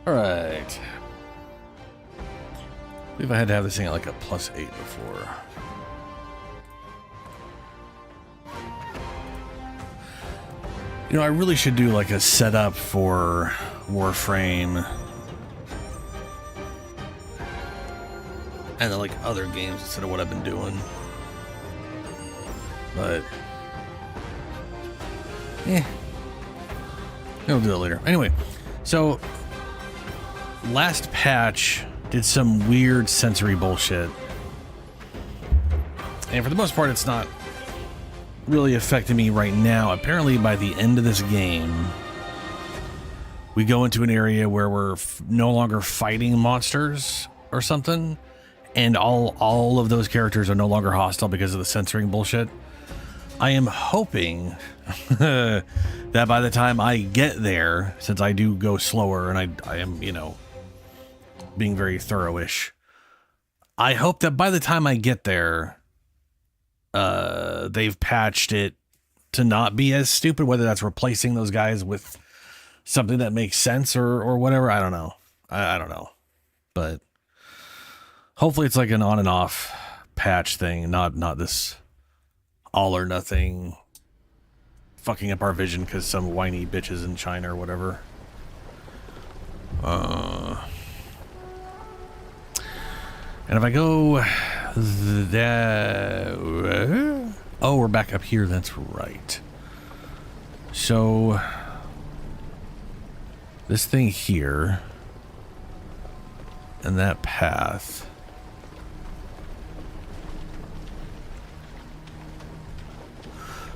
Alright. I believe I had to have this thing at like a +8 before. You know, I really should do like a setup for Warframe. And then like other games instead of what I've been doing. But we'll do it later. Anyway, so last patch did some weird sensory bullshit. And for the most part, it's not really affecting me right now. Apparently, by the end of this game, we go into an area where we're no longer fighting monsters or something. And all of those characters are no longer hostile because of the censoring bullshit. I am hoping that by the time I get there, since I do go slower and I am, you know, being very thorough-ish, I hope that by the time I get there, they've patched it to not be as stupid, whether that's replacing those guys with something that makes sense or whatever. I don't know. I don't know. But hopefully it's like an on and off patch thing, not this all or nothing fucking up our vision because some whiny bitches in China or whatever. And if I go that, oh, we're back up here. That's right. So this thing here and that path.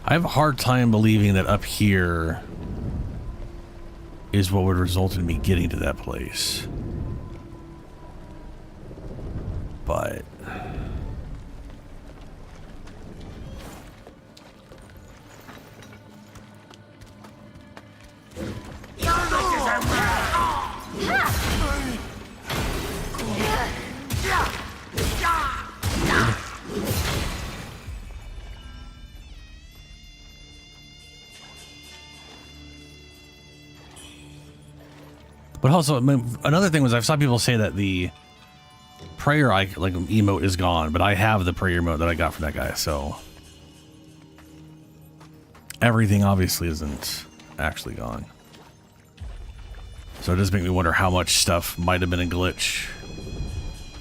I have a hard time believing that up here is what would result in me getting to that place. But also, another thing was I saw people say that the prayer emote is gone, but I have the prayer emote that I got from that guy, so everything obviously isn't actually gone. So it does make me wonder how much stuff might have been a glitch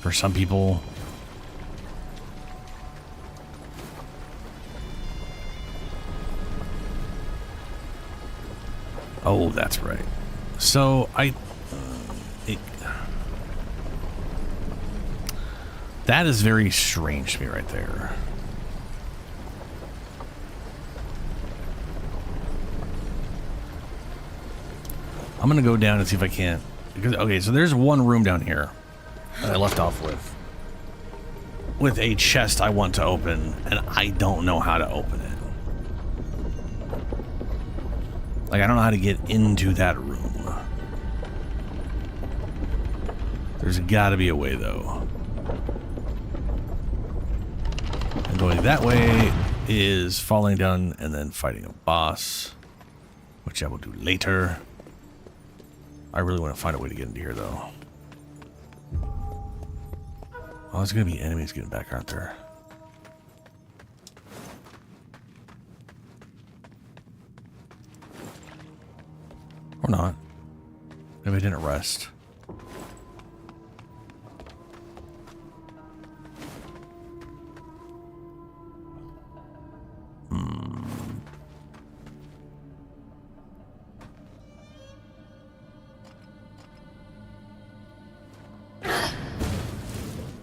for some people. Oh, that's right. So that is very strange to me right there. I'm gonna go down and see if I can't. Because, okay, so there's one room down here that I left off with a chest I want to open, and I don't know how to open it. Like, I don't know how to get into that room. There's gotta be a way, though. And going that way is falling down and then fighting a boss, which I will do later. I really want to find a way to get into here, though. Oh, there's gonna be enemies getting back, aren't there? Or not. Maybe I didn't rest.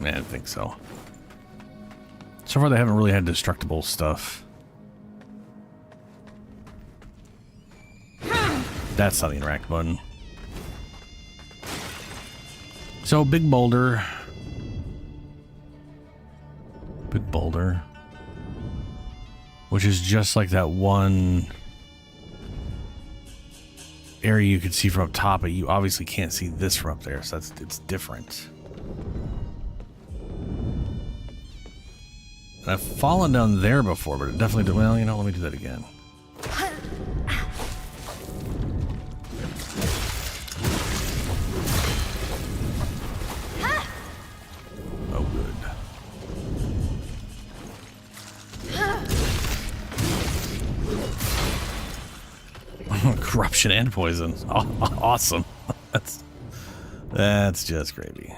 I didn't think so. So far they haven't really had destructible stuff. That's not the interact button. So big boulder. Big boulder. Which is just like that one area you could see from up top, but you obviously can't see this from up there, so it's different. And I've fallen down there before, but it definitely did. Well, you know, let me do that again. Corruption and poison. Awesome. That's just gravy.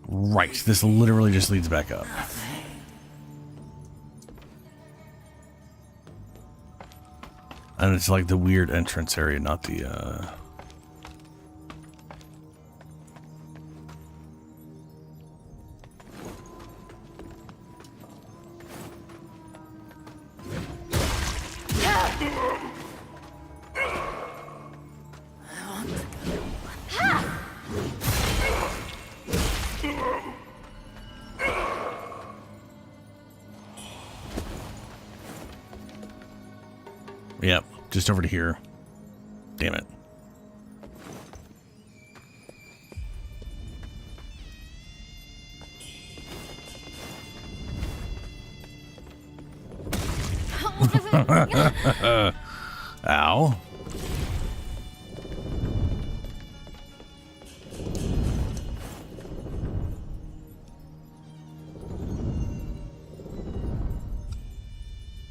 Right, this literally just leads back up. And it's like the weird entrance area, not the, Yep, just over to here. Damn it. Ow.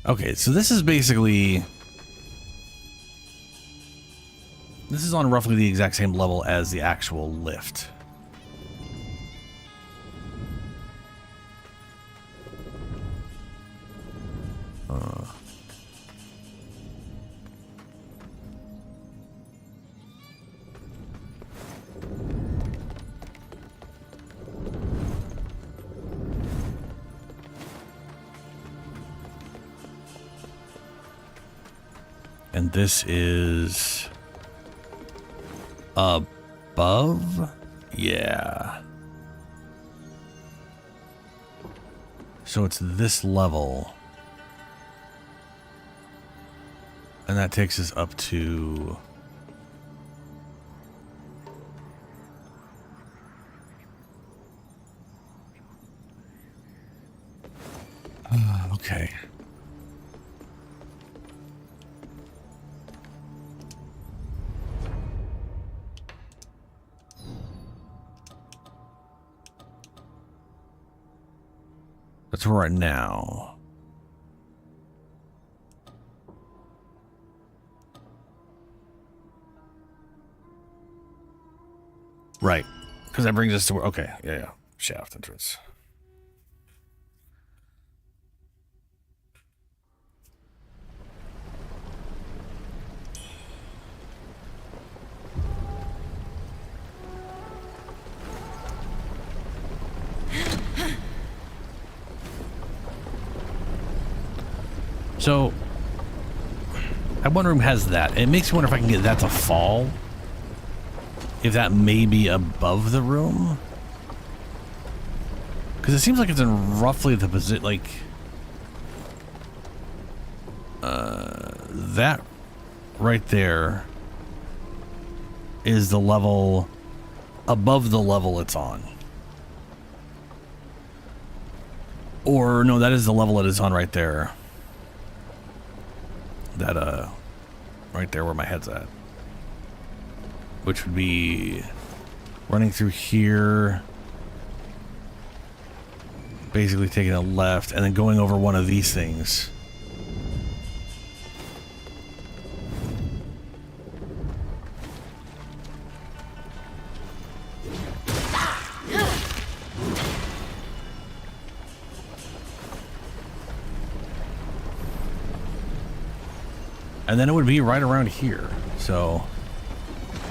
Okay, so this is basically... This is on roughly the exact same level as the actual lift. And this is... above? Yeah. So it's this level. And that takes us up to... okay. That's where we're at now. Right. Because that brings us to where... Okay. Yeah. Shaft entrance. So, that one room has that. It makes me wonder if I can get that to fall. If that may be above the room. Because it seems like it's in roughly the position, like... that right there is the level above the level it's on. Or, no, that is the level it is on right there. That, right there where my head's at. Which would be running through here, basically taking a left, and then going over one of these things. And then it would be right around here, so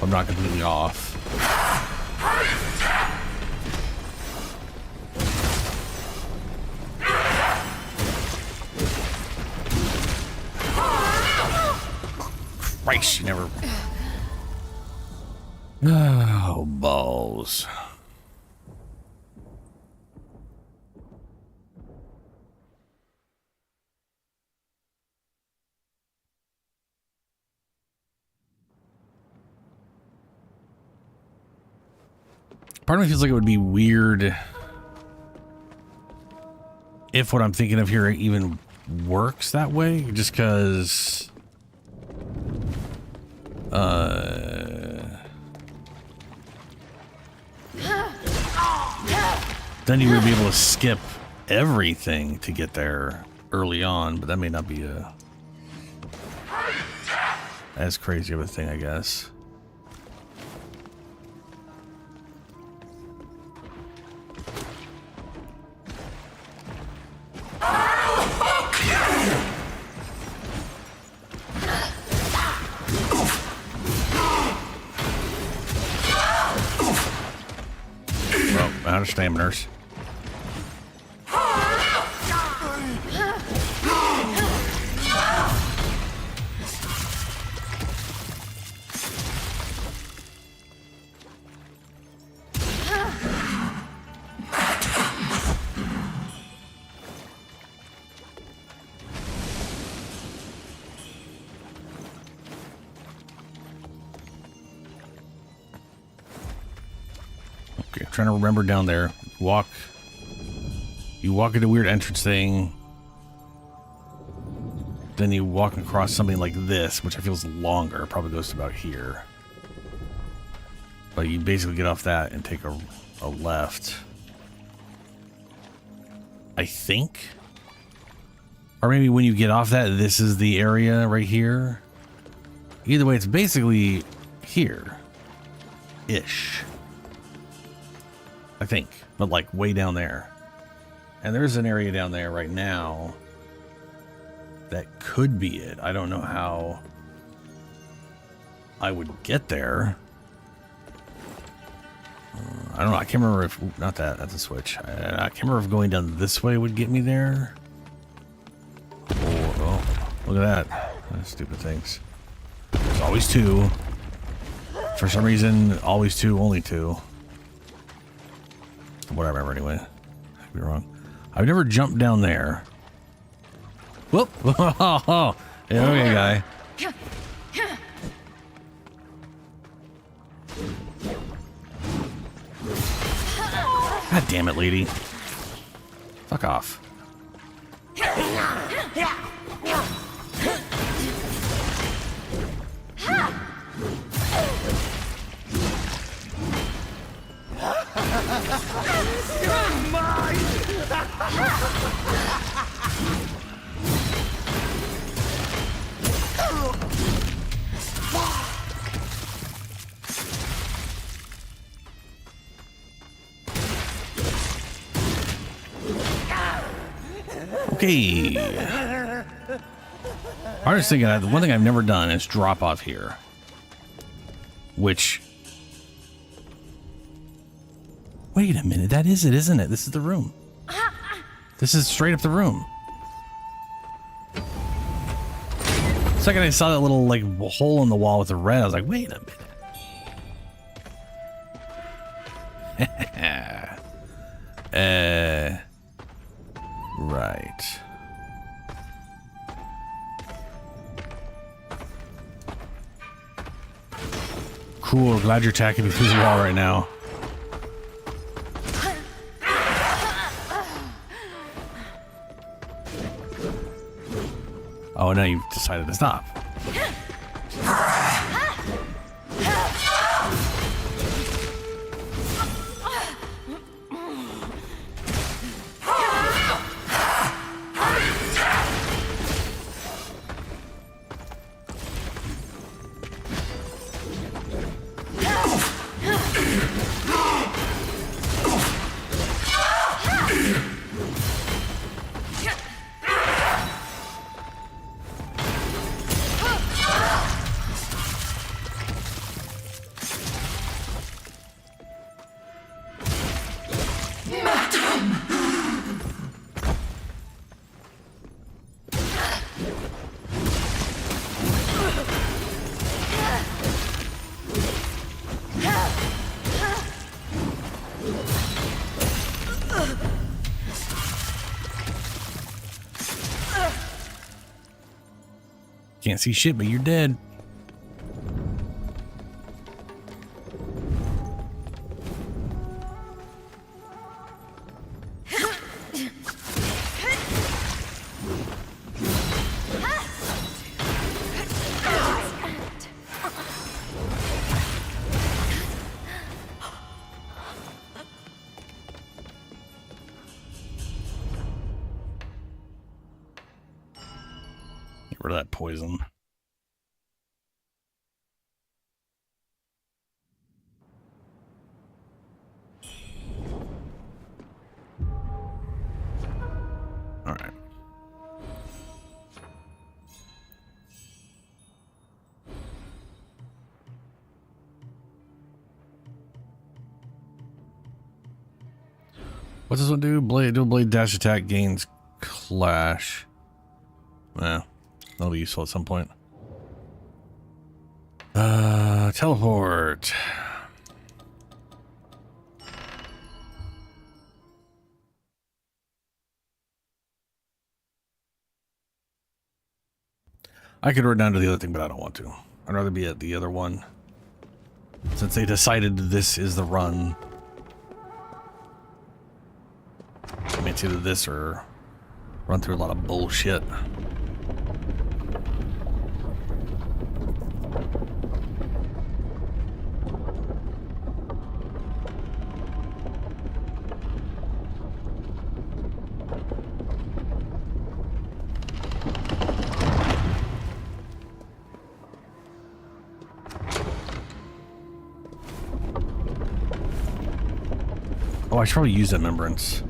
I'm not completely off. Christ, you never... Oh, balls. Part of me feels like it would be weird if what I'm thinking of here even works that way, just because then you would be able to skip everything to get there early on, but that may not be as crazy of a thing, I guess. Out of staminers. Okay, I'm trying to remember down there. You walk into a weird entrance thing. Then you walk across something like this, which I feel is longer. Probably goes to about here. But you basically get off that and take a left. I think. Or maybe when you get off that, this is the area right here. Either way, it's basically here. Ish. I think. But like way down there. And there's an area down there right now that could be it. I don't know how I would get there. I don't know. I can't remember if... Not that. That's a switch. I can't remember if going down this way would get me there. Oh, look at that. Stupid things. There's always two. For some reason, always two, only two. From what I remember anyway. I could be wrong. I've never jumped down there. Whoop! Oh, yeah, okay, guy. God damn it, lady. Fuck off. You're mine! Okay. I was thinking, the one thing I've never done is drop off here. Which... Wait a minute, that is it, isn't it? This is the room. This is straight up the room. The second I saw that little, like, hole in the wall with the red, I was like, wait a minute. Right. Cool, glad you're attacking me through the wall right now. Oh, no, you've decided to stop. Can't see shit, but you're dead. rid of that poison. All right. What's this one do? Dual blade dash attack gains clash. That'll be useful at some point. Teleport. I could run down to the other thing, but I don't want to. I'd rather be at the other one. Since they decided this is the run. I mean, it's either this or run through a lot of bullshit. Oh, I should probably use that remembrance.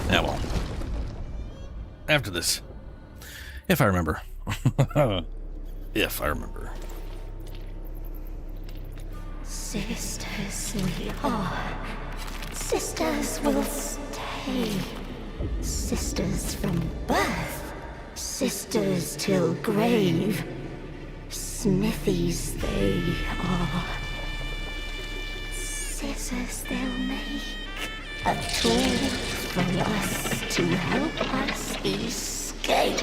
Yeah, well. After this. If I remember. If I remember. Sisters we are. Sisters will stay. Sisters from birth. Sisters till grave. Smithies they are. Scissors they'll make. A tool for us to help us escape.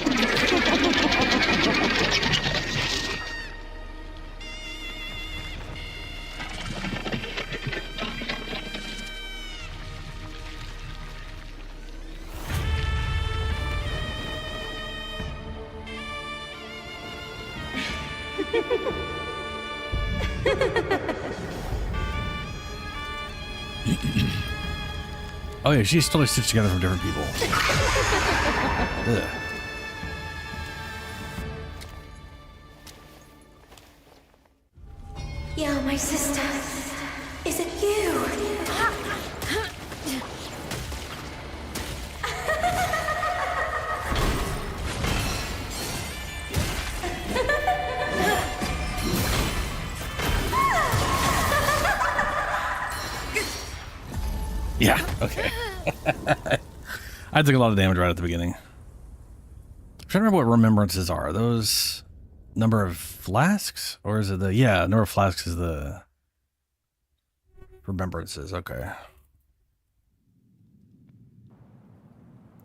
Oh yeah, she's totally stitched together from different people. Ugh. Yeah, my sister. Is it you? Yeah, okay. I took a lot of damage right at the beginning. I'm trying to remember what remembrances are. Are those number of flasks? Or is it the... Yeah, number of flasks is the... remembrances, okay.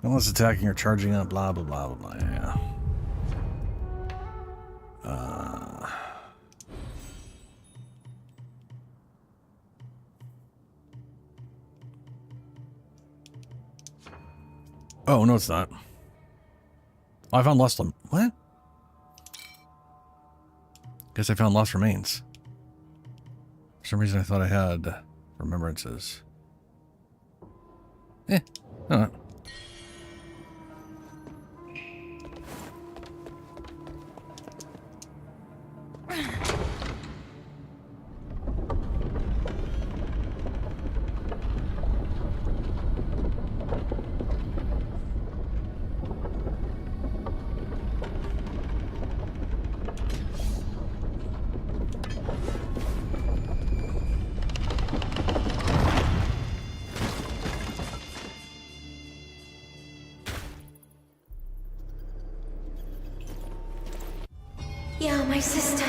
Unless attacking or charging up, blah, blah, blah, blah, blah, yeah. Oh, no, it's not. Oh, I found lost... What? Guess I found lost remains. For some reason I thought I had remembrances. Alright. Yeah, my sister.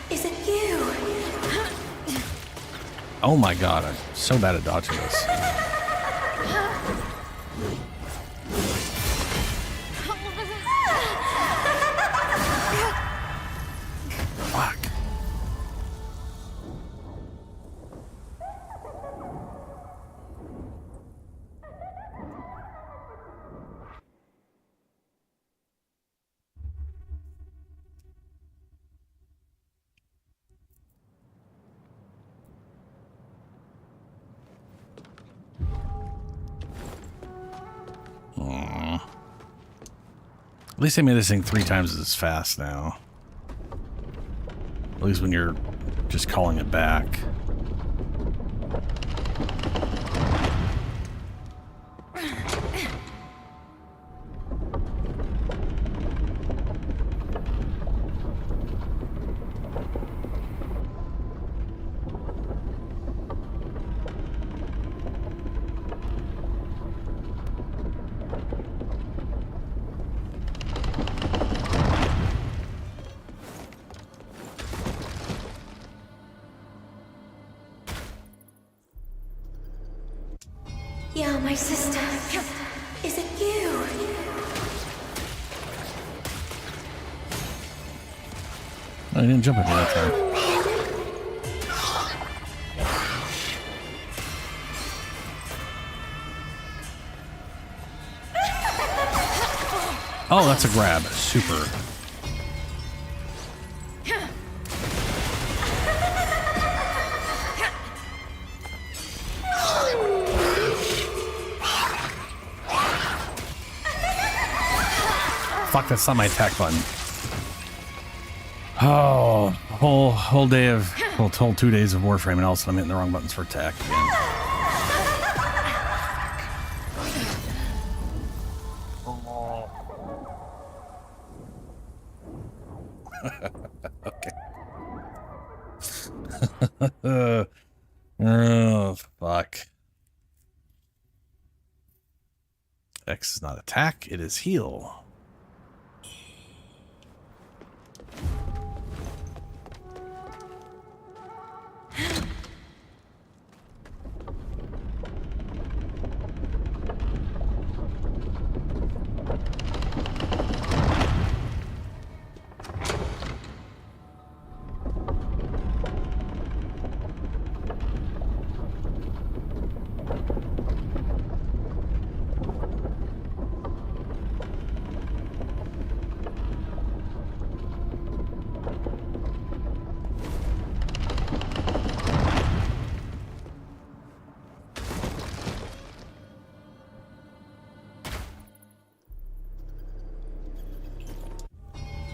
Is it you? Oh my god, I'm so bad at dodging this. Fuck. At least they made this thing 3 times as fast now. At least when you're just calling it back. Yeah, my sister. Is it you? I didn't jump at me that time. Oh, that's a grab. Super. Fuck, that's not my attack button. Oh, whole day of, well, whole 2 days of Warframe, and also I'm hitting the wrong buttons for attack again. Okay. Oh, fuck. X is not attack, it is heal.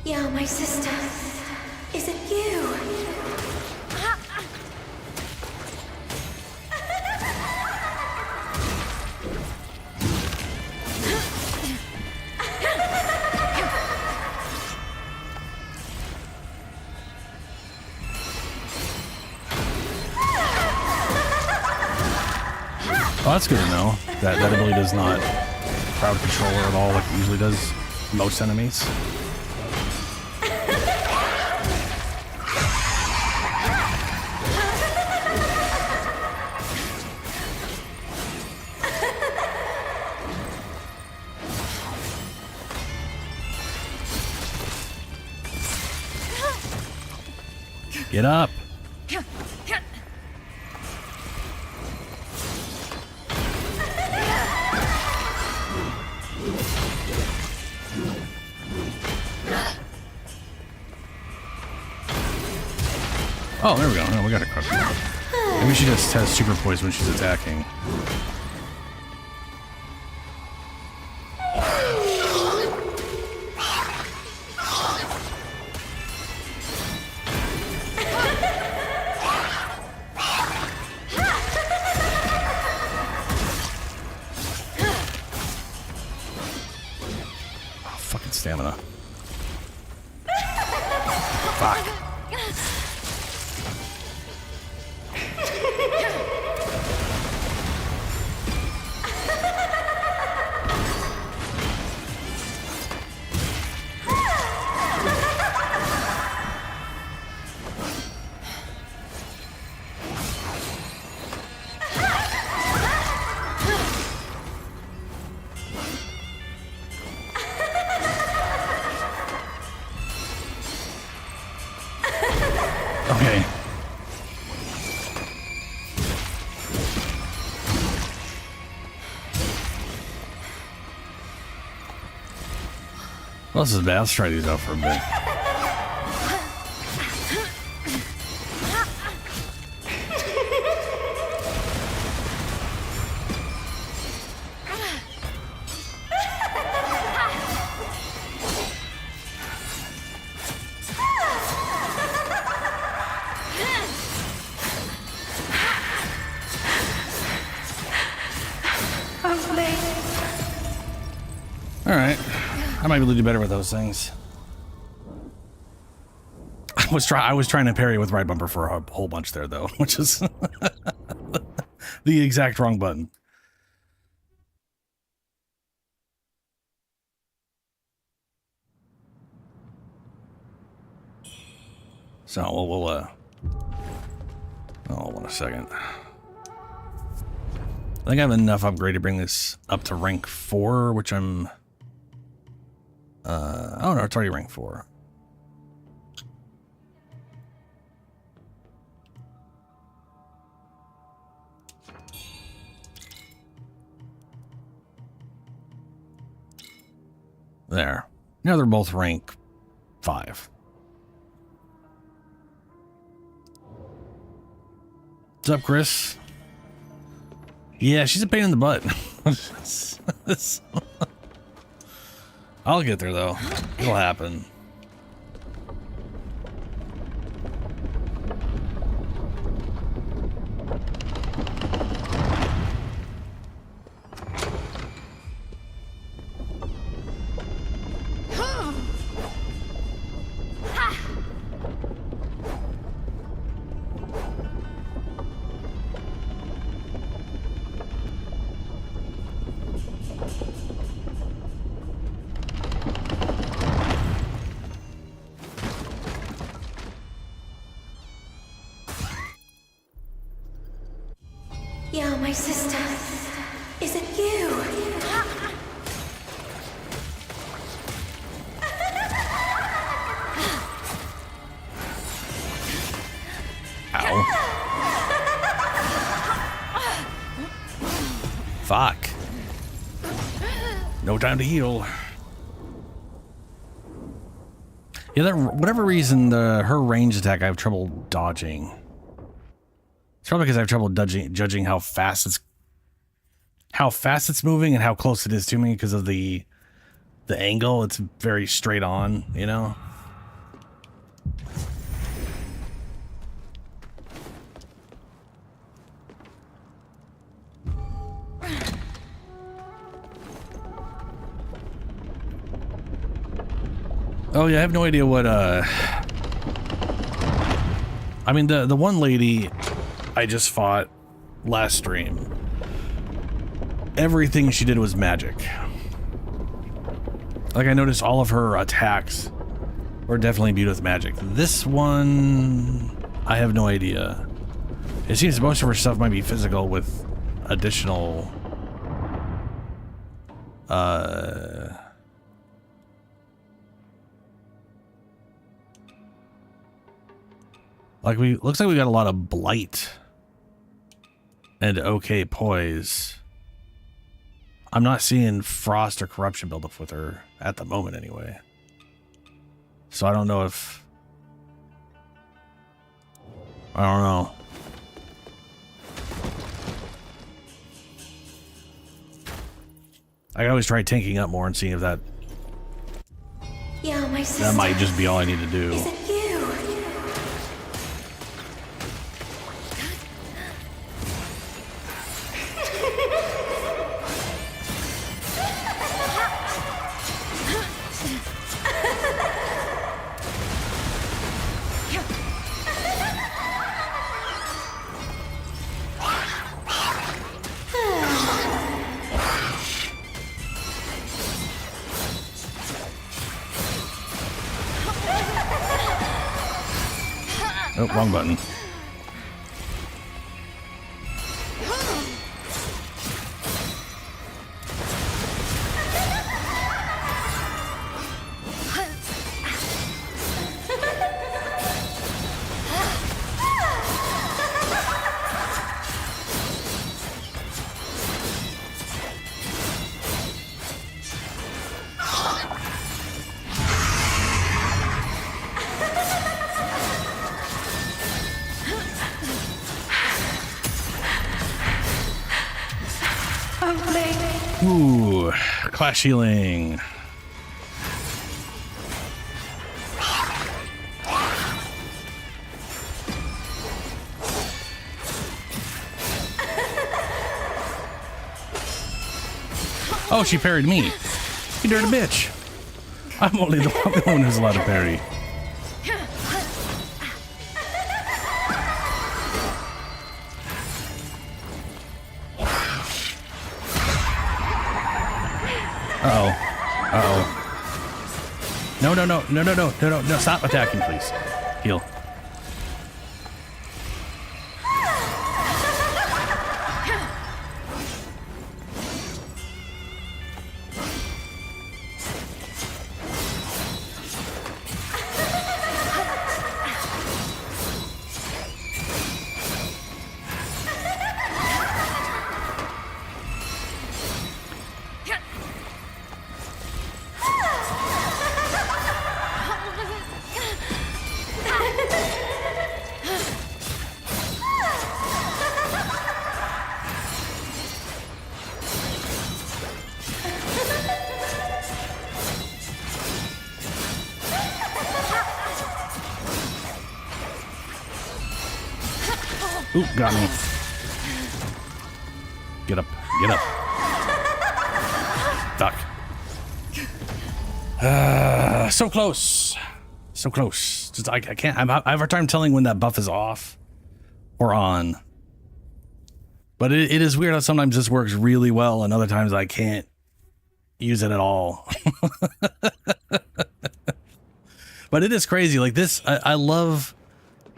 Yeah, my sister. Is it you? Oh, that's good to know. That ability does not crowd controller at all like it usually does most enemies. Get up. Oh, there we go. No, we got a crush. Maybe she just has super poise when she's attacking. Oh, fucking stamina. Fuck. Okay. Well, this is bad. Let's try these out for a bit. I might be able to do better with those things. I was trying to parry with right bumper for a whole bunch there, though, which is the exact wrong button. So we'll hold on a second. I think I have enough upgrade to bring this up to rank 4, which I'm... oh no, it's already rank 4. There. Now they're both rank 5. What's up, Chris? Yeah, she's a pain in the butt. I'll get there, though. It'll happen. Yeah, my sister. Is it you? Ow. Fuck. No time to heal. Yeah, that, whatever reason, her range attack I have trouble dodging. It's probably because I have trouble judging how fast it's moving and how close it is to me because of the angle. It's very straight on, you know. Oh yeah, I have no idea what I mean, the one lady I just fought last stream, everything she did was magic. Like, I noticed all of her attacks were definitely imbued with magic. This one, I have no idea. It seems most of her stuff might be physical with additional looks like we got a lot of blight and okay poise. I'm not seeing frost or corruption build up with her at the moment anyway. So I don't know if... I don't know. I can always try tanking up more and seeing if that... Yeah, my sister. That might just be all I need to do. Is it you? Oh, wrong button. Ooh, clash healing. Oh, she parried me. You dirty bitch. I'm only the one who's allowed to parry. Uh-oh. Uh-oh. No, stop attacking, please. Heal. Ooh, got me. Get up. Get up. Fuck. So close. So close. Just, I can't. I have a hard time telling when that buff is off or on. But it is weird how sometimes this works really well and other times I can't use it at all. But it is crazy. Like this, I love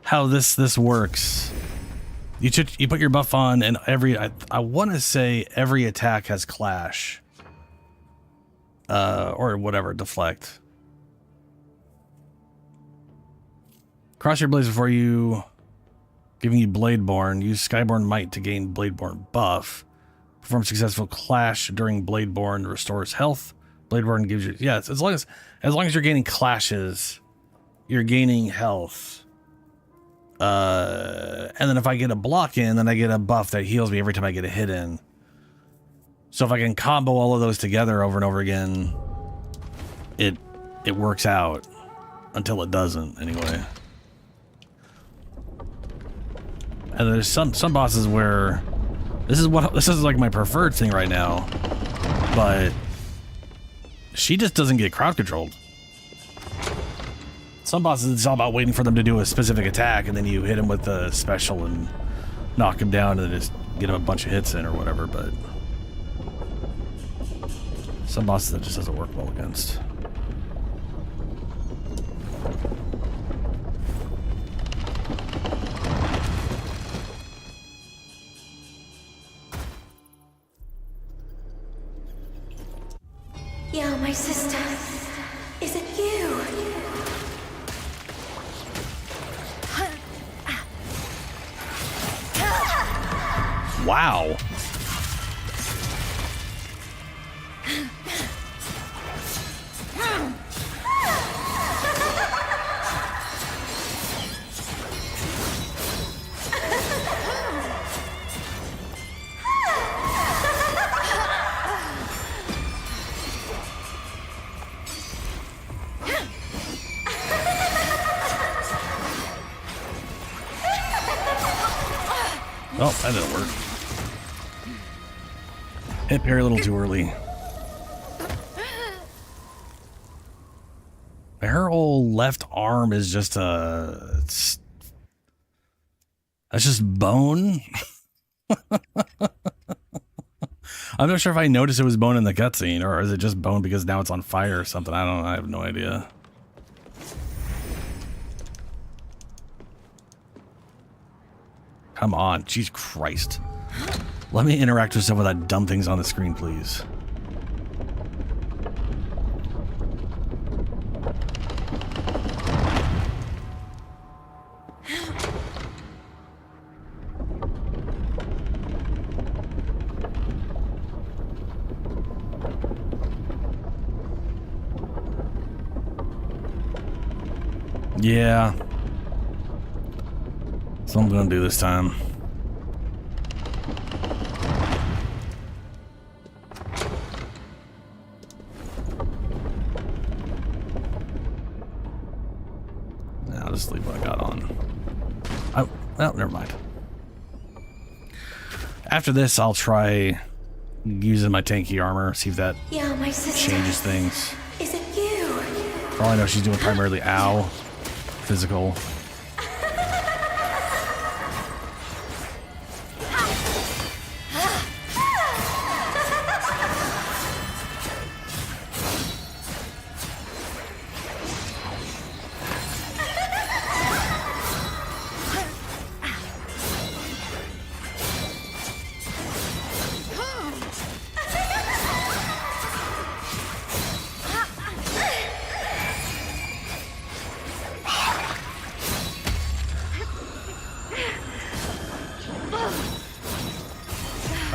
how this works. You put your buff on, and I want to say every attack has clash, or whatever, deflect. Cross your blades before you, giving you Bladeborn. Use Skyborn Might to gain Bladeborn buff. Perform successful clash during Bladeborn, restores health. Bladeborn gives you as long as you're gaining clashes, you're gaining health. And then if I get a block in, then I get a buff that heals me every time I get a hit in. So if I can combo all of those together over and over again, it works out until it doesn't anyway. And there's some bosses where this is like my preferred thing right now, but she just doesn't get crowd controlled. Some bosses, it's all about waiting for them to do a specific attack, and then you hit them with the special and knock them down, and then just get them a bunch of hits in or whatever. But some bosses that just doesn't work well against. Yo, my sister. Is it you? Wow. Oh, that didn't work. Hit parry a little too early. Her whole left arm is just that's just bone. I'm not sure if I noticed it was bone in the cutscene, or is it just bone because now it's on fire or something. I don't know. I have no idea. Come on, Jesus Christ. Let me interact with some of that dumb things on the screen, please. Yeah. So I'm gonna do this time. I'll just leave what I got on. Oh, well, never mind. After this, I'll try using my tanky armor, see if that Yeah, my sister. changes things. Is it you? For all I know, she's doing primarily ow, physical.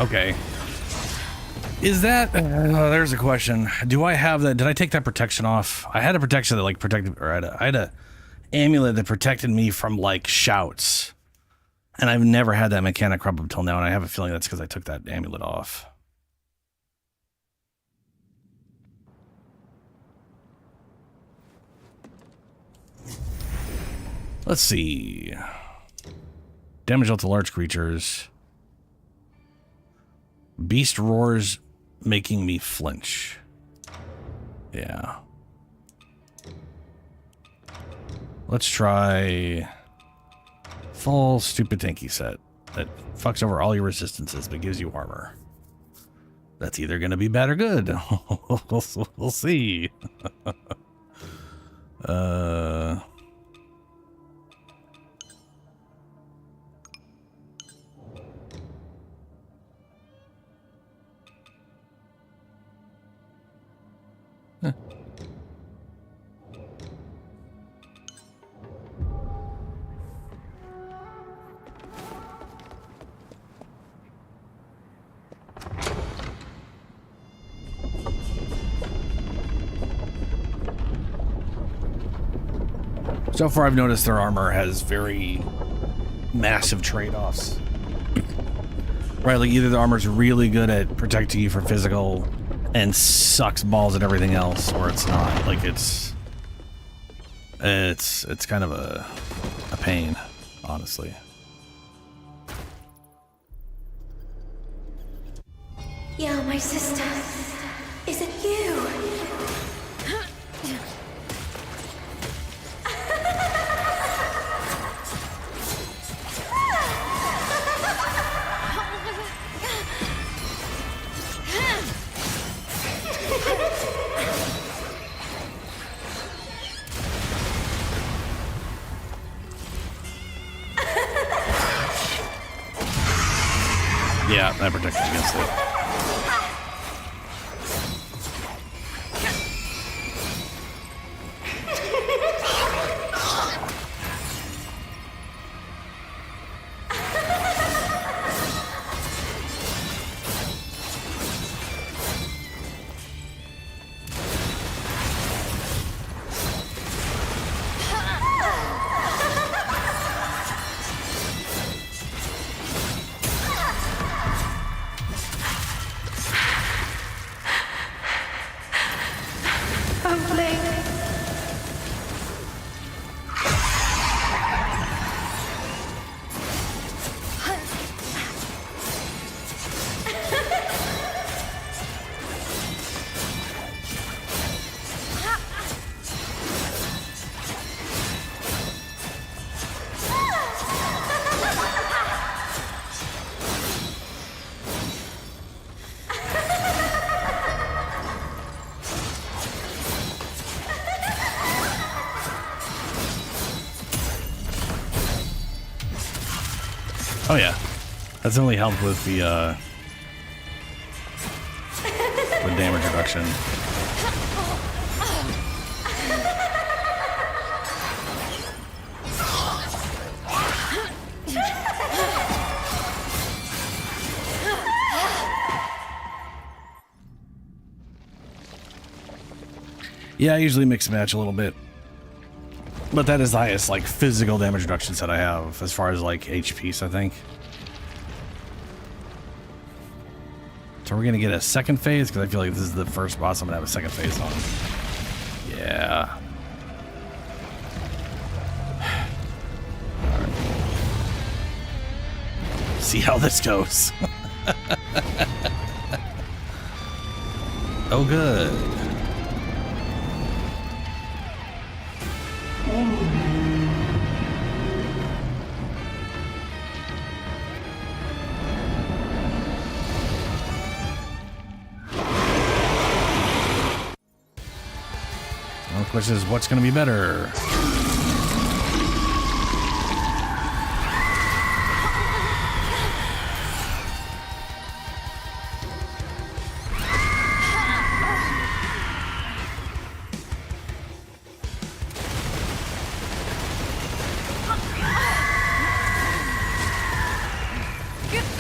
Okay. Is that... there's a question. Do I have that... Did I take that protection off? I had a protection that, like, protected... Or I had a amulet that protected me from, like, shouts. And I've never had that mechanic crop up until now, and I have a feeling that's because I took that amulet off. Let's see. Damage dealt to large creatures. Beast roars, making me flinch. Yeah. Let's try full stupid tanky set that fucks over all your resistances but gives you armor. That's either going to be bad or good. We'll see. So far, I've noticed their armor has very massive trade-offs. Right, like either the armor's really good at protecting you from physical and sucks balls at everything else, or it's not. Like it's kind of a pain, honestly. Yeah, my sister. Is it you? Yeah, that protects against it. Oh yeah, that's only helped with the damage reduction. Yeah, I usually mix and match a little bit. But that is the highest, like, physical damage reduction set I have, as far as, like, HPs, I think. So we're gonna get a second phase, because I feel like this is the first boss I'm gonna have a second phase on. Yeah. All right. See how this goes. Oh, good. The question is, what's going to be better?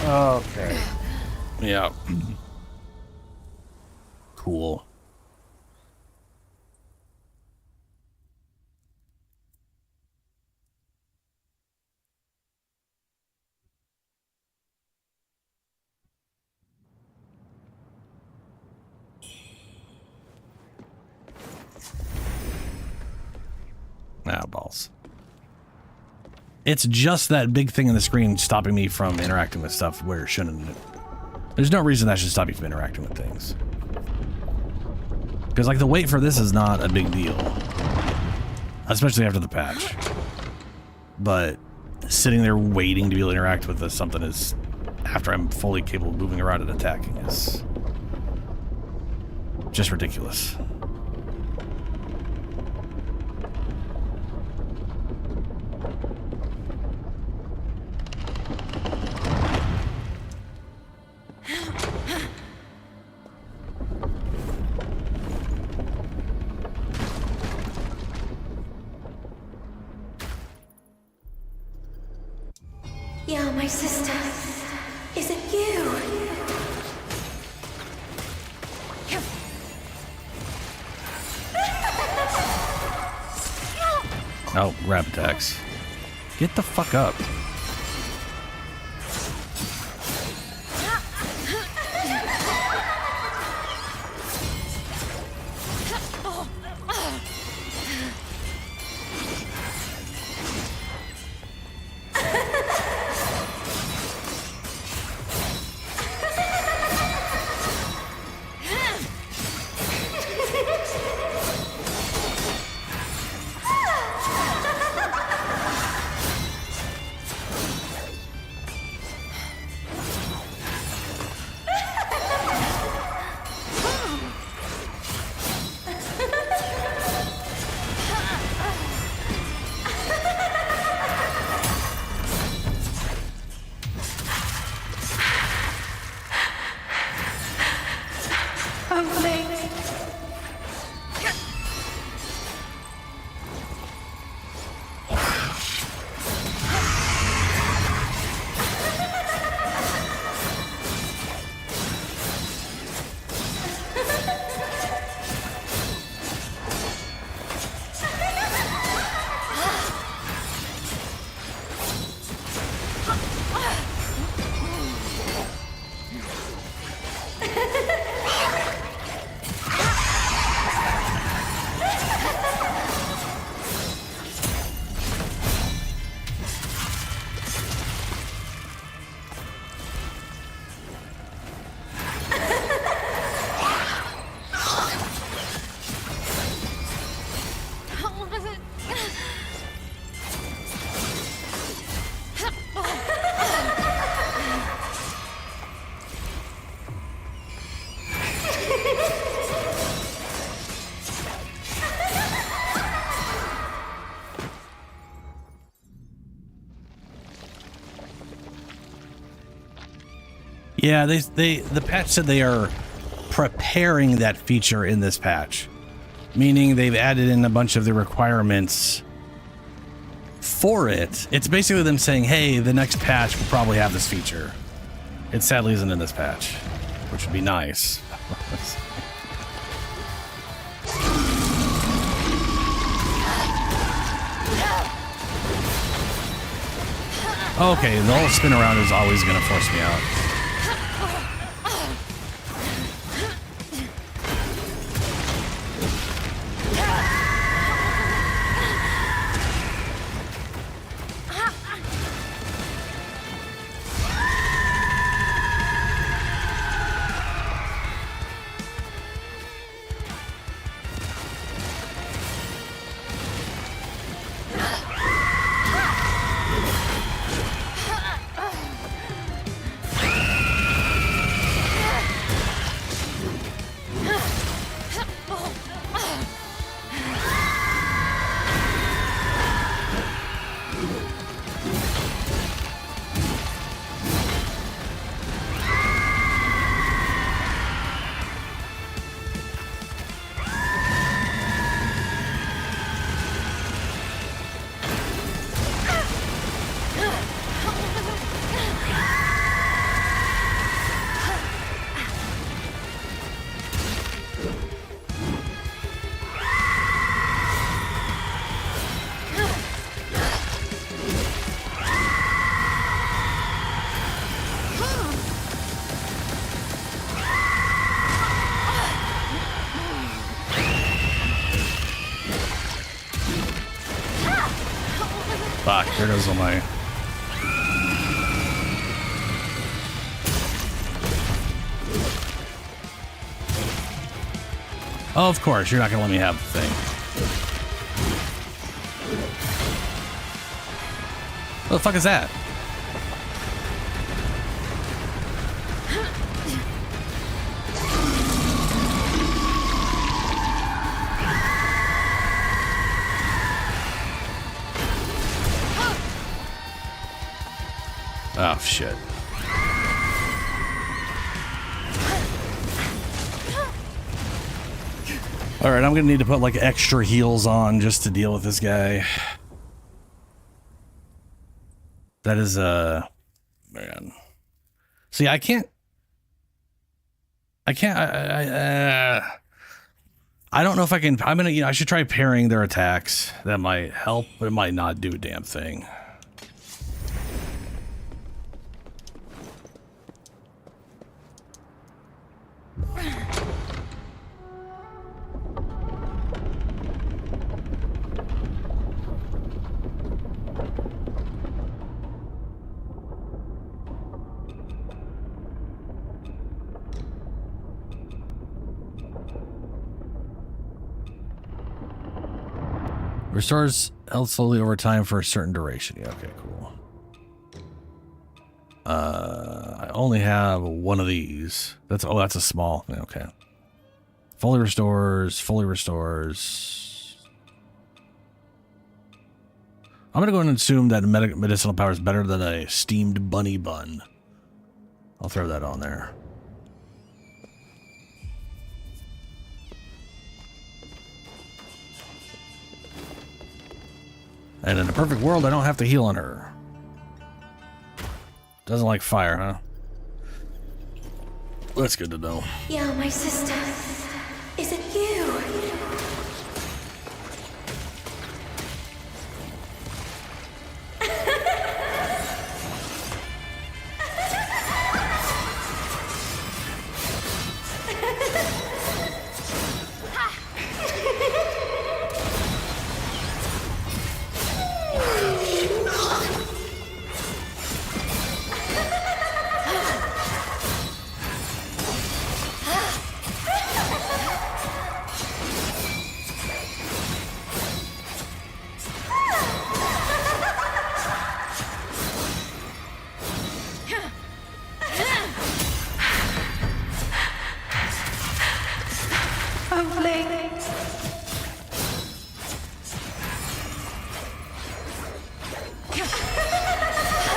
Okay. Yeah. Cool. Ah, balls. It's just that big thing on the screen stopping me from interacting with stuff where it shouldn't. There's no reason that should stop you from interacting with things. Because, like, the wait for this is not a big deal. Especially after the patch. But sitting there waiting to be able to interact with something is, after I'm fully capable of moving around and attacking, is just ridiculous. Yeah, my sister. Is it you? Oh, grab attacks. Get the fuck up. Yeah, the patch said they are preparing that feature in this patch, meaning they've added in a bunch of the requirements for it. It's basically them saying, hey, the next patch will probably have this feature. It sadly isn't in this patch, which would be nice. Okay, the whole spin around is always going to force me out. Fuck, there goes all my... Oh, of course, you're not gonna let me have the thing. What the fuck is that? Oh, shit. All right, I'm gonna need to put like extra heals on just to deal with this guy. That is man. See, I don't know if I can. I'm gonna, I should try parrying their attacks. That might help, but it might not do a damn thing. Restores health slowly over time for a certain duration. Yeah, okay, cool. I only have one of these. That's a small. Okay. Fully restores. I'm gonna go ahead and assume that medicinal power is better than a steamed bunny bun. I'll throw that on there. And in a perfect world, I don't have to heal on her. Doesn't like fire, huh? That's good to know. Yo, my sister. Is it you?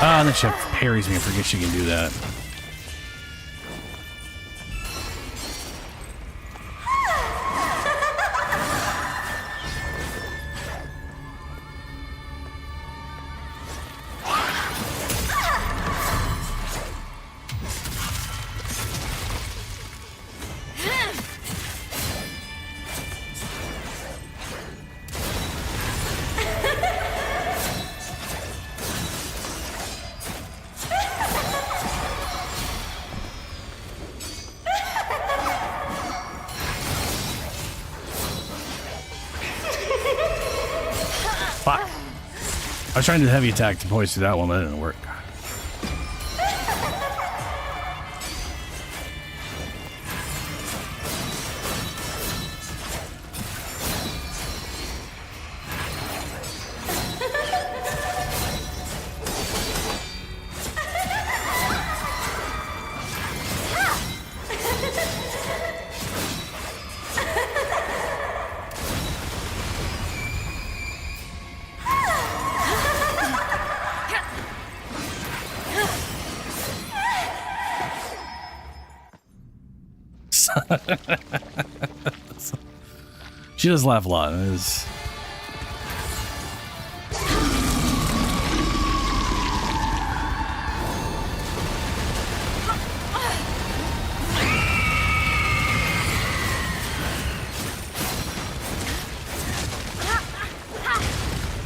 Ah, and then she parries me and forgets she can do that. I was trying to do the heavy attack to poise through that one, but it didn't work. She does laugh a lot. It is...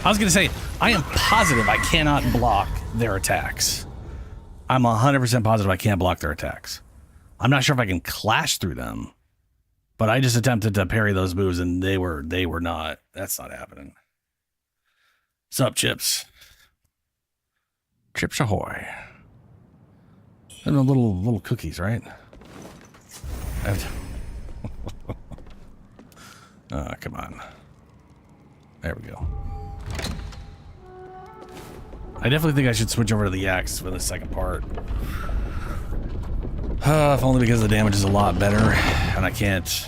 I was going to say, I am positive I cannot block their attacks. I'm 100% positive I can't block their attacks. I'm not sure if I can clash through them, but I just attempted to parry those moves and they were not. That's not happening. Sup, Chips? Chips ahoy. And the little cookies, right? Come on. There we go. I definitely think I should switch over to the axe for the second part. If only because the damage is a lot better, and I can't.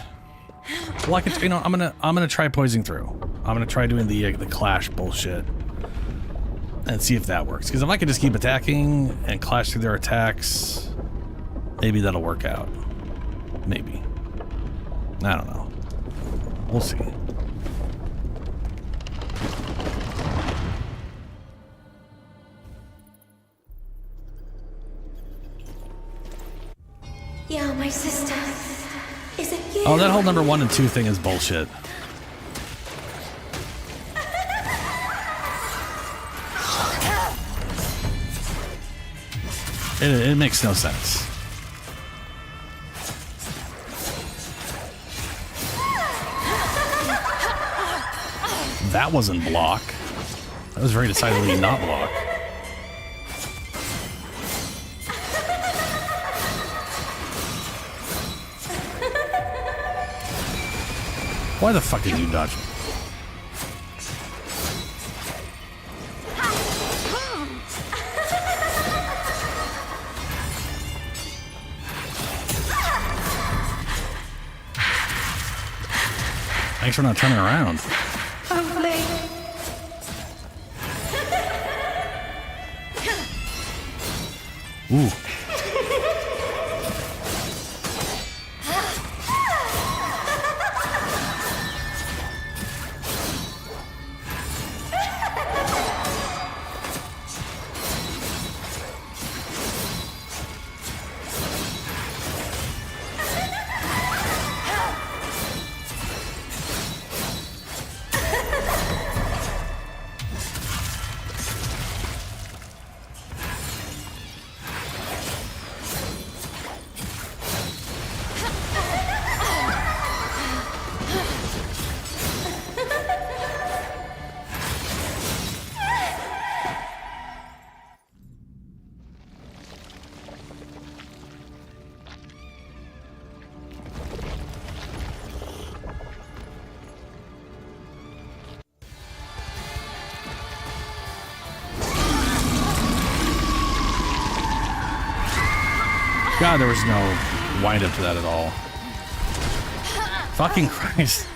Well, I can. You know, I'm gonna try poising through. I'm gonna try doing the clash bullshit and see if that works. Because if I can just keep attacking and clash through their attacks, maybe that'll work out. Maybe. I don't know. We'll see. Yeah, my sister. Is it you? Oh, that whole number 1 and 2 thing is bullshit. It makes no sense. That wasn't block. That was very decidedly not block. Why the fuck did you dodge me? Thanks for not turning around. Ooh. God, there was no wind up to that at all. Fucking Christ.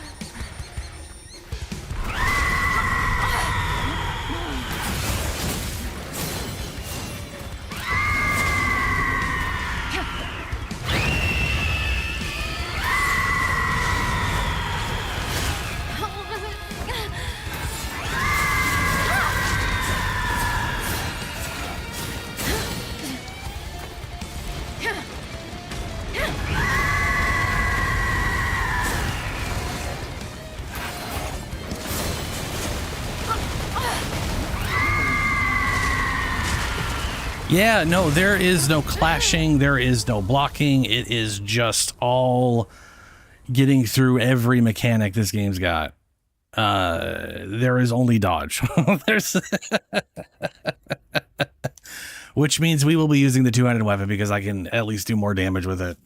Yeah, no, there is no clashing, there is no blocking, it is just all getting through every mechanic this game's got. There is only dodge. There's which means we will be using the two-handed weapon because I can at least do more damage with it.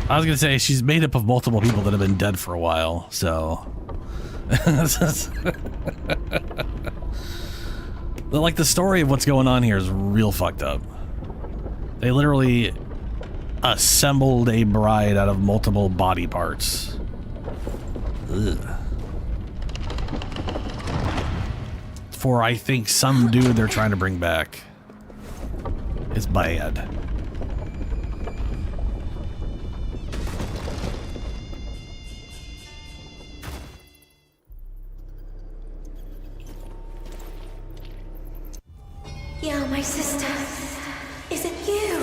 I was gonna say she's made up of multiple people that have been dead for a while, so like the story of what's going on here is real fucked up. They literally assembled a bride out of multiple body parts. Ugh. For I think some dude they're trying to bring back. It's bad. Yeah, my sister. Is it you?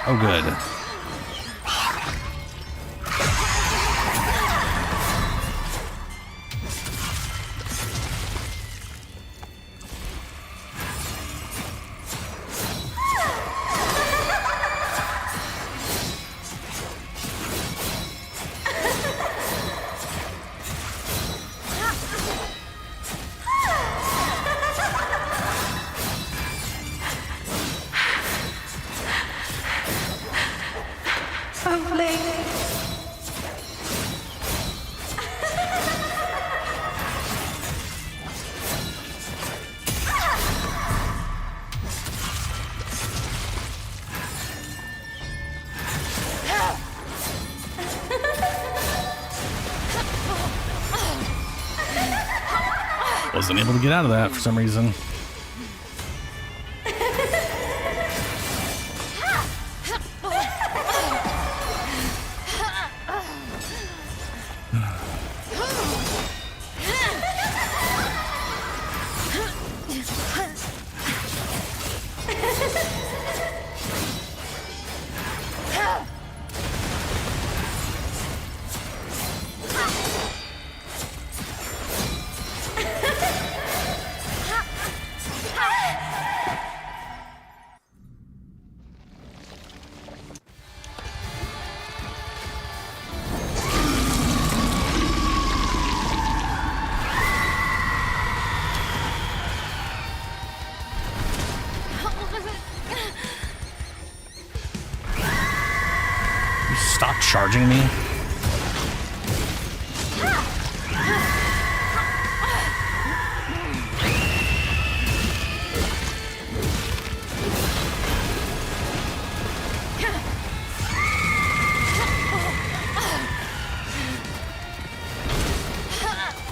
Oh, good. Wasn't able to get out of that for some reason. Stop charging me.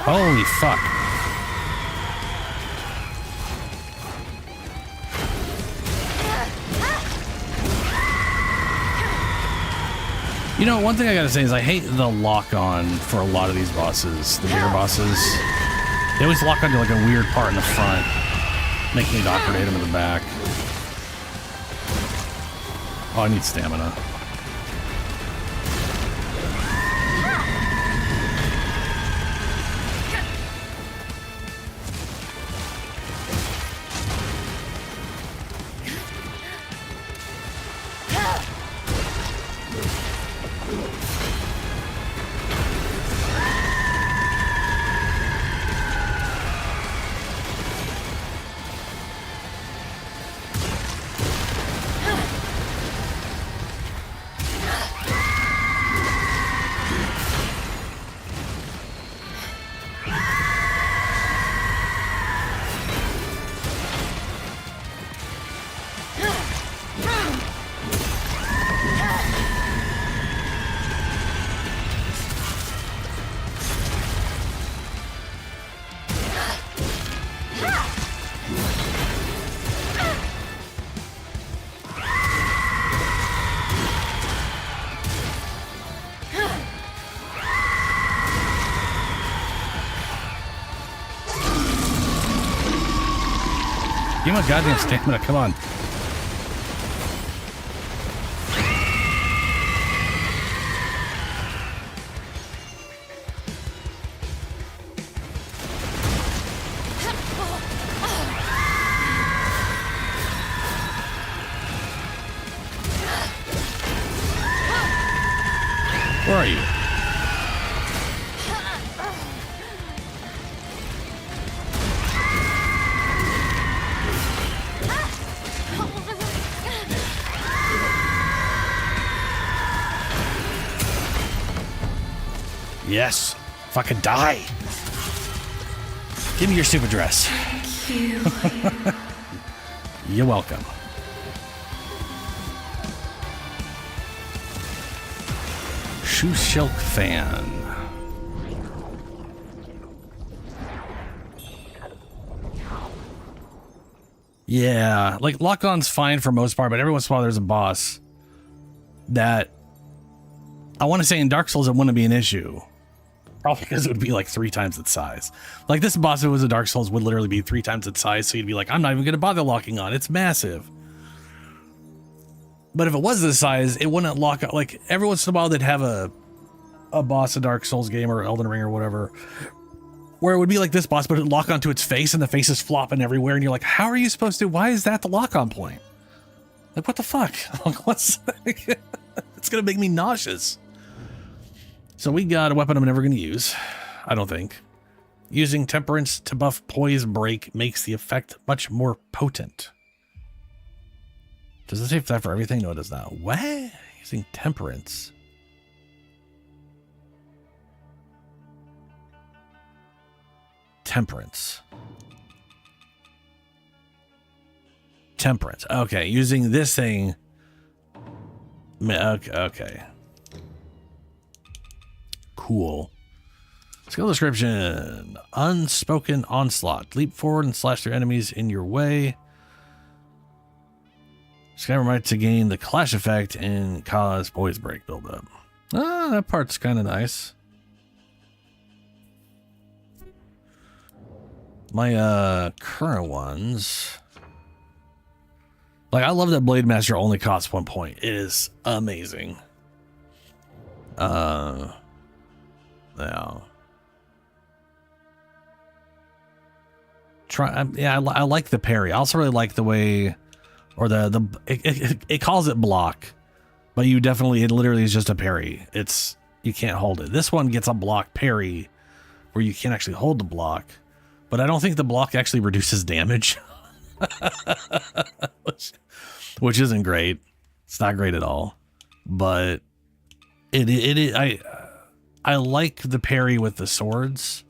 Holy fuck. You know, one thing I gotta say is I hate the lock-on for a lot of these bosses, the bigger bosses. They always lock onto like a weird part in the front, making me awkward hit them in the back. Oh, I need stamina. Give me my goddamn stamina, come on. Where are you? Yes. Fucking die. Give me your stupid dress. Thank you. You're welcome. Shoe silk fan. Yeah, like lock-on's fine for most part, but every once in a while there's a boss that I want to say in Dark Souls it wouldn't be an issue. Probably because it would be like 3 times its size. Like this boss, if it was a Dark Souls, would literally be 3 times its size, so you'd be like, I'm not even going to bother locking on. It's massive. But if it was this size, it wouldn't lock up. Like every once in a while, they'd have a boss, a Dark Souls game or Elden Ring or whatever, where it would be like this boss, but it'd lock onto its face and the face is flopping everywhere. And you're like, how are you supposed to, why is that the lock on point? Like, what the fuck? What's it's going to make me nauseous. So we got a weapon I'm never going to use. I don't think. Using Temperance to buff Poise Break makes the effect much more potent. Does it say that for everything? No, it does not. What? Using Temperance. Temperance. Temperance. Okay, using this thing. Okay. Cool. Skill description. Unspoken Onslaught. Leap forward and slash through enemies in your way. Skyrim right to gain the clash effect and cause Poise Break buildup. Ah, that part's kind of nice. My current ones. Like, I love that Blade Master only costs 1 point. It is amazing. Yeah. I like the parry. I also really like the way, or it calls it block, but it literally is just a parry. You can't hold it. This one gets a block parry where you can't actually hold the block, but I don't think the block actually reduces damage, which isn't great. It's not great at all, but I like the parry with the swords,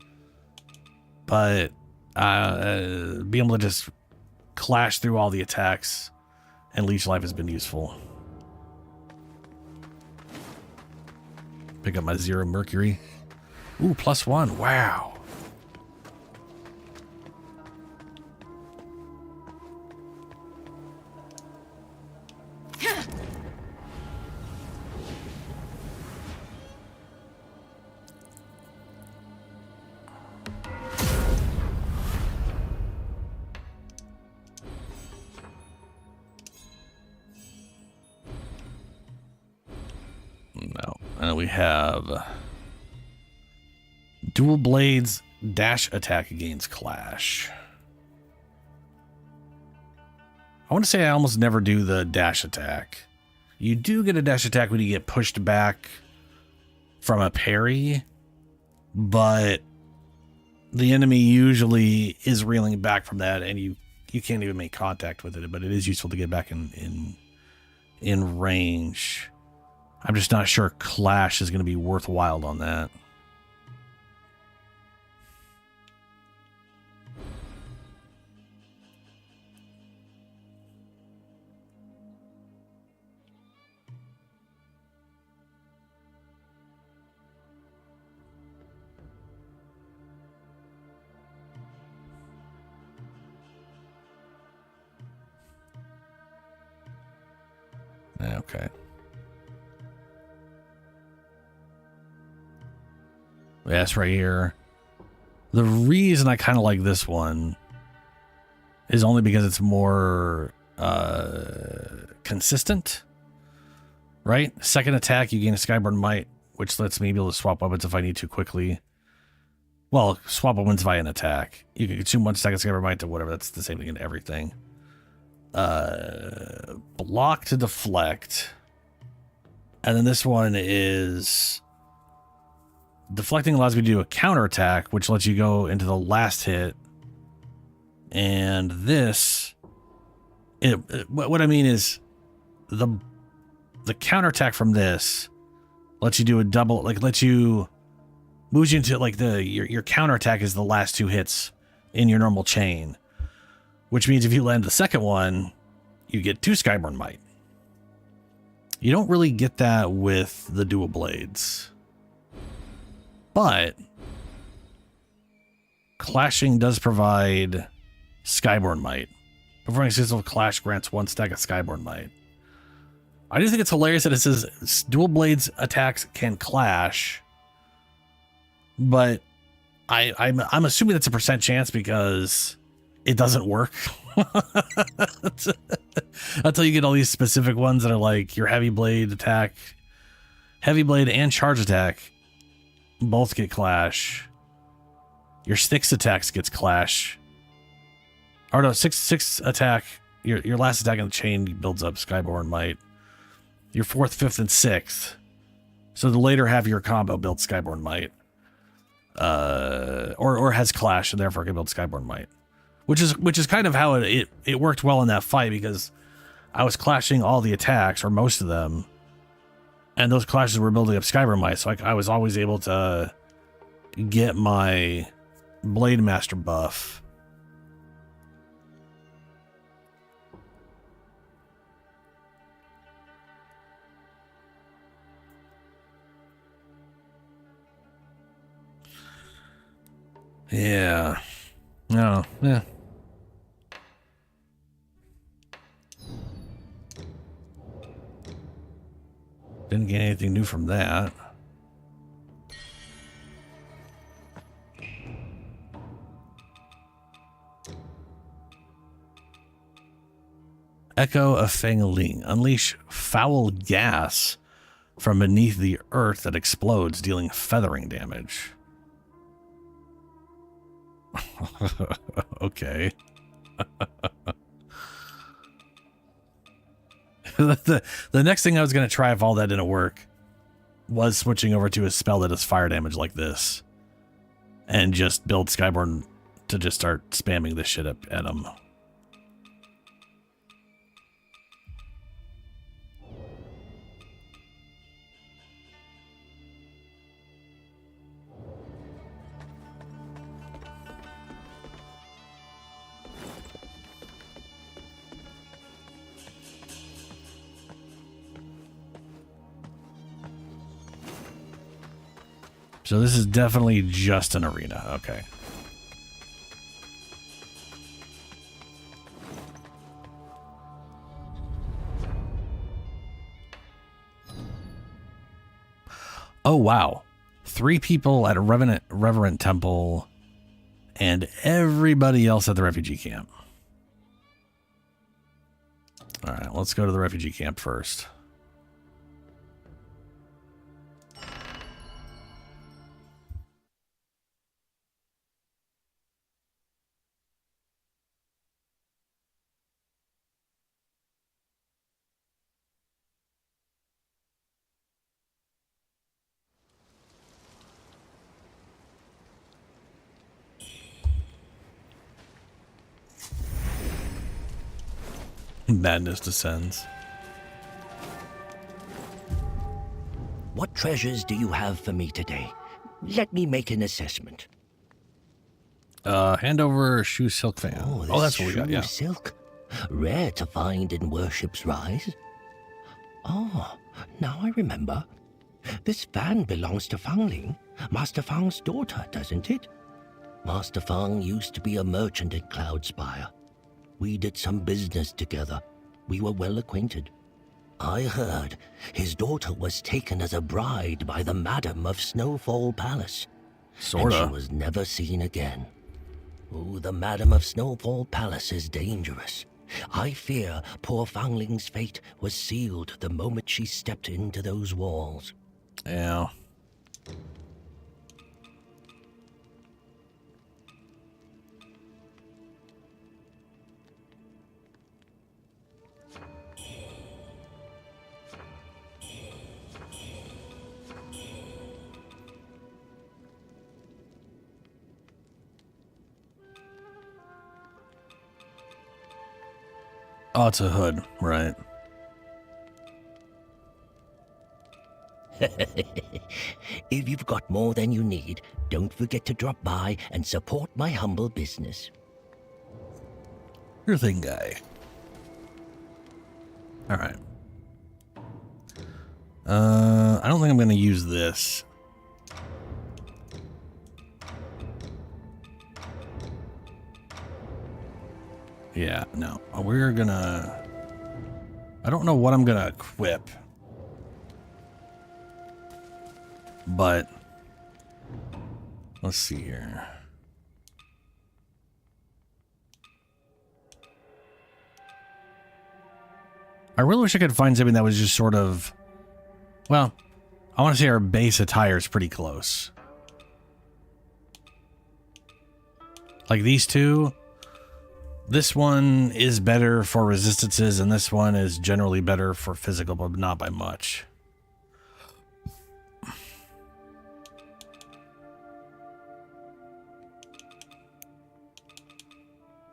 but being able to just clash through all the attacks and leech life has been useful. Pick up my 0 mercury. Ooh, +1. Wow. No. And we have dual blades dash attack against clash. I want to say I almost never do the dash attack. You do get a dash attack when you get pushed back from a parry, but the enemy usually is reeling back from that, and you can't even make contact with it, but it is useful to get back in range. I'm just not sure clash is going to be worthwhile on that. Okay. Yes, right here. The reason I kind of like this one is only because it's more consistent, right? Second attack, you gain a Skyborn Might, which lets me be able to swap weapons if I need to quickly. Well, swap weapons via an attack. You can consume 1 second Skyborn Might to whatever. That's the same thing in everything. Block to deflect. And then this one is deflecting allows me to do a counterattack, which lets you go into the last hit. And this, what I mean is the counterattack from this lets you do a double, like lets you moves you into like your counterattack is the last 2 hits in your normal chain, which means if you land the second one, you get 2 Skyborn Might. You don't really get that with the dual blades, but clashing does provide Skyborn Might. Performing a successful clash grants 1 stack of Skyborn Might. I do think it's hilarious that it says dual blades attacks can clash, but I'm assuming that's a % chance because it doesn't work. Until you get all these specific ones that are like your heavy blade attack, heavy blade and charge attack both get clash. Your 6 attacks gets clash. Or no, six attack. Your last attack in the chain builds up Skyborn Might. Your 4th, 5th, and 6th. So the later half of your combo builds Skyborn Might. Or has clash and therefore can build Skyborn Might. Which is kind of how it worked well in that fight, because I was clashing all the attacks, or most of them. And those clashes were building up Skyborn Might, so I was always able to get my Blade Master buff. Yeah. No. Yeah. Didn't get anything new from that. Echo of Fang-Ling. Unleash foul gas from beneath the earth that explodes, dealing feathering damage. Okay. The next thing I was going to try, if all that didn't work, was switching over to a spell that does fire damage like this. And just build Skyborn to just start spamming this shit up at him. So this is definitely just an arena. Okay. Oh, wow. 3 people at a Reverend Temple and everybody else at the refugee camp. All right, let's go to the refugee camp first. Madness descends. What treasures do you have for me today? Let me make an assessment. Hand over shoe silk fan. Oh, that's what we got, yeah. Silk. Rare to find in Worship's Rise. Oh, now I remember. This fan belongs to Fangling, Master Fang's daughter, doesn't it? Master Fang used to be a merchant at Cloudspire. We did some business together. We were well acquainted. I heard his daughter was taken as a bride by the Madam of Snowfall Palace. Sorta. And she was never seen again. Oh, the Madam of Snowfall Palace is dangerous. I fear poor Fangling's fate was sealed the moment she stepped into those walls. Yeah. Oh, it's a hood, right. If you've got more than you need, don't forget to drop by and support my humble business. Sure thing, guy. All right. I don't think I'm going to use this. Yeah, no. We're gonna... I don't know what I'm gonna equip. But... let's see here. I really wish I could find something that was just sort of, well, I want to say our base attire is pretty close. Like these two, this one is better for resistances, and this one is generally better for physical, but not by much.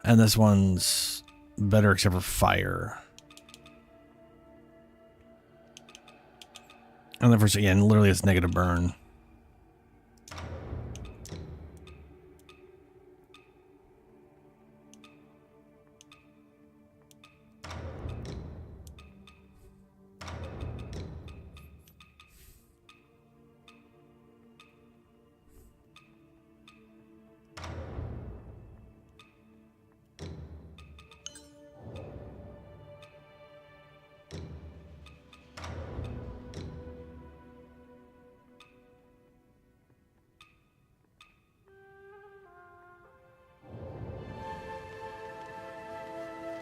And this one's better except for fire. And then for, yeah, and literally it's negative burn.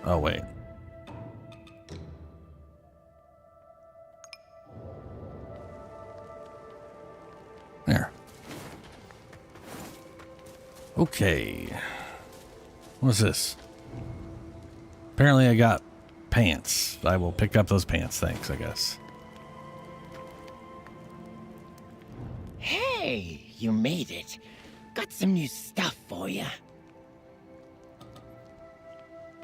Oh, wait. There. Okay. What's this? Apparently I got pants. I will pick up those pants. Thanks, I guess. Hey, you made it. Got some new stuff for you.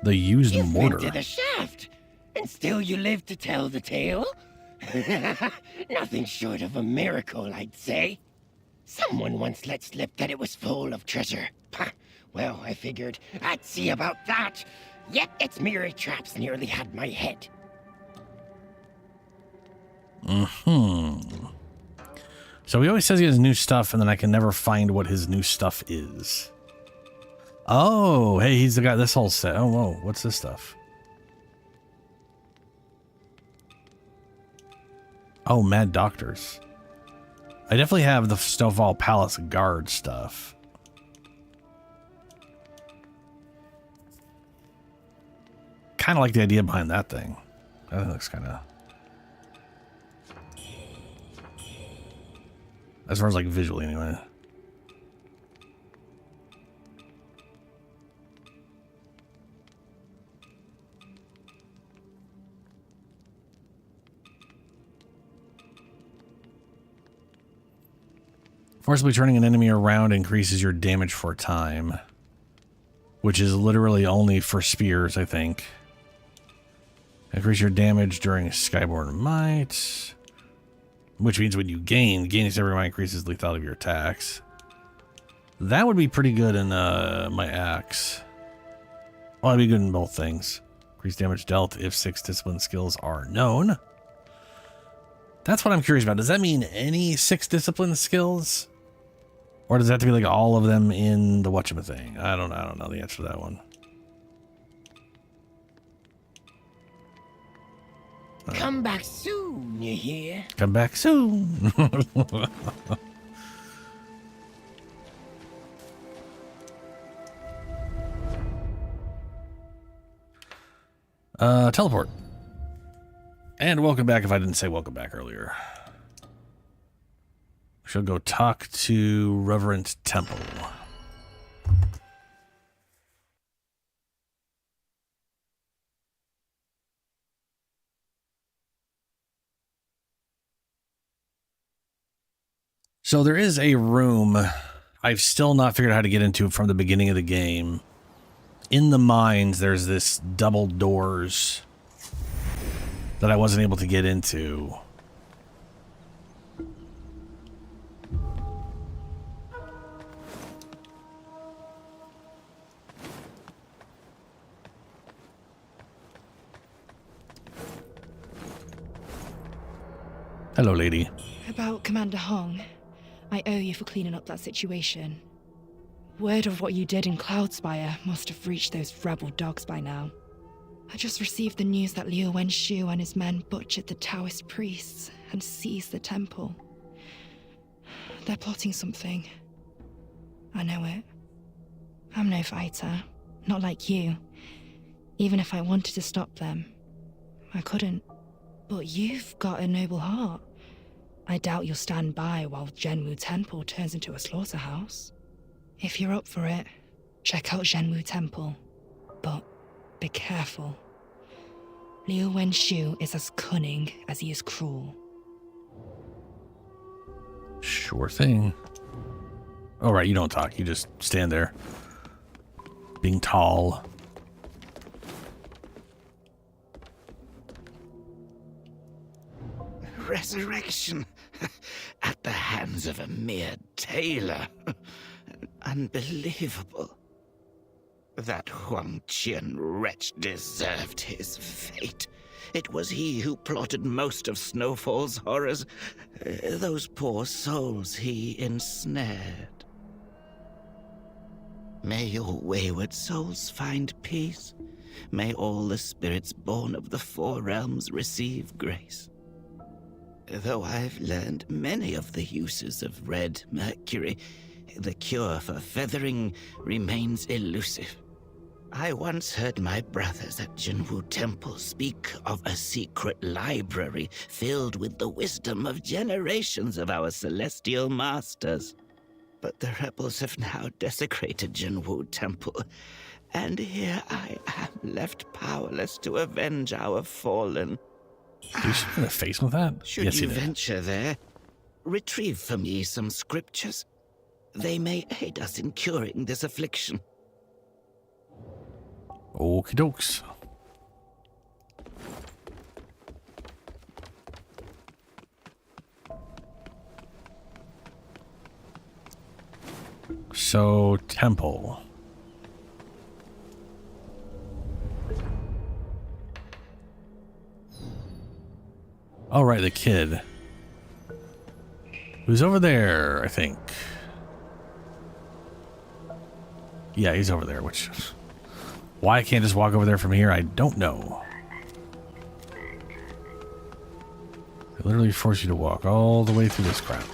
The used You've been mortar. to the shaft, and still you live to tell the tale? Nothing short of a miracle, I'd say. Someone once let slip that it was full of treasure. Pah, well, I figured I'd see about that. Yet its mirror traps nearly had my head. So he always says he has new stuff, and then I can never find what his new stuff is. Oh, hey, he's got this whole set. Oh, whoa, what's this stuff? Oh, Mad Doctors. I definitely have the Snowfall Palace guard stuff. Kind of like the idea behind that thing. That looks kind of... As far as like visually anyway. Forcibly turning an enemy around increases your damage for a time. Which is literally only for spears, I think. Increase your damage during Skyborn Might. Which means when you gaining every might increases lethality of your attacks. That would be pretty good in my axe. Well, that'd be good in both things. Increase damage dealt if 6 discipline skills are known. That's what I'm curious about. Does that mean any 6 discipline skills? Or does that have to be like all of them in the whatchamacallit? I don't know the answer to that one. Come back soon, you hear? Come back soon. Teleport. And welcome back if I didn't say welcome back earlier. She'll go talk to Reverend Temple. So there is a room I've still not figured out how to get into from the beginning of the game. In the mines, there's this double doors that I wasn't able to get into. Hello, lady. About Commander Hong, I owe you for cleaning up that situation. Word of what you did in Cloudspire must have reached those rebel dogs by now. I just received the news that Liu Wenshu and his men butchered the Taoist priests and seized the temple. They're plotting something. I know it. I'm no fighter, not like you. Even if I wanted to stop them, I couldn't. But you've got a noble heart. I doubt you'll stand by while Zhenwu Temple turns into a slaughterhouse. If you're up for it, check out Zhenwu Temple. But be careful. Liu Wenshu is as cunning as he is cruel. Sure thing. Oh, right, you don't talk. You just stand there. Being tall. Resurrection at the hands of a mere tailor. Unbelievable. That Huang Qian wretch deserved his fate. It was he who plotted most of Snowfall's horrors. Those poor souls he ensnared. May your wayward souls find peace. May all the spirits born of the Four Realms receive grace. Though I've learned many of the uses of red mercury, the cure for feathering remains elusive. I once heard my brothers at Zhenwu Temple speak of a secret library filled with the wisdom of generations of our celestial masters. But the rebels have now desecrated Zhenwu Temple, and here I am left powerless to avenge our fallen. Do you shoot in the face with that? Should Yes, you he did. venture there, retrieve for me some scriptures. They may aid us in curing this affliction. Okie dokes. So, temple. Oh, right, the kid. Who's over there, I think. Yeah, he's over there, which... Why I can't just walk over there from here, I don't know. They literally force you to walk all the way through this crap.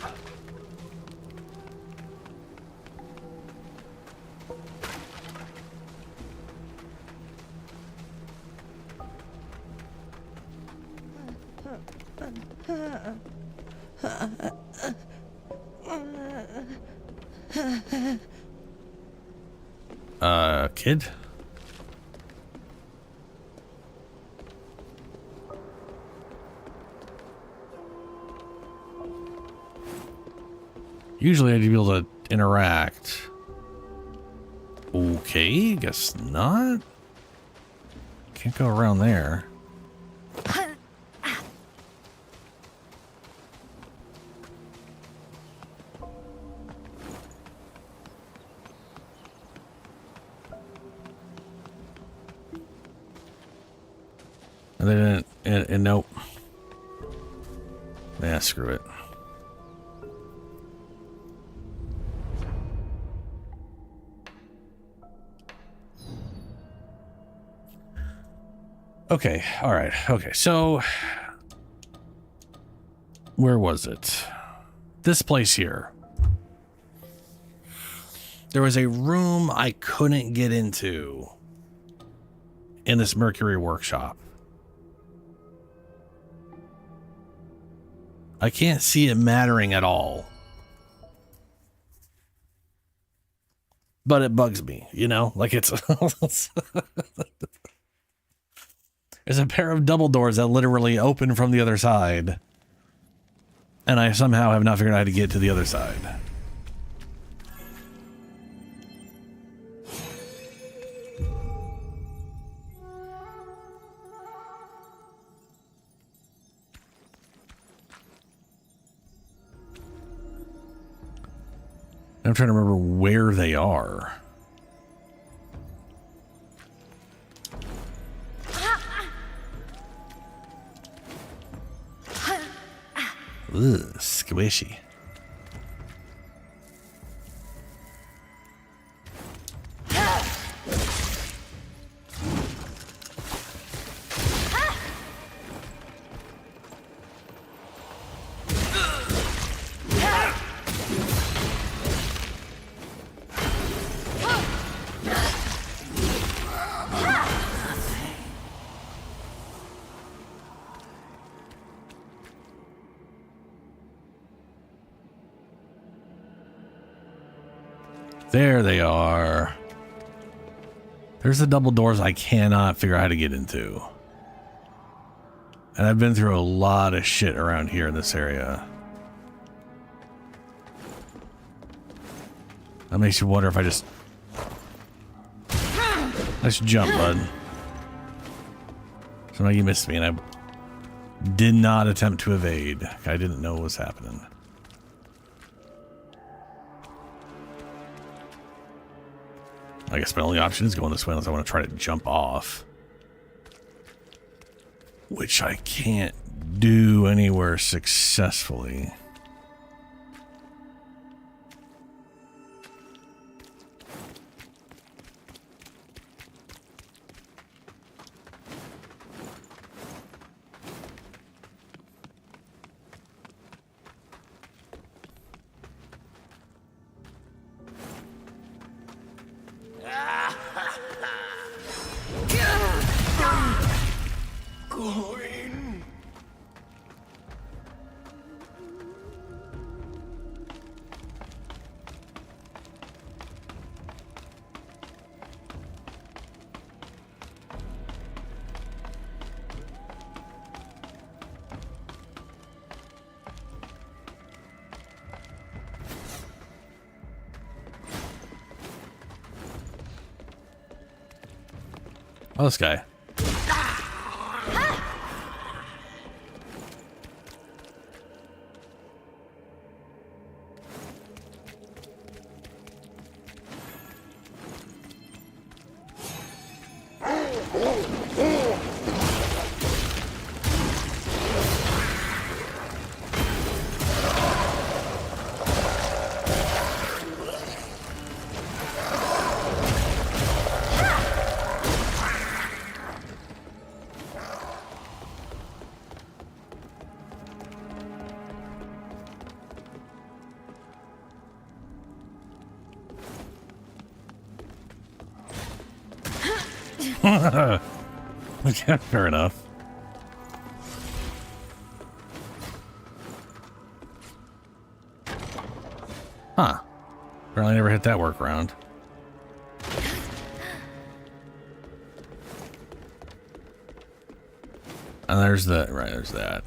Kid? Usually I'd be able to interact. Okay, guess not. Can't go around there. And they didn't, and nope. Yeah, screw it. Okay, all right. Okay, so where was it? This place here. There was a room I couldn't get into in this Mercury workshop. I can't see it mattering at all. But it bugs me, you know? Like it's... There's a pair of double doors that literally open from the other side. And I somehow have not figured out how to get to the other side. I'm trying to remember where they are. Ugh, squishy. There they are. There's the double doors I cannot figure out how to get into. And I've been through a lot of shit around here in this area. That makes you wonder if I just... Nice jump, bud. Somehow you missed me and I did not attempt to evade. I didn't know what was happening. I guess my only option is going this way unless I want to try to jump off. Which I can't do anywhere successfully. Oh, this guy. Okay, fair enough. Huh. Apparently never hit that workaround. And there's the... Right, there's that.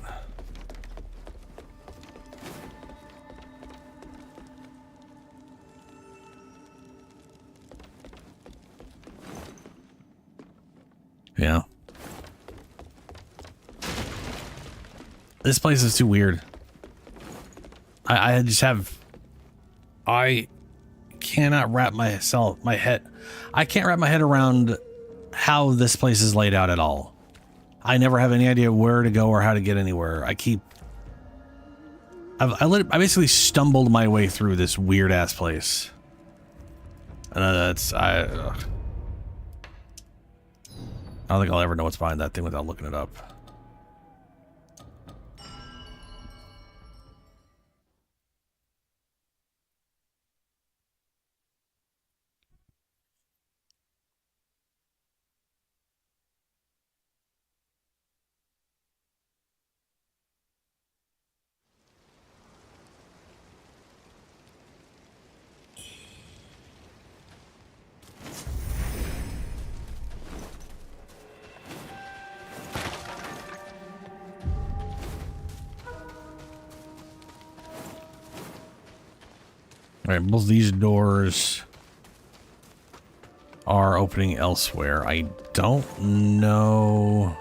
Yeah. This place is too weird. I just have... I cannot wrap my head... I can't wrap my head around how this place is laid out at all. I never have any idea where to go or how to get anywhere. I basically stumbled my way through this weird ass place. And I don't think I'll ever know what's behind that thing without looking it up. All right, both these doors are opening elsewhere. I don't know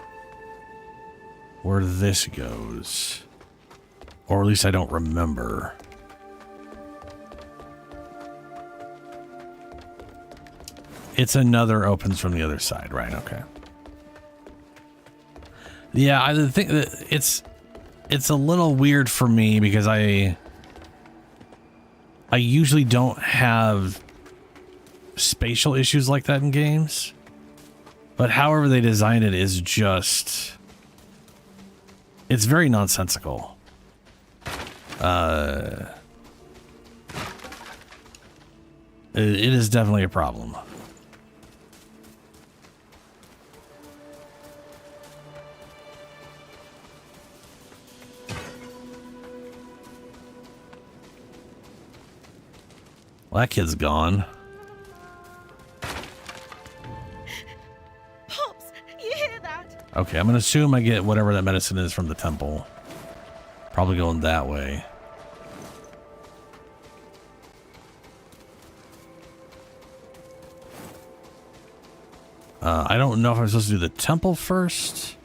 where this goes. Or at least I don't remember. It's another opens from the other side, right? Okay. Yeah, I think that it's a little weird for me because I usually don't have spatial issues like that in games, but however they designed it is just, it's very nonsensical. It is definitely a problem. Well, that kid's gone. Pops, you hear that? Okay, I'm gonna assume I get whatever that medicine is from the temple. Probably going that way. I don't know if I'm supposed to do the temple first.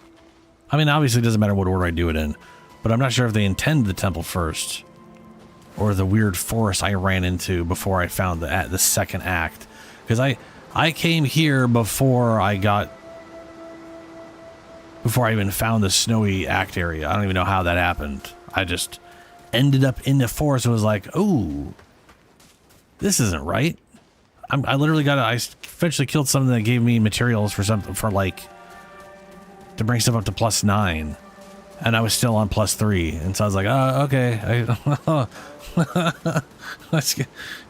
I mean, obviously it doesn't matter what order I do it in, but I'm not sure if they intend the temple first or the weird forest I ran into before I found the second act. Because I came here before I even found the snowy act area. I don't even know how that happened. I just ended up in the forest and was like, oh, this isn't right. I literally I eventually killed something that gave me materials for something to bring stuff up to +9, and I was still on +3, and so I was like, oh, okay,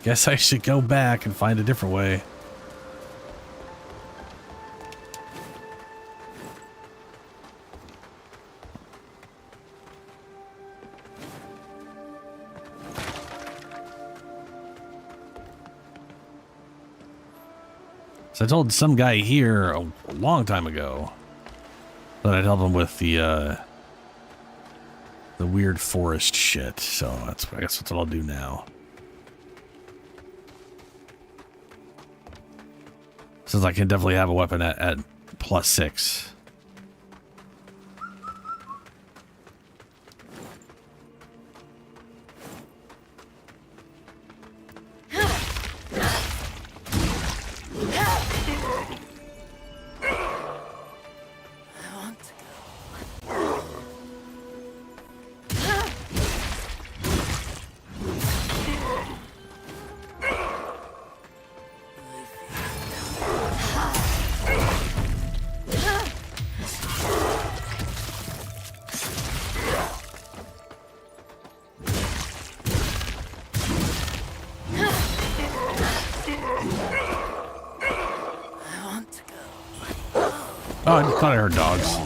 guess I should go back and find a different way. So I told some guy here a long time ago that I'd help him with the weird forest shit. So I guess that's what I'll do now. Since I can definitely have a weapon at +6. Oh, I thought I heard dogs.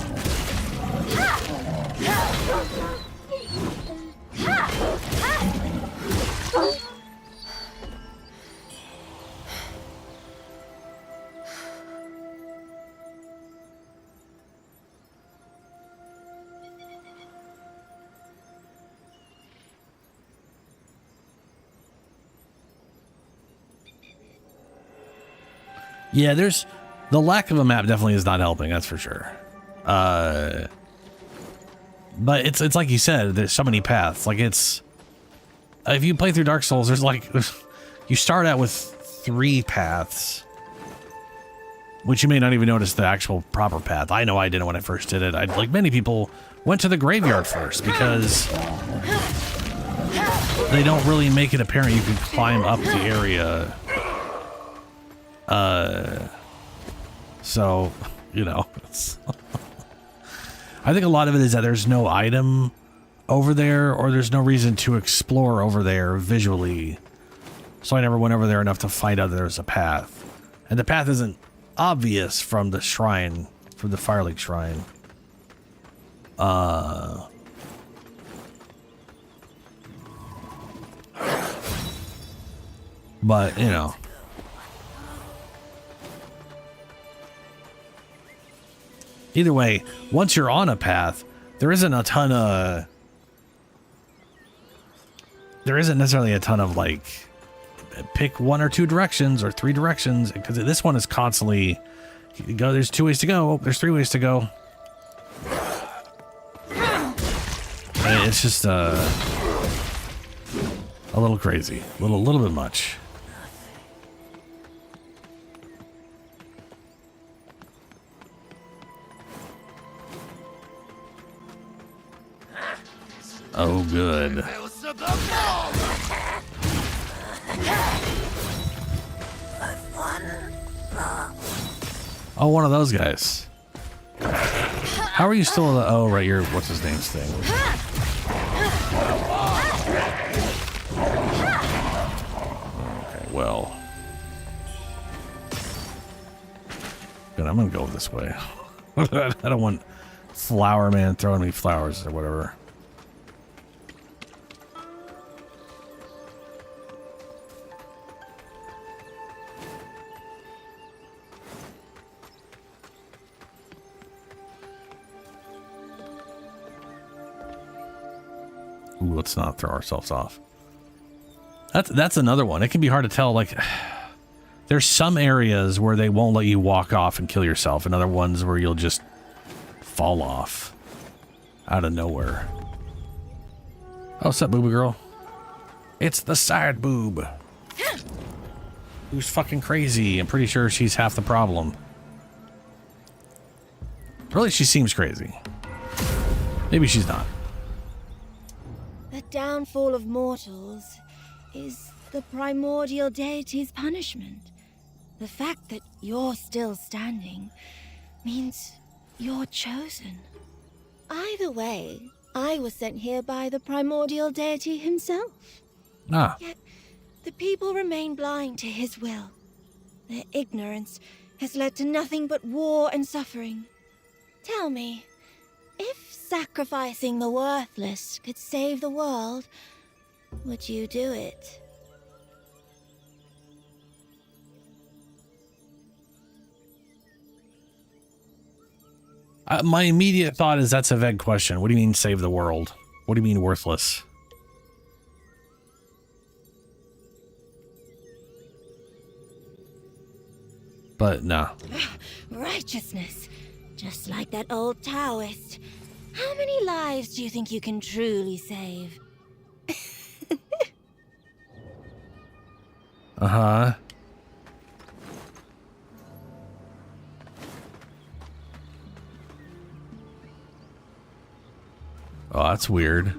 Yeah, the lack of a map definitely is not helping, that's for sure. But it's like you said, there's so many paths. Like if you play through Dark Souls, you start out with 3 paths, which you may not even notice the actual proper path. I know I didn't when I first did it. Like many people, went to the graveyard first because they don't really make it apparent you can climb up the area. So, you know, I think a lot of it is that there's no item over there, or there's no reason to explore over there visually. So I never went over there enough to find out there's a path. And the path isn't obvious from the shrine, from the Firelink Shrine. But, you know. Either way, once you're on a path, there isn't necessarily a ton of like pick 1 or 2 directions or 3 directions, because this one is constantly there's 2 ways to go, oh, there's 3 ways to go. And it's just a little crazy, a little bit much. Oh, good. Oh, one of those guys. How are you still in the... Oh, right, you're... What's his name's thing? Okay, well... Good, I'm gonna go this way. I don't want Flower Man throwing me flowers or whatever. Ooh, let's not throw ourselves off. That's another one. It can be hard to tell, like, there's some areas where they won't let you walk off and kill yourself, and other ones where you'll just fall off out of nowhere. Oh, what's up, booby girl? It's the side boob. Who's fucking crazy? I'm pretty sure she's half the problem. Really, she seems crazy. Maybe she's not. The downfall of mortals is the primordial deity's punishment. The fact that you're still standing means you're chosen. Either way, I was sent here by the primordial deity himself. Ah. Yet, the people remain blind to his will. Their ignorance has led to nothing but war and suffering. Tell me, if sacrificing the worthless could save the world, would you do it? My immediate thought is that's a vague question. What do you mean save the world? What do you mean worthless? But no. Righteousness, just like that old Taoist. How many lives do you think you can truly save? Uh-huh. Oh, that's weird.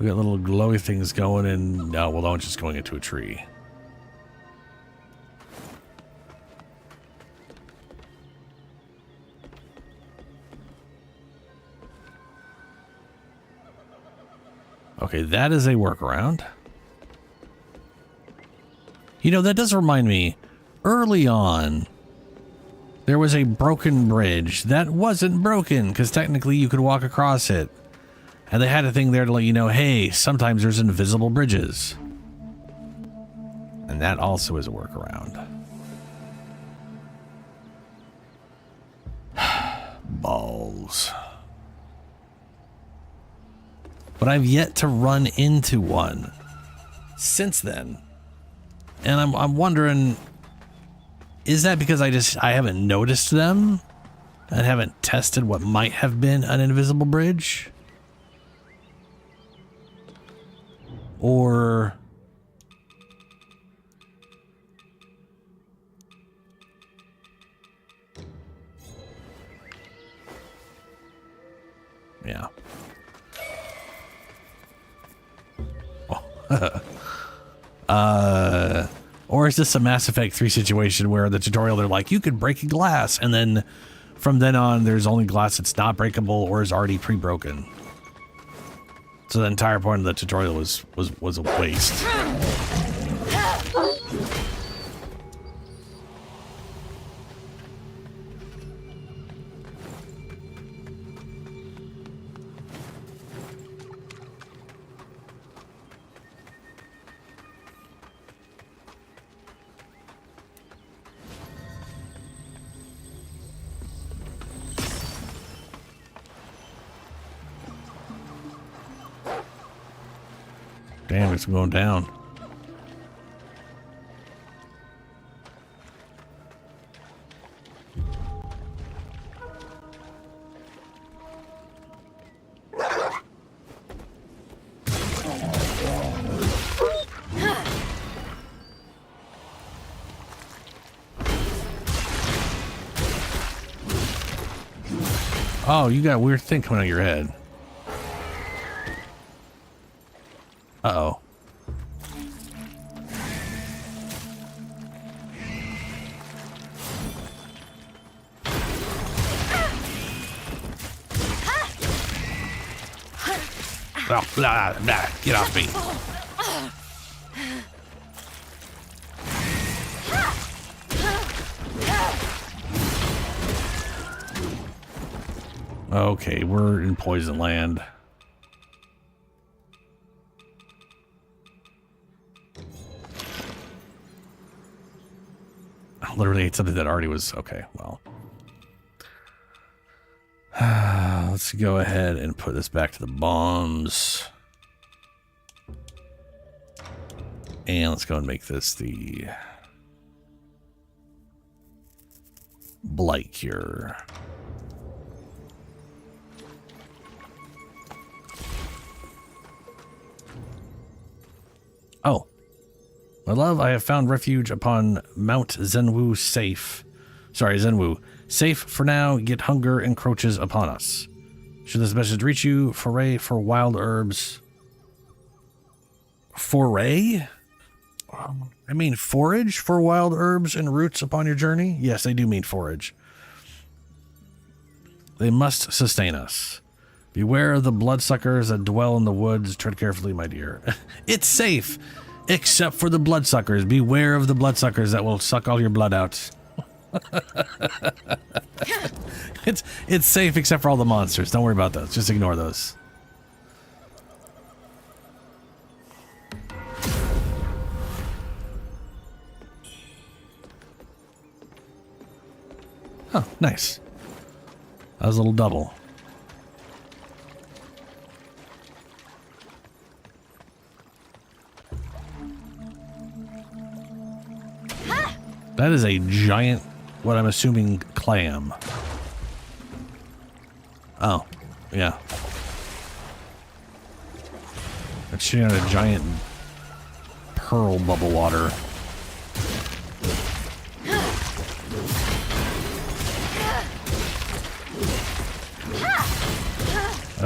We got little glowy things going and no, well, I'm just going into a tree. Okay, that is a workaround. You know, that does remind me, early on, there was a broken bridge that wasn't broken because technically you could walk across it. And they had a thing there to let you know, hey, sometimes there's invisible bridges. And that also is a workaround. Balls. But I've yet to run into one since then. And I'm wondering, is that because I haven't noticed them and haven't tested what might have been an invisible bridge? Or yeah. Or is this a Mass Effect 3 situation where the tutorial they're like, you could break a glass, and then from then on there's only glass that's not breakable or is already pre-broken. So the entire point of the tutorial was a waste. Damn, it's going down. Oh, you got a weird thing coming out of your head. Uh-oh. Oh, blah, blah, get off me. Okay, we're in Poison Land. Literally, it's something that already was okay. Well, let's go ahead and put this back to the bombs. And let's go and make this the blight cure. Oh. My love, I have found refuge upon Mount Zenwu safe. Sorry, Zenwu. Safe for now, yet hunger encroaches upon us. Should this message reach you, foray for wild herbs. Foray? I mean forage for wild herbs and roots upon your journey? Yes, they do mean forage. They must sustain us. Beware of the bloodsuckers that dwell in the woods. Tread carefully, my dear. It's safe, except for the bloodsuckers. Beware of the bloodsuckers that will suck all your blood out. It's safe except for all the monsters. Don't worry about those. Just ignore those. Oh, nice. That was a little double. That is a giant, what I'm assuming, clam. Oh, yeah. It's shooting out a giant pearl bubble water.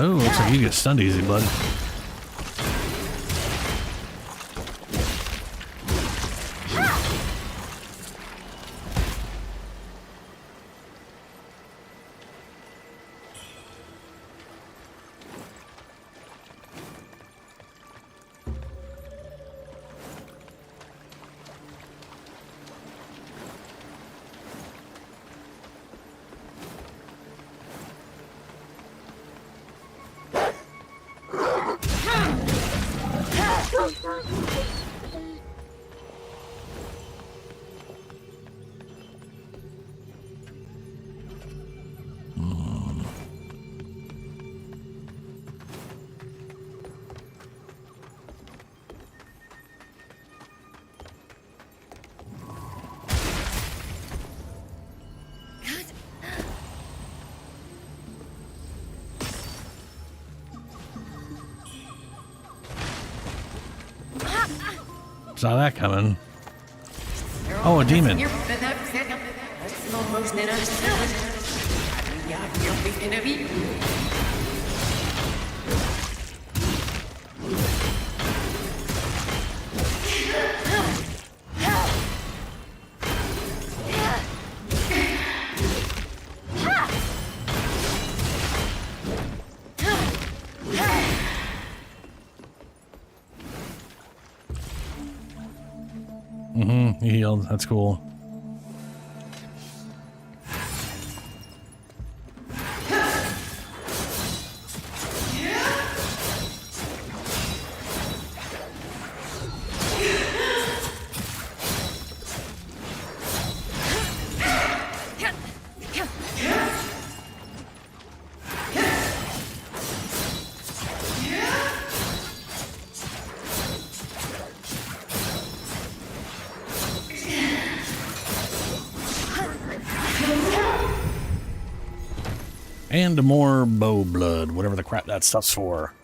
Oh, looks like you get stunned easy, bud. Saw that coming. Oh, a demon. He healed. That's cool. And more bow blood, whatever the crap that stuff's for.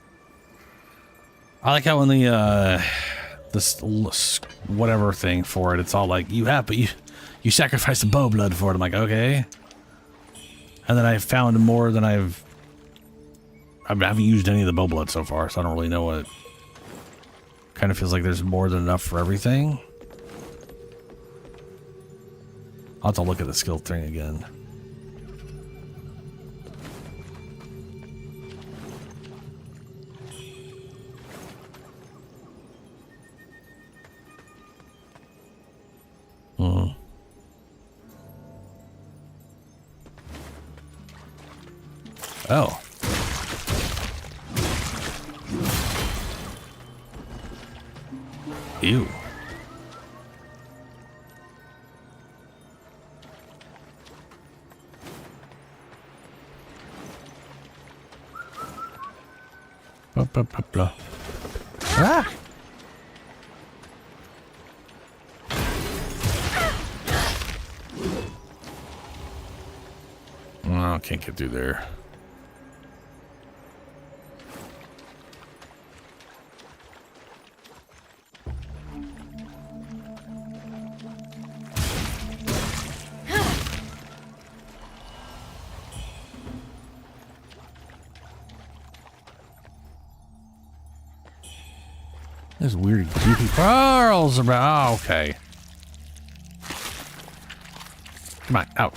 I like how in the this whatever thing for it, it's all like you you sacrifice the bow blood for it. I'm like, okay. And then I found more than I haven't used any of the bow blood so far, so I don't really know what. Kind of feels like there's more than enough for everything. I'll have to look at the skill thing again. Oh. Ew. Blah, blah, blah, blah. Ah! Oh, can't get through there. There's weird goofy pearls about. Oh, okay. Come on, out.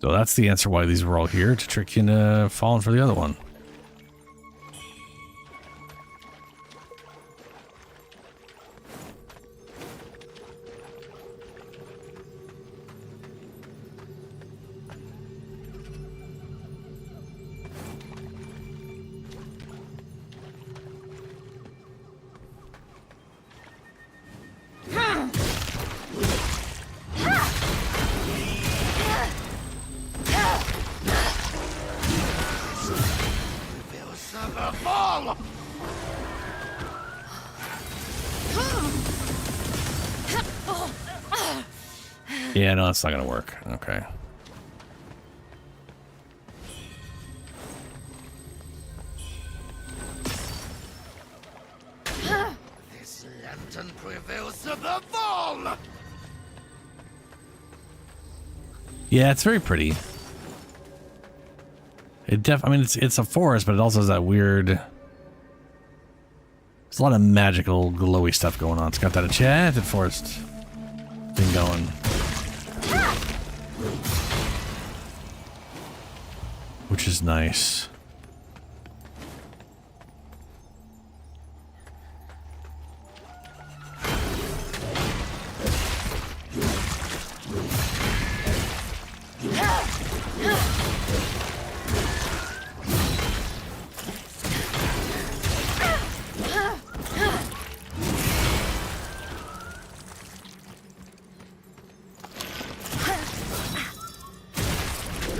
So that's the answer why these were all here, to trick you into falling for the other one. Yeah, no, that's not gonna work. Okay. This lantern prevails above all. Yeah, it's very pretty. I mean, it's a forest, but it also has that weird. There's a lot of magical, glowy stuff going on. It's got that enchanted forest thing going. Which is nice.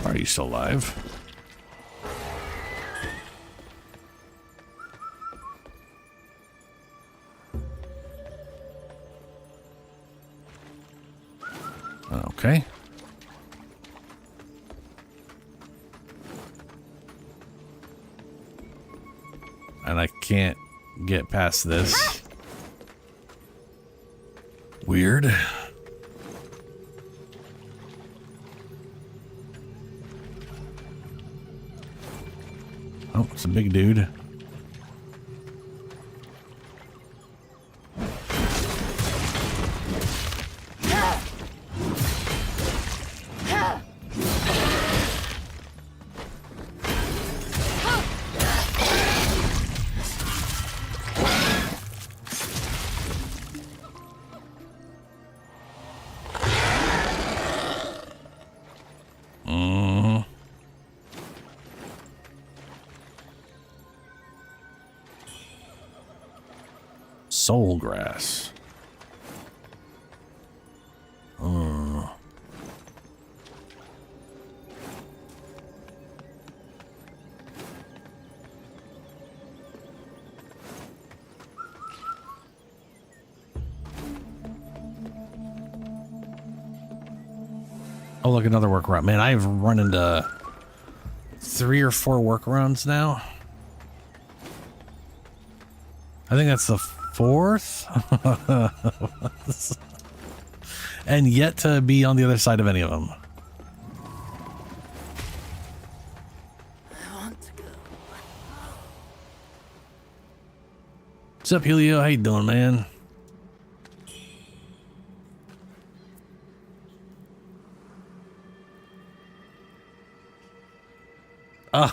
Are you still alive? Okay. And I can't get past this. Weird. Oh, it's a big dude. Soul grass. Oh, look, another workaround. Man, I've run into 3 or 4 workarounds now. I think that's the 4th. And yet to be on the other side of any of them. I want to go. What's up, Helio? How you doing, man? Oh.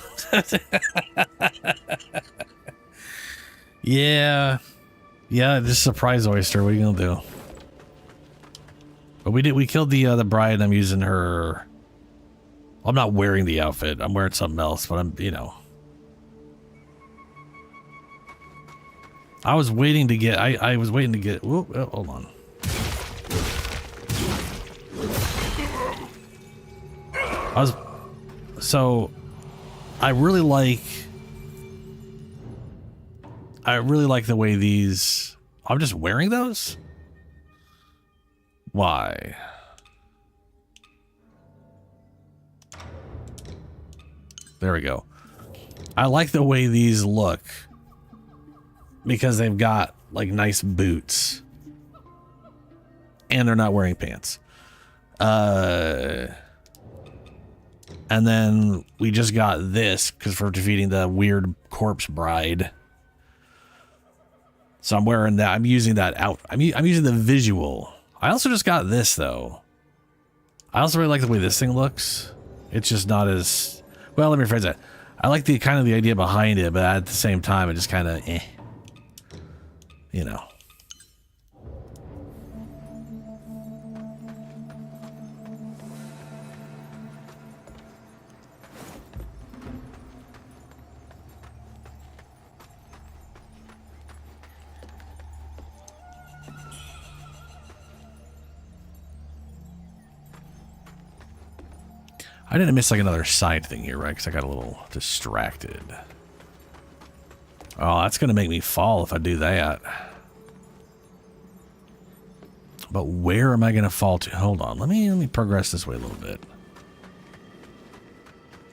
Yeah. Yeah, just surprise oyster. What are you gonna do? But we killed the bride. I'm using her. I'm not wearing the outfit. I'm wearing something else, but I'm, you know. I was waiting to get, I was waiting to get, whoop, oh, hold on. So, I really like the way these, I'm just wearing those? Why? There we go. I like the way these look because they've got like nice boots and they're not wearing pants. And then we just got this because for defeating the weird corpse bride. So I'm wearing that. I'm using that out. I'm using the visual. I also just got this though. I also really like the way this thing looks. It's just not as well. Let me rephrase that. I like the kind of the idea behind it, but at the same time, it just kind of, you know. I didn't miss like another side thing here, right? Because I got a little distracted. Oh, that's going to make me fall if I do that. But where am I going to fall to? Hold on. Let me progress this way a little bit.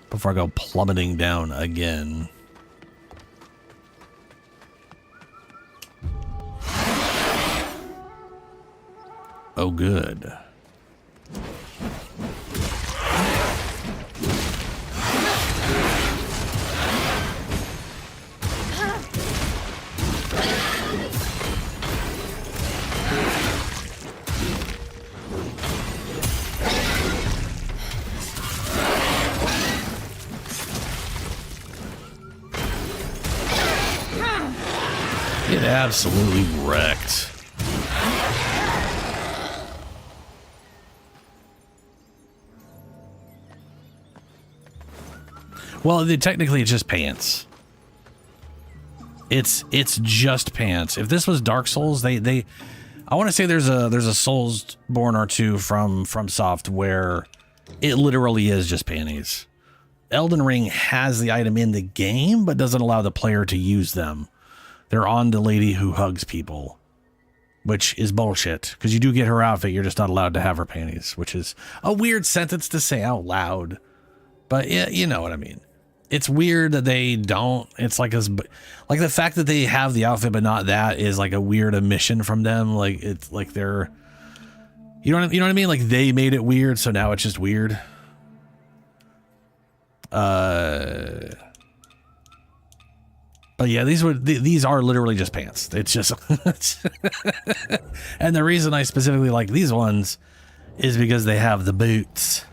Before I go plummeting down again. Oh, good. Get absolutely wrecked. Well, technically it's just pants. It's just pants. If this was Dark Souls, I want to say there's a Soulsborne or two from FromSoft where it literally is just panties. Elden Ring has the item in the game, but doesn't allow the player to use them. They're on the lady who hugs people, which is bullshit. Because you do get her outfit, you're just not allowed to have her panties, which is a weird sentence to say out loud. But yeah, you know what I mean. It's weird that they don't. It's like the fact that they have the outfit but not that is like a weird omission from them. Like it's like they're, you know what I mean? Like they made it weird, so now it's just weird. But yeah, these are literally just pants. It's just, and the reason I specifically like these ones is because they have the boots.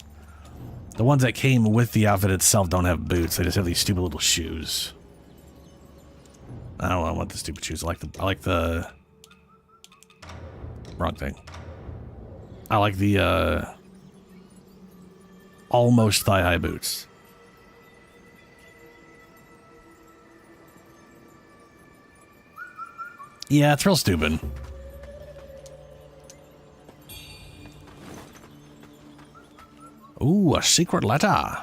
The ones that came with the outfit itself don't have boots. They just have these stupid little shoes. I don't want the stupid shoes. I like the wrong thing. I like the almost thigh-high boots. Yeah, it's real stupid. Ooh, a secret letter.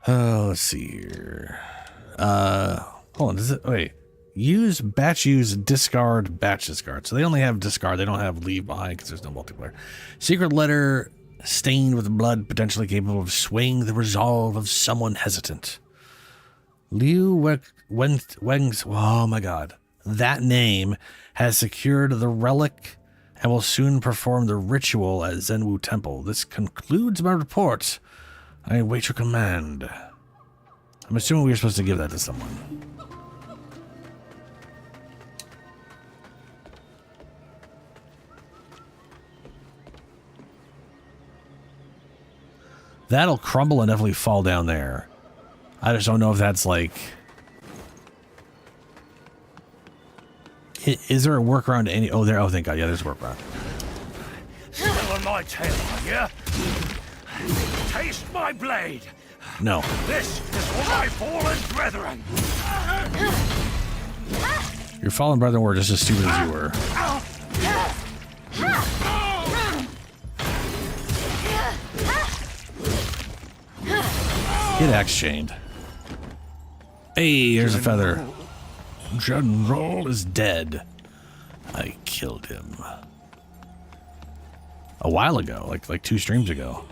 Oh, let's see here. Hold on, does it, wait. Use, discard, batch discard. So they only have discard, they don't have leave behind because there's no multiplayer. Secret letter stained with blood, potentially capable of swaying the resolve of someone hesitant. Liu Weng's, oh my god. That name has secured the relic and will soon perform the ritual at Zenwu Temple. This concludes my report. I await your command. I'm assuming we were supposed to give that to someone. That'll crumble and definitely fall down there. I just don't know if that's like... Is there a workaround to any... Oh, there. Oh, thank God. Yeah, there's a workaround. Still on my tail, are you? Taste my blade. No. This is for my fallen brethren. Your fallen brethren were just as stupid as you were. Get axe chained. Hey, here's a feather. General is dead. I killed him. A while ago, like 2 streams ago.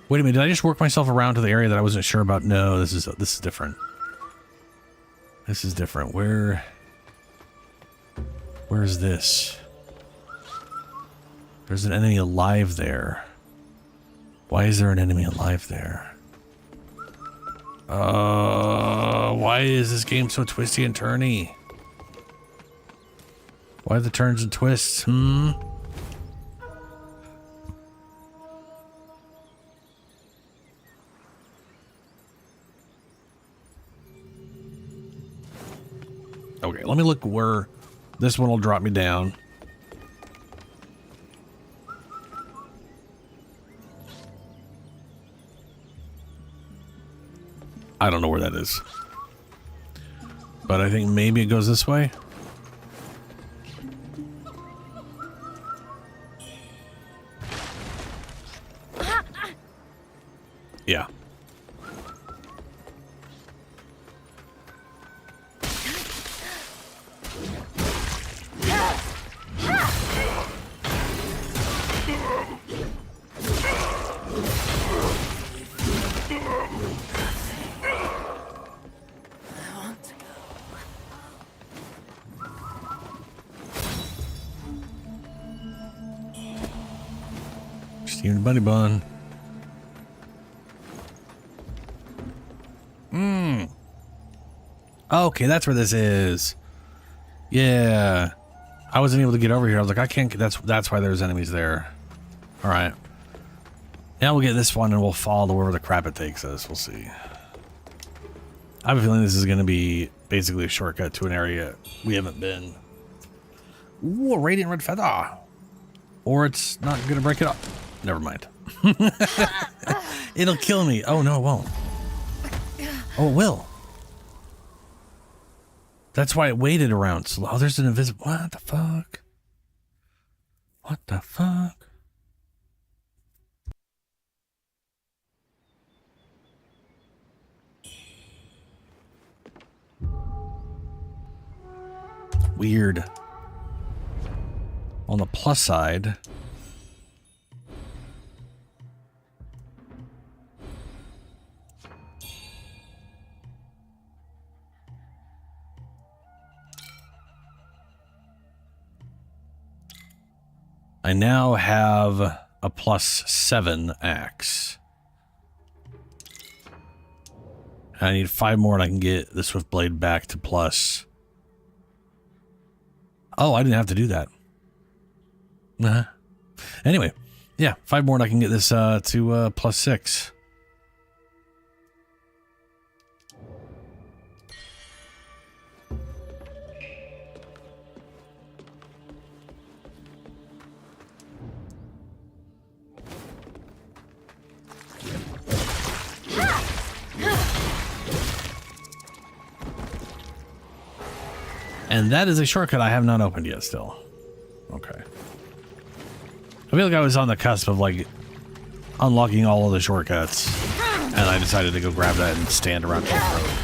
Wait a minute, did I just work myself around to the area that I wasn't sure about? No, this is different. This is different. Where is this? There's an enemy alive there. Why is there an enemy alive there? Why is this game so twisty and turny? Why the turns and twists? Okay, let me look where this one will drop me down. I don't know where that is. But I think maybe it goes this way. Yeah. Steamed bunny bun. Okay, that's where this is. Yeah. I wasn't able to get over here. I was like, I can't. That's why there's enemies there. All right. Now we'll get this one and we'll follow to wherever the crap it takes us. We'll see. I have a feeling this is going to be basically a shortcut to an area we haven't been. Ooh, a radiant red feather. Or it's not going to break it up. Never mind. It'll kill me. Oh, no, it won't. Oh, it will. That's why it waited around so long. Oh, there's an invisible... What the fuck? What the fuck? Weird. On the plus side... I now have a +7 axe. I need 5 more and I can get the swift blade back to plus. Oh, I didn't have to do that. Anyway, yeah, 5 more and I can get this to +6. And that is a shortcut I have not opened yet still. Okay. I feel like I was on the cusp of like unlocking all of the shortcuts. And I decided to go grab that and stand around the road.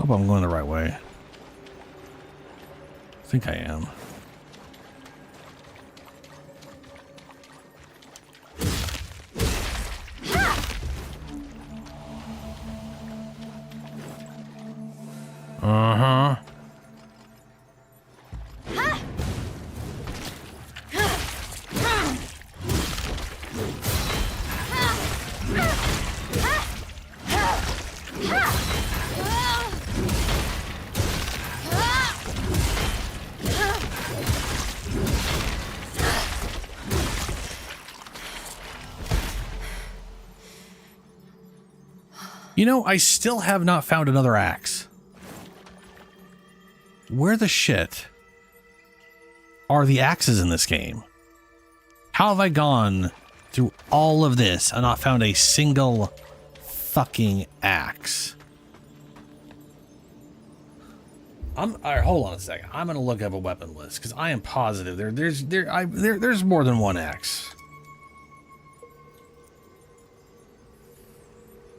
Hope I'm going the right way. I think I am. Uh-huh. You know, I still have not found another axe. Where the shit are the axes in this game? How have I gone through all of this and not found a single fucking axe? All right, hold on a second. I'm gonna look up a weapon list because I am positive there's more than one axe.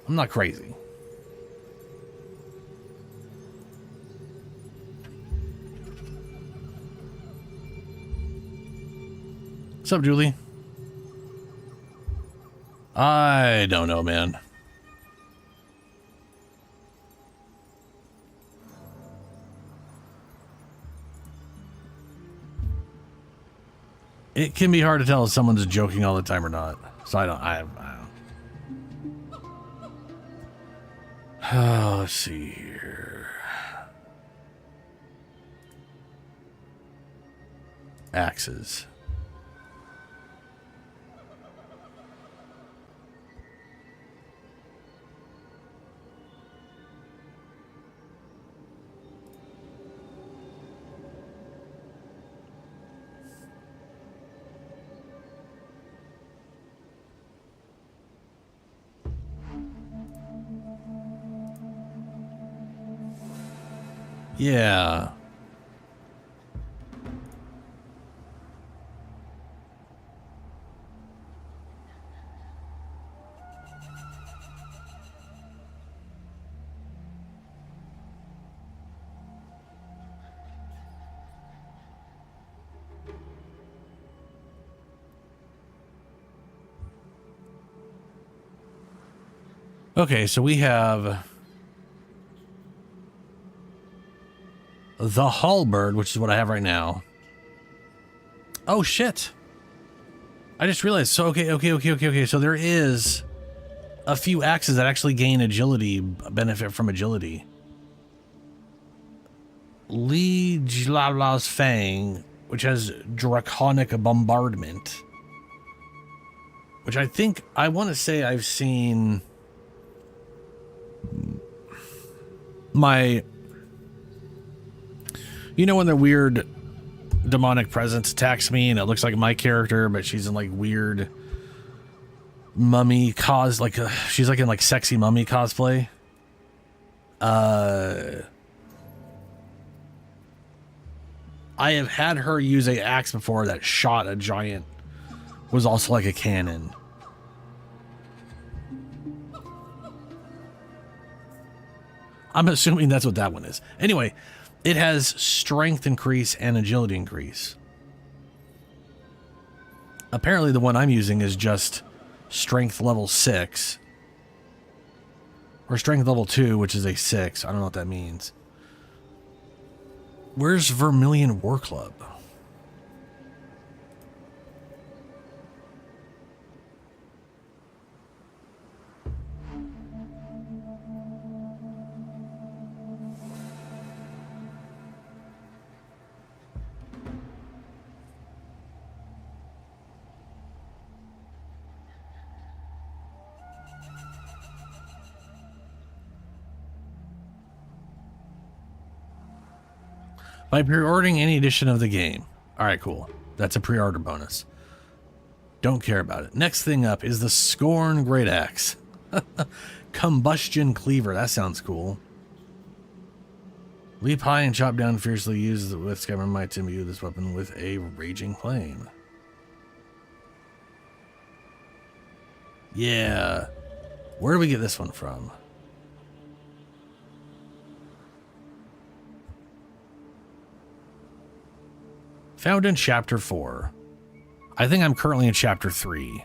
I'm not crazy. What's up, Julie? I don't know, man. It can be hard to tell if someone's joking all the time or not. So I don't. Oh, let's see here. Axes. Yeah. Okay, so we have the halberd, which is what I have right now. Oh shit! I just realized. So okay. So there is a few axes that actually gain agility, benefit from agility. Liege Lala's Fang, which has draconic bombardment, which I think I want to say I've seen my. You know when the weird demonic presence attacks me and it looks like my character, but she's in like weird mummy she's like in like sexy mummy cosplay. I have had her use a axe before that shot a giant, was also like a cannon. I'm assuming that's what that one is. Anyway, it has strength increase and agility increase. Apparently the one I'm using is just strength level 6. Or strength level 2, which is a 6. I don't know what that means. Where's Vermilion War Club? By pre-ordering any edition of the game. All right, cool. That's a pre-order bonus. Don't care about it. Next thing up is the Scorn Great Axe. Combustion Cleaver. That sounds cool. Leap high and chop down fiercely. Use with Skyrim might to imbue this weapon with a raging flame. Yeah. Where do we get this one from? Found in Chapter 4. I think I'm currently in Chapter 3.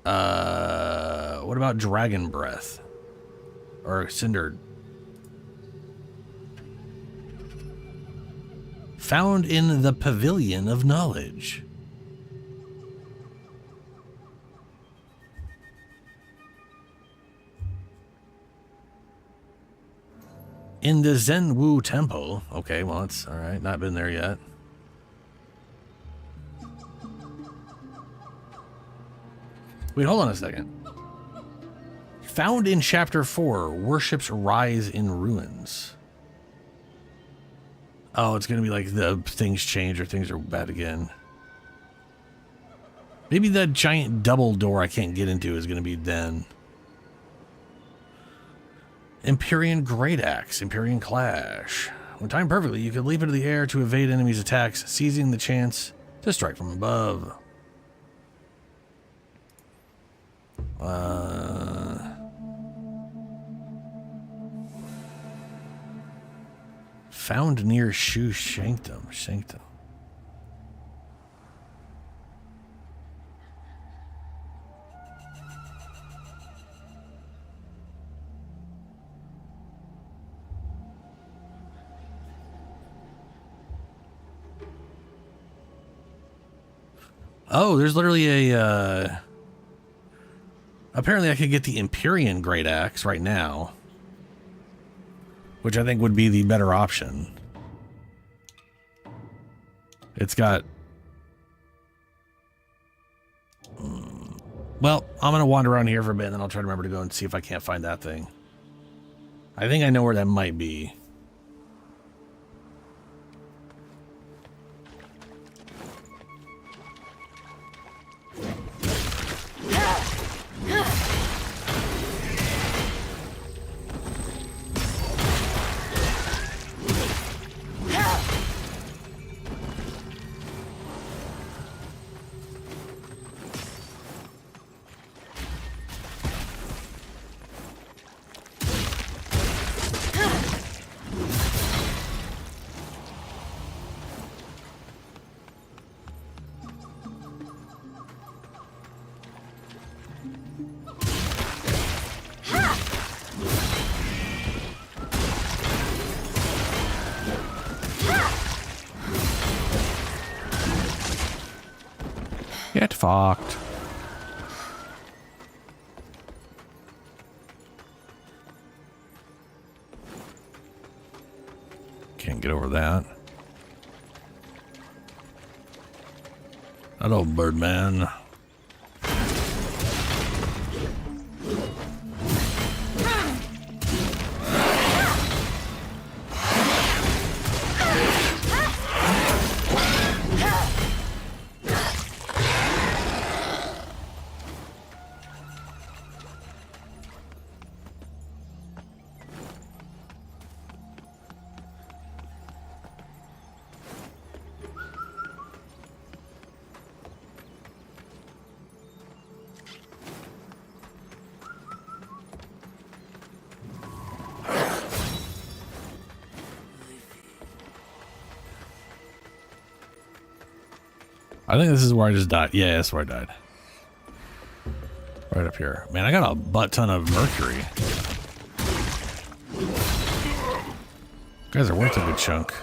What about Dragon Breath? Or Cinder? Found in the Pavilion of Knowledge. In the Zenwu Temple. Okay, well, it's all right. Not been there yet. Wait, hold on a second. Found in Chapter 4, worships rise in ruins. Oh, it's going to be like the things change or things are bad again. Maybe that giant double door I can't get into is going to be then. Empyrean Great Axe, Empyrean Clash. When timed perfectly, you can leap into the air to evade enemies' attacks, seizing the chance to strike from above. Found near Shu Sanctum. Oh, there's literally a... apparently I could get the Empyrean Great Axe right now, which I think would be the better option. It's got... well, I'm going to wander around here for a bit, and then I'll try to remember to go and see if I can't find that thing. I think I know where that might be. Get fucked. Can't get over that. Hello, Birdman. I think this is where I just died. Yeah, that's where I died. Right up here. Man, I got a butt ton of mercury. You guys are worth a good chunk.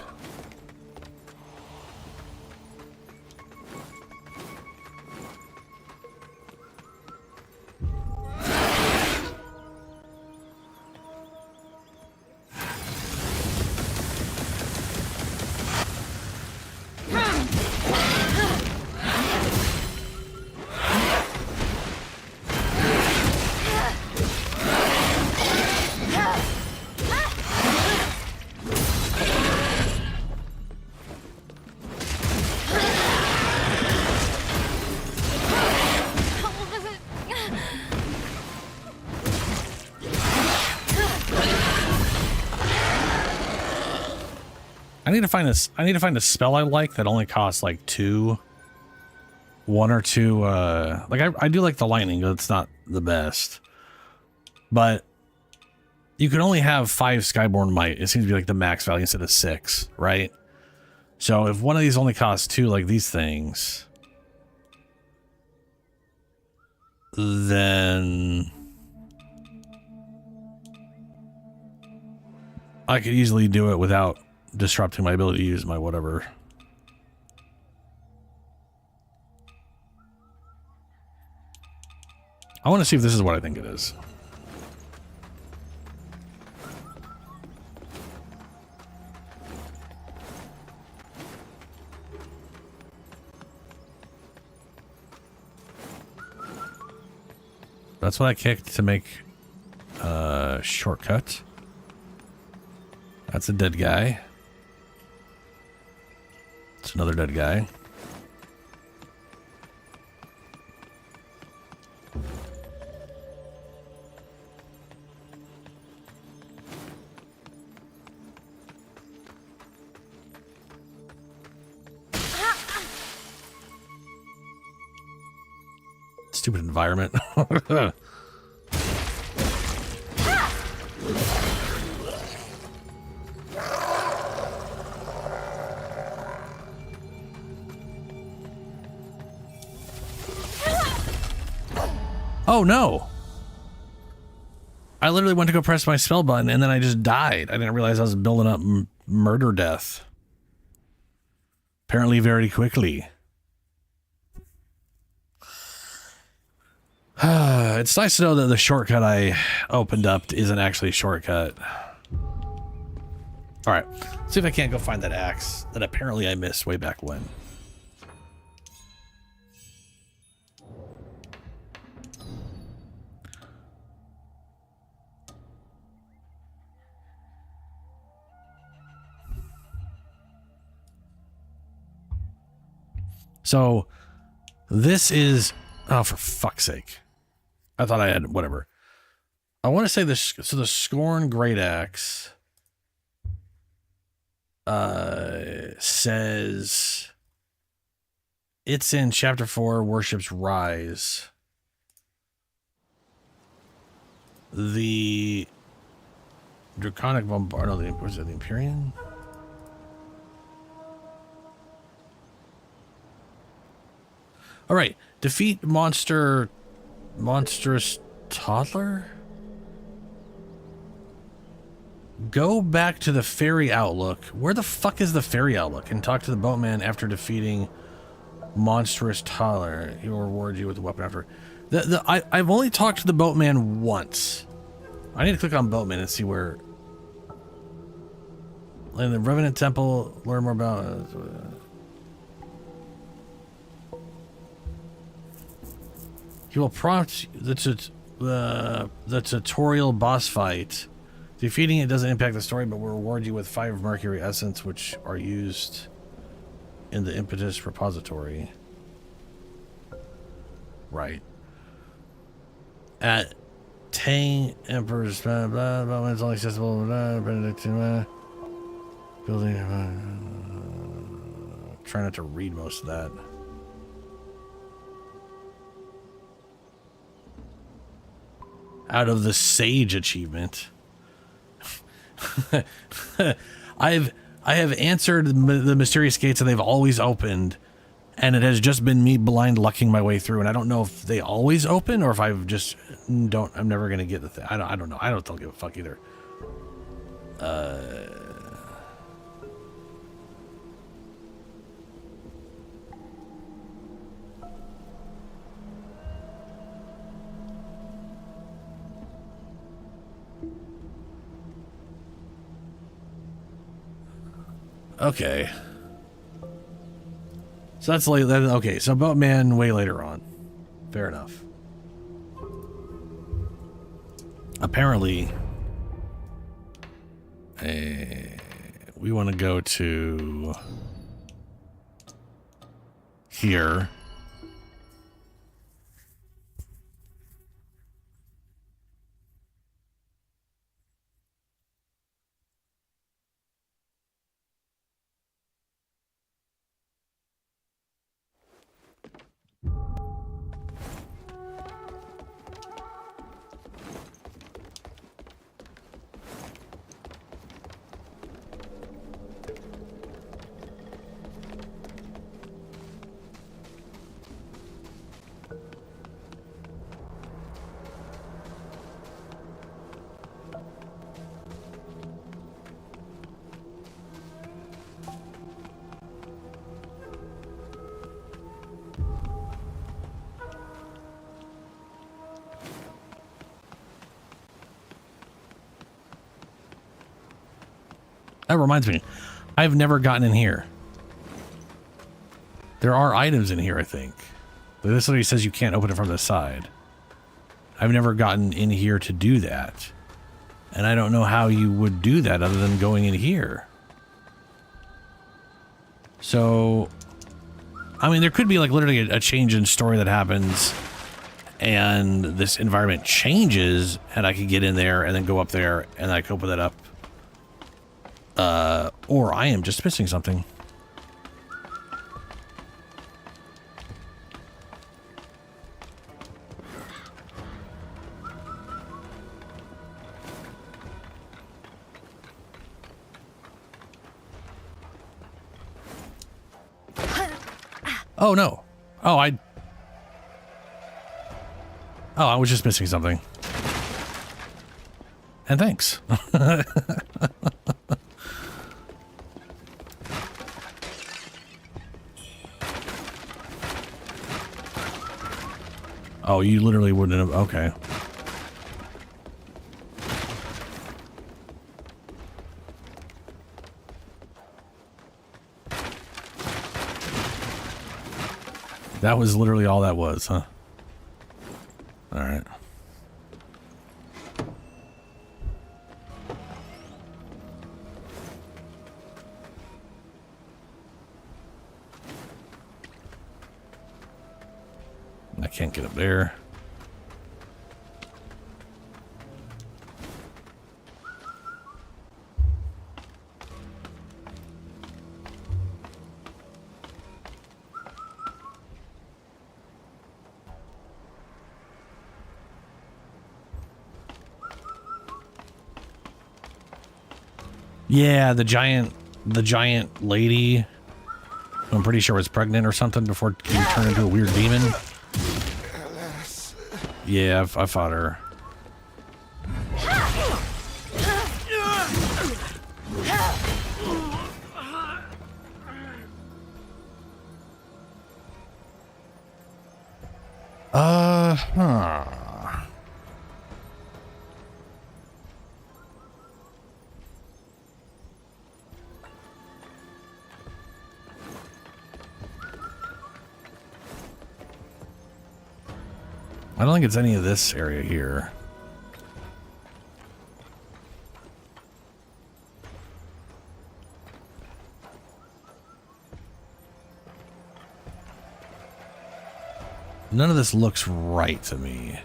I need to find a spell I like that only costs like one or two. Like I do like the lightning, but it's not the best. But you can only have 5 Skyborn Might. It seems to be like the max value instead of 6, right? So if one of these only costs 2 like these things, then I could easily do it without disrupting my ability to use my whatever. I want to see if this is what I think it is. That's what I kicked to make a shortcut. That's a dead guy. It's another dead guy. Stupid environment. Oh no! I literally went to go press my spell button and then I just died. I didn't realize I was building up murder death. Apparently very quickly. It's nice to know that the shortcut I opened up isn't actually a shortcut. Alright, see if I can't go find that axe that apparently I missed way back when. So, this is... Oh, for fuck's sake. I thought I had... Whatever. I want to say this... So, the Scorn Great Axe... says... It's in Chapter 4, Worship's Rise. The... Draconic Bombard... No, was it the Empyrean? All right, defeat monstrous toddler. Go back to the fairy outlook. Where the fuck is the fairy outlook? And talk to the boatman after defeating monstrous toddler. He will reward you with the weapon after. I've only talked to the boatman once. I need to click on boatman and see where. In the Revenant Temple, learn more about. He will prompt the tutorial boss fight. Defeating it doesn't impact the story, but will reward you with 5 Mercury Essence, which are used in the Impetus repository. Right. At Tang Emperor's blah blah blah, it's only accessible building. Try not to read most of that. Out of the Sage achievement. I have answered the mysterious gates and they've always opened, and it has just been me blind lucking my way through, and I don't know if they always open or if I've just I'm never gonna get the thing. I don't know. I don't give a fuck either. Okay. So that's late. Okay, so Boatman way later on. Fair enough. Apparently, we want to go to here. That reminds me. I've never gotten in here. There are items in here, I think. But this literally says you can't open it from the side. I've never gotten in here to do that. And I don't know how you would do that other than going in here. So, I mean, there could be like literally a change in story that happens and this environment changes and I could get in there and then go up there and I could open that up. Or I am just missing something. Oh, no. Oh, I was just missing something. And thanks. Oh, you literally wouldn't have... Okay. That was literally all that was, huh? All right. I can't get up there. Yeah, the giant lady, I'm pretty sure was pregnant or something before she turned into a weird demon. Yeah, I fought her. I don't think it's any of this area here. None of this looks right to me.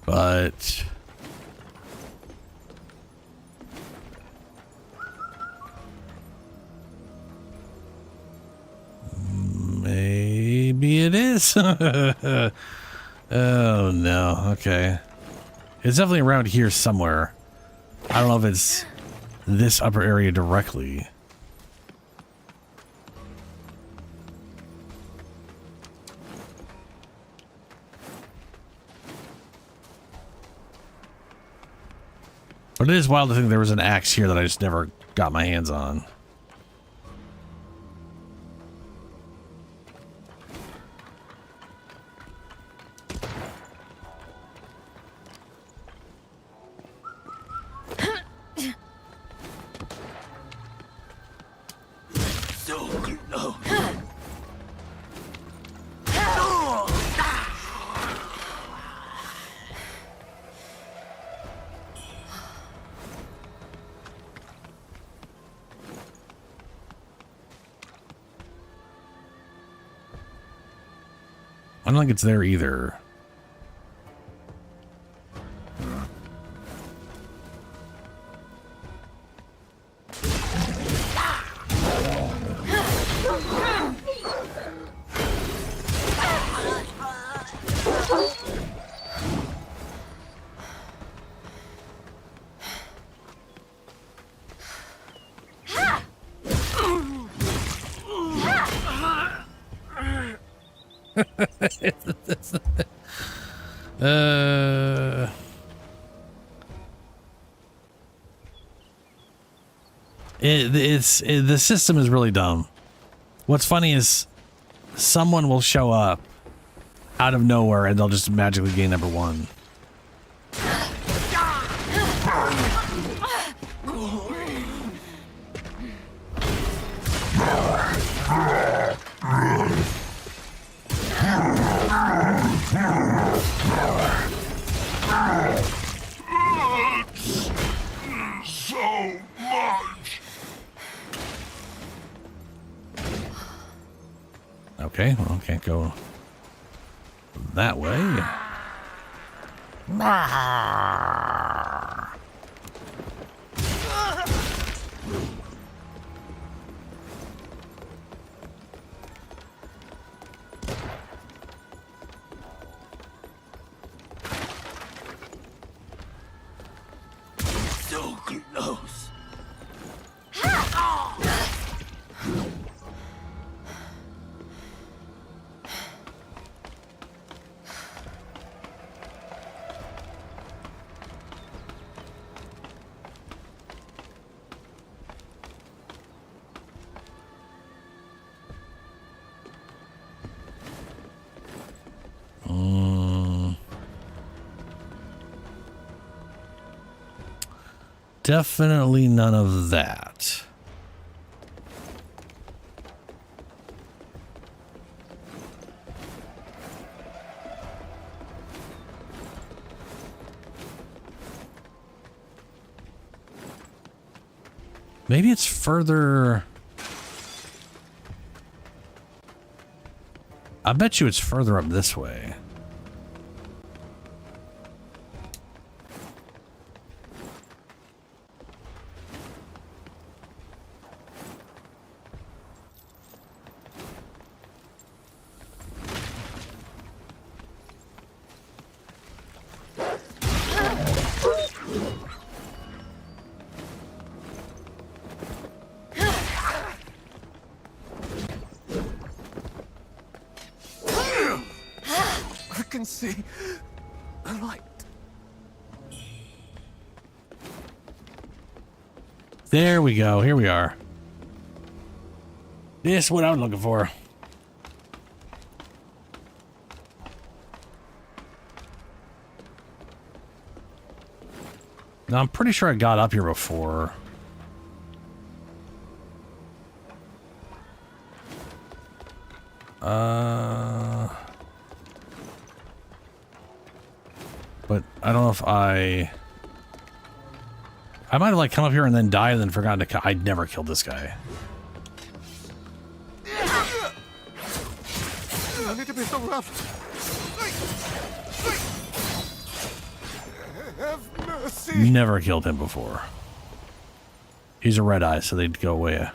But maybe it is. Oh no. Okay. It's definitely around here somewhere. I don't know if it's this upper area directly. But it is wild to think there was an axe here that I just never got my hands on. I don't think it's there either. The system is really dumb. What's funny is someone will show up out of nowhere and they'll just magically gain number one. So much. Okay, well, can't go that way. So close. Definitely none of that. Maybe it's further. I bet you it's further up this way. I can see the light. There we go. Here we are. This is what I'm looking for. Now, I'm pretty sure I got up here before. But I don't know if I might have like come up here and then died and then forgotten to I'd never killed this guy. I need to be so rough. Have mercy. Never killed him before. He's a red eye, so they'd go away.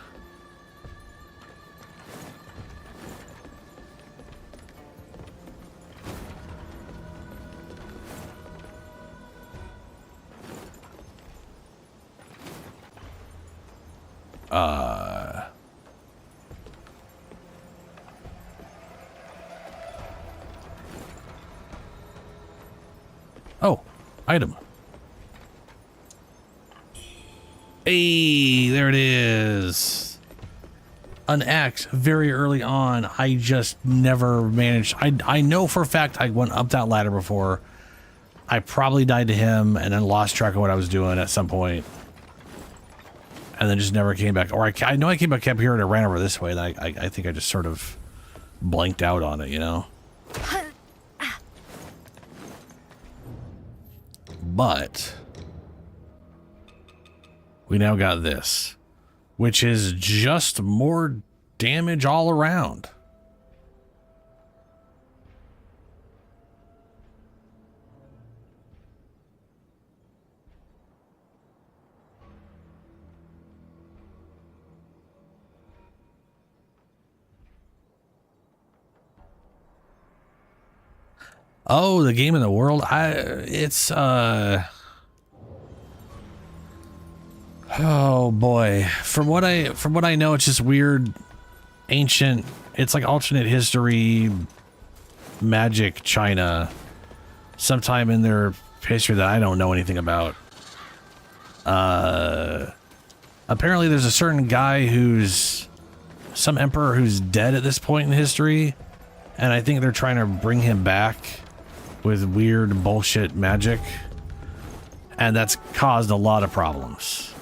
Oh, item. Hey, there it is. An axe very early on. I just never managed. I know for a fact I went up that ladder before. I probably died to him and then lost track of what I was doing at some point. And then just never came back. Or I know I came back up here and I ran over this way. And I think I just sort of blanked out on it, you know? But we now got this, which is just more damage all around. Oh, the game in the world. Oh boy. From what I know, it's just weird, ancient. It's like alternate history, magic China sometime in their history that I don't know anything about. Apparently there's a certain guy who's some emperor who's dead at this point in history, and I think they're trying to bring him back with weird bullshit magic, and that's caused a lot of problems.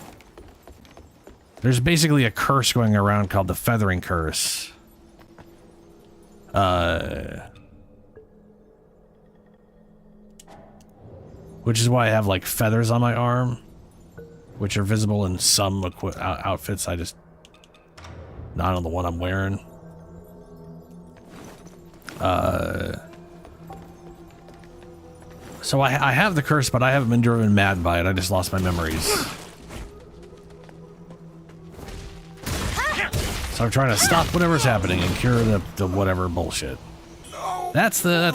There's basically a curse going around called the Feathering Curse. Which is why I have like feathers on my arm, which are visible in some outfits. I just not on the one I'm wearing. So I have the curse, but I haven't been driven mad by it. I just lost my memories. So I'm trying to stop whatever's happening and cure the whatever bullshit. That's the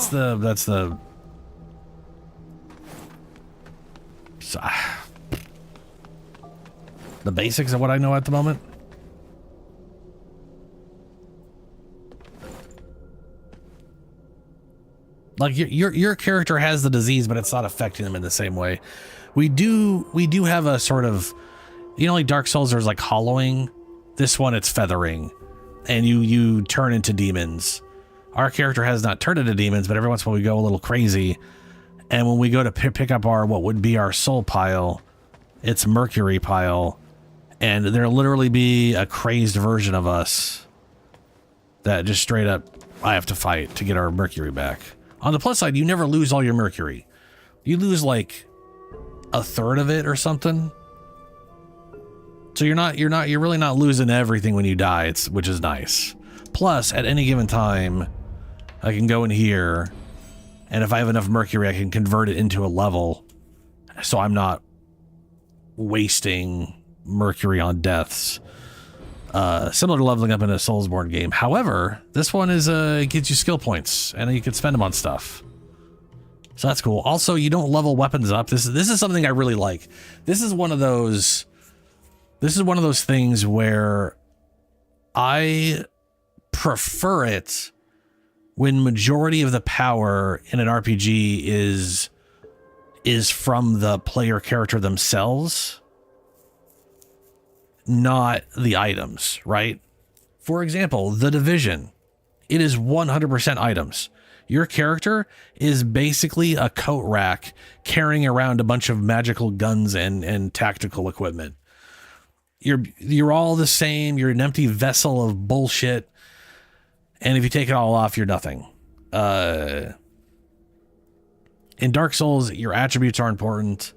so, the basics of what I know at the moment. Like your character has the disease, but it's not affecting them in the same way. We do have a sort of, you know, like Dark Souls, there's like hollowing. This one, it's feathering, and you turn into demons. Our character has not turned into demons, but every once in a while we go a little crazy. And when we go to pick up our, what would be our soul pile, it's mercury pile. And there'll literally be a crazed version of us that just straight up, I have to fight to get our mercury back. On the plus side, you never lose all your mercury. You lose like a third of it or something. So you're really not losing everything when you die, which is nice. Plus, at any given time, I can go in here, and if I have enough mercury, I can convert it into a level, so I'm not wasting mercury on deaths. Similar to leveling up in a Soulsborne game. However, this one is it gives you skill points, and you can spend them on stuff. So that's cool. Also, you don't level weapons up. This is something I really like. This is one of those things where I prefer it when majority of the power in an RPG is from the player character themselves, not the items, right? For example, The Division, it is 100% items. Your character is basically a coat rack carrying around a bunch of magical guns and tactical equipment. You're all the same. You're an empty vessel of bullshit. And if you take it all off, you're nothing. In Dark Souls, your attributes are important.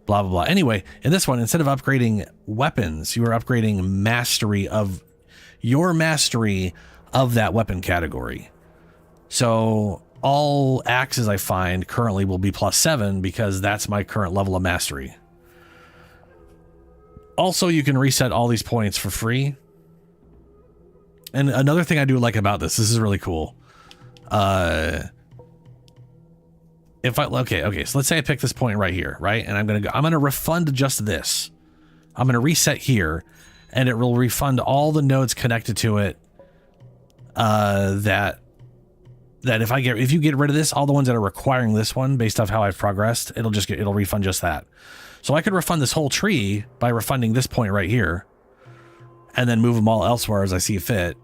Blah, blah, blah. Anyway, in this one, instead of upgrading weapons, you are upgrading mastery of that weapon category. So all axes I find currently will be +7 because that's my current level of mastery. Also, you can reset all these points for free. And another thing I do like about this is really cool. Okay, so let's say I pick this point right here, right? And I'm gonna refund just this. I'm gonna reset here, and it will refund all the nodes connected to it. That if you get rid of this, all the ones that are requiring this one based off how I've progressed, it'll refund just that. So I could refund this whole tree by refunding this point right here, and then move them all elsewhere as I see fit.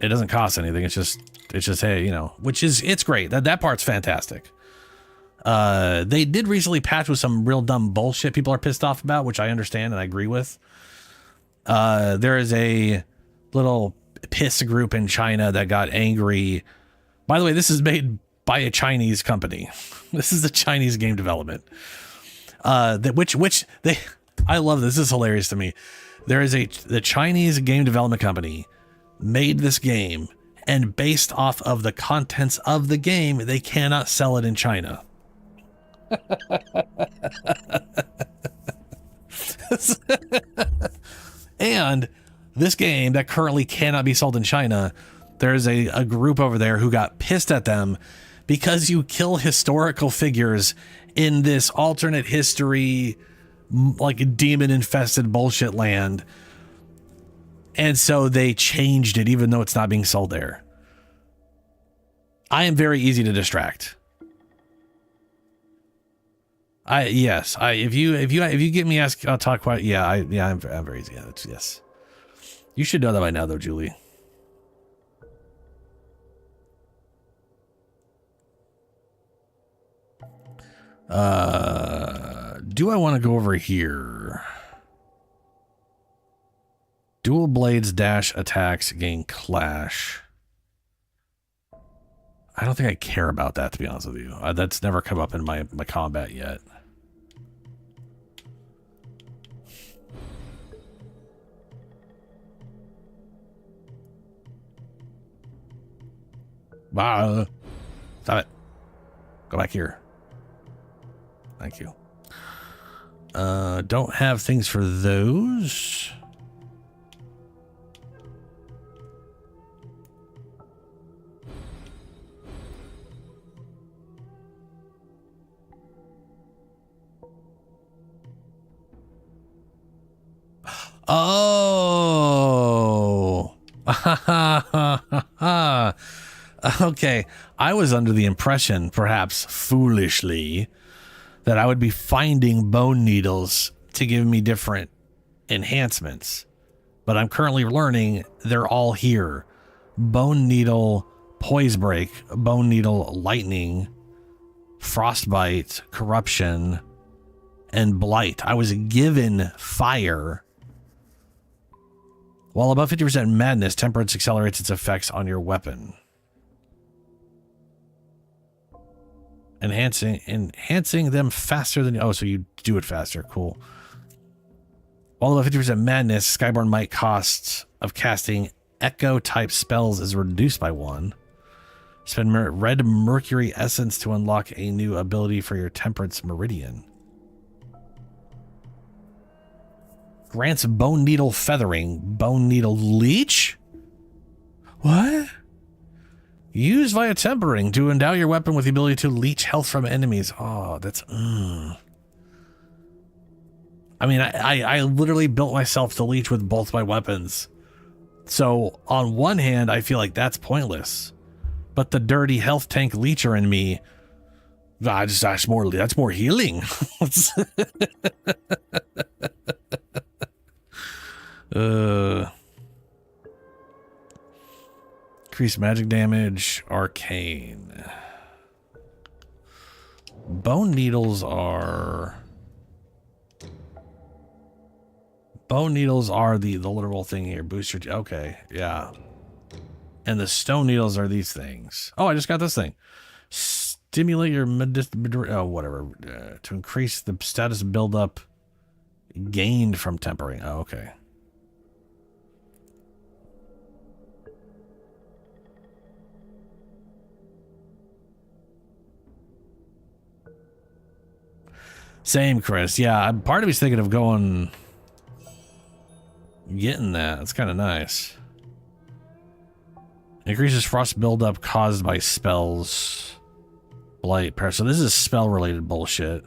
It doesn't cost anything. It's just hey, you know, it's great. That part's fantastic. They did recently patch with some real dumb bullshit people are pissed off about, which I understand and I agree with. There is a little piss group in China that got angry. By the way, this is made by a Chinese company. This is a Chinese game development. I love this. This is hilarious to me. The Chinese game development company made this game, and based off of the contents of the game, they cannot sell it in China. And this game that currently cannot be sold in China, there's a group over there who got pissed at them because you kill historical figures in this alternate history, like demon infested bullshit land. And so they changed it even though it's not being sold there. I am very easy to distract. If you get me ask, I'll talk quiet. Yeah, I'm very easy. Yes. You should know that by now, though, Julie. Do I want to go over here? Dual blades dash attacks gain clash. I don't think I care about that, to be honest with you. That's never come up in my combat yet. Stop it. Go back here. Thank you. Don't have things for those. Oh. Okay. I was under the impression, perhaps foolishly, that I would be finding bone needles to give me different enhancements. But I'm currently learning they're all here. Bone needle, poise break, bone needle, lightning, frostbite, corruption, and blight. I was given fire. While above 50% madness, temperance accelerates its effects on your weapon. Enhancing them faster than... Oh, so you do it faster. Cool. While above 50% madness, Skyborn Might cost of casting Echo-type spells is reduced by 1. Spend red mercury essence to unlock a new ability for your temperance meridian. Grants bone needle feathering. Bone needle leech? What? Use via tempering to endow your weapon with the ability to leech health from enemies. Oh, that's... I mean, I literally built myself to leech with both my weapons. So, on one hand, I feel like that's pointless. But the dirty health tank leecher in me... that's more healing. Increased magic damage, arcane. Bone needles are the literal thing here. Boost your... Okay, yeah. And the stone needles are these things. Oh, I just got this thing. Stimulate your whatever. To increase the status buildup gained from tempering. Oh, okay. Same, Chris. Yeah, part of me's thinking of getting that. It's kind of nice. Increases frost buildup caused by spells. Blight. So this is spell-related bullshit.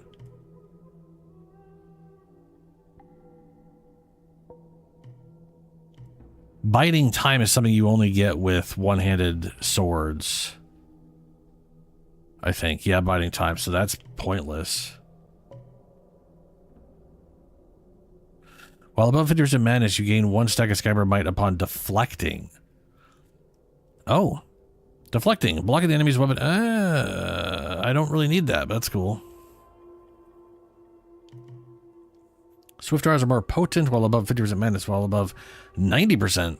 Biting time is something you only get with one-handed swords. I think. Yeah, biting time. So that's pointless. While above 50% madness, you gain 1 stack of Skyborn Might upon deflecting. Oh. Deflecting. Blocking the enemy's weapon. I don't really need that, but that's cool. Swift draws are more potent while above 50% madness. While above 90%,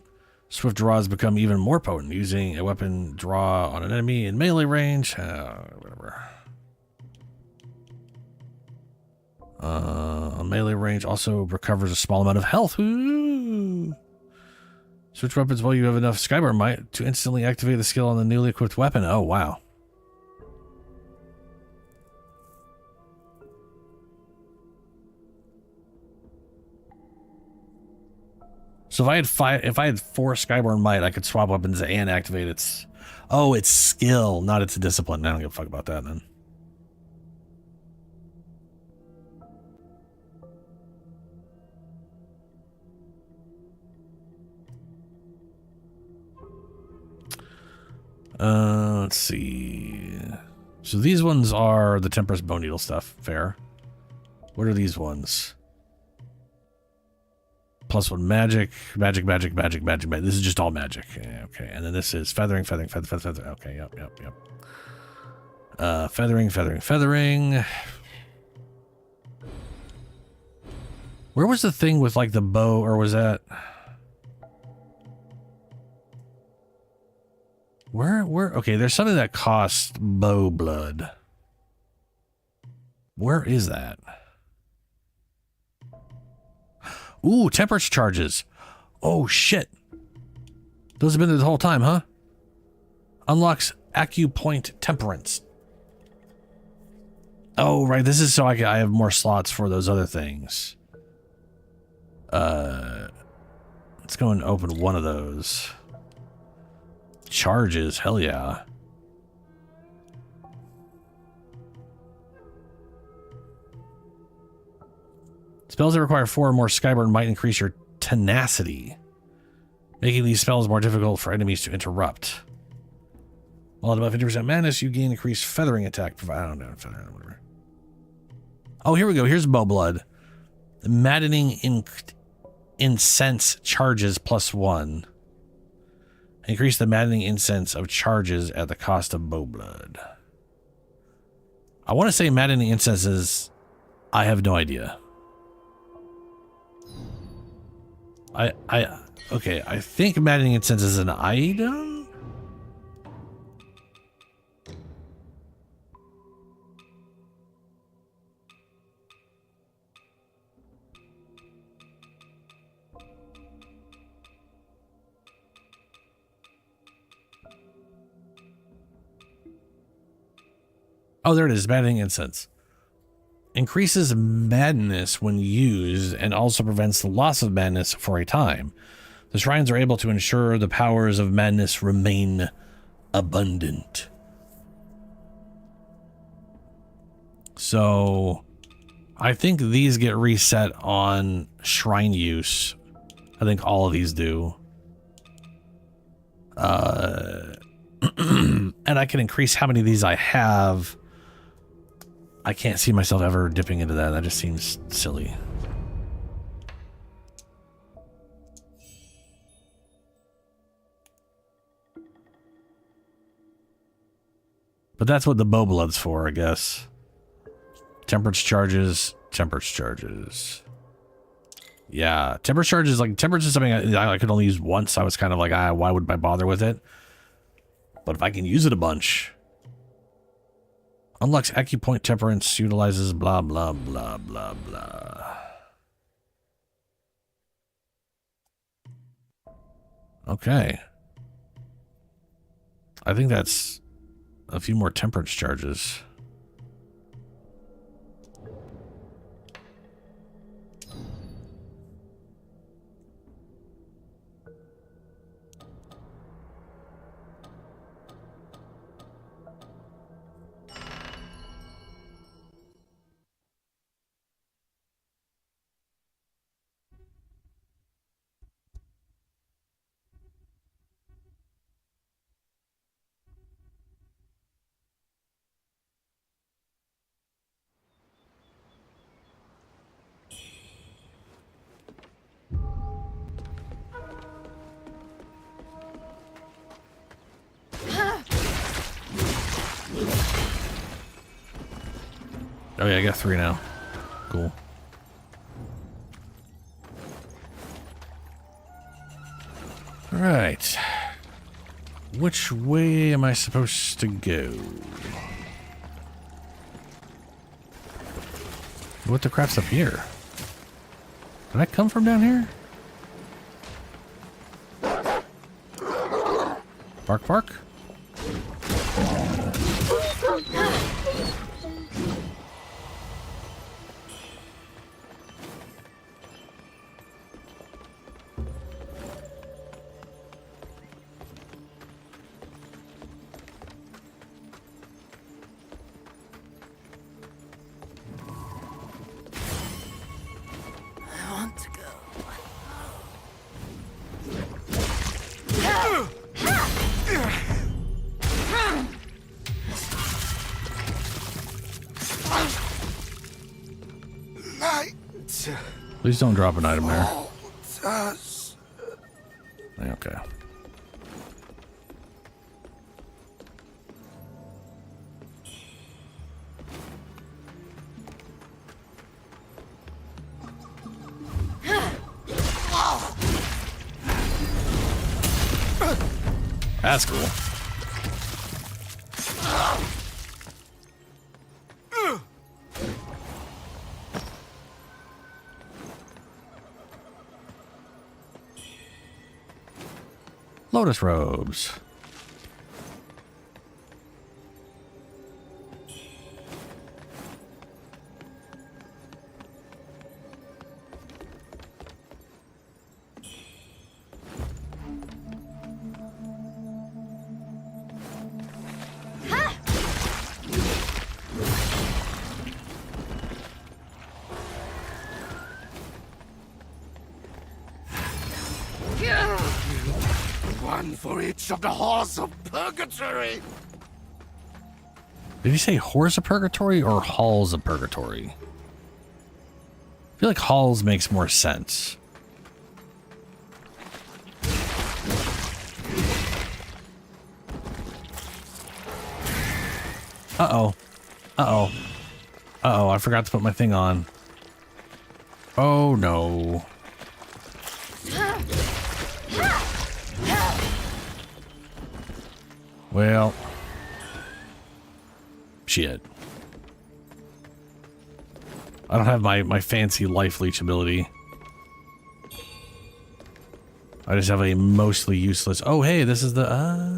swift draws become even more potent. Using a weapon draw on an enemy in melee range. Whatever. Melee range also recovers a small amount of health. Ooh. Switch weapons while you have enough Skyborn Might to instantly activate the skill on the newly equipped weapon. Oh, wow. So if I had 4 Skyborn Might, I could swap weapons and activate its... Oh, it's skill, not its discipline. I don't give a fuck about that, then. let's see. So these ones are the Temperance Bone Needle stuff. Fair. What are these ones? +1 magic. Magic. This is just all magic. Yeah, okay. And then this is feathering. Okay, yep. Feathering. Where was the thing with like the bow, or was that... Where, okay, there's something that costs bow blood. Where is that? Ooh, temperance charges. Oh, shit. Those have been there the whole time, huh? Unlocks acupoint temperance. Oh, right, this is so I have more slots for those other things. Let's go and open one of those. Charges, hell yeah. Spells that require 4 or more Skyburn might increase your tenacity, making these spells more difficult for enemies to interrupt. While at about 50% madness, you gain increased feathering attack. I don't know, feathering, whatever. Oh, here we go. Here's bow blood. Maddening incense charges +1. Increase the maddening incense of charges at the cost of bow blood. I want to say maddening incense is... I have no idea. Okay, I think maddening incense is an item? Oh, there it is, maddening incense. Increases madness when used and also prevents the loss of madness for a time. The shrines are able to ensure the powers of madness remain abundant. So I think these get reset on shrine use. I think all of these do. And I can increase how many of these I have. I can't see myself ever dipping into that. That just seems silly. But that's what the bow blood's for, I guess. Temperance charges. Yeah, temperance charges, like, temperance is something I could only use once. I was kind of like, why would I bother with it? But if I can use it a bunch... Unlocks acupoint temperance, utilizes blah, blah, blah, blah, blah. Okay. I think that's a few more temperance charges. Oh yeah, I got 3 now. Cool. All right. Which way am I supposed to go? What the crap's up here? Did I come from down here? Bark, bark. Please don't drop an item there. Us. Okay. That's cool. Lotus robes. One for each of the halls of purgatory. Did you say Whores of Purgatory or Halls of Purgatory? I feel like Halls makes more sense. Uh-oh. Uh-oh. Uh-oh, I forgot to put my thing on. Oh, no. Well, shit. I don't have my fancy life leech ability. I just have a mostly useless. Oh, hey, this is the.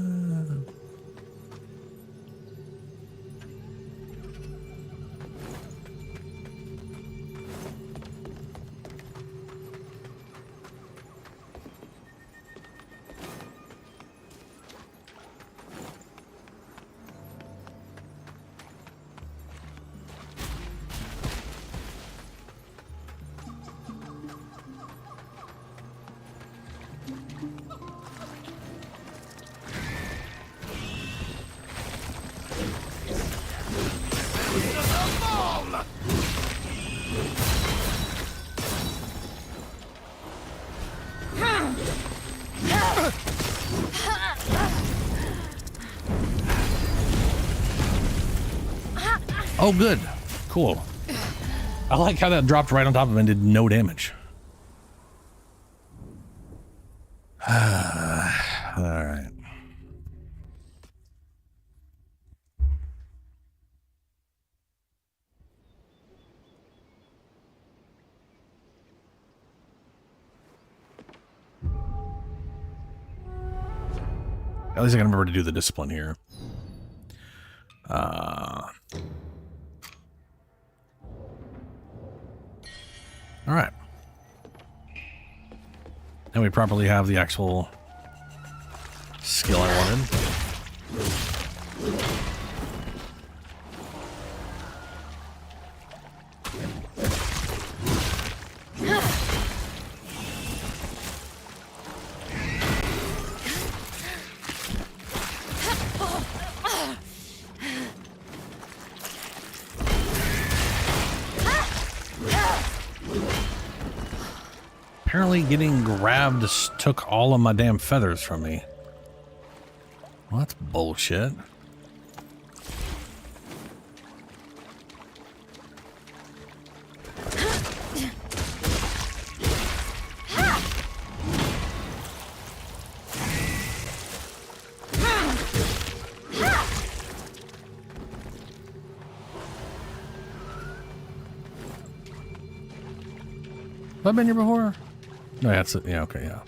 Oh, good. Cool. I like how that dropped right on top of him and did no damage. All right. At least I can remember to do the discipline here. All right. And we properly have the actual skill I wanted. Apparently getting grabbed took all of my damn feathers from me. Well, that's bullshit. Have I been here before? No, that's it. Yeah, okay, yeah.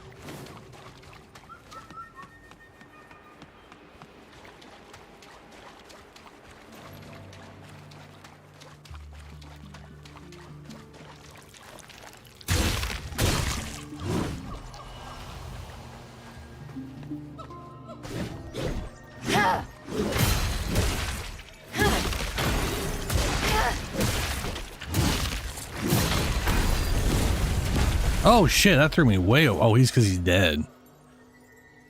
Oh shit, that threw me way. Oh, he's because he's dead.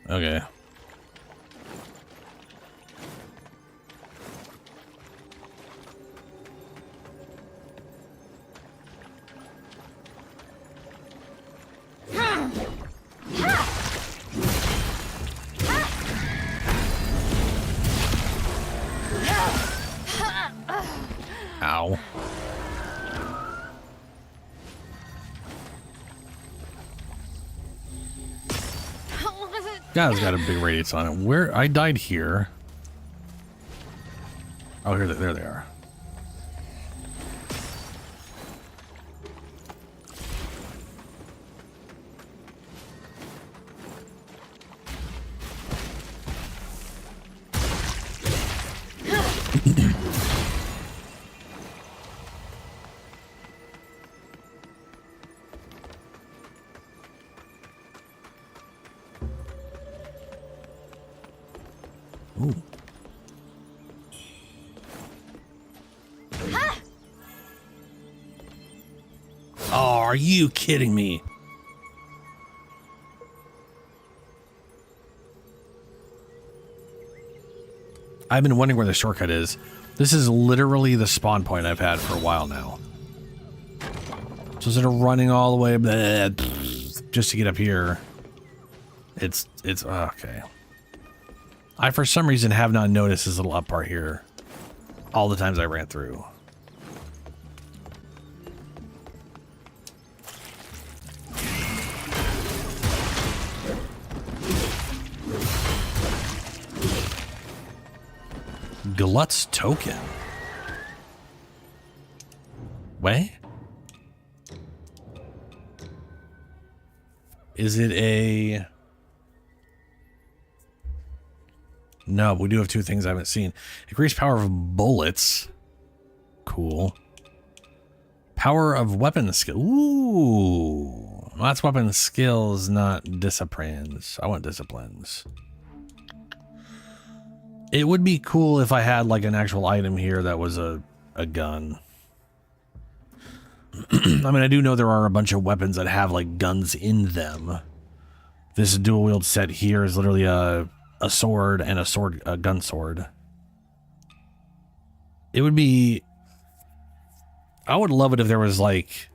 Okay. Guy's got a big radius on it. Where I died here. Oh, here, there they are. Ooh. Oh, are you kidding me? I've been wondering where the shortcut is. This is literally the spawn point I've had for a while now. So instead of running all the way just to get up here, it's okay. I, for some reason, have not noticed this little up part here all the times I ran through. Glut's token. Way? Is it a... No, but we do have two things I haven't seen. Increased power of bullets. Cool. Power of weapon skill. Ooh. Well, that's weapon skills, not disciplines. I want disciplines. It would be cool if I had like an actual item here that was a gun. I mean, I do know there are a bunch of weapons that have like guns in them. This dual wield set here is literally a sword and a gun sword. It would be... I would love it if there was like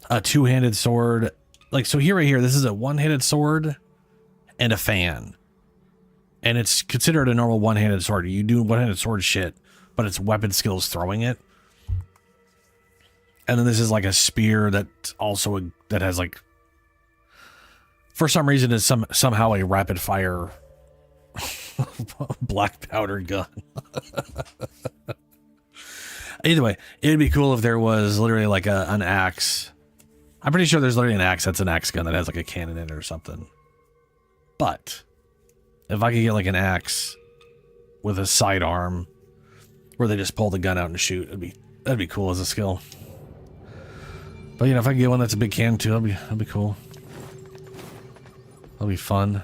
a two-handed sword. Like, so here, right here, this is a one-handed sword and a fan. And it's considered a normal one-handed sword. You do one-handed sword shit, but it's weapon skills throwing it. And then this is like a spear that also that has like, for some reason, is somehow a rapid fire black powder gun. Either way, it'd be cool if there was literally like an axe. I'm pretty sure there's literally an axe that's an axe gun that has like a cannon in it or something. But if I could get like an axe with a sidearm where they just pull the gun out and shoot, that'd be cool as a skill. But you know, if I can get one that's a big cannon too, that'd be cool. That'll be fun.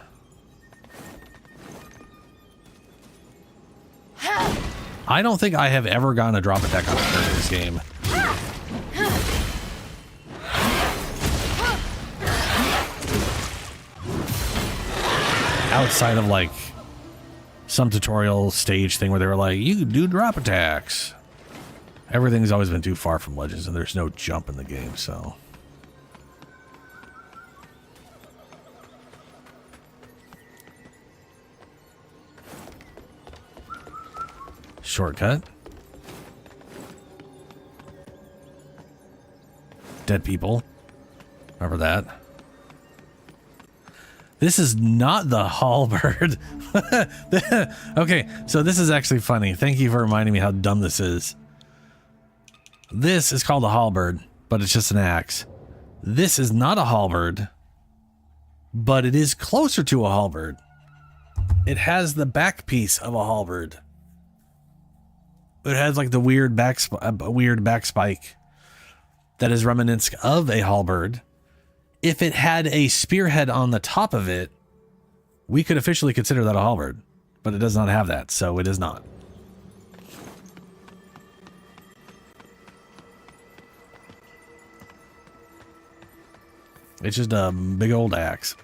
I don't think I have ever gotten a drop attack on a character in this game. Outside of like some tutorial stage thing where they were like, you can do drop attacks. Everything's always been too far from Legends and there's no jump in the game, so. Shortcut. Dead people. Remember that. This is not the halberd. Okay, so this is actually funny. Thank you for reminding me how dumb this is. This is called a halberd, but it's just an axe. This is not a halberd, but it is closer to a halberd. It has the back piece of a halberd. It has like the weird back spike that is reminiscent of a halberd. If it had a spearhead on the top of it, we could officially consider that a halberd, but it does not have that, so it is not. It's just a big old axe.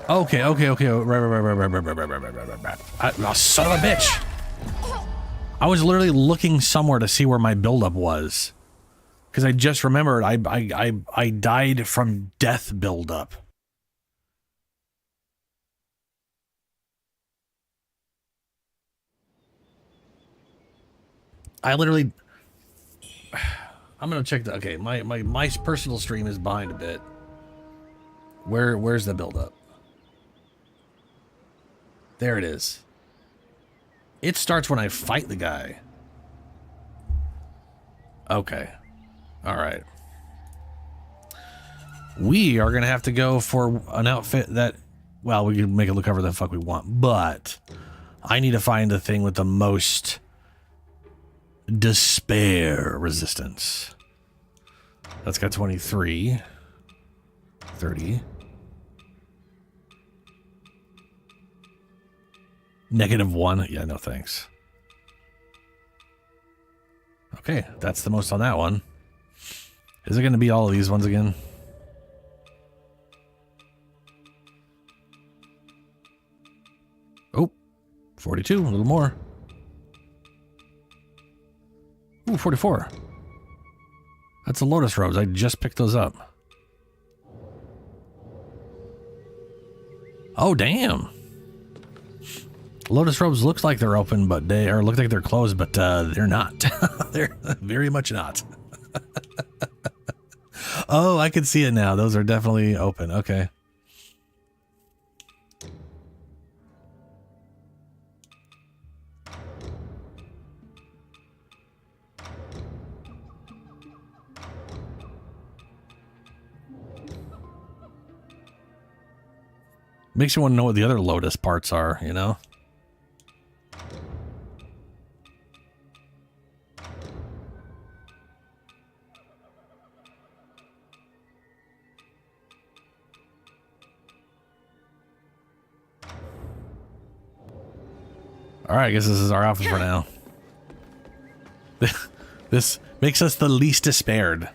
Okay. Right. Son of a bitch. I was literally looking somewhere to see where my buildup was. Because I just remembered I died from death buildup. I literally... I'm gonna check the... Okay, my personal stream is behind a bit. Where's the build-up? There it is. It starts when I fight the guy. Okay. Alright. We are gonna have to go for an outfit that... Well, we can make it look however the fuck we want, but... I need to find the thing with the most... despair resistance. That's got 23. 30. -1. Yeah, no thanks. Okay, that's the most on that one. Is it going to be all of these ones again? Oh, 42, a little more. Ooh, 44. That's the lotus robes. I just picked those up. Oh, damn. Lotus robes looks like they're open, but they or look like they're closed, but they're not. They're very much not. Oh, I can see it now. Those are definitely open. Okay. Makes you want to know what the other lotus parts are, you know? All right, I guess this is our outfit for now. This makes us the least despaired.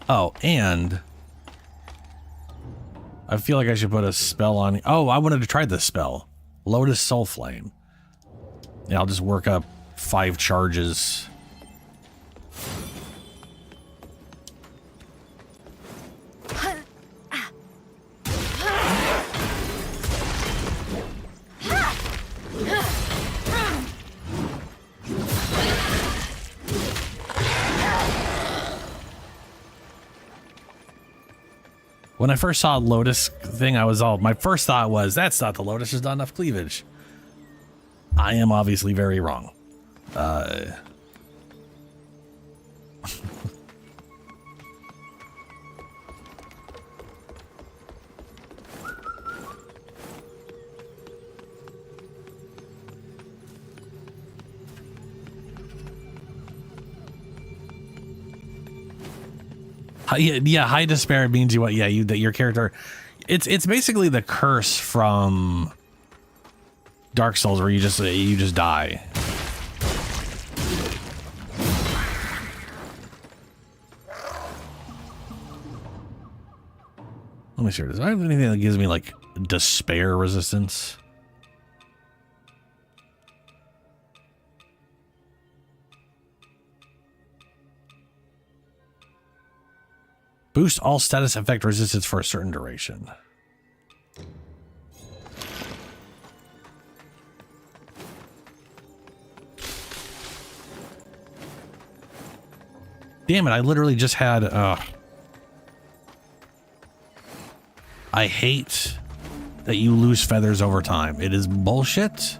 Oh, and I feel like I should put a spell on. Oh, I wanted to try this spell. Lotus Soul Flame. Yeah, I'll just work up 5 charges. When I first saw Lotus thing, I was all... My first thought was, that's not the Lotus, there's not enough cleavage. I am obviously very wrong. Yeah, high despair means you what? Yeah, that your character. It's basically the curse from Dark Souls, where you just die. Let me see. Does I have anything that gives me like despair resistance? Boost all status effect resistance for a certain duration. Damn it, I literally just had... I hate that you lose feathers over time. It is bullshit.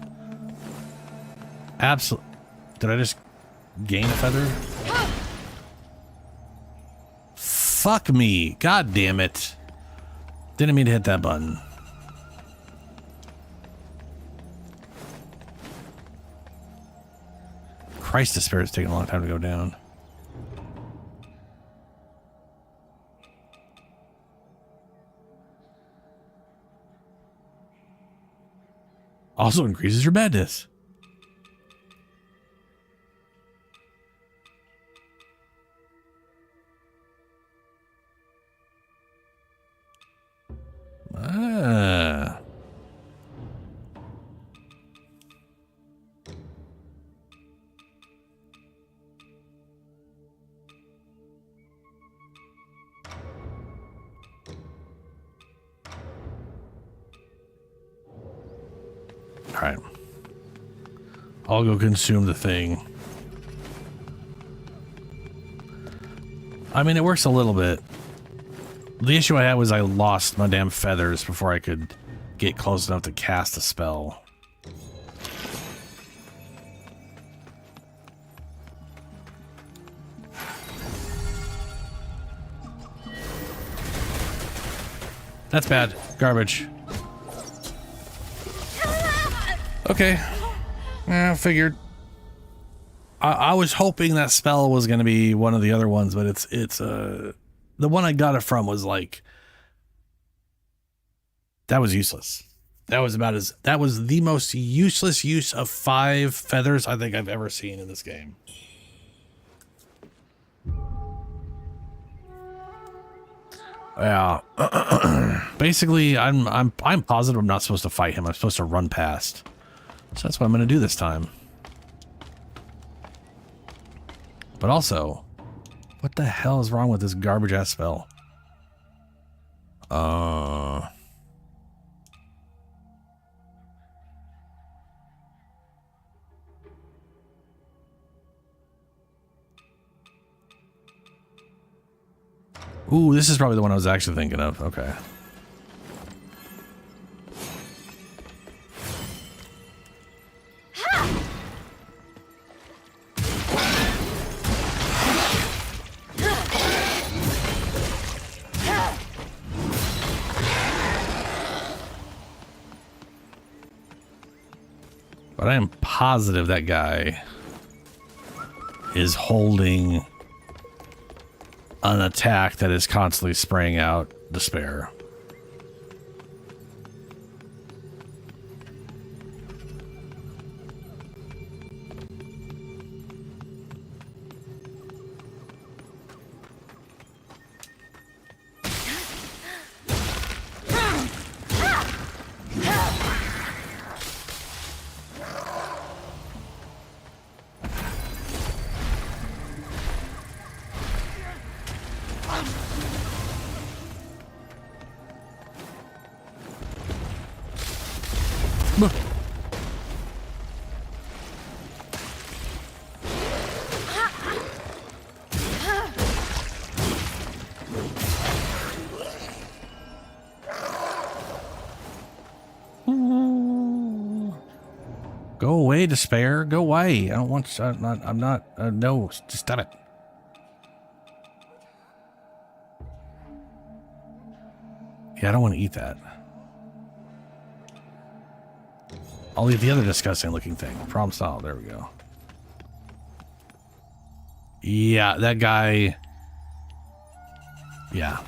Absolutely. Did I just gain a feather? Fuck me. God damn it. Didn't mean to hit that button. Christ, the spirit's taking a long time to go down. Also increases your madness. Ah. Alright. I'll go consume the thing. I mean, it works a little bit. The issue I had was I lost my damn feathers before I could get close enough to cast a spell. That's bad. Garbage. Okay. Yeah, I figured. I was hoping that spell was going to be one of the other ones, but it's the one I got it from was like, that was useless. That was the most useless use of 5 feathers I think I've ever seen in this game. Yeah. Basically, I'm positive I'm not supposed to fight him. I'm supposed to run past. So that's what I'm going to do this time. But also, what the hell is wrong with this garbage ass spell? Ooh, this is probably the one I was actually thinking of. Okay. But I am positive that guy is holding an attack that is constantly spraying out despair. Go away, despair. Go away. I don't want. I'm not. No, just stop it. Yeah, I don't want to eat that. I'll eat the other disgusting looking thing. Problem solved. There we go. Yeah, that guy. Yeah.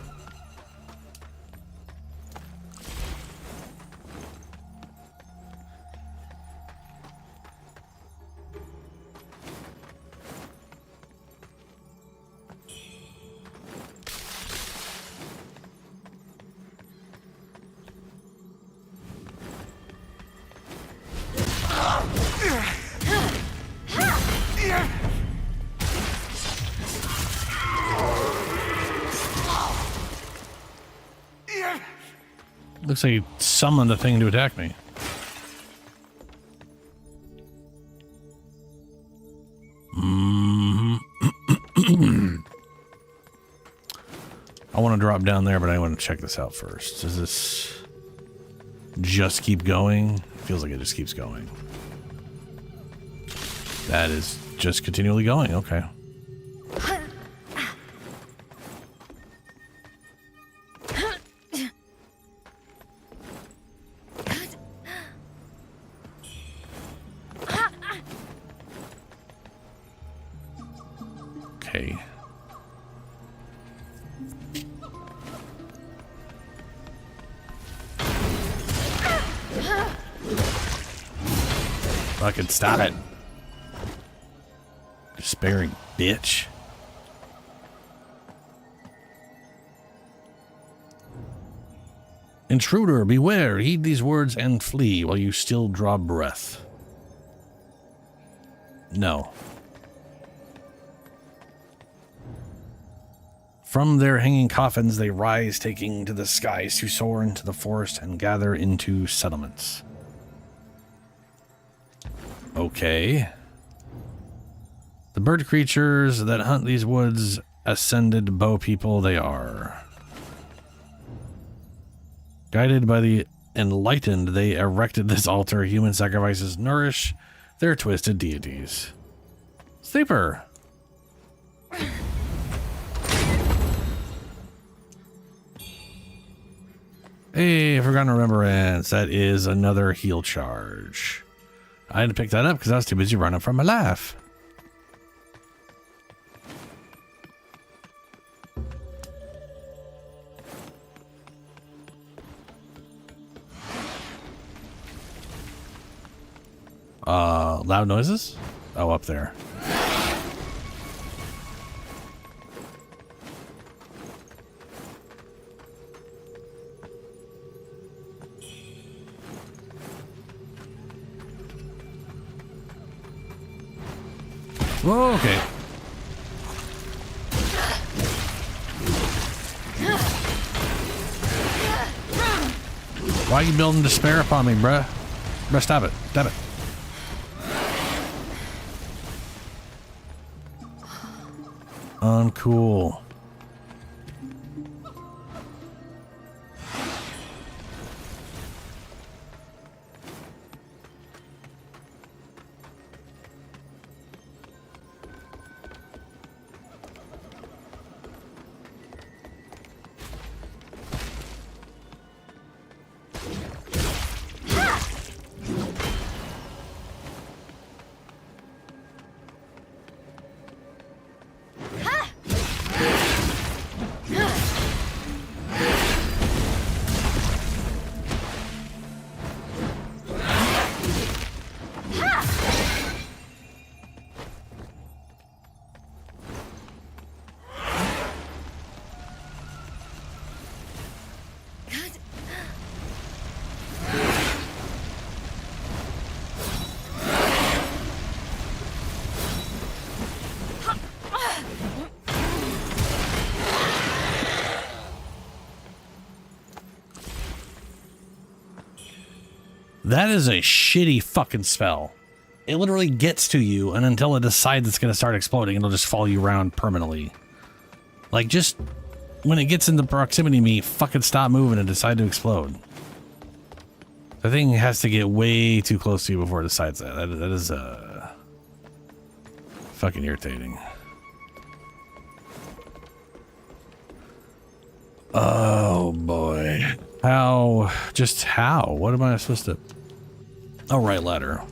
Looks like he summoned the thing to attack me. I want to drop down there, but I want to check this out first. Does this just keep going? It feels like it just keeps going. That is just continually going. Okay. Okay. Fucking stop it. Despairing bitch. Intruder, beware. Heed these words and flee while you still draw breath. No. From their hanging coffins, they rise, taking to the skies to soar into the forest and gather into settlements. Okay. The bird creatures that hunt these woods, ascended bow people they are. Guided by the enlightened, they erected this altar. Human sacrifices nourish their twisted deities. Sleeper. Hey, Forgotten Remembrance. That is another heal charge. I had to pick that up because I was too busy running from my life. Loud noises? Oh, up there. Whoa, okay. Why are you building despair upon me, bruh? Bruh, stop it. Stop it. Uncool. That is a shitty fucking spell. It literally gets to you, and until it decides it's going to start exploding, it'll just follow you around permanently. Like, just when it gets into proximity of me, fucking stop moving and decide to explode. The thing has to get way too close to you before it decides that. That is fucking irritating. Oh boy. How? Just how? What am I supposed to... Oh, right ladder.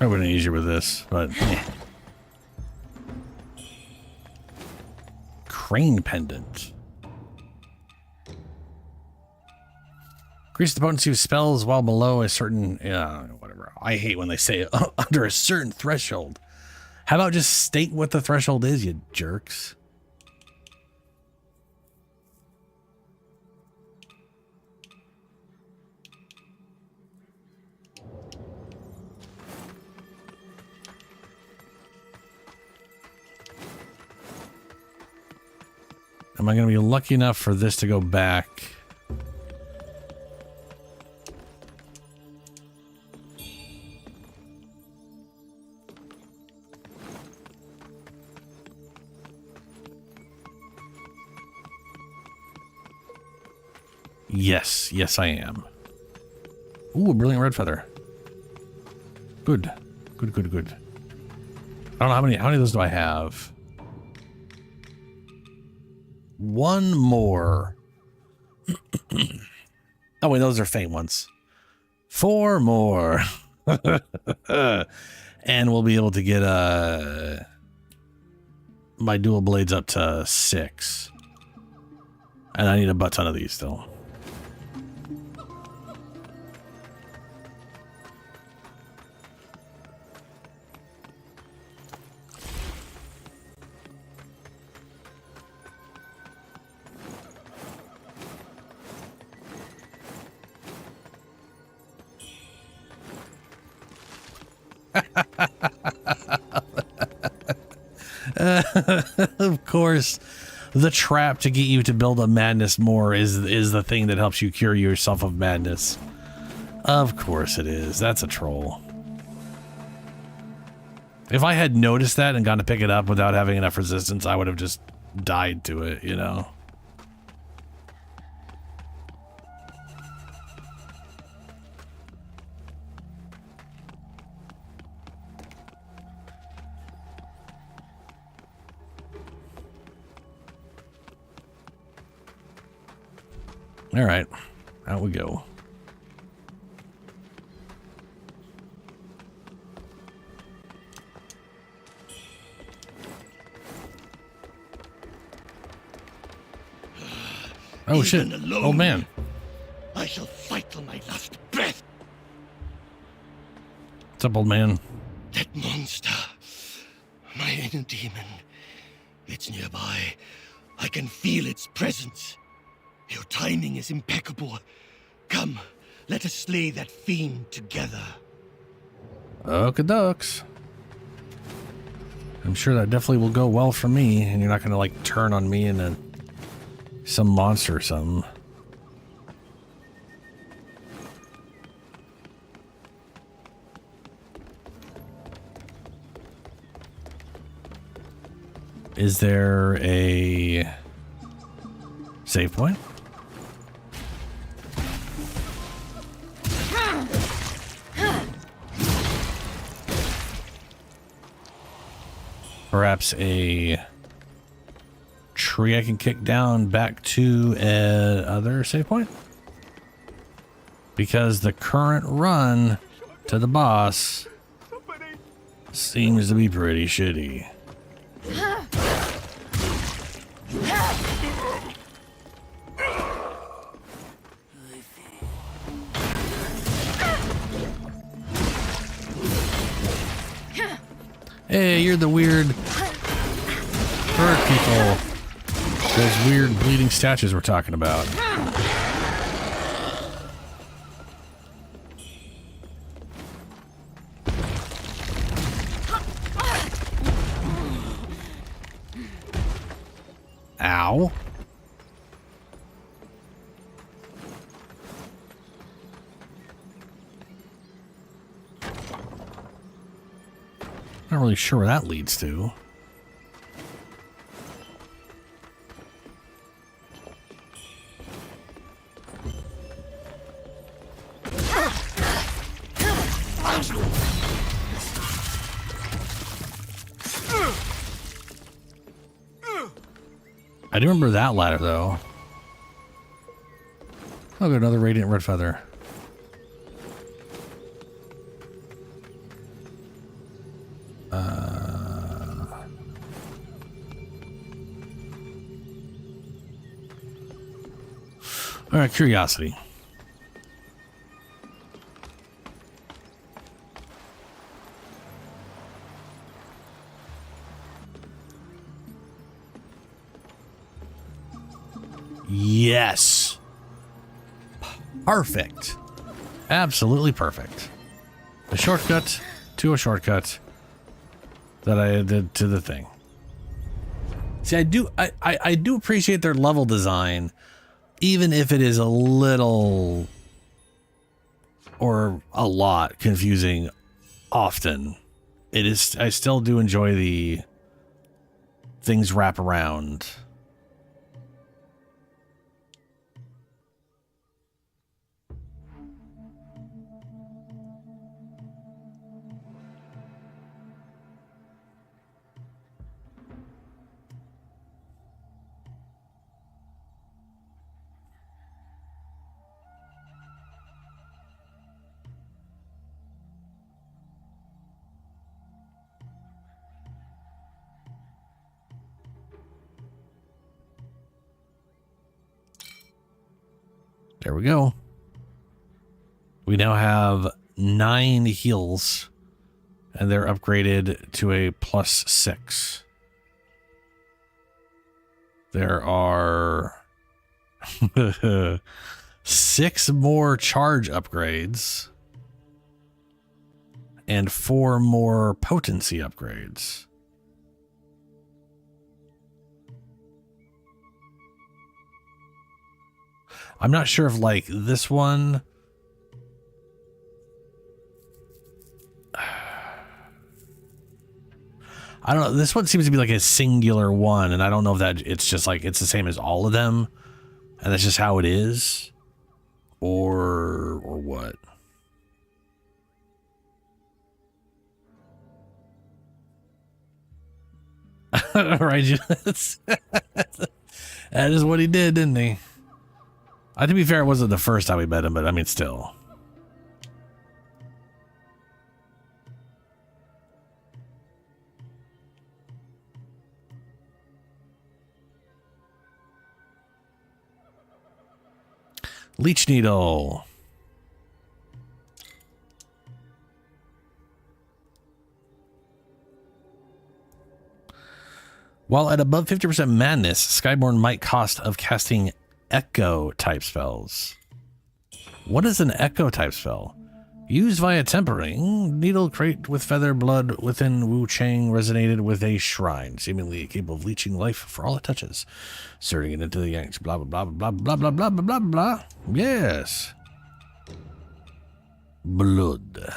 I would have been easier with this, but Crane pendant. Increase the potency of spells while below a certain whatever. I hate when they say under a certain threshold. How about just state what the threshold is, you jerks? Am I going to be lucky enough for this to go back? Yes, yes I am. Ooh, a brilliant red feather. Good. Good, good, good. I don't know how many of those do I have? One more. Oh wait, those are faint ones. 4 more. And we'll be able to get my dual blades up to 6. And I need a butt ton of these still. Of course, the trap to get you to build a madness more is the thing that helps you cure yourself of madness. Of course it is. That's a troll. If I had noticed that and gone to pick it up without having enough resistance, I would have just died to it, you know? All right, out we go. Oh shit! Oh man! I shall fight till my last breath. What's up, old man? That monster, my inner demon, it's nearby. I can feel its presence. Your timing is impeccable. Come, let us slay that fiend together. Okey-dokes. I'm sure that definitely will go well for me, and you're not gonna like turn on me and some monster or something. Is there a save point? Perhaps a tree I can kick down back to another save point? Because the current run to the boss seems to be pretty shitty. Hey, you're the weird bird people. Those weird bleeding statues we're talking about. Ow. Not really sure where that leads to. I do remember that ladder though. Oh, good, another radiant red feather. All right, curiosity. Yes. Perfect. Absolutely perfect. A shortcut to a shortcut that I did to the thing. See, I do appreciate their level design, even if it is a little or a lot confusing often. It is, I still do enjoy the things wrap around. There we go. We now have 9 heals, and they're upgraded to a +6. There are 6 more charge upgrades and 4 more potency upgrades. I'm not sure if like this one, I don't know. This one seems to be like a singular one, and I don't know if that it's just like it's the same as all of them, and that's just how it is, or what. Right, that is what he did, didn't he? To be fair, it wasn't the first time we met him, but I mean, still. Leech Needle. While at above 50% madness, Skyborn might cost of casting Echo type spells. What is an Echo type spell? Used via tempering, needle crate with feather blood within Wuchang resonated with a shrine, seemingly capable of leeching life for all it touches, inserting it into the yanks. Blah blah blah blah blah blah blah blah blah blah. Yes. Blood.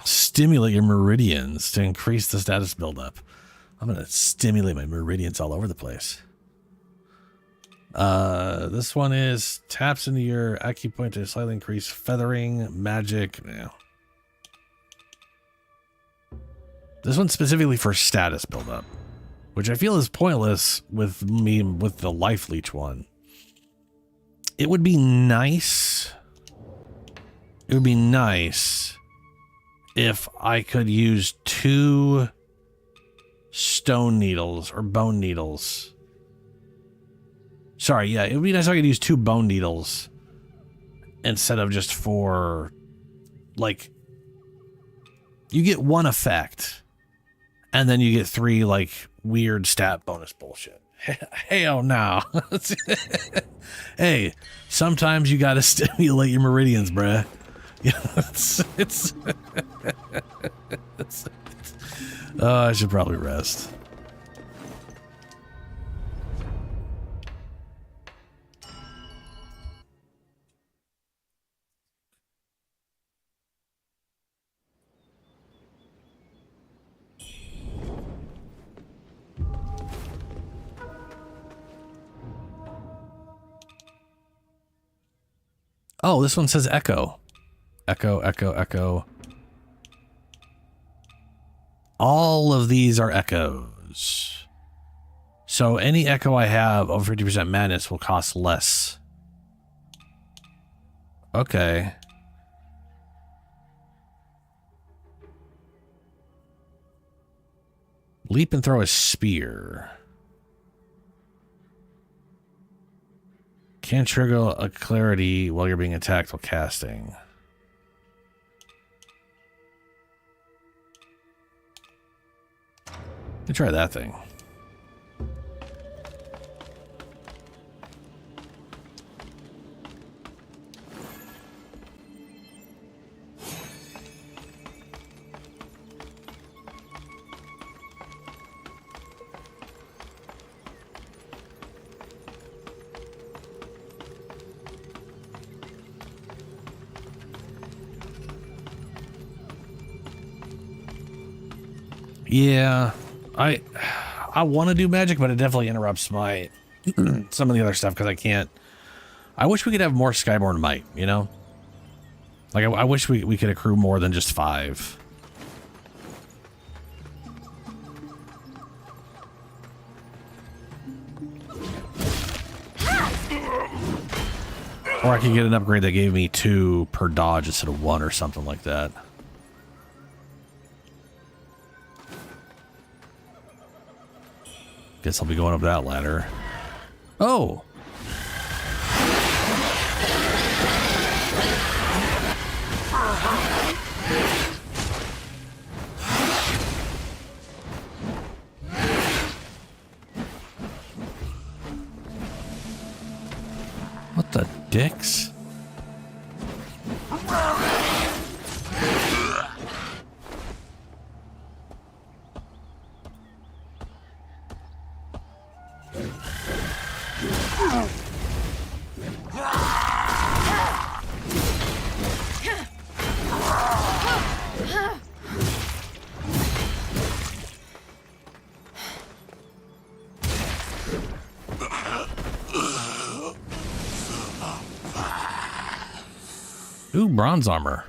Stimulate your meridians to increase the status buildup. I'm going to stimulate my meridians all over the place. This one is taps into your acupoint to slightly increase feathering, magic. Yeah. This one's specifically for status buildup, which I feel is pointless with the life leech one. It would be nice. It would be nice if I could use 2 stone needles or bone needles. Sorry, yeah, it would be nice if I could use 2 bone needles instead of just 4. Like, you get 1 effect, and then you get 3 like weird stat bonus bullshit. Hell no. Hey, sometimes you gotta stimulate your meridians, bruh. It's I should probably rest. Oh, this one says echo. Echo, echo, echo. All of these are echoes. So any echo I have over 50% madness will cost less. Okay. Leap and throw a spear. Can't trigger a clarity while you're being attacked while casting. Let me try that thing. Yeah, I want to do magic, but it definitely interrupts my some of the other stuff because I can't. I wish we could have more Skyborn might, you know? Like, I wish we could accrue more than just 5. Or I could get an upgrade that gave me 2 per dodge instead of 1 or something like that. Guess I'll be going up that ladder. Oh! What the dicks? Ooh, bronze armor.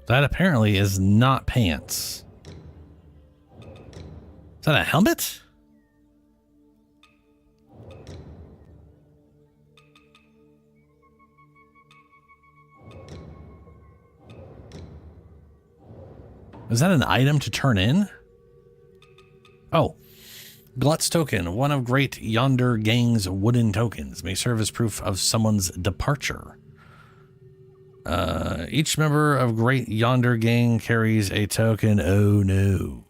That apparently is not pants. Is that a helmet? Is that an item to turn in? Oh. Glut's token, one of Great Yonder Gang's wooden tokens, may serve as proof of someone's departure. Each member of Great Yonder Gang carries a token. Oh no.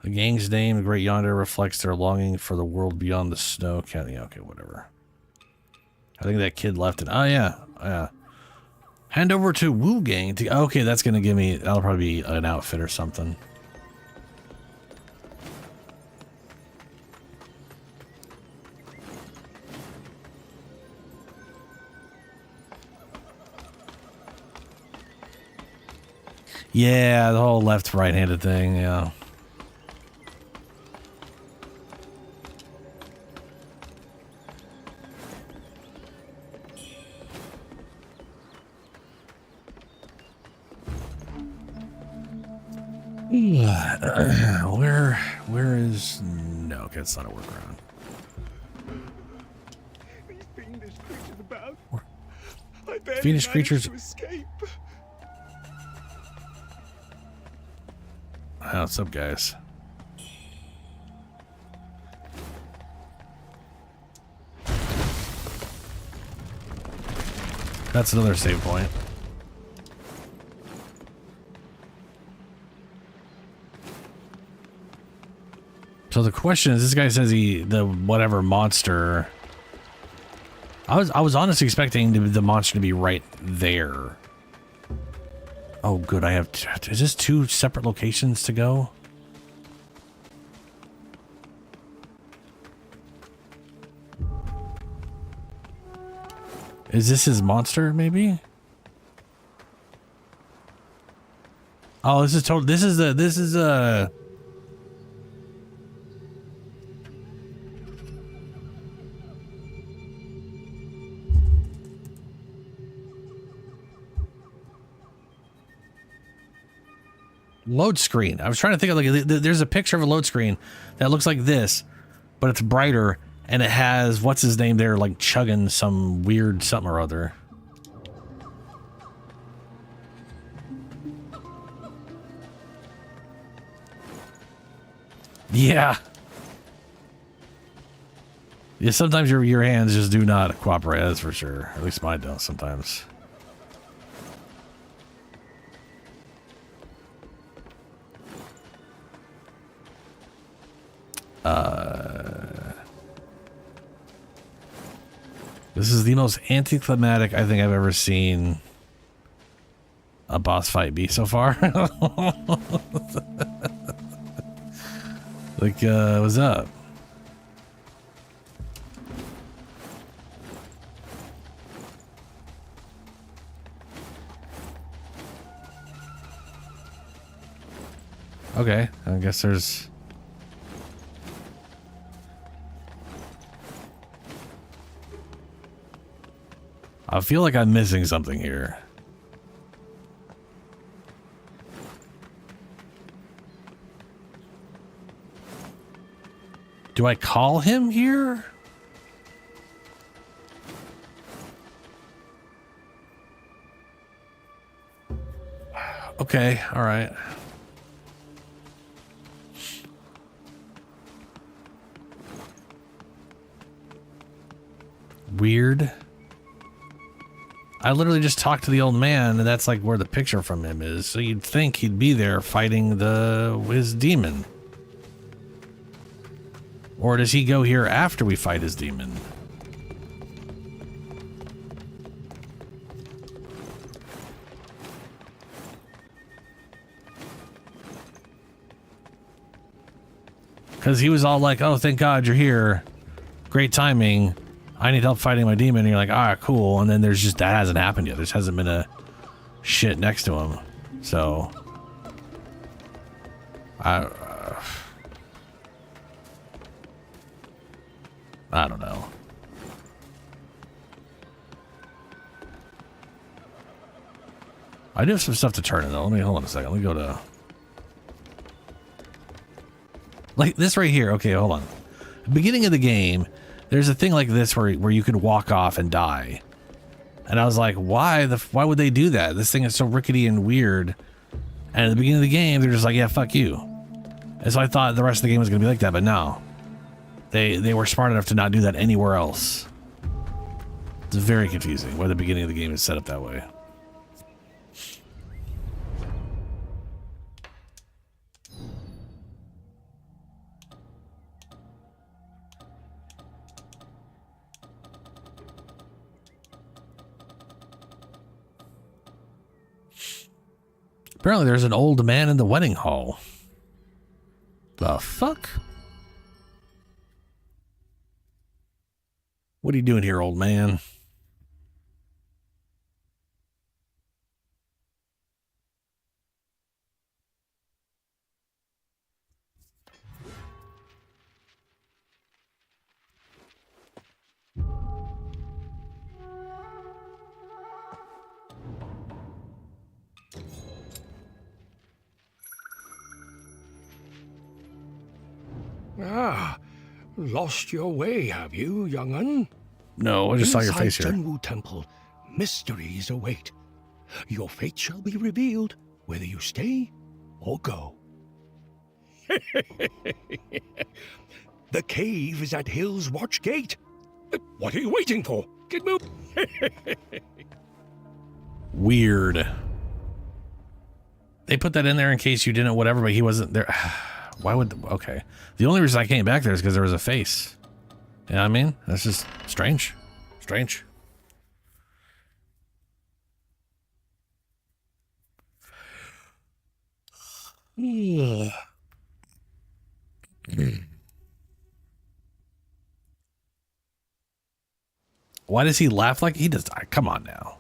The gang's name, the Great Yonder, reflects their longing for the world beyond the snow. Okay, whatever. I think that kid left it. Oh yeah. Hand over to Wuchang to. Okay, that's gonna give me. That'll probably be an outfit or something. Yeah, the whole left right-handed thing, yeah. Where is... No, okay, it's not a workaround. These fiendish creatures about. Fiendish creatures... To escape. What's up, guys? That's another save point. So the question is, this guy says the whatever monster. I was honestly expecting the monster to be right there. Oh, good. I have. Is this 2 separate locations to go? Is this his monster? Maybe. Oh, this is total. This is a. Load screen. I was trying to think of like there's a picture of a load screen that looks like this, but it's brighter and it has what's his name there like chugging some weird something or other. Yeah. Yeah, sometimes your hands just do not cooperate, that's for sure. At least mine don't sometimes. This is the most anticlimactic I think I've ever seen a boss fight be so far. Like, what's up? Okay, I guess there's... I feel like I'm missing something here. Do I call him here? Okay, all right. Weird. I literally just talked to the old man, and that's like where the picture from him is. So you'd think he'd be there fighting his demon. Or does he go here after we fight his demon? Because he was all like, oh, thank God you're here. Great timing. I need help fighting my demon. And you're like, ah, cool. And then there's just, that hasn't happened yet. There just hasn't been a shit next to him. So. I don't know. I do have some stuff to turn in though. Hold on a second. Let me go to. Like this right here. Okay, hold on. Beginning of the game, there's a thing like this where you could walk off and die. And I was like, why would they do that? This thing is so rickety and weird. And at the beginning of the game, they're just like, yeah, fuck you. And so I thought the rest of the game was going to be like that, but no. They were smart enough to not do that anywhere else. It's very confusing why the beginning of the game is set up that way. Apparently there's an old man in the wedding hall. The fuck? What are you doing here, old man? Ah, lost your way, have you, young'un? No, I just saw your face here. Inside Zhenwu Temple, mysteries await. Your fate shall be revealed, whether you stay or go. The cave is at Hill's Watch Gate. What are you waiting for? Get moving. Weird. They put that in there in case you didn't whatever, but he wasn't there. Why would... Okay. The only reason I came back there is because there was a face. You know what I mean? That's just strange. Strange. Why does he laugh like he does? Come on now.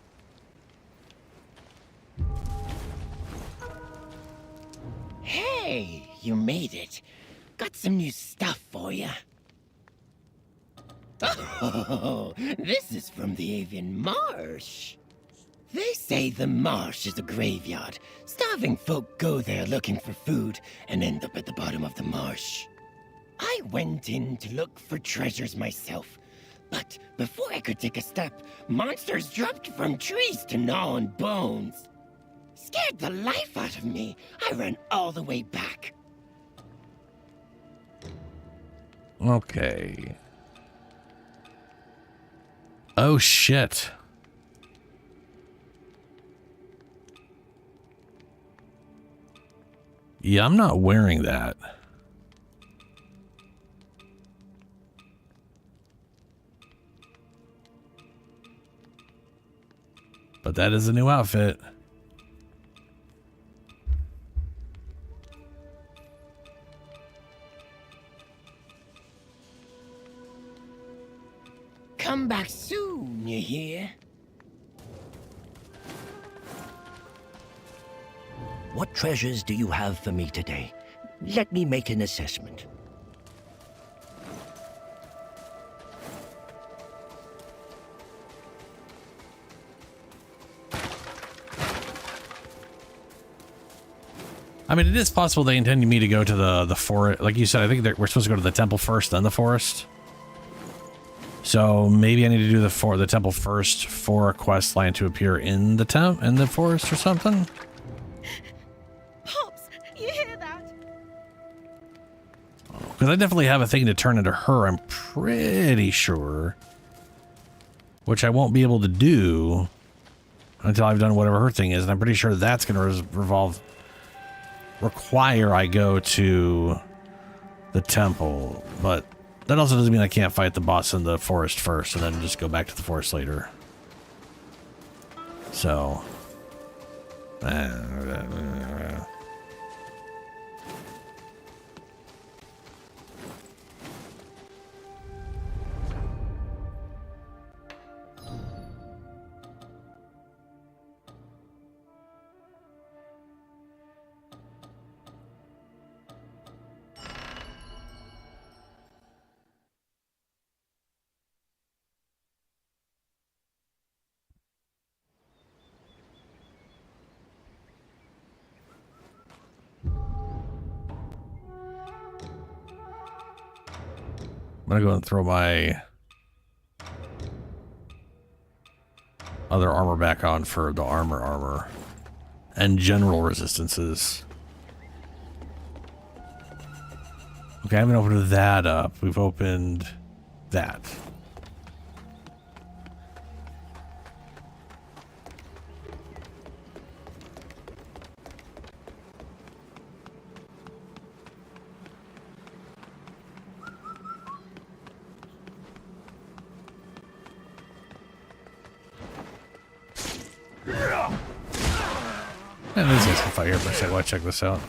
Hey, you made it. Got some new stuff for you. Oh, this is from the Avian Marsh. They say the marsh is a graveyard. Starving folk go there looking for food and end up at the bottom of the marsh. I went in to look for treasures myself, but before I could take a step, monsters dropped from trees to gnaw on bones. Scared the life out of me. I ran all the way back. Okay. Oh shit. Yeah, I'm not wearing that. But that is a new outfit. Come back soon, you hear? What treasures do you have for me today? Let me make an assessment. I mean, it is possible they intended me to go to the forest. Like you said, I think we're supposed to go to the temple first, then the forest. So maybe I need to do the temple first for a quest line to appear in the forest or something. You hear that? Because I definitely have a thing to turn into her, I'm pretty sure. Which I won't be able to do until I've done whatever her thing is. And I'm pretty sure that's going to require I go to the temple. But that also doesn't mean I can't fight the boss in the forest first and then just go back to the forest later. So... I'm gonna go and throw my other armor back on for the armor and general resistances. Okay, I haven't opened that up. We've opened that. And these guys can fight here for a second. Let's check this out.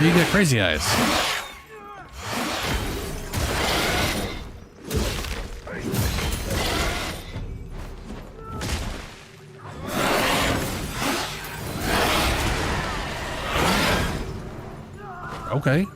You get crazy eyes. Okay.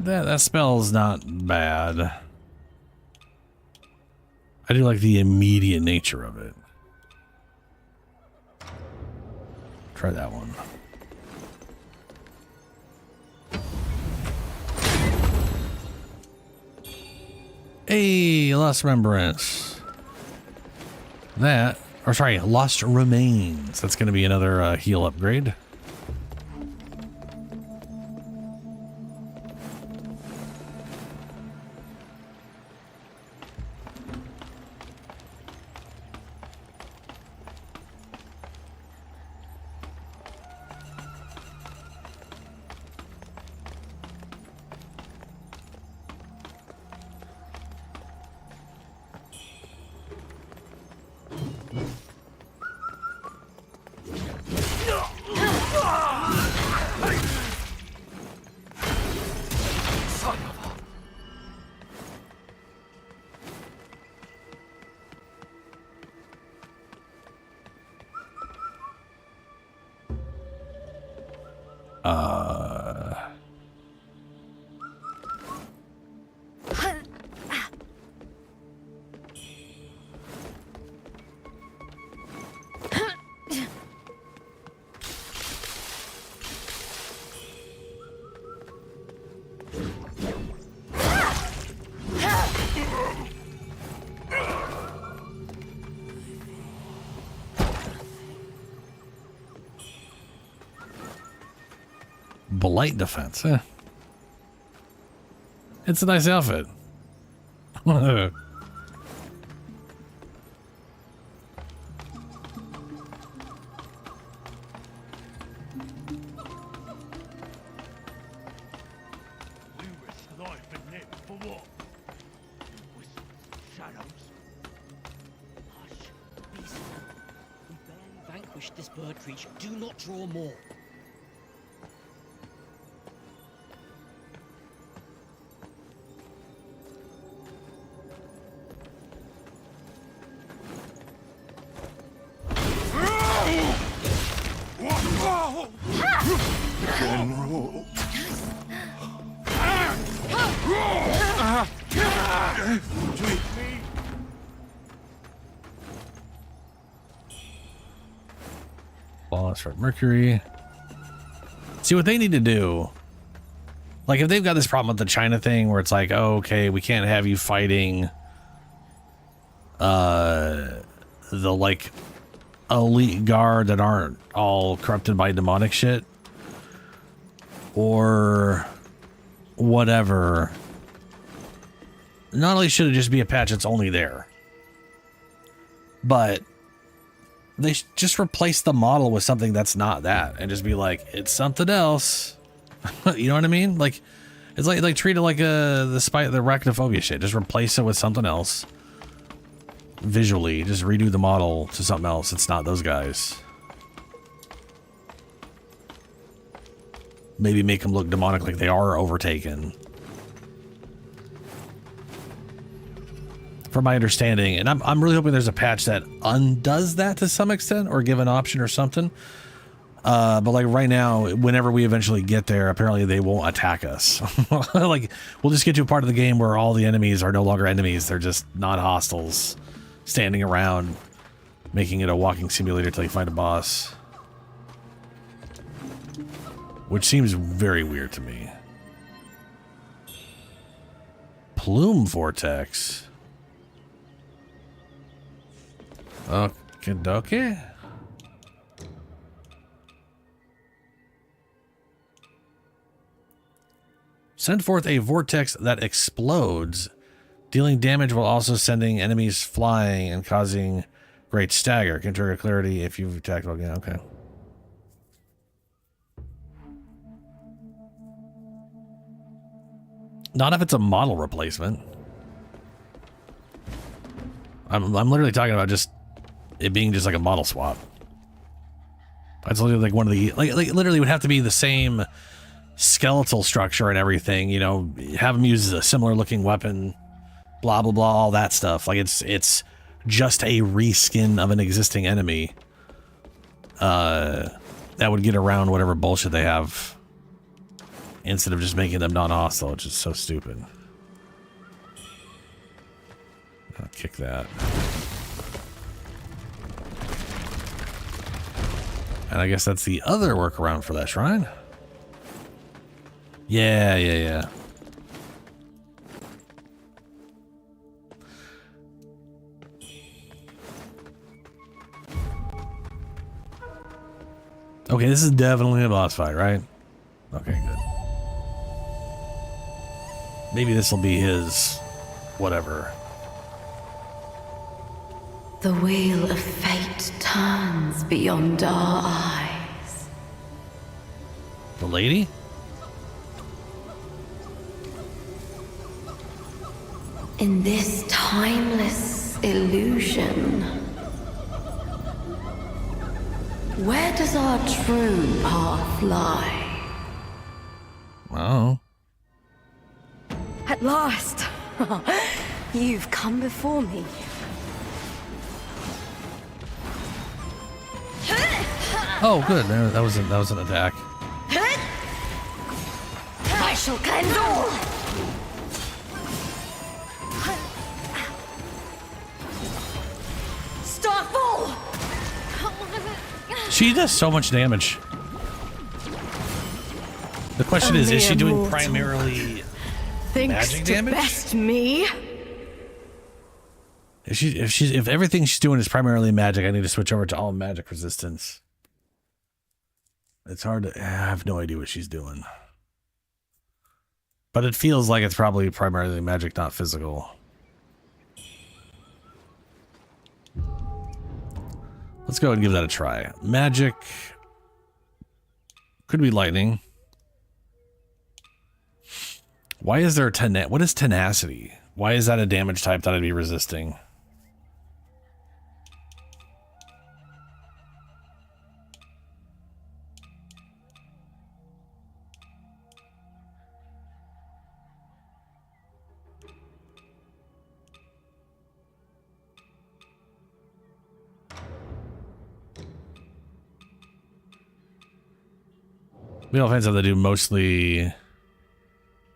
That spell's not bad. I do like the immediate nature of it. Try that one. Hey, Lost Remembrance. Lost Remains. That's going to be another heal upgrade. Blight defense, eh? It's a nice outfit. Vanquish this bird creature. Do not draw more. General. Boss for Mercury. See what they need to do. Like if they've got this problem with the China thing where it's like, oh, okay, we can't have you fighting the like elite guard that aren't all corrupted by demonic shit or whatever. Not only should it just be a patch that's only there, but they just replace the model with something that's not that and just be like, it's something else. You know what I mean? Like, it's like treat it like the arachnophobia shit. Just replace it with something else. Visually, just redo the model to something else. It's not those guys. Maybe make them look demonic like they are overtaken. From my understanding, and I'm really hoping there's a patch that undoes that to some extent or give an option or something. But like right now, whenever we eventually get there, apparently they won't attack us. Like we'll just get to a part of the game where all the enemies are no longer enemies. They're just non-hostiles standing around, making it a walking simulator till you find a boss. Which seems very weird to me. Plume Vortex. Okay, dokie. Send forth a vortex that explodes, dealing damage while also sending enemies flying and causing great stagger. Can trigger clarity if you've attacked again. Okay. Not if it's a model replacement. I'm literally talking about just it being just like a model swap. That's literally like one of the like literally would have to be the same skeletal structure and everything, you know, have them use a similar looking weapon, blah blah blah, all that stuff. Like it's just a reskin of an existing enemy that would get around whatever bullshit they have instead of just making them non-hostile, which is so stupid. I'll kick that. And I guess that's the other workaround for that shrine. Yeah. Okay, this is definitely a boss fight, right? Okay, good. Maybe this will be his whatever. The wheel of fate turns beyond our eyes. The lady? In this timeless illusion, where does our true path lie? Oh. At last! You've come before me. Oh, good. That was an attack. I shall cleanse all! Starfall! She does so much damage. The question is she doing Immortal primarily thinks magic to damage? best me? If everything she's doing is primarily magic, I need to switch over to all magic resistance. It's hard to... I have no idea what she's doing. But it feels like it's probably primarily magic, not physical. Let's go and give that a try. Magic. Could be lightning. Why is there what is tenacity? Why is that a damage type that I'd be resisting? We all have to do mostly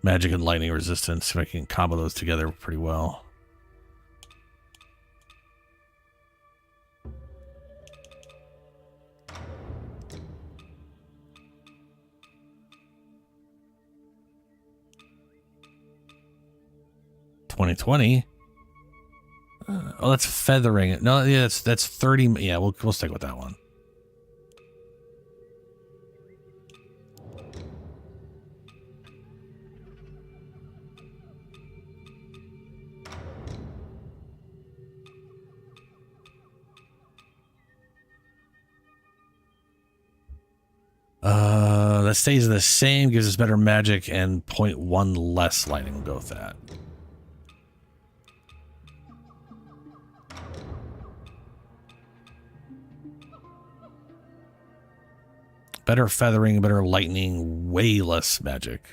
magic and lightning resistance. I can combo those together pretty well. $20. Oh, that's feathering. No, yeah, that's 30. Yeah, we'll stick with that one. That stays the same, gives us better magic, and 0.1 less lightning. We'll go with that. Better feathering, better lightning, way less magic.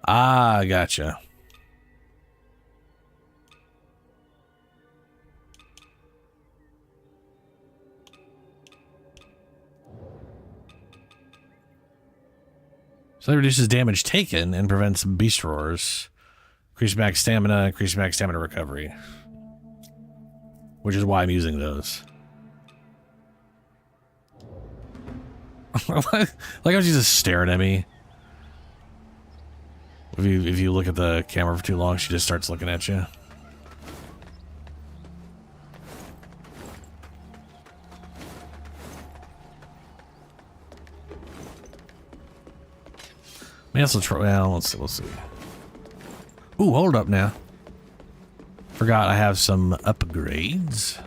Ah, gotcha. So that reduces damage taken and prevents beast roars. Increase max stamina, increase max stamina recovery. Which is why I'm using those. Like I was just staring at me. If you look at the camera for too long, she just starts looking at you. May also try. Well, let's see. Ooh, hold up now. Forgot I have some upgrades.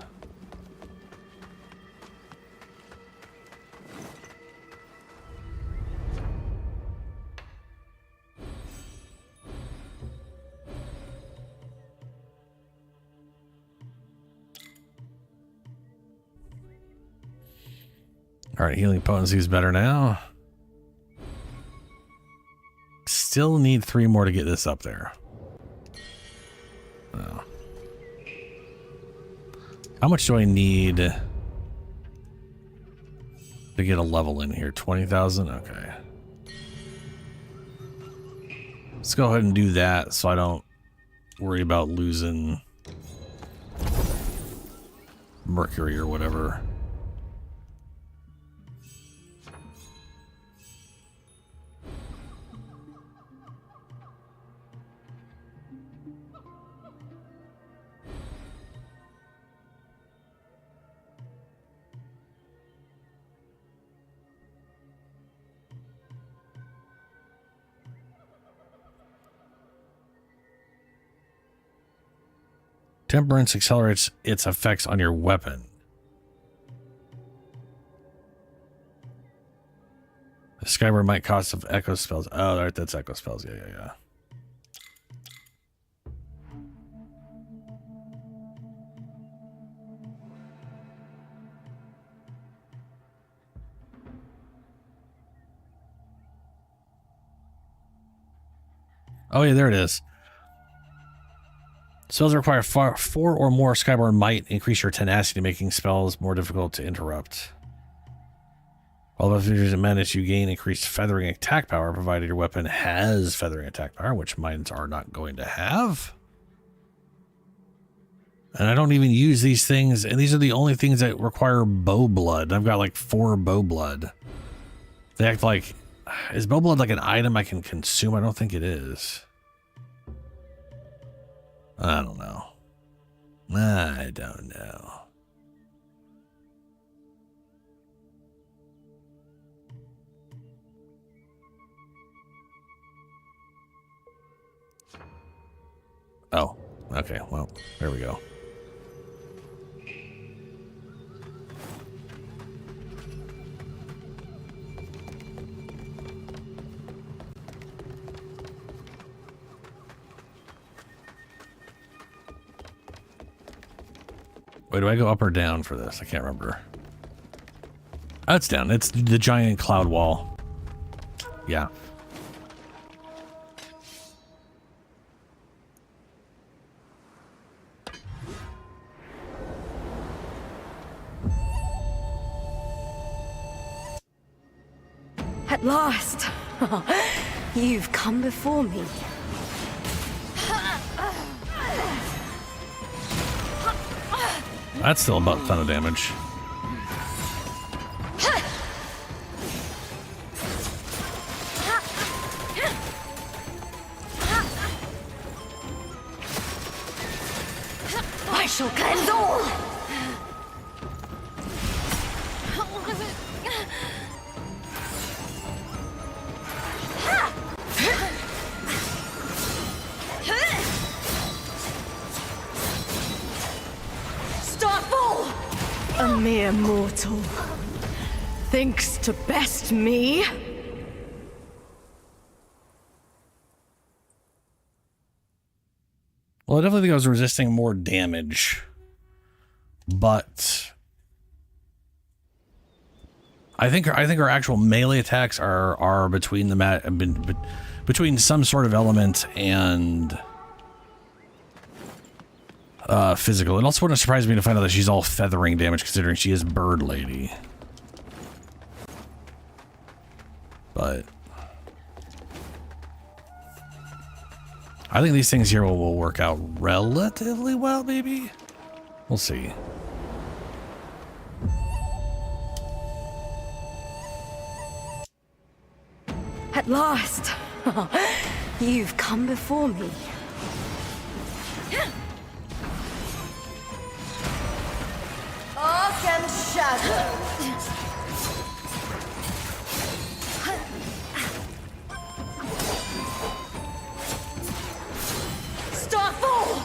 All right, healing potency is better now. Still need 3 more to get this up there. Oh. How much do I need to get a level in here? 20,000? Okay. Let's go ahead and do that so I don't worry about losing Mercury or whatever. Temperance accelerates its effects on your weapon. The Skyward might cost of echo spells. Oh, right, that's echo spells. Yeah. Oh, yeah, there it is. Spells require 4 or more Skyborn might, increase your tenacity, making spells more difficult to interrupt. While the features and menace, you gain increased feathering attack power, provided your weapon has feathering attack power, which mine are not going to have. And I don't even use these things, and these are the only things that require bow blood. I've got like 4 bow blood. They act like... Is bow blood like an item I can consume? I don't think it is. I don't know. I don't know. Oh, okay. Well, there we go. Wait, do I go up or down for this? I can't remember. Oh, it's down. It's the giant cloud wall. Yeah. At last! You've come before me. That's still about a ton of damage. I shall cleanse all! A mere mortal thinks to best me. Well, I definitely think I was resisting more damage, but I think our actual melee attacks are between the between some sort of element and physical. It also wouldn't surprise me to find out that she's all feathering damage, considering she is Bird Lady. But I think these things here will work out relatively well, maybe? We'll see. At last! You've come before me. Arc and shadow! Starfall!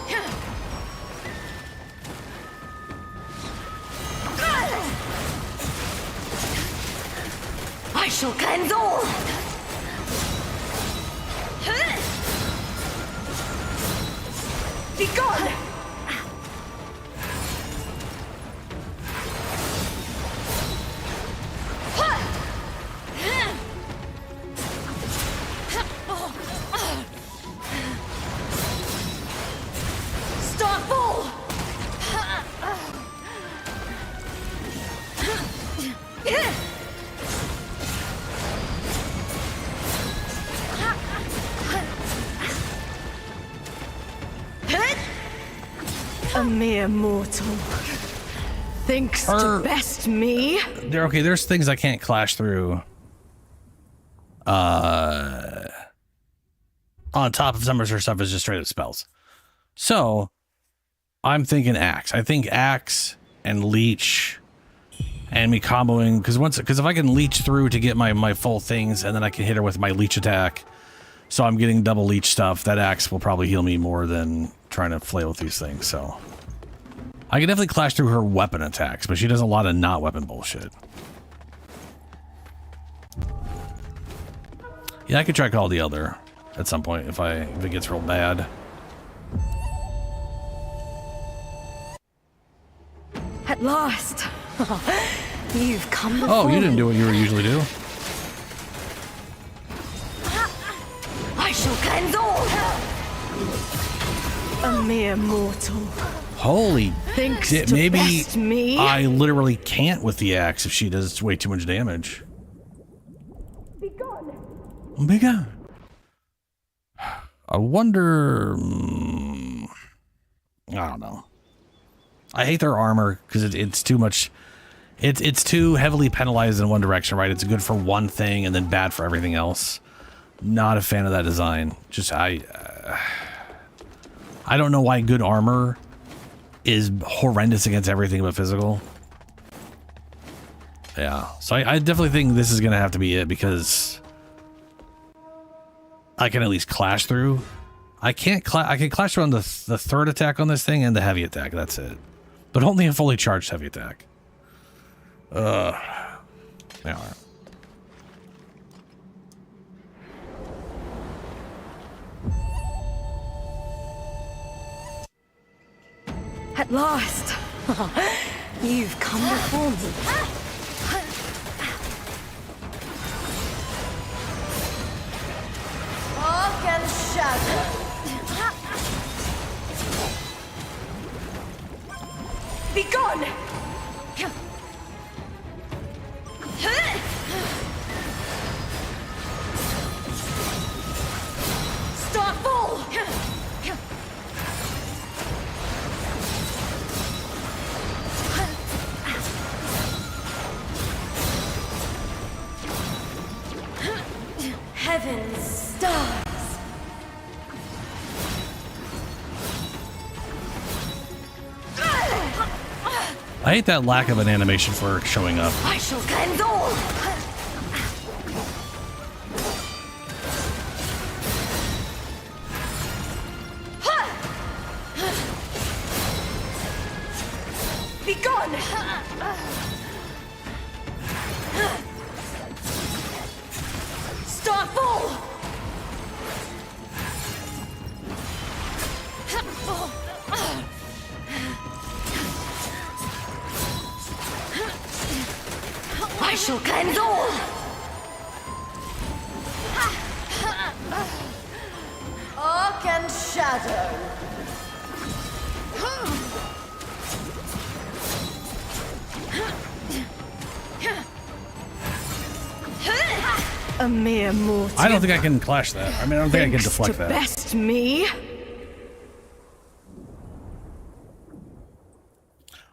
I shall cleanse all! Be gone! Starfall! A mere mortal thinks to best me. There's things I can't clash through. On top of some of her stuff is just straight up spells. So I'm thinking axe. I think axe and leech and me comboing, because if I can leech through to get my full things, and then I can hit her with my leech attack, so I'm getting double leech stuff, that axe will probably heal me more than trying to flail with these things. So I can definitely clash through her weapon attacks, but she does a lot of not weapon bullshit. Yeah, I could try Call the Elder at some point if it gets real bad. At last! You've come before Oh, you didn't do what you usually do. I shall cleanse all! A mere mortal. Holy Thinks shit, to maybe best me. I literally can't with the axe if she does way too much damage. Be gone! Be gone. I wonder... I don't know. I hate their armor because it's too much. It's too heavily penalized in one direction, right? It's good for one thing and then bad for everything else. Not a fan of that design. Just I don't know why good armor is horrendous against everything but physical. Yeah, so I definitely think this is gonna have to be it, because I can at least clash through. I can clash through on the third attack on this thing and the heavy attack. That's it, but only a fully charged heavy attack. Yeah. At last! You've come before me. Arc and shadow. Be gone! I hate that lack of an animation for her showing up. I shall cleanse all. Be gone. Starfall. I shall cleanse all! Arc and shadow! A mere mortal. I don't think I can clash that. I mean, I don't think I can deflect that. Best me.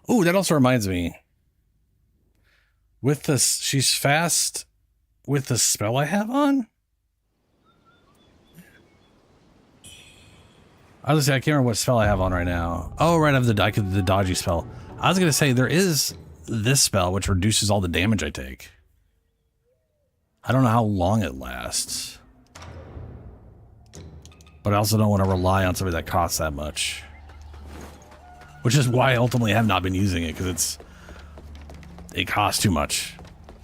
Ooh, that also reminds me. With this, she's fast with the spell I have on? I was gonna say, I can't remember what spell I have on right now. Oh, right, I have the dodgy spell. I was gonna say, there is this spell, which reduces all the damage I take. I don't know how long it lasts. But I also don't want to rely on something that costs that much. Which is why I ultimately have not been using it, because it costs too much.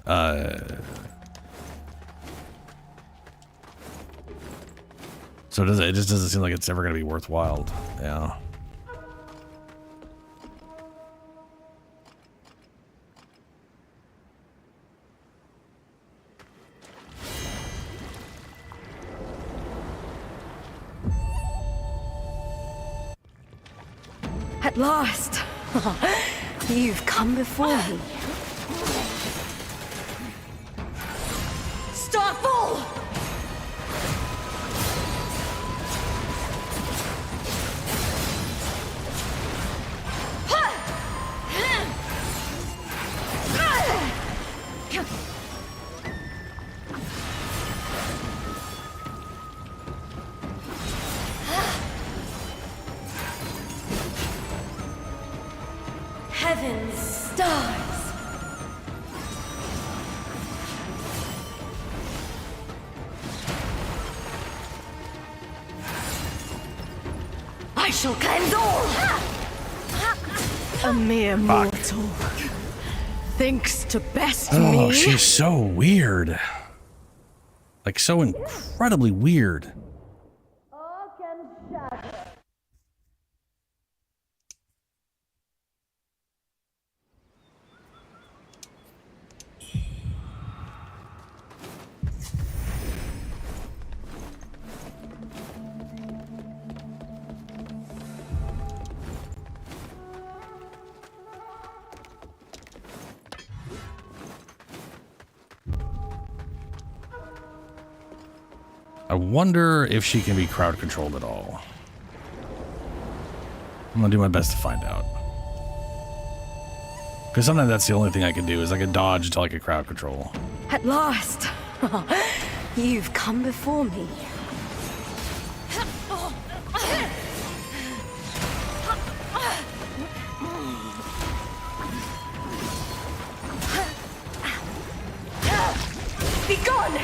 So it just doesn't seem like it's ever going to be worthwhile. Yeah. At last! You've come before me. Starfall! Heaven's stars. I shall cleanse all. A mere mortal thinks to best me. Oh, she's so weird. Like, so incredibly weird. I wonder if she can be crowd controlled at all. I'm gonna do my best to find out. Because sometimes that's the only thing I can do is I can dodge until I can crowd control. At last, you've come before me. Be gone!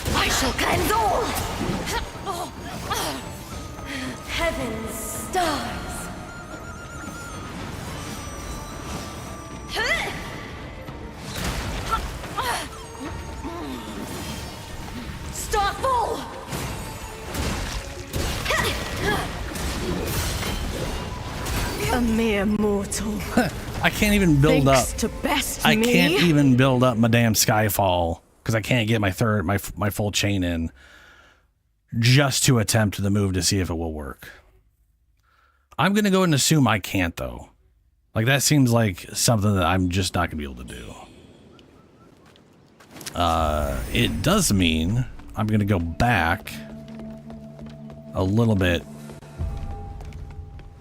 I shall cleanse all! Heaven's stars! Starfall! A mere mortal. I can't even build up. To best I me. can't even build up my damn Skyfall because I can't get my full chain in just to attempt the move to see if it will work. I'm going to go and assume I can't, though. Like, that seems like something that I'm just not going to be able to do. It does mean I'm going to go back a little bit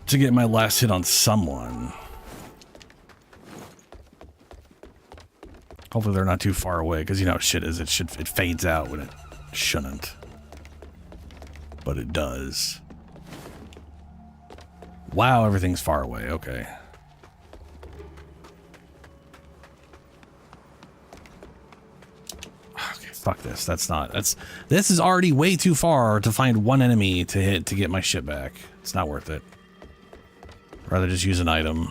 to get my last hit on someone. Hopefully they're not too far away, because you know how shit is. It fades out when it shouldn't. But it does. Wow, everything's far away. Okay. Okay, fuck this. This is already way too far to find one enemy to hit to get my shit back. It's not worth it. Rather just use an item.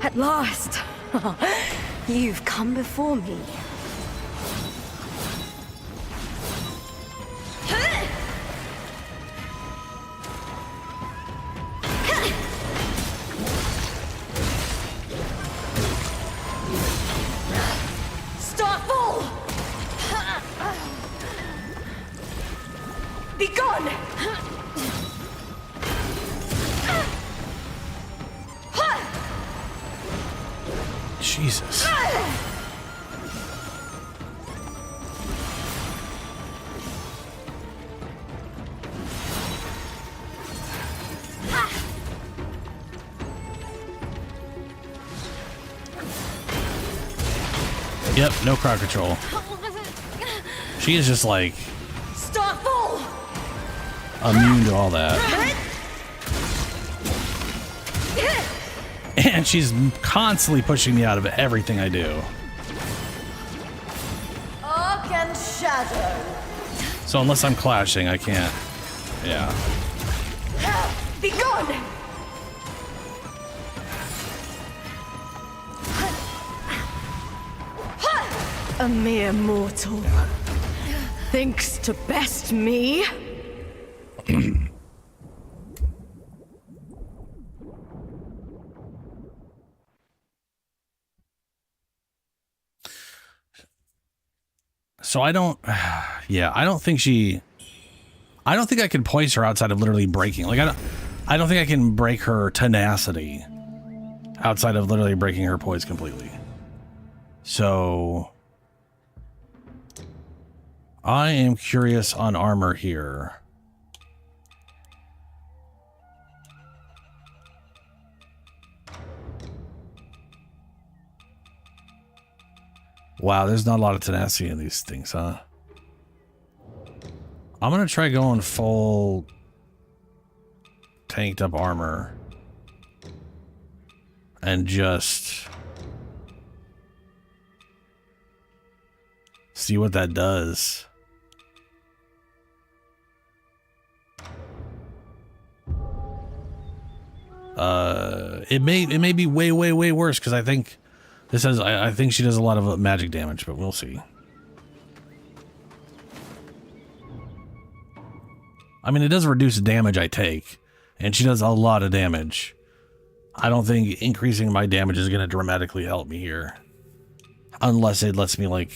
At last! You've come before me. Starfall! Be gone! Jesus. Yep, no crowd control. She is just like Starfall! immune to all that. And she's constantly pushing me out of everything I do. Arc and shadow. So unless I'm clashing, I can't. Yeah. Be gone! A mere mortal thinks to best me. So I don't, yeah, I don't think I can poise her outside of literally breaking. Like I don't think I can break her tenacity outside of literally breaking her poise completely. So I am curious on armor here. Wow, there's not a lot of tenacity in these things, huh? I'm gonna try going full tanked up armor and just see what that does. It may be way worse, because I think this has, I think she does a lot of magic damage, but we'll see. I mean, it does reduce damage I take, and she does a lot of damage. I don't think increasing my damage is going to dramatically help me here. Unless it lets me, like...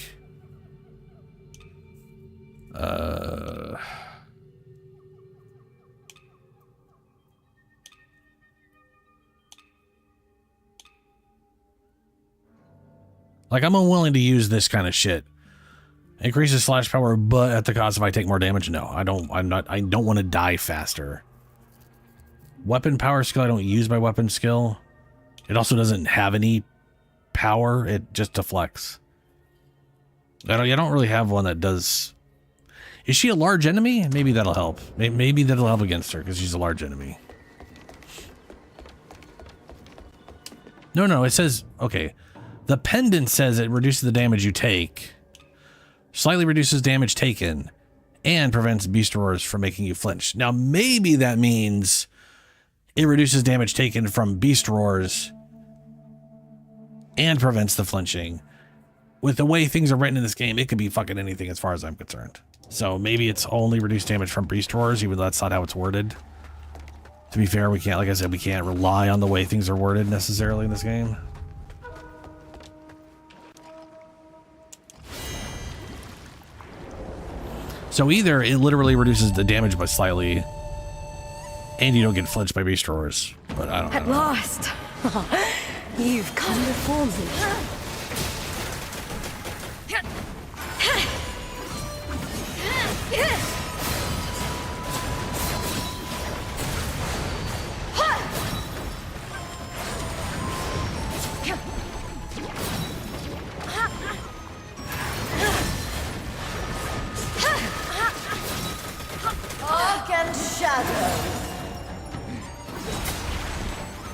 Like, I'm unwilling to use this kind of shit. Increases slash power, but at the cost if I take more damage? No, I don't want to die faster. Weapon power skill, I don't use my weapon skill. It also doesn't have any power, it just deflects. I don't really have one that does... Is she a large enemy? Maybe that'll help. Maybe that'll help against her, because she's a large enemy. No, it says... Okay. The pendant says it reduces the damage you take, slightly reduces damage taken, and prevents beast roars from making you flinch. Now, maybe that means it reduces damage taken from beast roars and prevents the flinching. With the way things are written in this game, it could be fucking anything as far as I'm concerned. So maybe it's only reduced damage from beast roars, even though that's not how it's worded. To be fair, we can't, like I said, we can't rely on the way things are worded necessarily in this game. So either it literally reduces the damage by slightly, And you don't get flinched by beast roars. But I don't know. At last! You've come before me. Arc and shadow.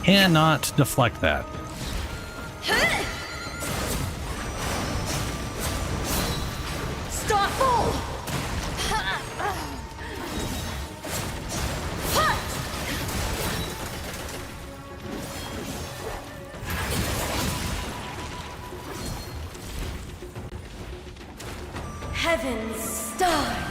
Cannot deflect that. Starfall. Heaven's stars.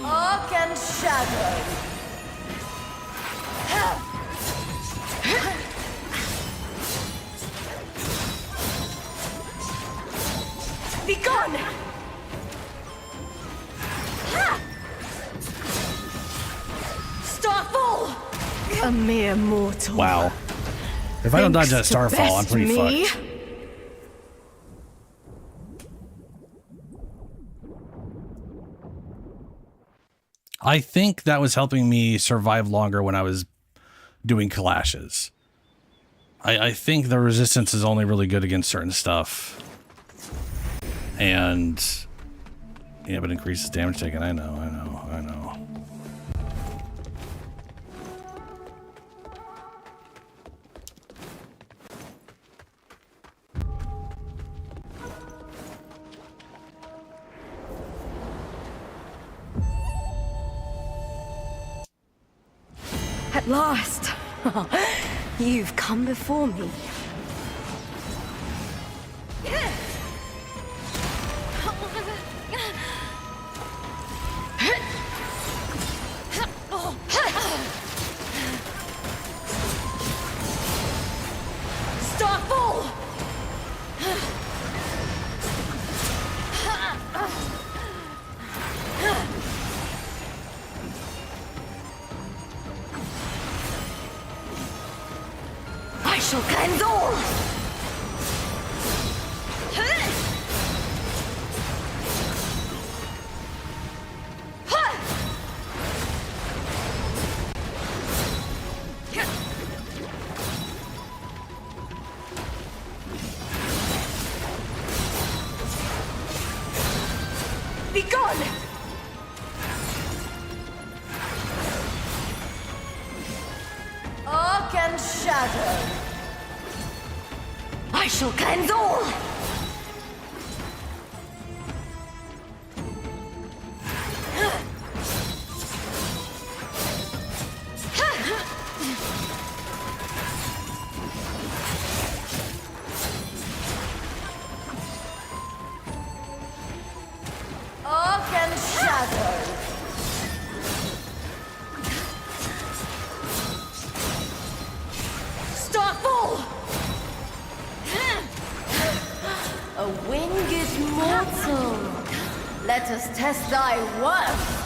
Arc and shadow. Be gone! Starfall! A mere mortal. Wow. If I don't dodge that Thinks to Starfall, I'm best pretty me. fucked. I think that was helping me survive longer when I was doing clashes. I think the resistance is only really good against certain stuff. And yeah, but increases damage taken. I know. At last! You've come before me. Starfall! I shall cleanse all! Be gone! Arc and shadow. I shall cleanse all! Arc and shadow. Starfall! A winged mortal. Let us test thy worth.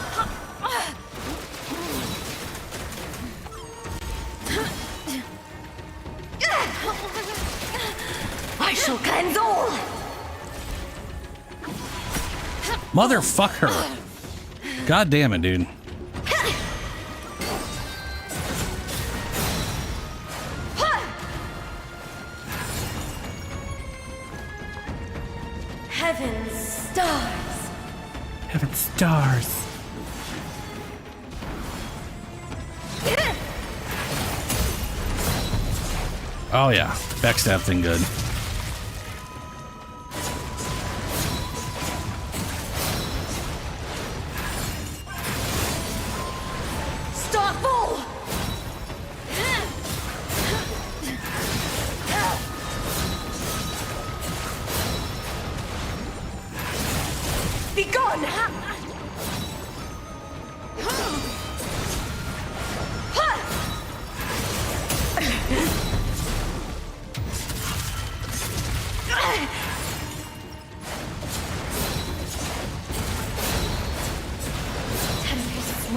I shall cleanse all! Motherfucker. God damn it, dude. Heaven's stars. Heaven stars. Oh yeah, backstab thing good. Starfall! Be gone!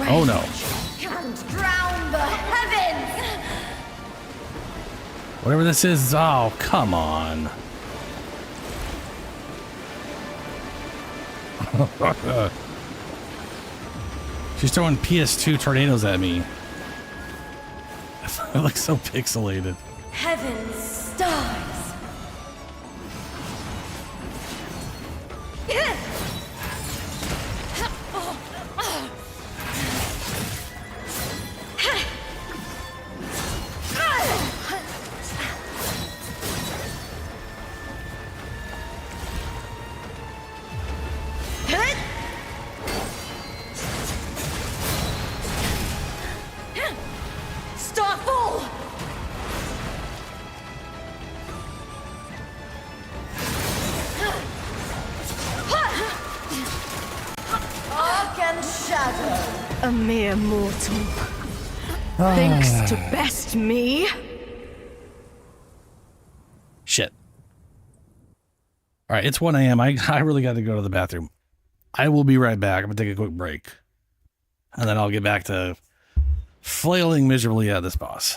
Oh no. Can't drown the heavens! Whatever this is, oh, come on. She's throwing PS2 tornadoes at me. It looks so pixelated. Heaven's stars! Starfall! Arc and shadow. A mere mortal. Thinks to best me. Shit. All right, it's 1 a.m. I really got to go to the bathroom. I will be right back. I'm going to take a quick break. And then I'll get back to flailing miserably at this boss.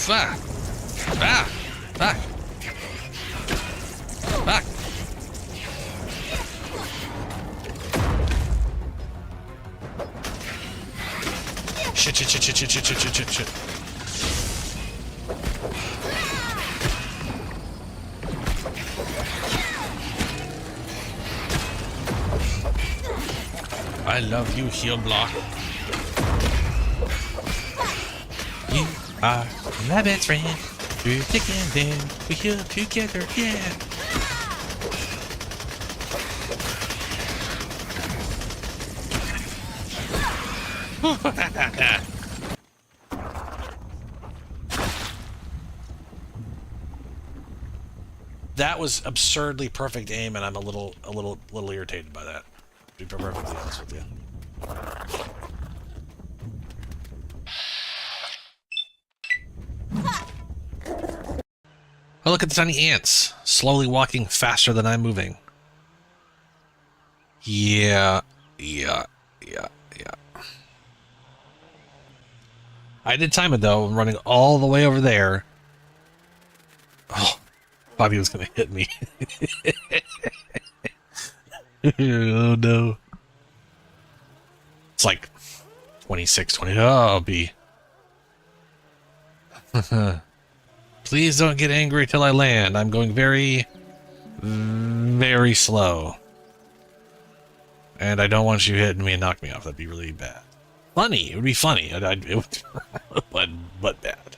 Back. Back. Back. Back. Shit, shit, shit, shit, shit, shit, shit, shit, shit. I love you, heel block. You are my best friend. Through thick and thin, we heal together, yeah. That was absurdly perfect aim, and I'm a little irritated by that. To be perfectly honest with you. Oh, look at the tiny ants, slowly walking faster than I'm moving. Yeah. I did time it though, running all the way over there. Oh, thought he was gonna hit me. Oh no. It's like 26, 20. Oh, B. Please don't get angry till I land. I'm going very, very slow. And I don't want you hitting me and knock me off. That'd be really bad. Funny. It would be funny. It would, but bad.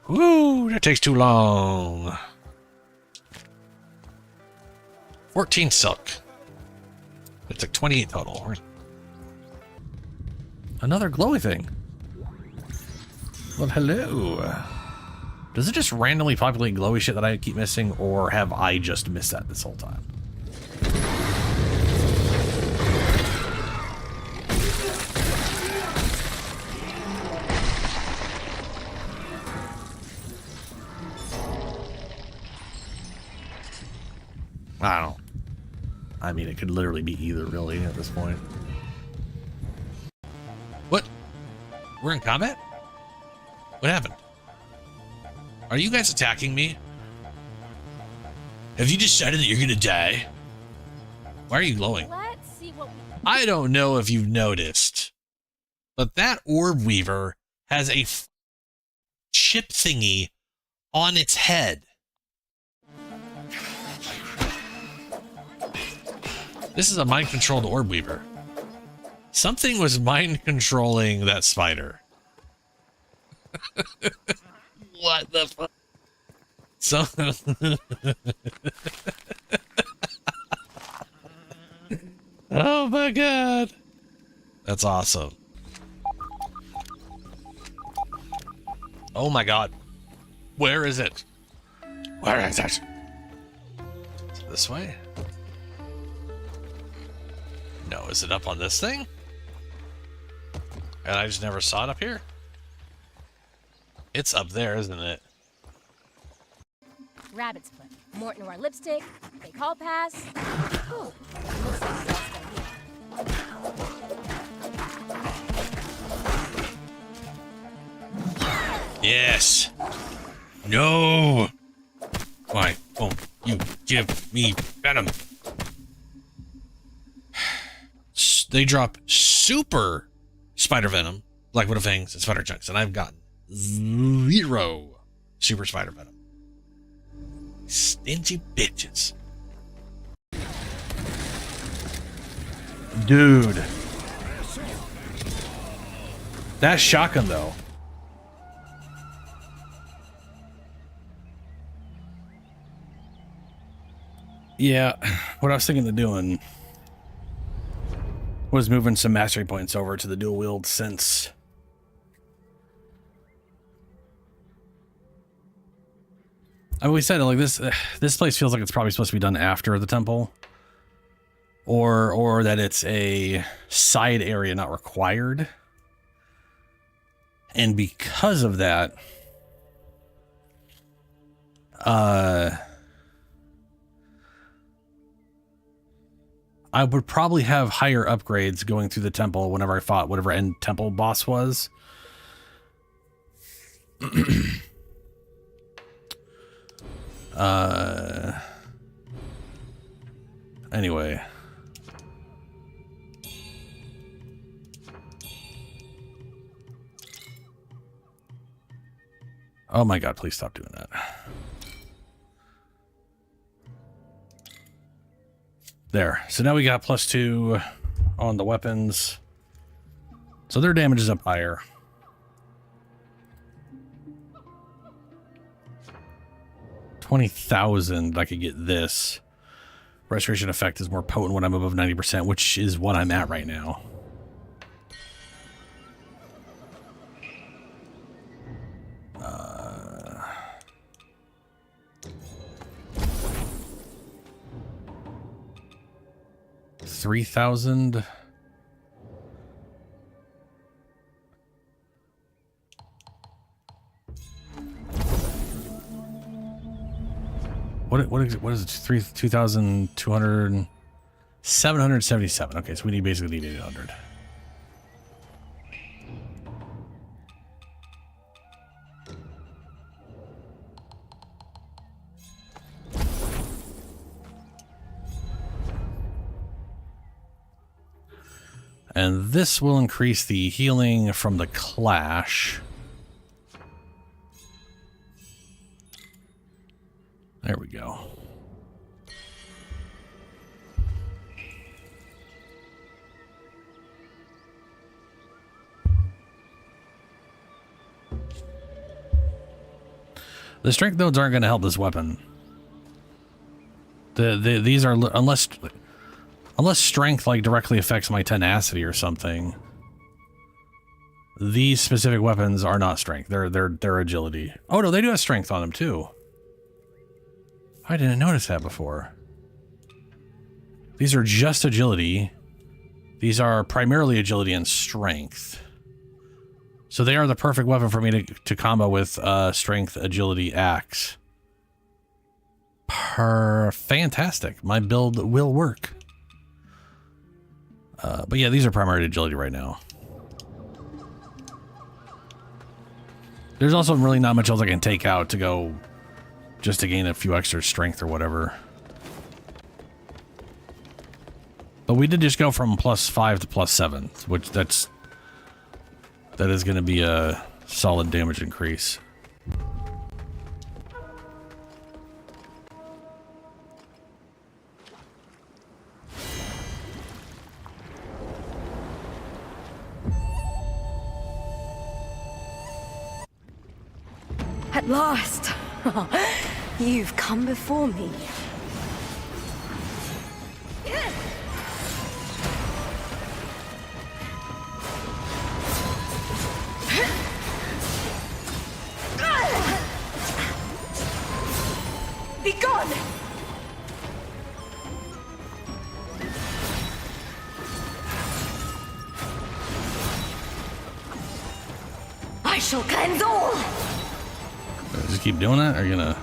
Woo, that takes too long. 14 silk. It's like 28 total. Another glowy thing. Well, hello. Does it just randomly populate glowy shit that I keep missing, or have I just missed that this whole time? I don't know. I mean, it could literally be either, really, at this point. What? We're in combat? What happened? Are you guys attacking me? Have you decided that you're gonna die? Why are you glowing? Let's see what I don't know if you've noticed, but that orb weaver has a chip thingy on its head. This is a mind-controlled orb weaver. Something was mind-controlling that spider. What the fuck? So... Oh my god. That's awesome. Oh my god. Where is it? Where is it? Is it this way? No, is it up on this thing? And I just never saw it up here? It's up there, isn't it? rabbit's foot. Morton Noir lipstick, fake hall pass. Ooh, Yes. No. Why won't you give me venom? They drop super spider venom, Black Widow fangs, and spider chunks, and I've gotten 0 super spider venom. Stingy bitches. Dude. That shotgun, though. Yeah, what I was thinking of doing was moving some mastery points over to the dual wield, since I mean, we said like this place feels like it's probably supposed to be done after the temple, or that it's a side area not required, and because of that, I would probably have higher upgrades going through the temple whenever I fought whatever end temple boss was. Anyway. Oh my god, please stop doing that. There. So now we got +2 on the weapons. So their damage is up higher. $20,000. I could get this. Restoration effect is more potent when I'm above 90%, which is what I'm at right now. $3,000. What is it? 2,200, 777. Okay, so we basically need 800. And this will increase the healing from the clash. There we go. The strength nodes aren't going to help this weapon. These are, unless strength like directly affects my tenacity or something. These specific weapons are not strength. They're agility. Oh no, they do have strength on them too. I didn't notice that before. These are just agility. These are primarily agility and strength. So they are the perfect weapon for me to combo with strength, agility, axe. Fantastic. My build will work. But yeah, these are primarily agility right now. There's also really not much else I can take out to go just to gain a few extra strength or whatever. But we did just go from +5 to +7, which that is going to be a solid damage increase. At last! You've come before me. Be gone! I shall cleanse all! Just keep doing that, or are you gonna...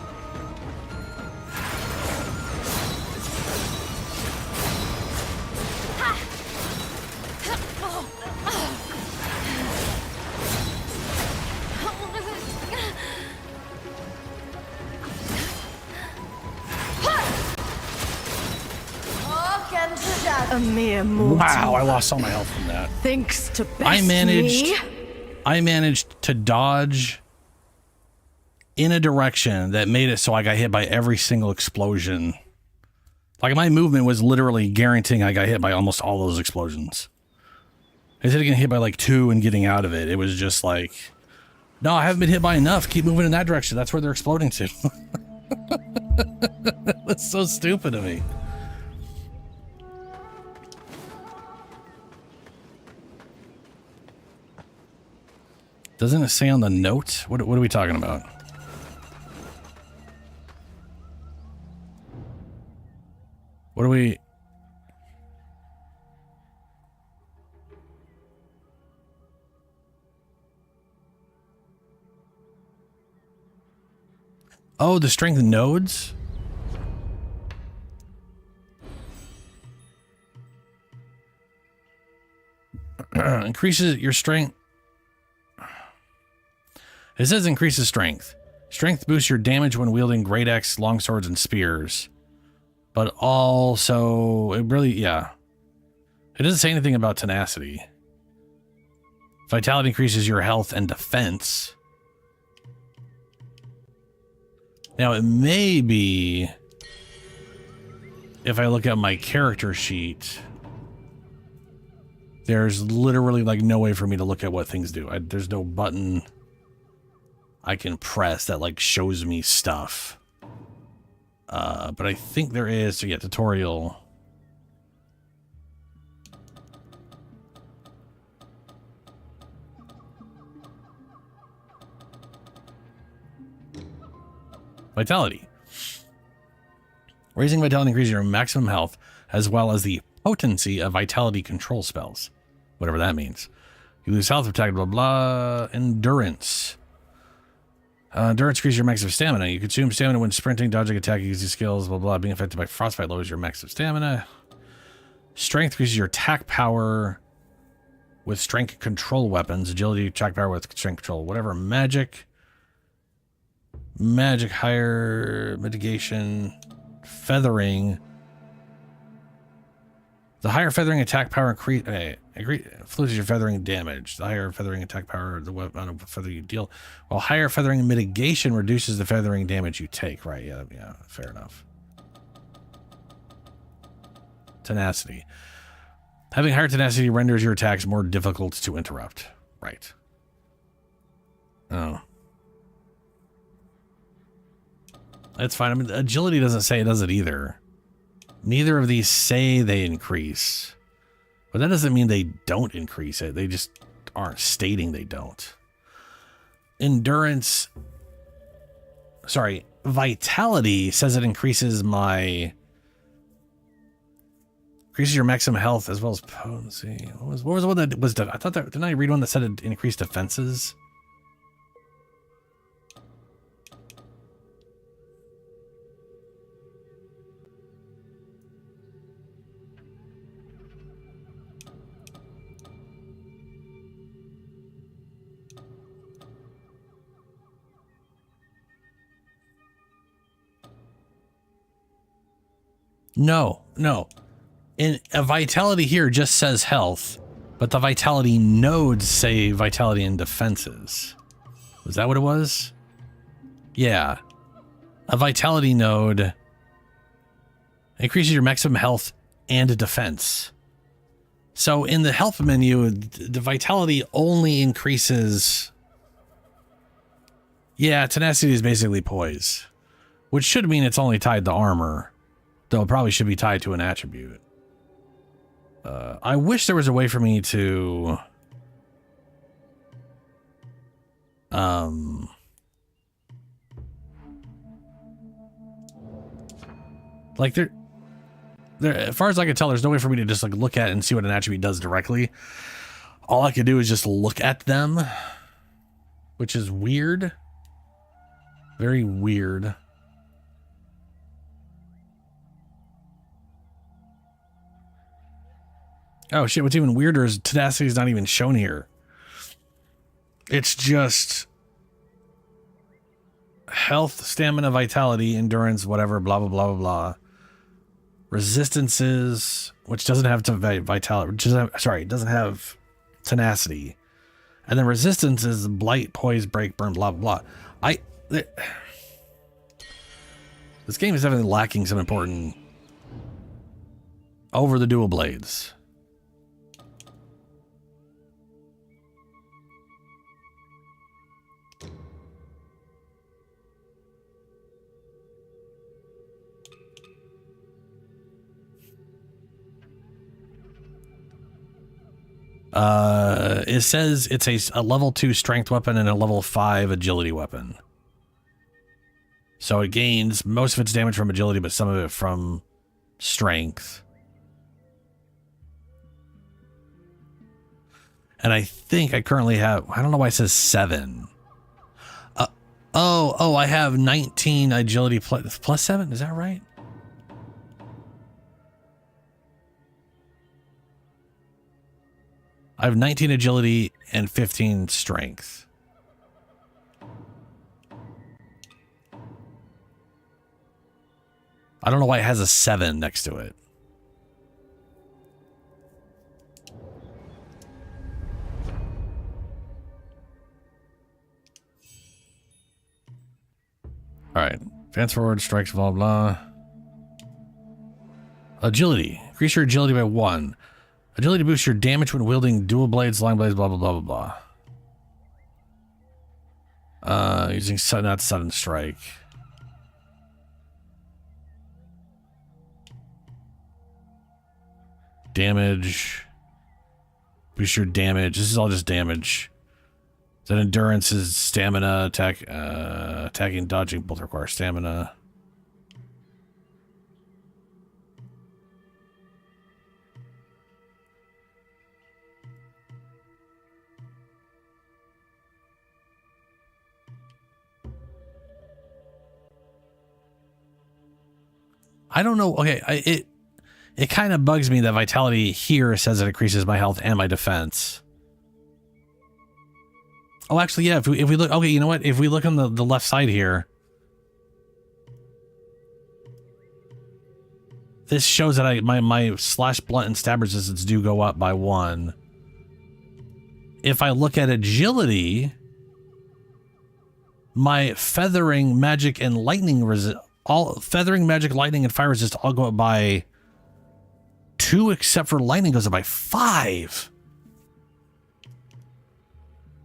A mere mortal. Wow, I lost all my health from that. Thinks to best I managed to dodge in a direction that made it so I got hit by every single explosion. Like, my movement was literally guaranteeing I got hit by almost all those explosions. Instead of getting hit by like 2 and getting out of it, it was just like, no, I haven't been hit by enough. Keep moving in that direction. That's where they're exploding to. That's so stupid of me. Doesn't it say on the note? What are we talking about? What are we... Oh, the strength nodes? Increases your strength. It says increases strength. Strength boosts your damage when wielding great axe, long swords, and spears. But also, it really, yeah. It doesn't say anything about tenacity. Vitality increases your health and defense. Now, it may be, if I look at my character sheet, there's literally like no way for me to look at what things do. There's no button I can press that like shows me stuff. But I think there is, so yeah, tutorial. Vitality. Raising vitality increases your maximum health, as well as the potency of vitality control spells. Whatever that means. You lose health, attack, blah, blah. Endurance. Endurance increases your max of stamina. You consume stamina when sprinting, dodging, attacking, using skills, blah, blah. Being affected by frostbite lowers your max of stamina. Strength increases your attack power with strength control weapons. Agility, attack power with strength control. Whatever. Magic. Magic, higher mitigation, feathering. The higher feathering attack power influences your feathering damage. The higher feathering attack power, the amount of feathering you deal, while higher feathering mitigation reduces the feathering damage you take. Right? Yeah, fair enough. Tenacity. Having higher tenacity renders your attacks more difficult to interrupt. Right. Oh. That's fine. I mean, agility doesn't say it does it either. Neither of these say they increase. But that doesn't mean they don't increase it. They just aren't stating they don't. Endurance. Sorry. Vitality says it increases your maximum health as well as potency. What was the one that was done? I thought that, didn't I read one that said it increased defenses? No. In a vitality here just says health, but the vitality nodes say vitality and defenses. Was that what it was? Yeah. A vitality node increases your maximum health and defense. So in the health menu, the vitality only increases. Yeah, tenacity is basically poise, which should mean it's only tied to armor. Though it probably should be tied to an attribute. I wish there was a way for me to... Like, there, as far as I can tell, there's no way for me to just, like, look at it and see what an attribute does directly. All I could do is just look at them. Which is weird. Very weird. Oh shit, what's even weirder is tenacity is not even shown here. It's just health, stamina, vitality, endurance, whatever, blah, blah, blah, blah, blah. Resistances, which doesn't have vitality, it doesn't have tenacity. And then resistance is blight, poise, break, burn, blah, blah, blah. This game is definitely lacking some important over the dual blades. It says it's a level 2 strength weapon and a level 5 agility weapon. So it gains most of its damage from agility, but some of it from strength. And I think I currently have, I don't know why it says 7. I have 19 agility plus 7. Is that right? I have 19 agility and 15 strength. I don't know why it has a 7 next to it. All right. Advance forward, strikes, blah, blah. Agility. Increase your agility by 1. Agility boosts your damage when wielding dual blades, long blades, blah, blah, blah, blah, blah. Using not sudden strike. Damage. Boost your damage. This is all just damage. Then endurance is stamina. Attacking, dodging both require stamina. I don't know. Okay, it kind of bugs me that vitality here says it increases my health and my defense. Oh, actually, yeah. If we look, okay, you know what? If we look on the left side here, this shows that my slash, blunt, and stab resistance do go up by 1. If I look at agility, my feathering, magic, and lightning feathering, magic, lightning, and fire resist all go up by 2, except for lightning goes up by 5.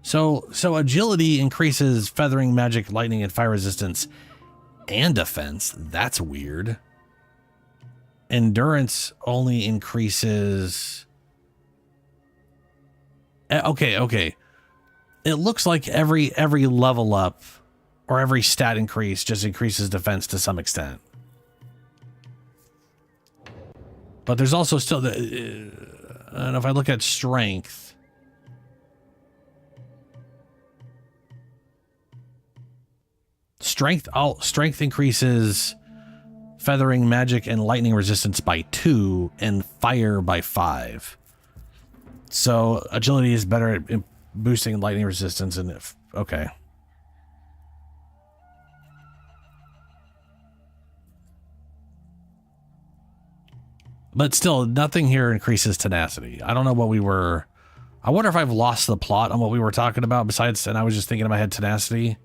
So agility increases feathering, magic, lightning, and fire resistance and defense. That's weird. Endurance only increases. Okay. It looks like every level up or every stat increase just increases defense to some extent. But there's also still and if I look at strength, strength increases feathering, magic, and lightning resistance by 2 and fire by 5. So agility is better at boosting lightning resistance and okay. But still, nothing here increases tenacity. I don't know what we were. I wonder if I've lost the plot on what we were talking about besides, and I was just thinking in my head tenacity.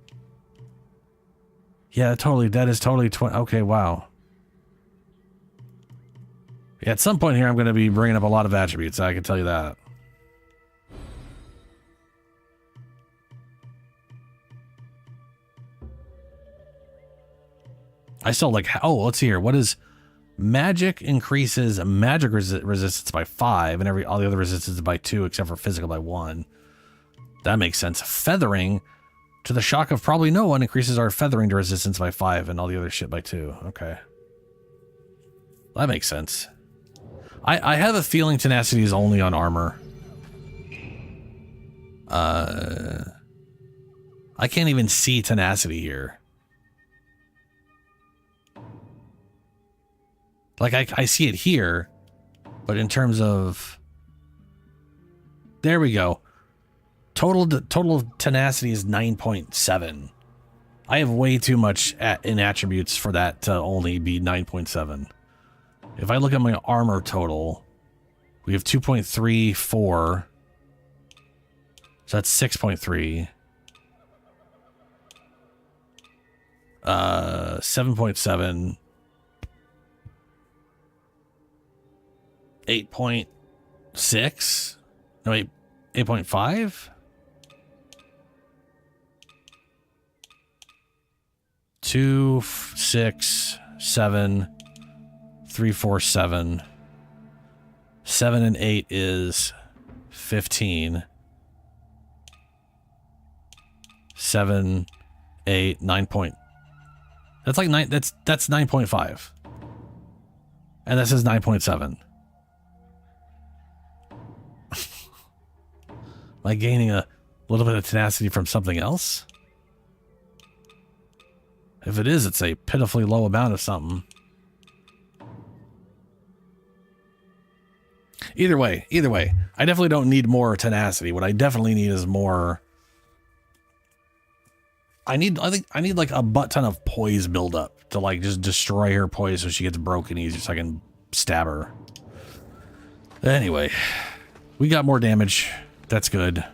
Yeah, totally. That is totally okay, wow. Yeah, at some point here, I'm going to be bringing up a lot of attributes. I can tell you that. I still like, oh, let's see here. What is magic? Increases magic resistance by 5 and all the other resistances by 2 except for physical by 1. That makes sense. Feathering, to the shock of probably no one, increases our feathering to resistance by 5 and all the other shit by 2. Okay. That makes sense. I have a feeling tenacity is only on armor. I can't even see tenacity here. Like, I see it here, but in terms of... There we go. Total tenacity is 9.7. I have way too much in attributes for that to only be 9.7. If I look at my armor total, we have 2.34. So that's 6.3. 7.7. 8.6. No, 8.5. 2, 6, 7, 3, 4, 7. 7 and 8 is 15. 7, 8, 9 point. That's like 9. That's 9.5. And this is 9.7. Am I gaining a little bit of tenacity from something else? If it is, it's a pitifully low amount of something. Either way, I definitely don't need more tenacity. What I definitely need is more. I think I need like a butt ton of poise buildup to like just destroy her poise so she gets broken easier so I can stab her. Anyway, we got more damage. That's good.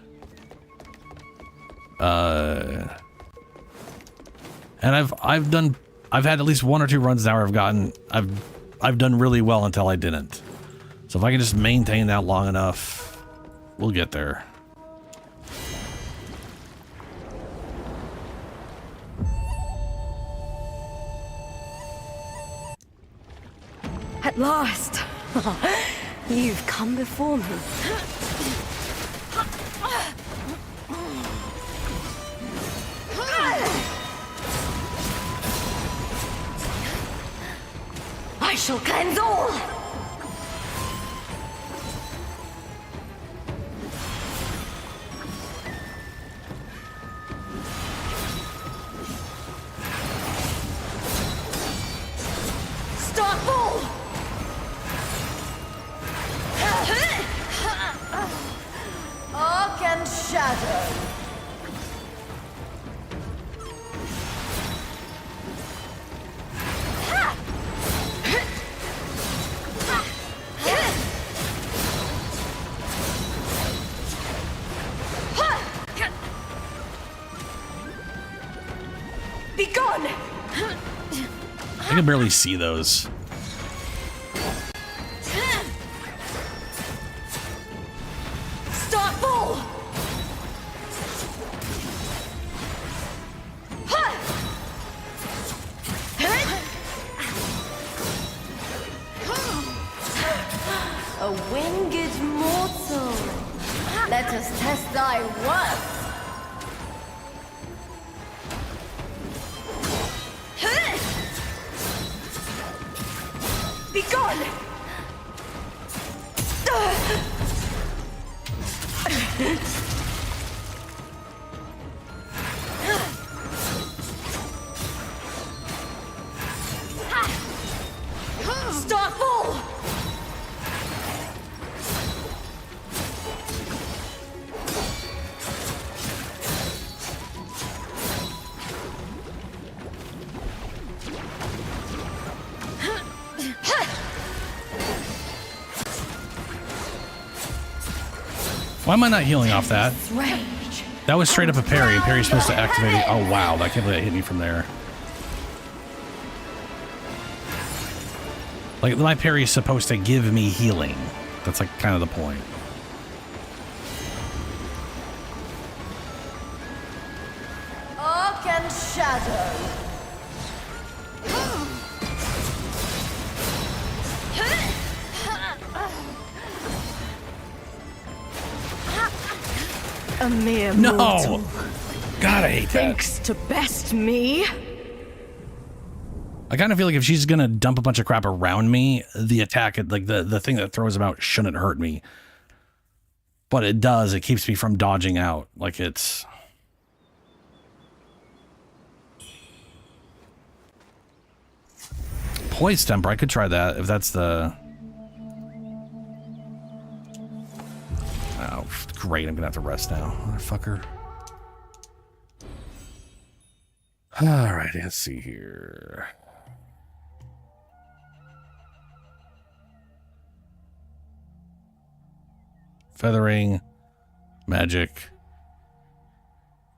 And I've had at least 1 or 2 runs now where I've done really well until I didn't. So if I can just maintain that long enough, we'll get there. At last! You've come before me. I shall cleanse all! Start full! Arc and shadow. Be gone! I can barely see those. Start full! A winged mortal. Let us test thy worth. Be gone! Start full! Why am I not healing off that? Rage. That was straight up a parry, and parry's supposed to activate it. Oh wow, I can't believe that hit me from there. Like, my parry is supposed to give me healing. That's like kind of the point. Arc and shadow. A mere mortal. No! God, I hate that. Thinks to best me. I kind of feel like if she's gonna dump a bunch of crap around me, the attack, like the thing that throws them out, shouldn't hurt me. But it does. It keeps me from dodging out. Like it's... Poise temper. I could try that if that's the... Oh, great. I'm gonna have to rest now, motherfucker. All right, let's see here. Feathering. Magic.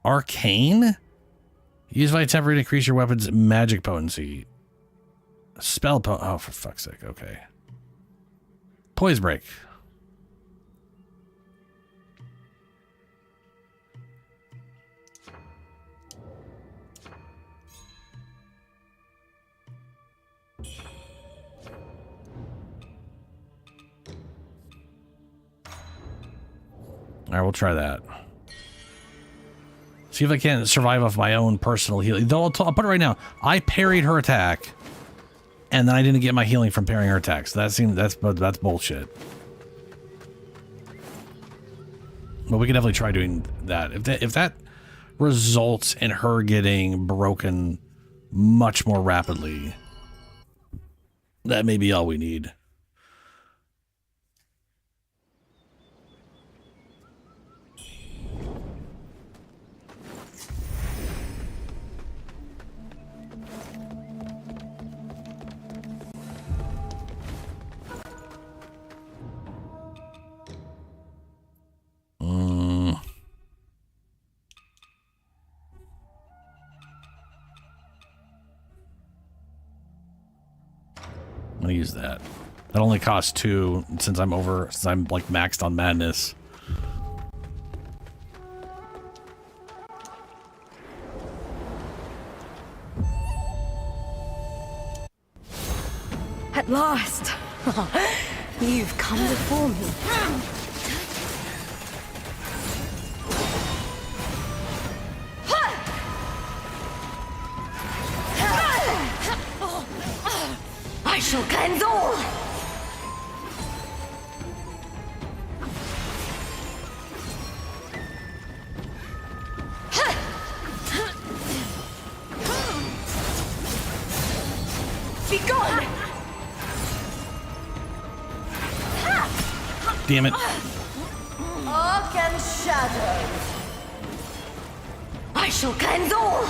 Arcane? Use by temporary to increase your weapon's magic potency. Spell oh, for fuck's sake. Okay. Poise break. All right, we'll try that. See if I can survive off my own personal healing. Though I'll put it right now. I parried her attack, and then I didn't get my healing from parrying her attack. So that's bullshit. But we can definitely try doing that. If that results in her getting broken much more rapidly, that may be all we need. I'm gonna use that. That only costs 2 since I'm like maxed on madness. At last! You've come before me. I shall cleanse all! Be gone! Damn it. Arc and shadow. I shall cleanse all!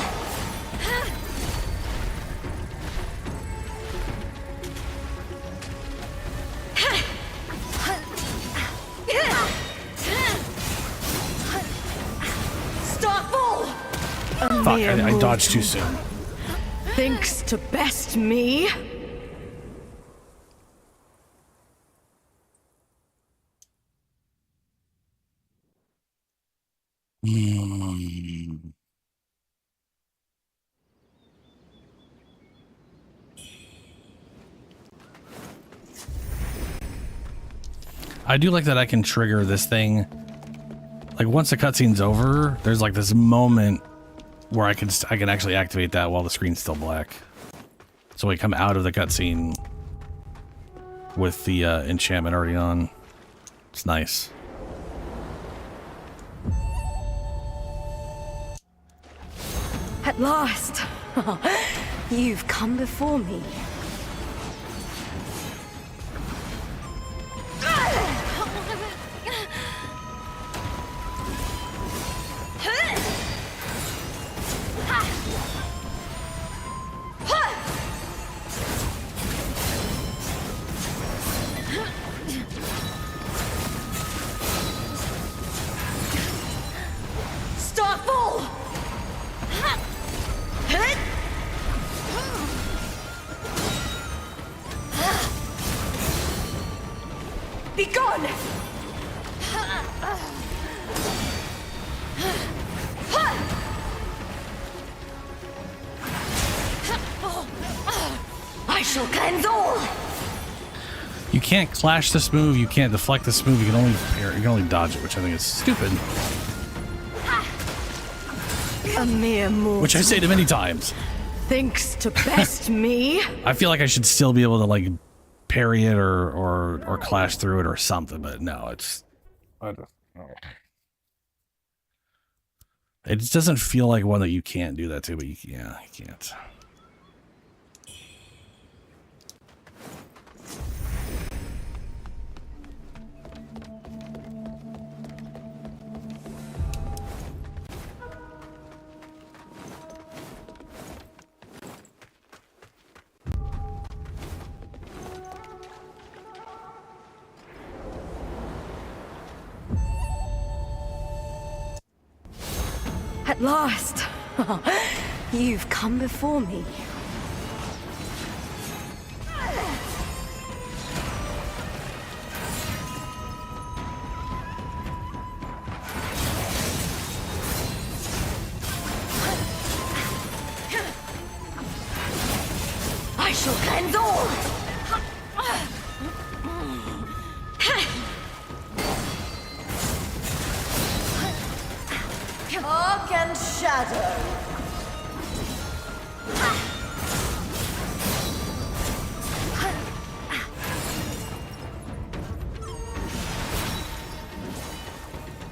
Fuck, I dodged too soon. Thinks to best me? I do like that I can trigger this thing. Like once the cutscene's over, there's like this moment where I can actually activate that while the screen's still black. So we come out of the cutscene with the enchantment already on. It's nice. At last! You've come before me. Starfall! Be gone! I shall cleanse all! You can't clash this move, you can't deflect this move, you can only dodge it, which I think is stupid. A mere mortal. Which I say to many times. Thinks to best me? I feel like I should still be able to like parry it or clash through it or something, but no, it's it just doesn't feel like one that you can't do that to, but you can't. At last! You've come before me. I shall cleanse all! Arc and shadow.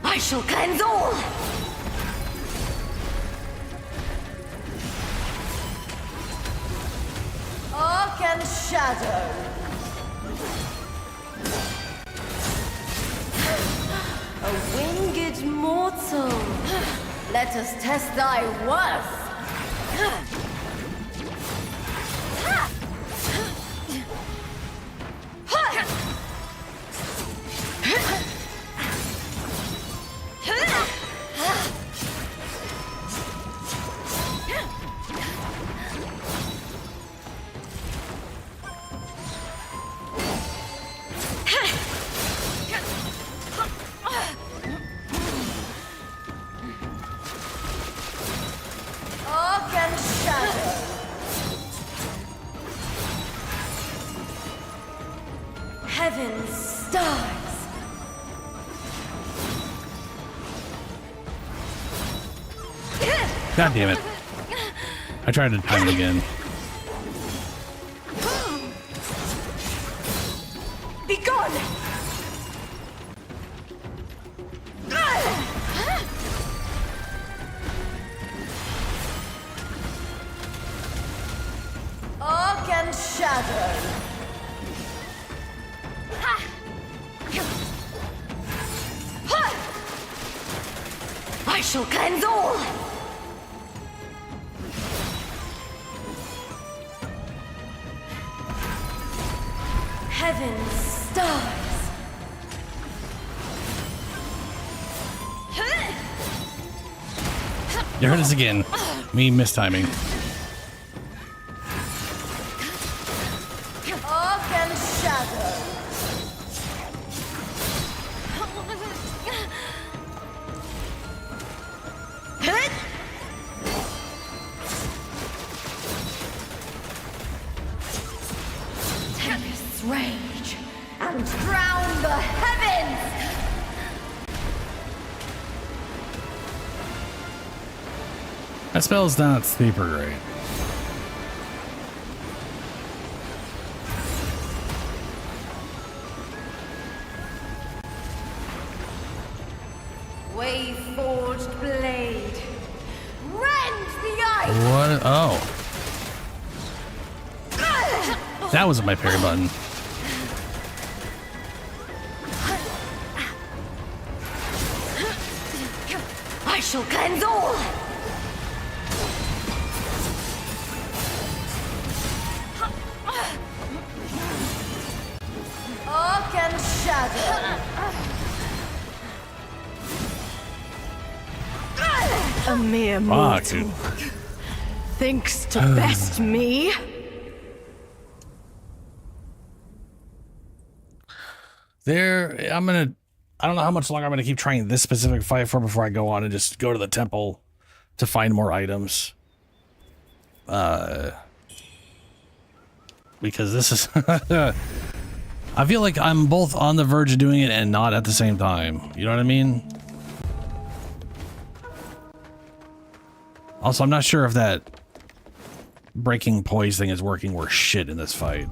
I shall cleanse all! Arc and shadow. A winged mortal. Let us test thy worth. Arc and shadow. Heaven's stars. God damn it. I tried to time it again. Be gone! Arc and shadow. I shall cleanse all! Heaven's stars. There it is again. Me mistiming. Arc and shadow. Tempest's rage and drown the heavens. That spell's not super great. Wave-forged blade. Rend the ice. What? Oh. That wasn't my parry button. I shall cleanse all. Arc and shadow. A mere Fuck, dude. mortal thinks to best me. I don't know how much longer I'm gonna keep trying this specific fight for before I go on and just go to the temple to find more items. Because this is I feel like I'm both on the verge of doing it and not at the same time. You know what I mean? Also, I'm not sure if that breaking poise thing is working worth shit in this fight.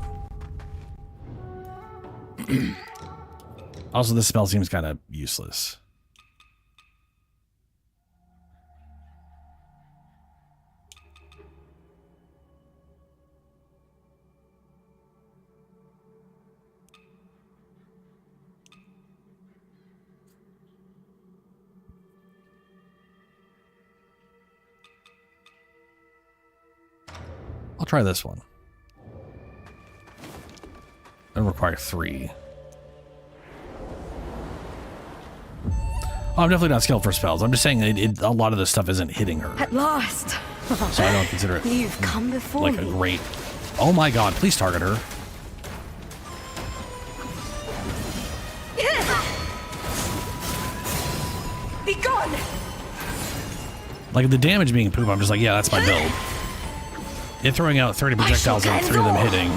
Also, this spell seems kind of useless. I'll try this one. It'll require 3. I'm definitely not skilled for spells. I'm just saying a lot of this stuff isn't hitting her. At last. So I don't consider it You've come before like a great... Oh my god, please target her. Be gone! Like the damage being poop, I'm just like, yeah, that's my build. It throwing out 30 projectiles and 3 of them hitting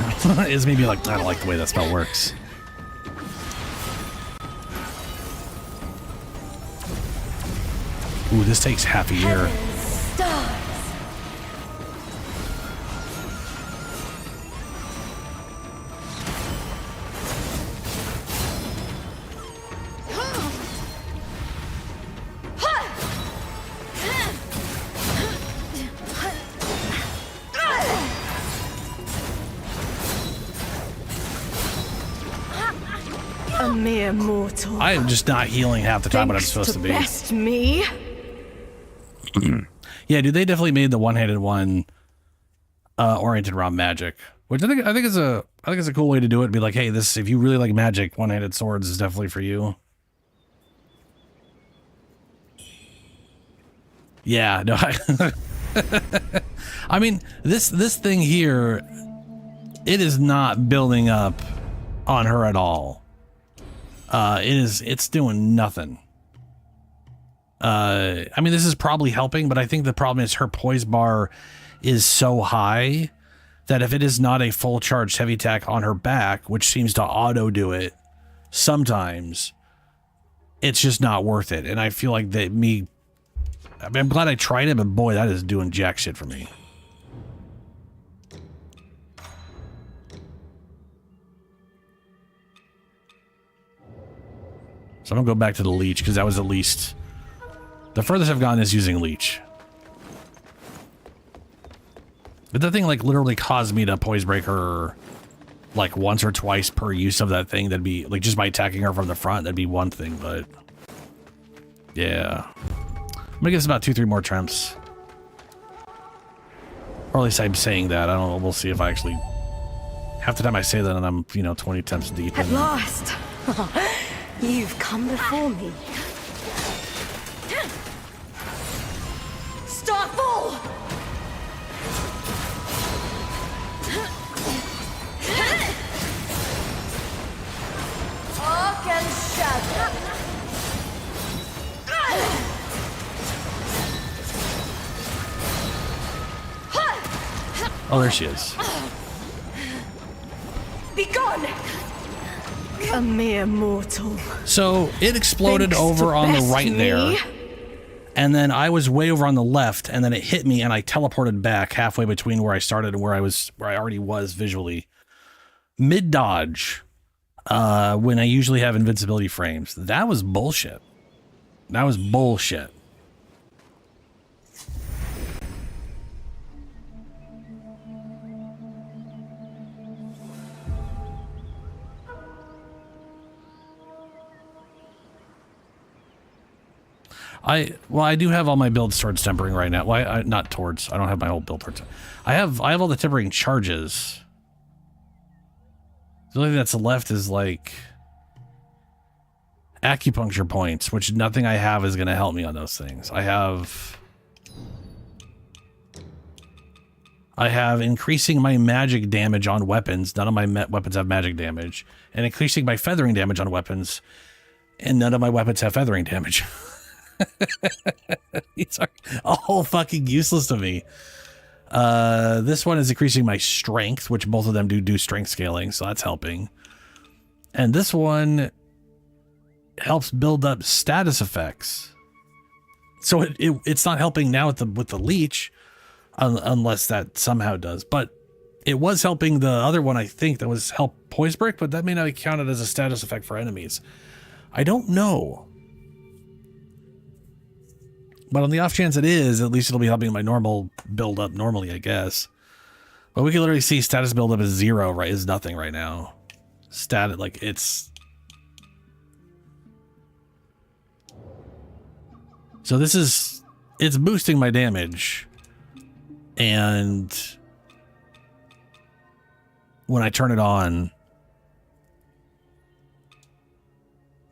is maybe like, I don't like the way that spell works. Ooh, this takes half a year. Stars. A mere mortal. I am just not healing half the time what I'm supposed to be. Best me. Yeah, dude, they definitely made the one-handed one oriented around magic, which I think is a cool way to do it. Be like, hey, this if you really like magic, one-handed swords is definitely for you. Yeah, no, I mean this thing here, it is not building up on her at all. It's doing nothing. I mean, this is probably helping, but I think the problem is her poise bar is so high that if it is not a full charged heavy attack on her back, which seems to auto do it sometimes, it's just not worth it. And I feel like I mean, I'm glad I tried it, but boy, that is doing jack shit for me. So I'm gonna go back to the leech because that was at least the furthest I've gone is using leech. But that thing like literally caused me to poise break her like once or twice per use of that thing. That'd be like just by attacking her from the front, that'd be one thing, but yeah. I'm gonna give this about 2-3 more attempts. Or at least I'm saying that. I don't know, we'll see if I actually half the time I say that and I'm, 20 attempts deep. At last. You've come before me. Starfall! Arc and shadow. Oh, there she is. Be gone! A mere mortal. So it exploded over on the right there. And then I was way over on the left, and then it hit me, and I teleported back halfway between where I started and where I already was visually. Mid dodge, when I usually have invincibility frames. That was bullshit. That was bullshit. I do have all my builds towards tempering right now. Well, not towards. I don't have my whole build towards. I have all the tempering charges. The only thing that's left is like acupuncture points, which nothing I have is going to help me on those things. I have increasing my magic damage on weapons. None of my weapons have magic damage, and increasing my feathering damage on weapons, and none of my weapons have feathering damage. These are all fucking useless to me. This one is increasing my strength, which both of them do strength scaling, so that's helping. And this one helps build up status effects. So it's not helping now with the leech, unless that somehow does. But it was helping the other one, I think, that was help poise break, but that may not be counted as a status effect for enemies. I don't know. But on the off chance it is, at least it'll be helping my normal build up normally, I guess. But we can literally see status build up is 0, right? Is nothing right now. Status, like it's. So it's boosting my damage. And when I turn it on,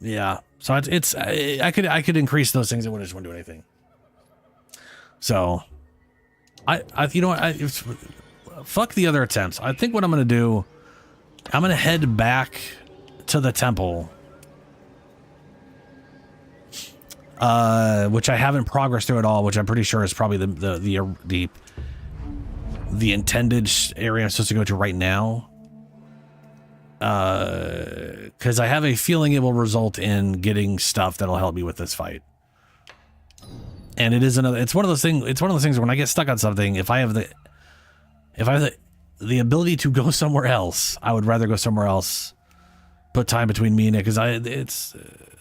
Yeah. So I could increase those things. I wouldn't just want to do anything. So I you know what, fuck the other attempts. I think what I'm going to do, I'm going to head back to the temple, which I haven't progressed through at all, which I'm pretty sure is probably the intended area I'm supposed to go to right now. Because I have a feeling it will result in getting stuff that'll help me with this fight. And it's one of those things when I get stuck on something, if I have the ability to go somewhere else, I would rather go somewhere else, put time between me and it, because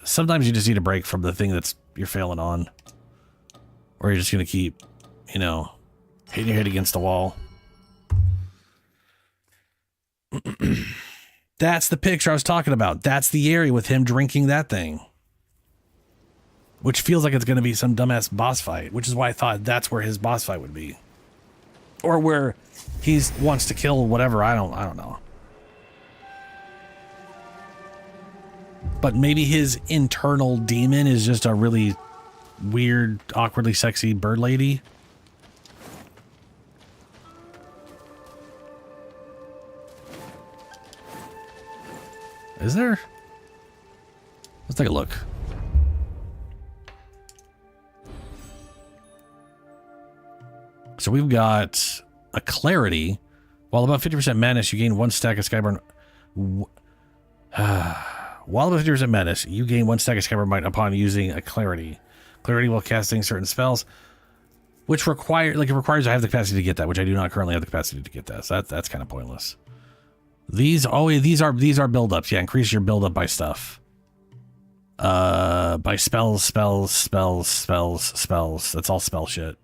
sometimes you just need a break from the thing you're failing on, or you're just going to keep, hitting your head against the wall. That's the picture I was talking about. That's the area with him drinking that thing, which feels like it's going to be some dumbass boss fight, which is why I thought that's where his boss fight would be, or where he wants to kill whatever. I don't know. But maybe his internal demon is just a really weird, awkwardly sexy bird lady. Is there? Let's take a look. So we've got a clarity. While about 50% madness, you gain 1 stack of Skyburn. While about 50% madness, you gain 1 stack of Skyburn Might upon using a clarity. Clarity while casting certain spells, which it requires I have the capacity to get that, which I do not currently have the capacity to get that. So that's kind of pointless. These are buildups. Yeah, increase your buildup by stuff. By spells. That's all spell shit.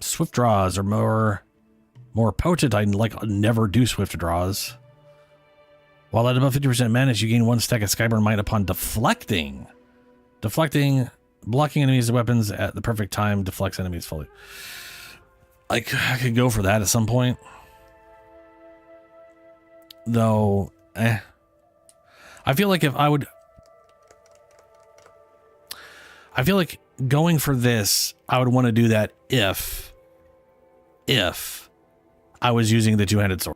Swift draws are more potent. I never do swift draws. While at above 50% madness, you gain 1 stack of Skyburn Might upon deflecting. Blocking enemies' weapons at the perfect time, deflects enemies fully. I could go for that at some point. Though, I feel like I feel like going for this, I would want to do that if I was using the two-handed sword.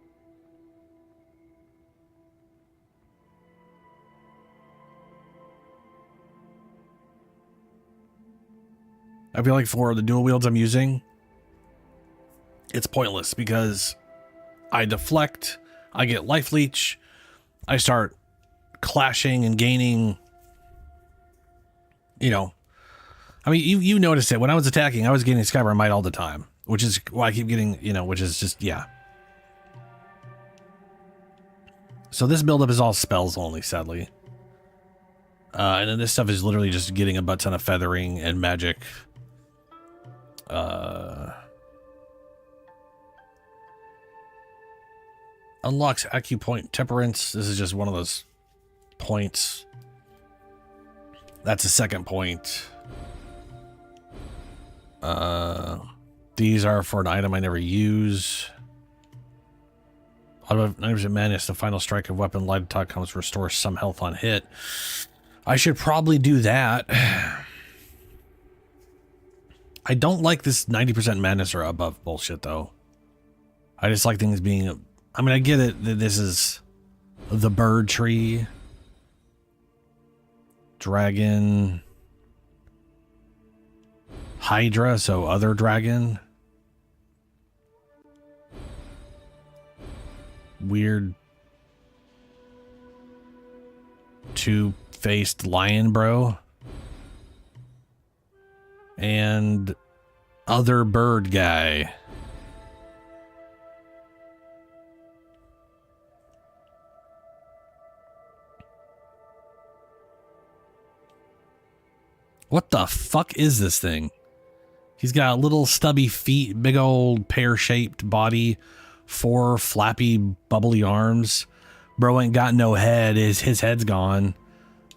I feel like for the dual wields I'm using, it's pointless because I deflect, I get life leech, I start clashing and gaining, I mean, you noticed it. When I was attacking, I was getting Skyburn Might all the time, which is why I keep getting, which is just, yeah. So this buildup is all spells only, sadly. And then this stuff is literally just getting a butt ton of feathering and magic. Unlocks acupoint temperance. This is just one of those points. That's a second point. These are for an item I never use. Out of 90% madness, the final strike of weapon light attack comes restores some health on hit. I should probably do that. I don't like this 90% madness or above bullshit though. I just like things being, I mean, I get it that this is the bird tree. Dragon. Hydra, so other dragon. Weird two-faced lion bro. And other bird guy. What the fuck is this thing? He's got little stubby feet, big old pear-shaped body, 4 flappy, bubbly arms. Bro ain't got no head. His head's gone.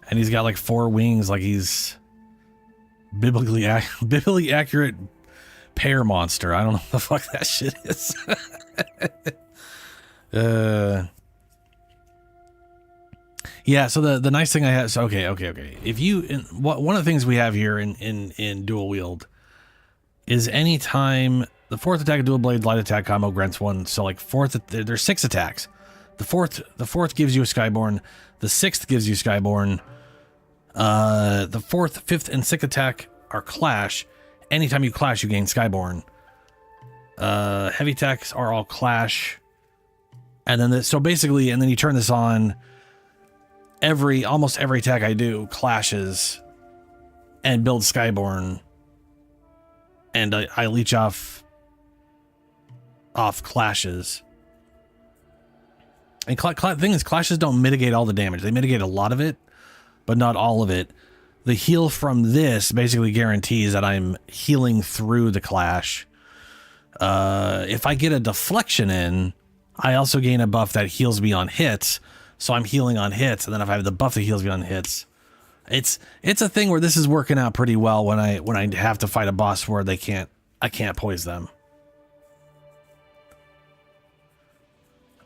And he's got like 4 wings, like he's biblically accurate pear monster. I don't know what the fuck that shit is. Yeah, so the nice thing I have, so okay. If you, one of the things we have here in dual wield is anytime the fourth attack of dual blade light attack combo grants one. So like there's 6 attacks. The fourth gives you a Skyborn. The 6th gives you Skyborn. The 4th, 5th, and 6th attack are clash. Anytime you clash, you gain Skyborn. Heavy attacks are all clash. And then so basically, and then you turn this on. Almost every attack I do clashes and builds Skyborn. And I leech off clashes. And thing is, clashes don't mitigate all the damage. They mitigate a lot of it, but not all of it. The heal from this basically guarantees that I'm healing through the clash. If I get a deflection in, I also gain a buff that heals me on hits. So I'm healing on hits, and then if I have the buff that heals me on hits, it's a thing where this is working out pretty well when I have to fight a boss where I can't poise them.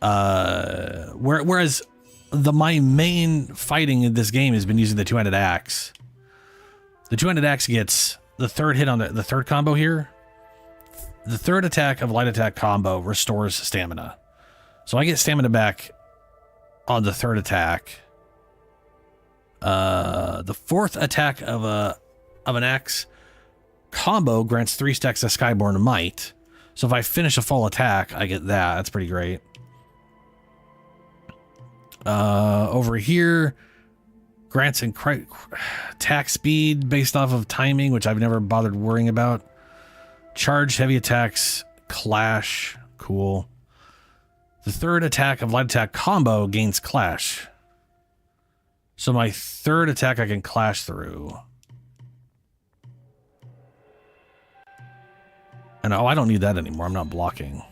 Whereas my main fighting in this game has been using the two-handed axe. The two-handed axe gets the third hit on the third combo here. The third attack of light attack combo restores stamina. So I get stamina back on the third attack. The fourth attack of an axe combo grants 3 stacks of Skyborn Might. So if I finish a full attack, I get that. That's pretty great. Over here, grants attack speed based off of timing, which I've never bothered worrying about. Charged heavy attacks, clash, cool. The third attack of light attack combo gains clash. So my third attack I can clash through. And I don't need that anymore. I'm not blocking.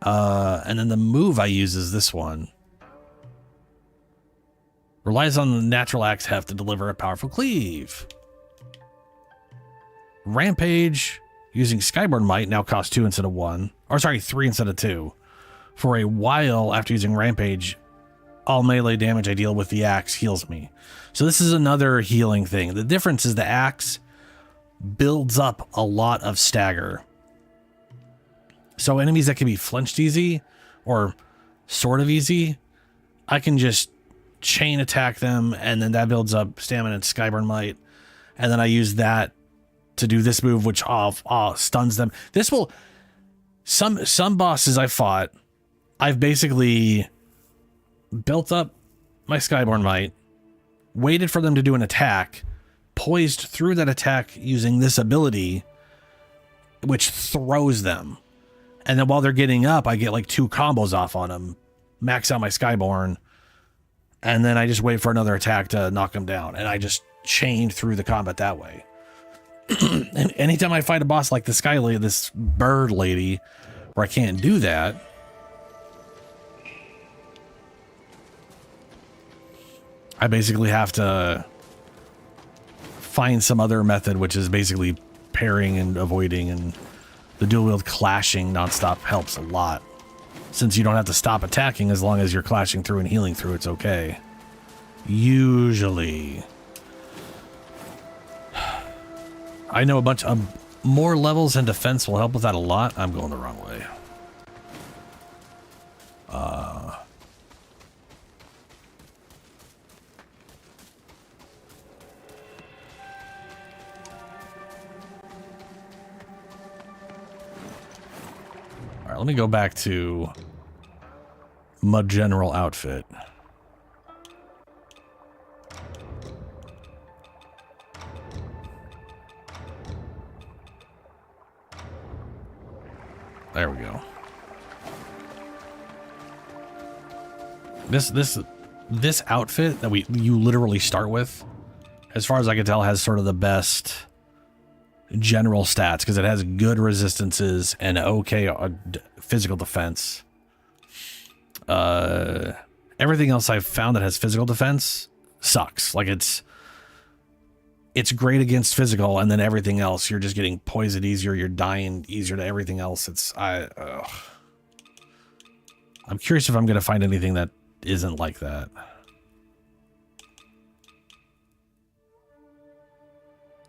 And then the move I use is this one. Relies on the natural axe heft to deliver a powerful cleave. Rampage using Skyborn Might now costs 2 instead of 1. Or sorry, 3 instead of 2. For a while after using Rampage, all melee damage I deal with the axe heals me. So this is another healing thing. The difference is the axe builds up a lot of stagger. So enemies that can be flinched easy or sort of easy, I can just chain attack them, and then that builds up stamina and Skyborn Might. And then I use that to do this move, which stuns them. This will... Some bosses I fought, I've basically built up my Skyborn Might, waited for them to do an attack, poised through that attack using this ability, which throws them. And then while they're getting up, I get like 2 combos off on them, max out my Skyborn, and then I just wait for another attack to knock them down. And I just chain through the combat that way. And anytime I fight a boss like this bird lady, where I can't do that, I basically have to find some other method, which is basically parrying and avoiding, and the dual wield clashing nonstop helps a lot. Since you don't have to stop attacking as long as you're clashing through and healing through, it's okay. Usually. I know a bunch of more levels and defense will help with that a lot. I'm going the wrong way. All right, let me go back to my general outfit. There we go. This outfit that you literally start with, as far as I can tell, has sort of the best general stats because it has good resistances and okay physical defense. Everything else I've found that has physical defense sucks. Like it's great against physical, and then everything else you're just getting poisoned easier, you're dying easier to everything else. I'm curious if I'm going to find anything that isn't like that.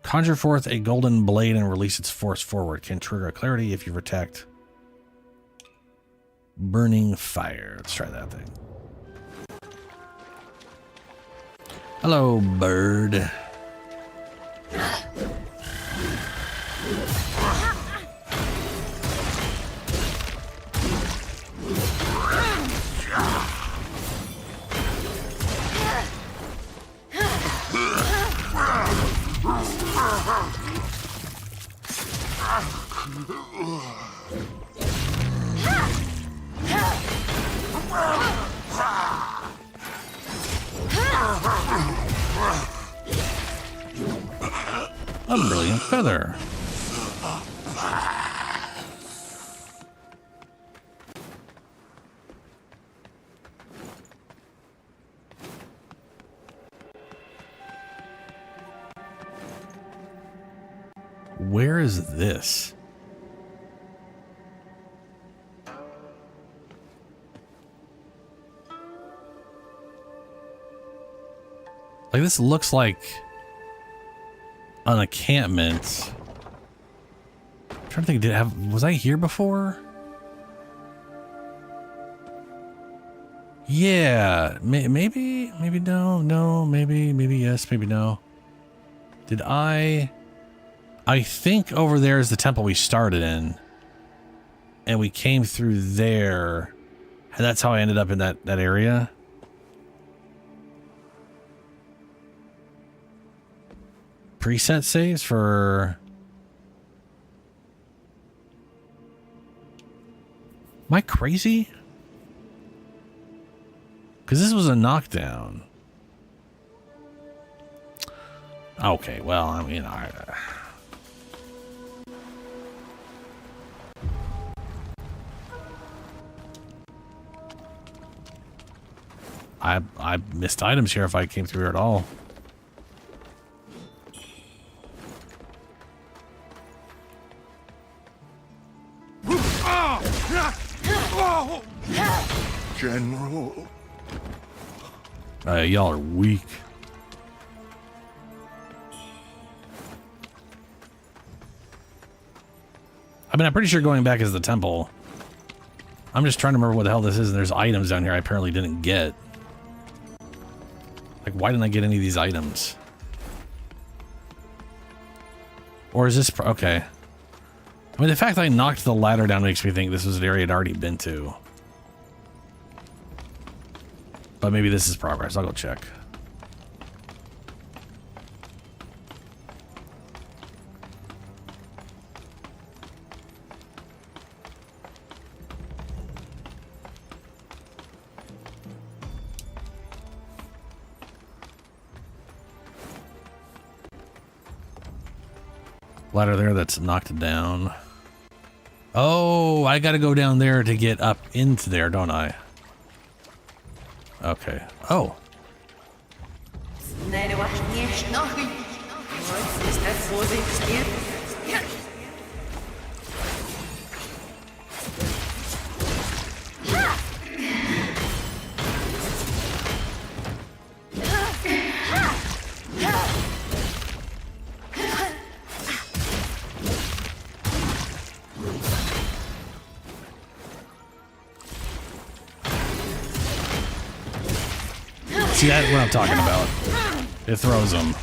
Conjure forth a golden blade and release its force forward. Can trigger a clarity if you protect burning fire. Let's try that thing. Hello, bird. A brilliant feather. Where is this? Like, this looks like an encampment. I'm trying to think, was I here before? Yeah, maybe no, maybe yes, maybe no. Did I think over there is the temple we started in, and we came through there, and that's how I ended up in that area. Preset saves for... Am I crazy? Because this was a knockdown. Okay, well, I mean, I missed items here if I came through here at all. General. Y'all are weak. I mean, I'm pretty sure going back is the temple. I'm just trying to remember what the hell this is, and there's items down here I apparently didn't get. Like, why didn't I get any of these items? Or is this... Okay. I mean, the fact that I knocked the ladder down makes me think this was an area I'd already been to. But maybe this is progress. I'll go check. Ladder there that's knocked down. Oh, I gotta go down there to get up into there, don't I? Okay. Oh. See, that's what I'm talking about. It throws them.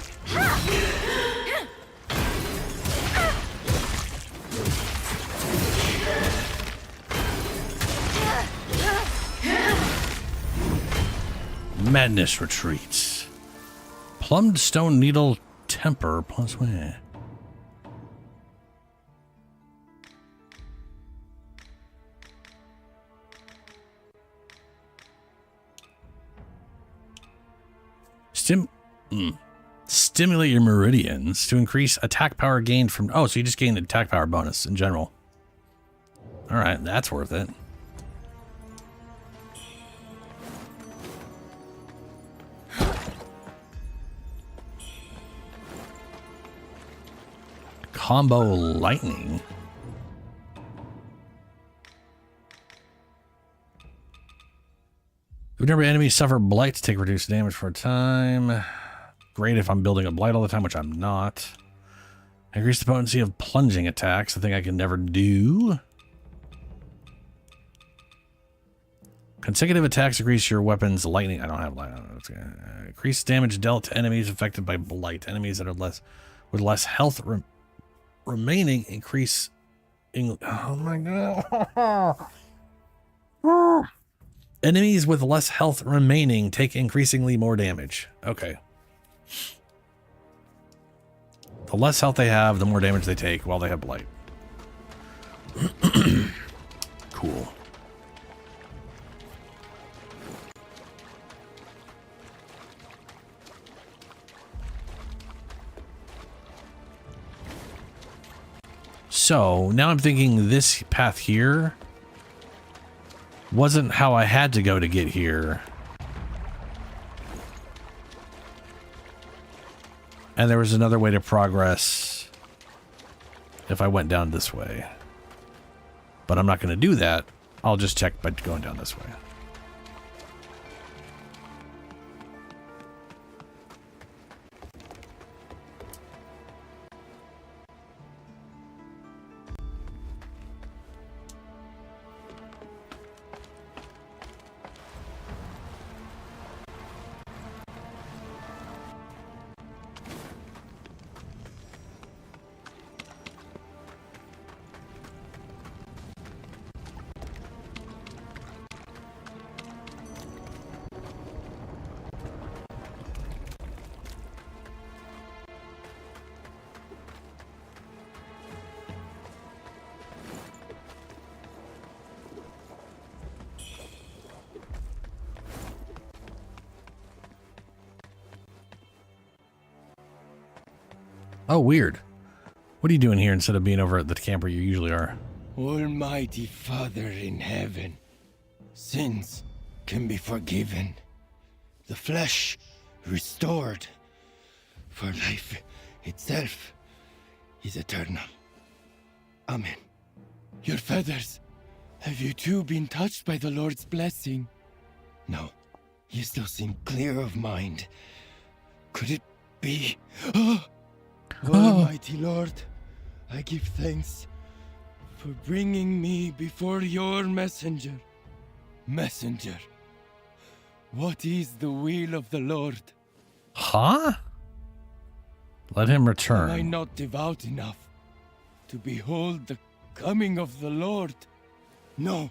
Madness retreats. Plumbed stone needle temper plus way. Stimulate your meridians to increase attack power gained from... Oh, so you just gained an attack power bonus in general. Alright, that's worth it. Combo lightning. Whenever enemies suffer blight, take reduced damage for a time. Great if I'm building a blight all the time, which I'm not. Increase the potency of plunging attacks, a thing I can never do. Consecutive attacks increase your weapon's lightning. I don't have lightning. Increase damage dealt to enemies affected by blight. Enemies that are with less health remaining increase. Oh my god. Enemies with less health remaining take increasingly more damage. Okay. The less health they have, the more damage they take while they have blight. Cool. So now I'm thinking this path here wasn't how I had to go to get here. And there was another way to progress if I went down this way. But I'm not going to do that. I'll just check by going down this way. Oh, weird. What are you doing here instead of being over at the camp where you usually are? Almighty Father in heaven, sins can be forgiven, the flesh restored, for life itself is eternal. Amen. Your feathers, have you too been touched by the Lord's blessing? No, you still seem clear of mind. Could it be? Almighty Lord, I give thanks for bringing me before your messenger. Messenger, what is the will of the Lord? Huh? Let him return. Am I not devout enough to behold the coming of the Lord? No,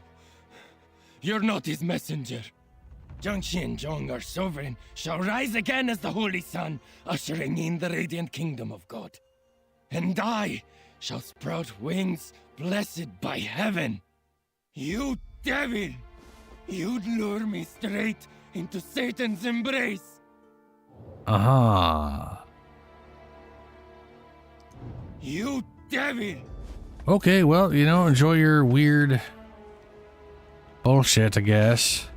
you're not his messenger. Jiangxi and Zhong, our sovereign, shall rise again as the Holy Sun, ushering in the radiant kingdom of God. And I shall sprout wings blessed by heaven. You devil! You'd lure me straight into Satan's embrace. Aha. You devil! Okay, well, you know, enjoy your weird bullshit, I guess.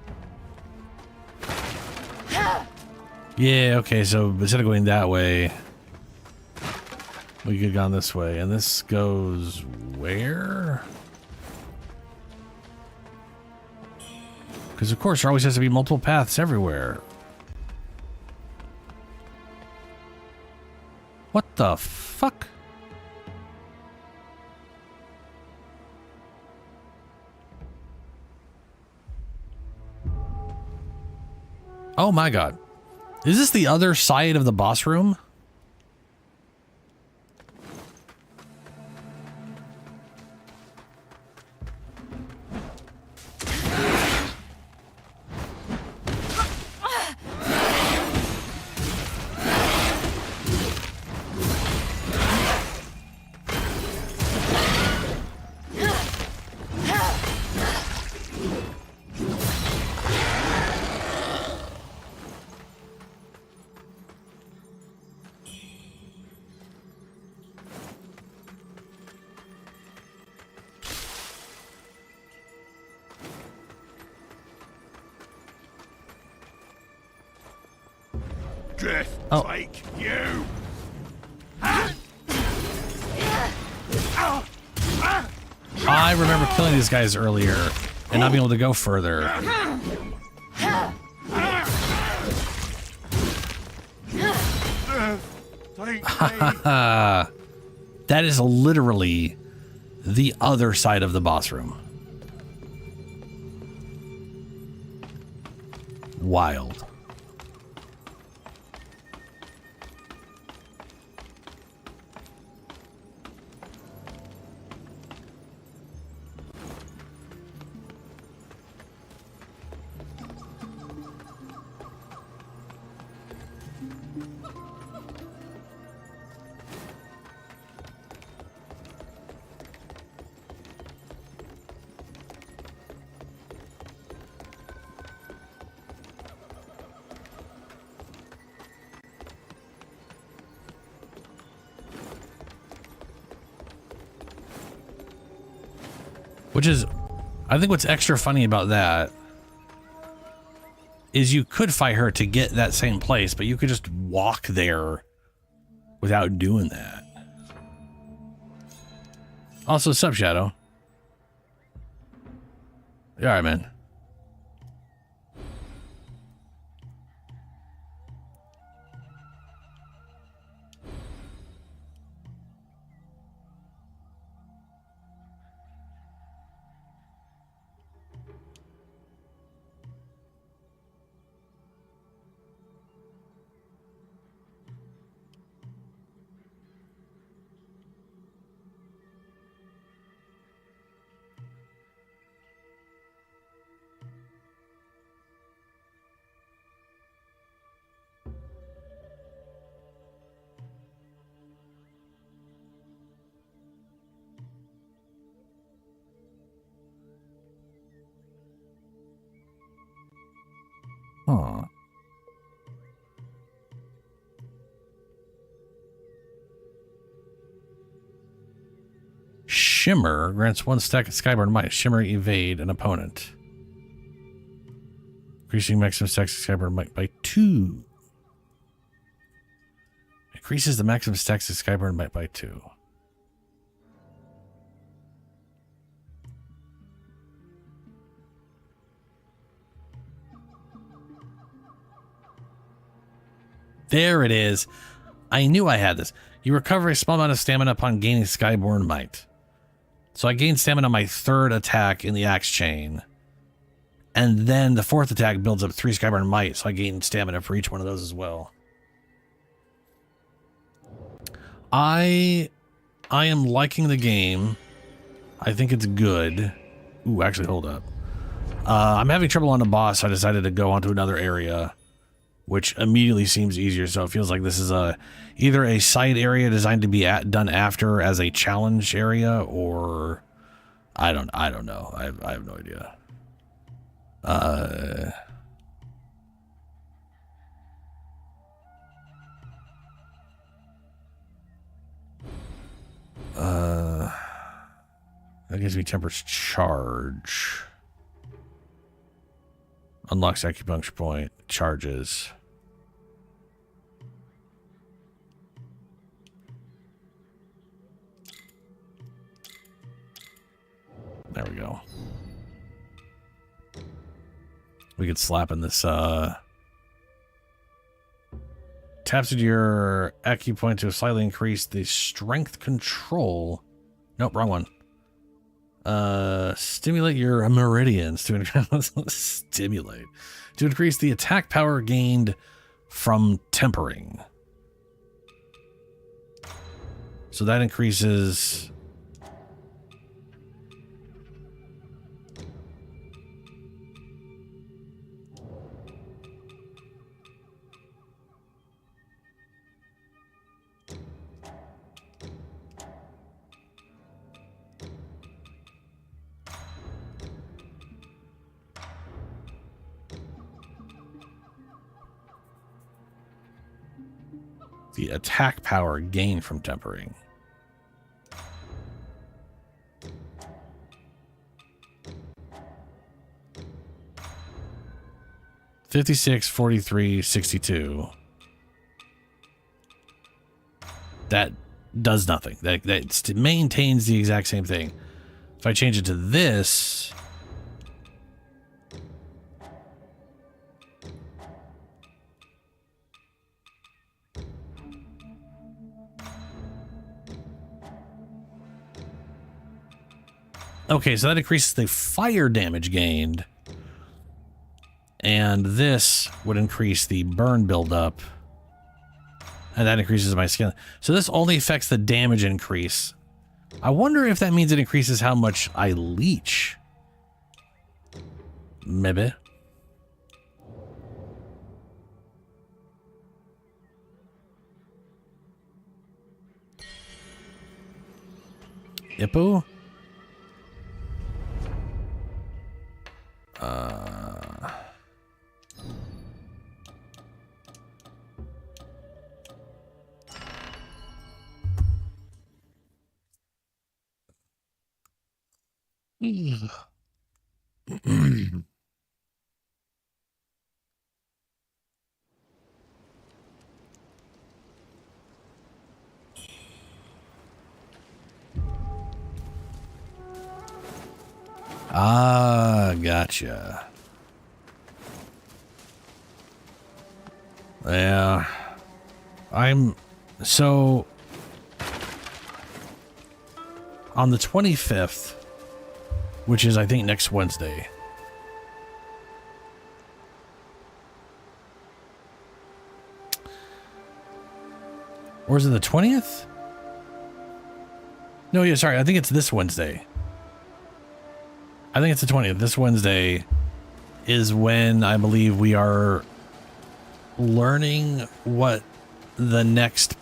Yeah, okay, so instead of going that way, we could have gone this way. And this goes where? Because, of course, there always has to be multiple paths everywhere. What the fuck? Oh my god. Is this the other side of the boss room? Death take you! I remember killing these guys earlier and not being able to go further. That is literally the other side of the boss room. Wild. Which is, I think what's extra funny about that is you could fight her to get that same place, but you could just walk there without doing that. Also, sup, Shadow? You alright, man? Huh. Shimmer grants 1 stack of Skyborn Might. Shimmer evade an opponent. Increasing maximum stacks of Skyborn Might by 2. Increases the maximum stacks of Skyborn Might by 2. There it is. I knew I had this. You recover a small amount of stamina upon gaining Skyborn Might. So I gained stamina on my 3rd attack in the axe chain. And then the 4th attack builds up 3 Skyborn Might, so I gained stamina for each one of those as well. I am liking the game. I think it's good. Ooh, actually, hold up. I'm having trouble on the boss, so I decided to go onto another area, which immediately seems easier. So it feels like this is either a side area designed to be done after as a challenge area, or I don't know. I have no idea. That gives me Temper's charge. Unlocks acupuncture point. Charges. There we go. We could slap in this, taps into your acupoint to slightly increase the strength control. Nope, wrong one. Stimulate your meridians to stimulate to increase the attack power gained from tempering. So that increases the attack power gained from tempering. $56, $43, $62. That does nothing. That maintains the exact same thing. If I change it to this, Okay, so that increases the fire damage gained. And this would increase the burn buildup. And that increases my skill. So this only affects the damage increase. I wonder if that means it increases how much I leech. Maybe. Ippo? Ah, gotcha. Yeah. So on the 25th, which is I think next Wednesday. Or is it the 20th? No, yeah, sorry. I think it's this Wednesday. I think it's the 20th. This Wednesday is when I believe we are learning what the next,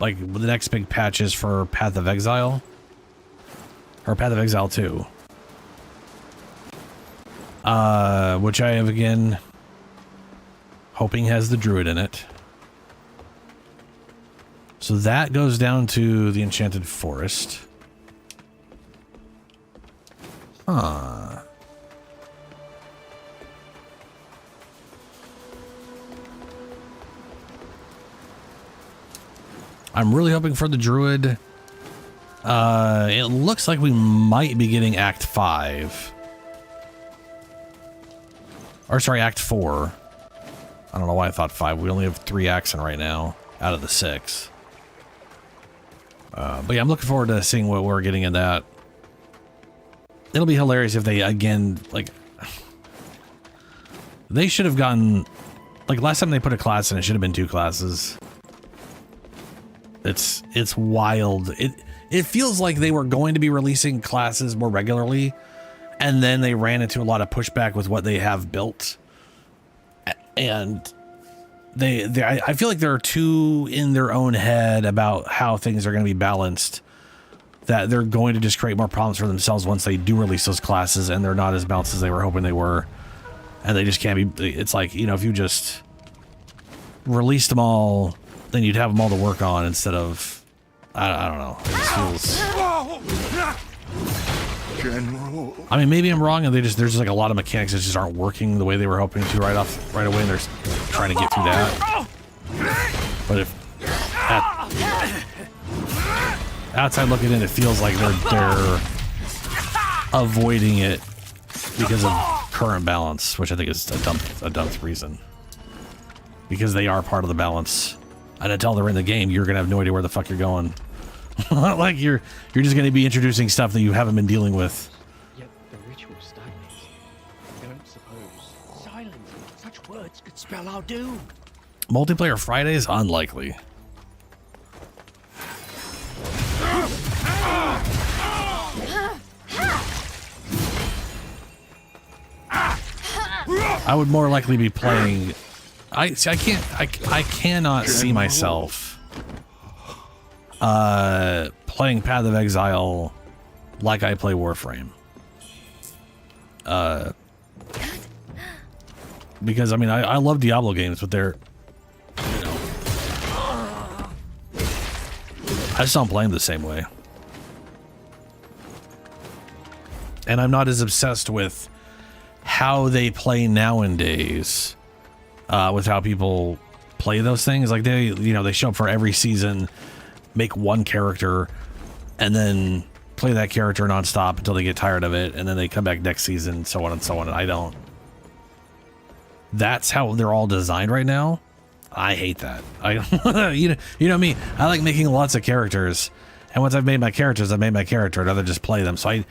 like, the next big patch is for Path of Exile. Or Path of Exile 2. Which I have, again, hoping has the druid in it. So that goes down to the Enchanted Forest. Huh. I'm really hoping for the druid. It looks like we might be getting Act 5. Or sorry, Act 4. I don't know why I thought 5. We only have 3 acts in right now out of the 6. But yeah, I'm looking forward to seeing what we're getting in that. It'll be hilarious if they, again, like, they should have gotten, like, last time they put a class in, it should have been 2 classes. It's wild. It feels like they were going to be releasing classes more regularly, and then they ran into a lot of pushback with what they have built. And I feel like they're too in their own head about how things are going to be balanced, that they're going to just create more problems for themselves once they do release those classes and they're not as balanced as they were hoping they were. And they just can't be, it's like, you know, if you just released them all, then you'd have them all to work on instead of, I don't know. It just feels... General. I mean, maybe I'm wrong and there's just like a lot of mechanics that just aren't working the way they were hoping to right away, and they're trying to get through that. But if outside looking in, it feels like they're avoiding it because of current balance, which I think is a dumb reason. Because they are part of the balance, and until they're in the game, you're gonna have no idea where the fuck you're going. Like you're just gonna be introducing stuff that you haven't been dealing with. Yet the ritual stagnates. I don't suppose silence. Such words could spell our doom. Multiplayer Fridays? Unlikely. I would more likely be playing. I cannot see myself playing Path of Exile like I play Warframe. Because I mean I love Diablo games, but they're, you know, I just don't play them the same way. And I'm not as obsessed with how they play nowadays, with how people play those things. Like they show up for every season, make one character, and then play that character nonstop until they get tired of it, and then they come back next season, so on and so on. And I don't. That's how they're all designed right now. I hate that. You know me. I like making lots of characters, and once I've made my characters, I've made my character. I'd rather just play them. So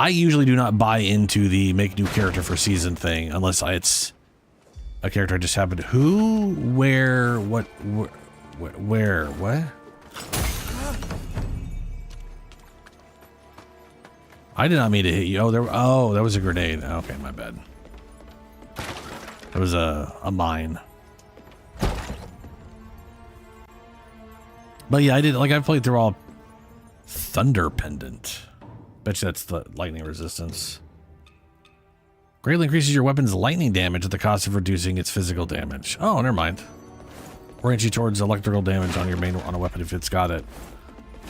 I usually do not buy into the make new character for season thing unless it's a character I just happen to... Who, where, what, where, what? I did not mean to hit you. Oh, that was a grenade. Okay, my bad. That was a mine. But yeah, I've played through all Thunder Pendant. Bet you that's the lightning resistance. Greatly increases your weapon's lightning damage at the cost of reducing its physical damage. Oh, never mind. Orient you towards electrical damage on a weapon if it's got it.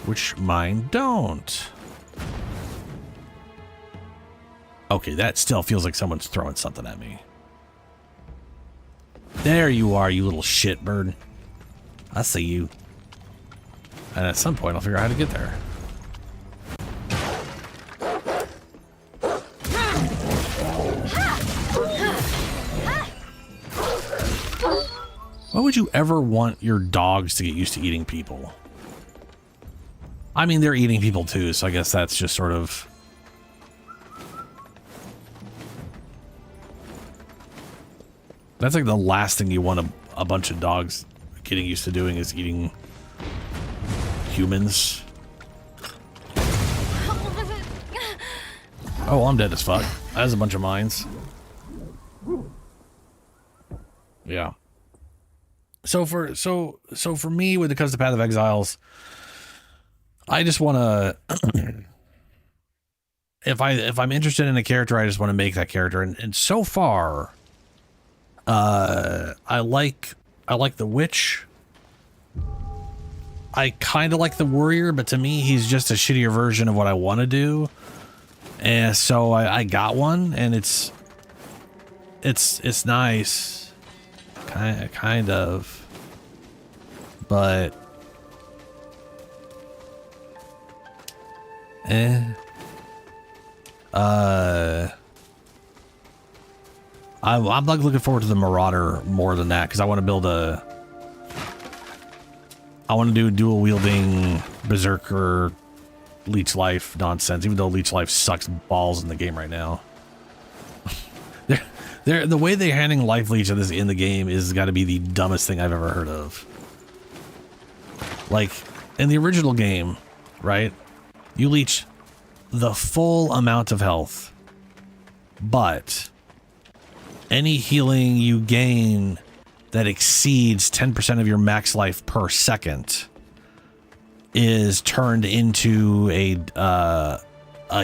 Which mine don't. Okay, that still feels like someone's throwing something at me. There you are, you little shitbird. I see you. And at some point, I'll figure out how to get there. Why would you ever want your dogs to get used to eating people? I mean, they're eating people too, so I guess that's just sort of... That's like the last thing you want a bunch of dogs getting used to doing is eating humans. Oh, I'm dead as fuck. That's a bunch of mines. Yeah. So for me, when it comes to Path of Exiles, I just want to. if I'm interested in a character, I just want to make that character, and so far, I like the witch. I kind of like the warrior, but to me, he's just a shittier version of what I want to do. And so I got one, and it's nice, kind of, but I'm like looking forward to the Marauder more than that, because I want to build I want to do dual wielding berserker leech life nonsense, even though leech life sucks balls in the game right now. The way they're handling life leech in the game is got to be the dumbest thing I've ever heard of. Like in the original game, right? You leech the full amount of health, but any healing you gain that exceeds 10% of your max life per second is turned into a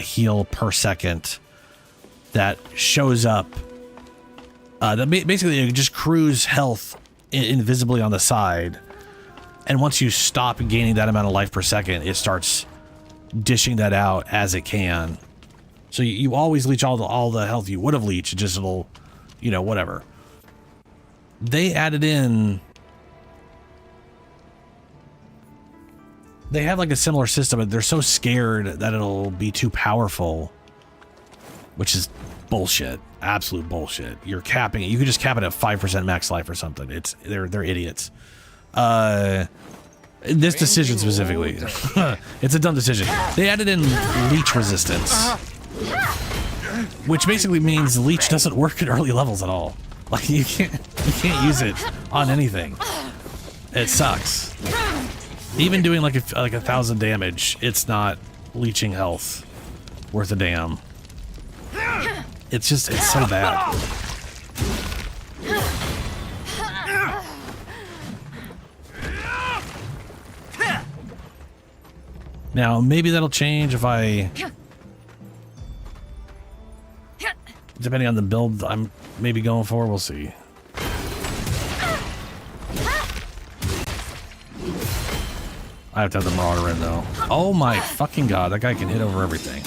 heal per second that shows up. That basically it just accrues health invisibly on the side, and once you stop gaining that amount of life per second, it starts dishing that out as it can. So you always leech all the health you would have leached. Just it'll, whatever. They added in. They have like a similar system, but they're so scared that it'll be too powerful, which is bullshit. Absolute bullshit. You're capping it. You could just cap it at 5% max life or something. They're idiots. This decision specifically, it's a dumb decision. They added in leech resistance, which basically means leech doesn't work at early levels at all. Like you can't use it on anything. It sucks. Even doing like 1,000 damage, it's not leeching health worth a damn. It's so bad. Now, maybe that'll change if depending on the build I'm maybe going for, we'll see. I have to have the Marauder in, though. Oh my fucking god, that guy can hit over everything.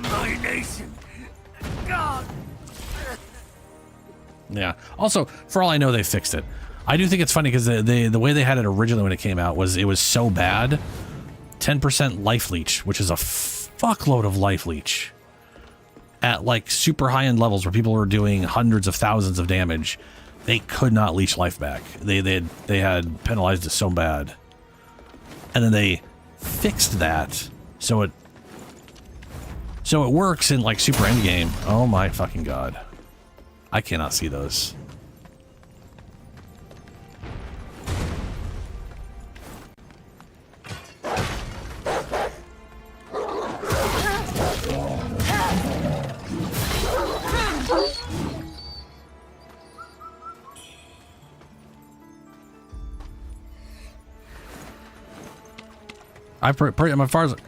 My nation. God. Yeah. Also, for all I know, they fixed it. I do think it's funny because the way they had it originally when it came out was it was so bad. 10% life leech, which is a fuckload of life leech at like super high end levels where people were doing hundreds of thousands of damage. They could not leech life back. They had penalized it so bad, and then they fixed that so So it works in like super endgame. Oh my fucking god. I cannot see those.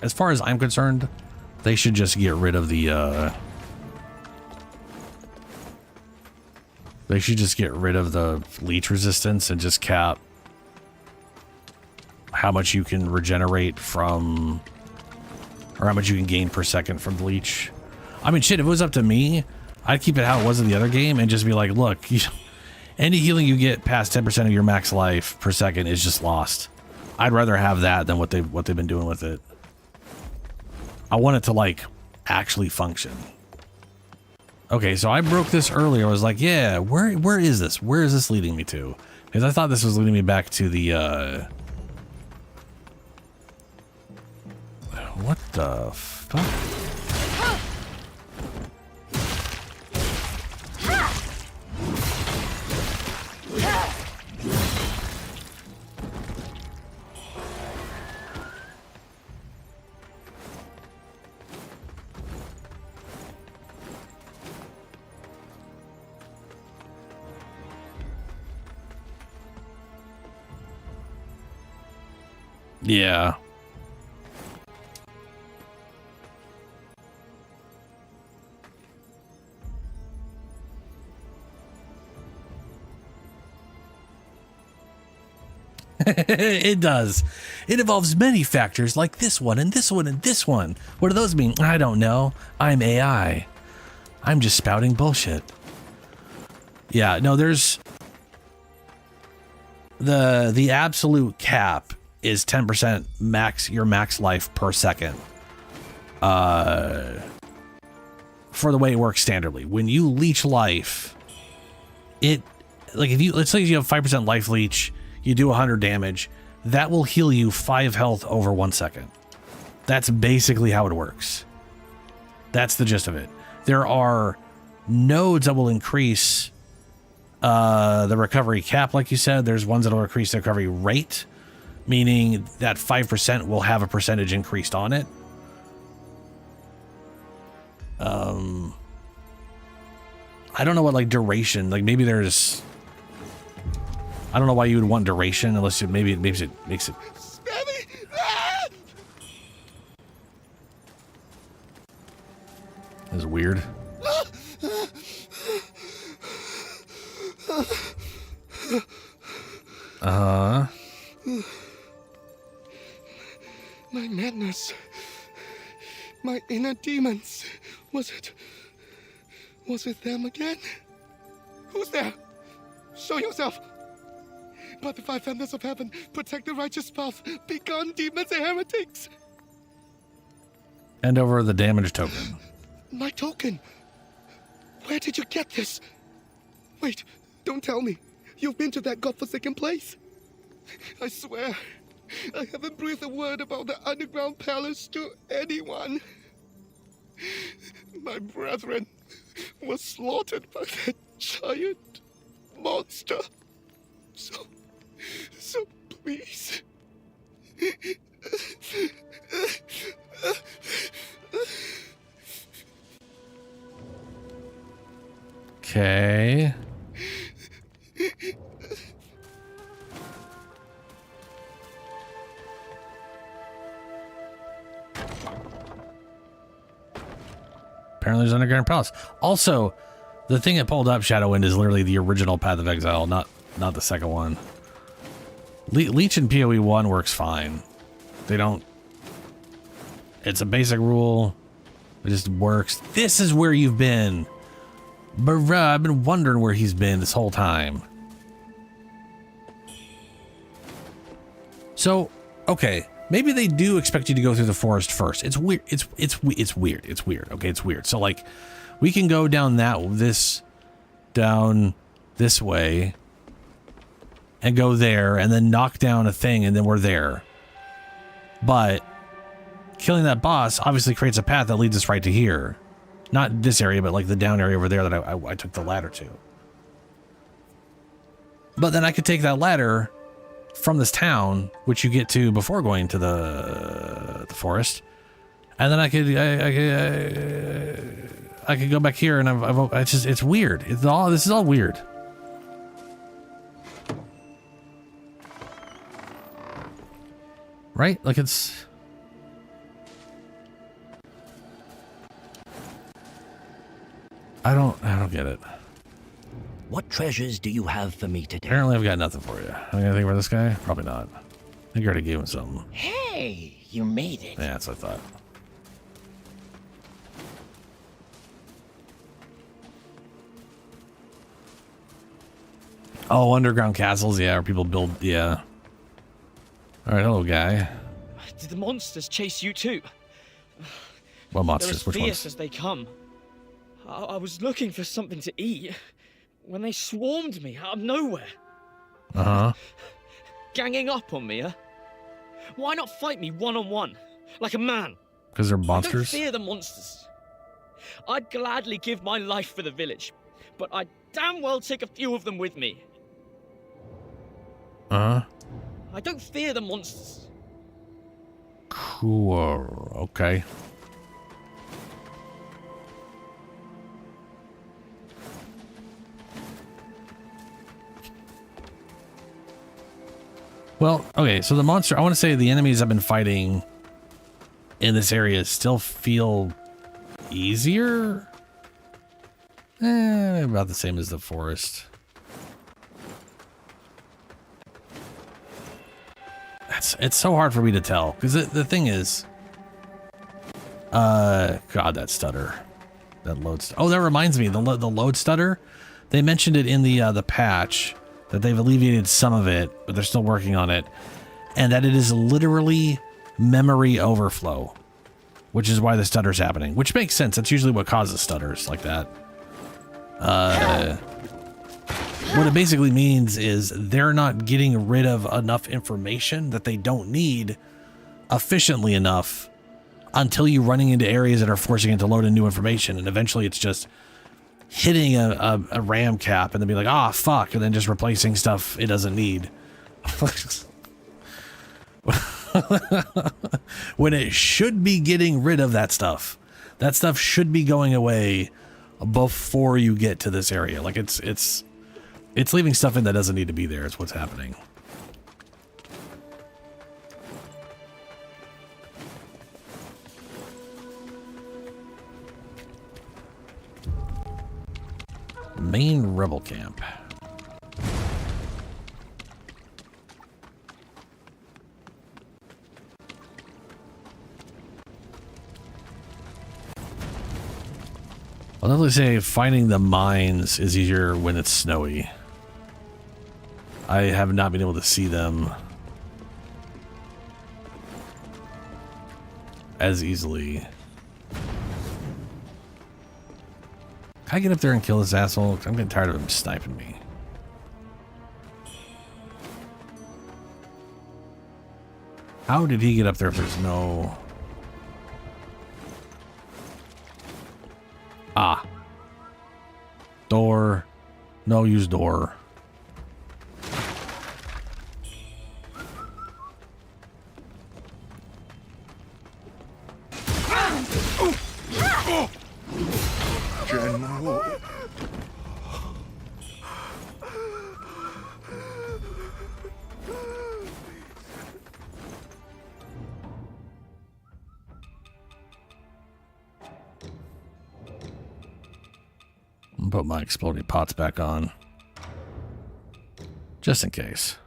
As far as I'm concerned, they should just get rid of the they should just get rid of the leech resistance and just cap how much you can regenerate from, or how much you can gain per second from the leech. I mean, shit, if it was up to me, I'd keep it how it was in the other game and just be like, look, any healing you get past 10% of your max life per second is just lost. I'd rather have that than what they've been doing with it. I want it to like actually function. Okay, so I broke this earlier. I was like, yeah, where is this? Where is this leading me to? Because I thought this was leading me back to the what the fuck? Yeah. It does. It involves many factors like this one and this one and this one. What do those mean? I don't know. I'm AI. I'm just spouting bullshit. Yeah, no, there's the absolute cap is 10% max, your max life per second. For the way it works standardly. When you leech life, it, like if you, let's say you have 5% life leech, you do 100 damage, that will heal you 5 health over 1 second. That's basically how it works. That's the gist of it. There are nodes that will increase the recovery cap, like you said. There's ones that will increase the recovery rate, meaning that 5% will have a percentage increased on it. I don't know what like duration, like maybe there's, I don't know why you would want duration unless it, maybe it makes it That's weird. My madness. My inner demons. Was it them again? Who's there? Show yourself. By the 5 thunders of heaven, protect the righteous path. Begone, demons and heretics. Hand over the damage token. My token? Where did you get this? Wait, don't tell me. You've been to that godforsaken place? I swear, I haven't breathed a word about the underground palace to anyone. My brethren were slaughtered by that giant monster. So please. Okay. Apparently there's an underground palace. Also, the thing that pulled up Shadowwind is literally the original Path of Exile, not the second one. Leech in PoE 1 works fine. They don't... It's a basic rule. It just works. This is where you've been. Bruh, I've been wondering where he's been this whole time. So, okay. Maybe they do expect you to go through the forest first. It's weird. It's weird. It's weird. Okay, it's weird. So like, we can go down down this way and go there and then knock down a thing and then we're there. But killing that boss obviously creates a path that leads us right to here. Not this area, but like the down area over there that I took the ladder to. But then I could take that ladder from this town, which you get to before going to the forest, and then I could go back here, and it's weird. This is all weird. Right? Like I don't get it. What treasures do you have for me today? Apparently I've got nothing for you. I got anything for this guy? Probably not. I think I already gave him something. Hey, you made it. Yeah, that's what I thought. Oh, underground castles, yeah, where people build, yeah. Alright, hello, guy. Did the monsters chase you too? What monsters? They're as Which fierce ones? as they come. I was looking for something to eat when they swarmed me out of nowhere. Uh-huh. Ganging up on me, huh? Why not fight me one-on-one, like a man? Because they're I don't monsters? fear the monsters. I'd gladly give my life for the village, but I'd damn well take a few of them with me. Uh-huh. I don't fear the monsters. Cool. Okay. Well, okay, so the monster, I want to say the enemies I've been fighting in this area still feel easier. About the same as the forest. It's so hard for me to tell, because the thing is, God, that stutter, that load. Oh, that reminds me, the load stutter. They mentioned it in the patch that they've alleviated some of it, but they're still working on it, and that it is literally memory overflow, which is why the stutter's happening. Which makes sense. That's usually what causes stutters like that. What it basically means is they're not getting rid of enough information that they don't need efficiently enough until you're running into areas that are forcing it to load in new information, and eventually it's just hitting a RAM cap and then be like, ah, fuck, and then just replacing stuff it doesn't need. When it should be getting rid of that stuff. That stuff should be going away before you get to this area. Like it's leaving stuff in that doesn't need to be there. It's what's happening. Main rebel camp. I'll definitely say finding the mines is easier when it's snowy. I have not been able to see them as easily. Can I get up there and kill this asshole? 'Cause I'm getting tired of him sniping me. How did he get up there if there's no... Ah. Door. No, use door. General. Put my exploding pots back on. Just in case.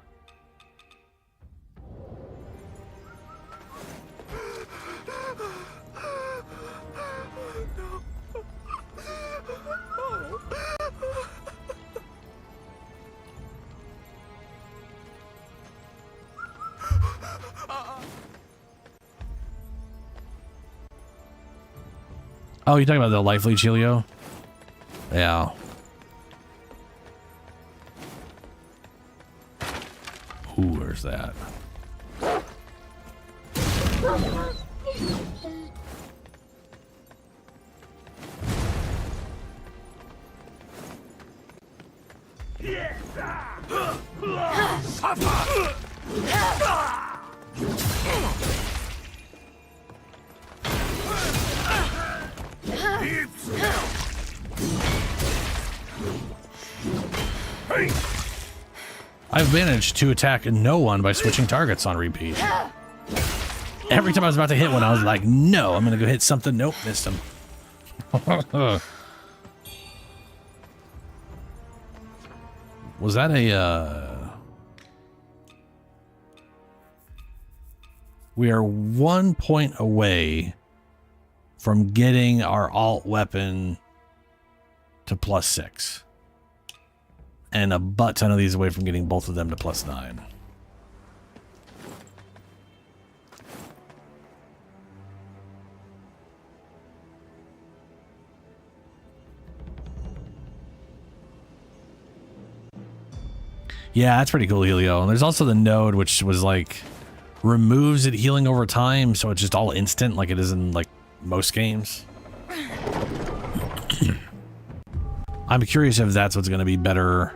Oh, you're talking about the life leech, Helio? Yeah. Ooh, where's that? I've managed to attack no one by switching targets on repeat. Every time I was about to hit one, I was like, no, I'm gonna go hit something. Nope, missed him. Was that a, We are 1 point away from getting our alt weapon to +6. And a butt ton of these away from getting both of them to +9. Yeah, that's pretty cool, Helio. And there's also the node, which was like removes it healing over time, so it's just all instant, like it is in like most games. I'm curious if that's what's going to be better.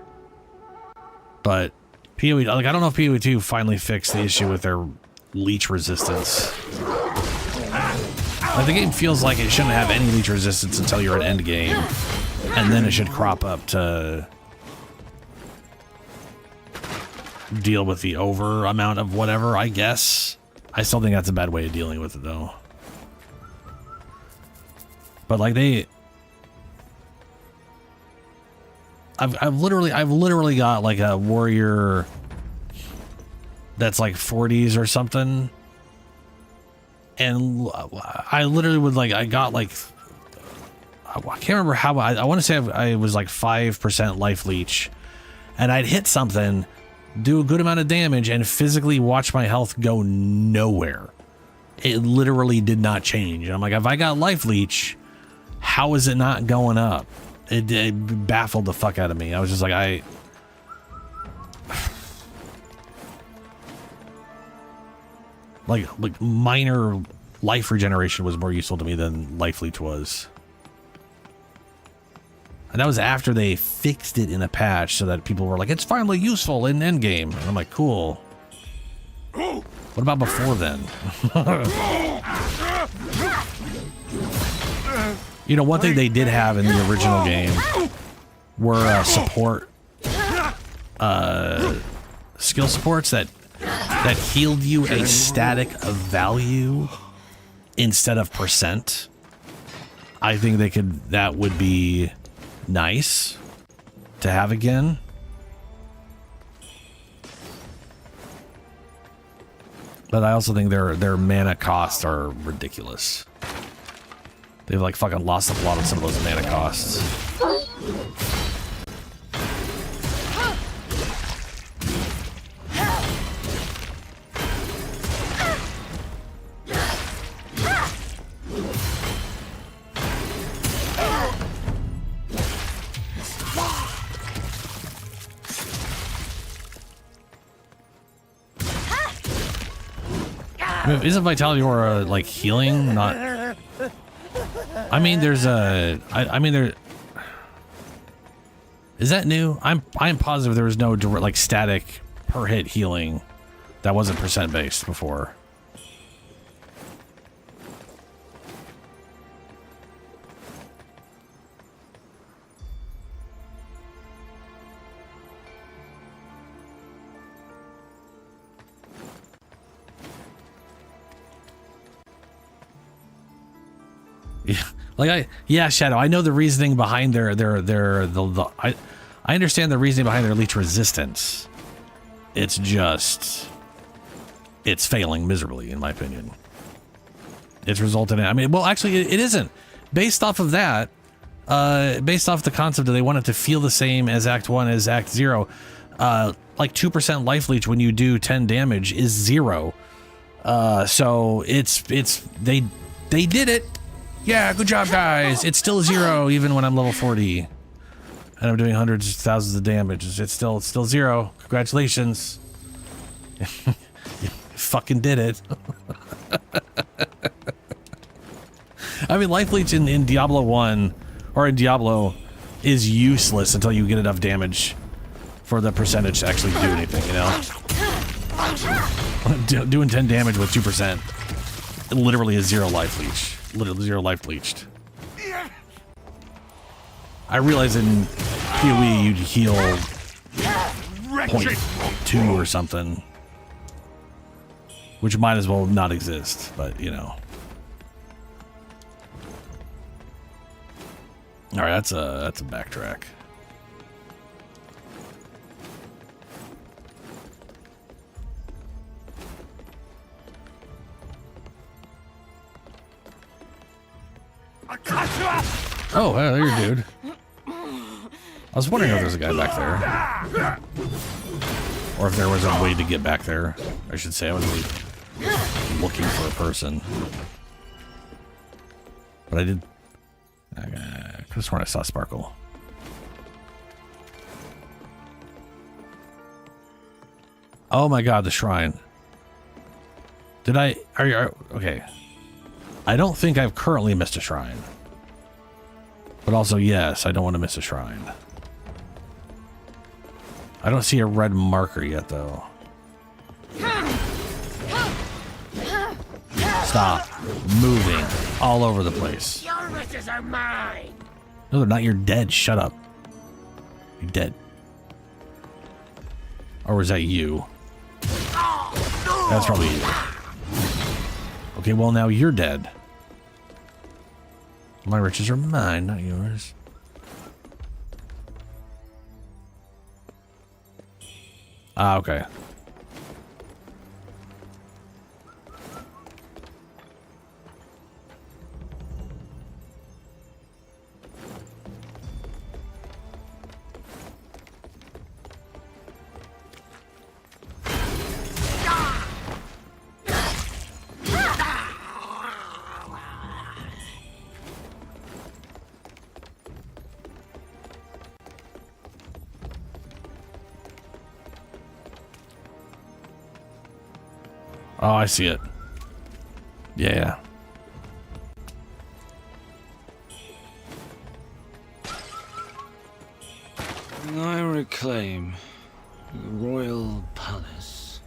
But PoE, like, I don't know if PoE 2 finally fixed the issue with their leech resistance. Like, the game feels like it shouldn't have any leech resistance until you're at end game, and then it should crop up to deal with the over amount of whatever, I guess. I still think that's a bad way of dealing with it, though. But like I've literally got like a warrior that's like 40s or something, and I literally would like, I got like, I can't remember how, I want to say I was like 5% life leech, and I'd hit something, do a good amount of damage, and physically watch my health go nowhere. It literally did not change. And I'm like, if I got life leech, how is it not going up? It baffled the fuck out of me. I was just like, like minor life regeneration was more useful to me than life leech was. And that was after they fixed it in a patch so that people were like, it's finally useful in endgame. And I'm like, cool. What about before then? You know, one thing they did have in the original game were support, skill supports that healed you a static of value instead of percent. I think that would be nice to have again. But I also think their mana costs are ridiculous. They've like fucking lost a lot of some of those mana costs. I mean, isn't Vitality Aura like healing? Not. I mean, there's a. I mean, there. Is that new? I'm positive there was no direct, like static per hit healing that wasn't percent based before. Yeah, Shadow. I know the reasoning behind I understand the reasoning behind their leech resistance. It's just, it's failing miserably, in my opinion. It's resulted in, I mean, well, actually, it isn't. Based off of that, based off the concept that they want it to feel the same as Act 1 as Act 0, like 2% life leech when you do 10 damage is 0. So they did it. Yeah, good job, guys. It's still 0 even when I'm level 40. And I'm doing hundreds of thousands of damage. It's still 0. Congratulations. You fucking did it. I mean, life leech in Diablo 1 or in Diablo is useless until you get enough damage for the percentage to actually do anything, you know? Doing 10 damage with 2%, it literally is 0 life leech. Literally 0 life leached. I realize in PoE you'd heal 0.2 or something, which might as well not exist, but you know. All right, that's a backtrack. Oh, hey, there you dude. I was wondering if there's a guy back there, or if there was a way to get back there. I should say I was looking for a person, but I did. I could have sworn I saw Sparkle. Oh my God, the shrine. Did I? Are you okay? I don't think I've currently missed a shrine, but also yes, I don't want to miss a shrine. I don't see a red marker yet, though. Stop moving all over the place. Your riches are mine. No, they're not. You're dead. Shut up. You're dead. Or was that you? That's probably you. Okay, well now you're dead. My riches are mine, not yours. Ah, okay. Oh, I see it. Yeah. I reclaim the royal palace.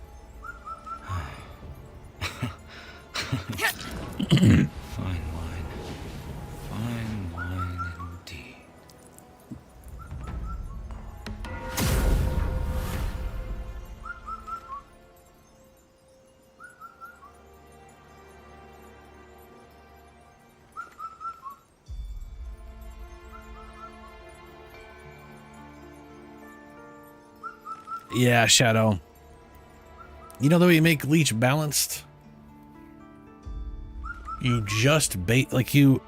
Fine wine. Fine wine indeed. Yeah, Shadow. You know the way you make Leech balanced? You just bait, like you...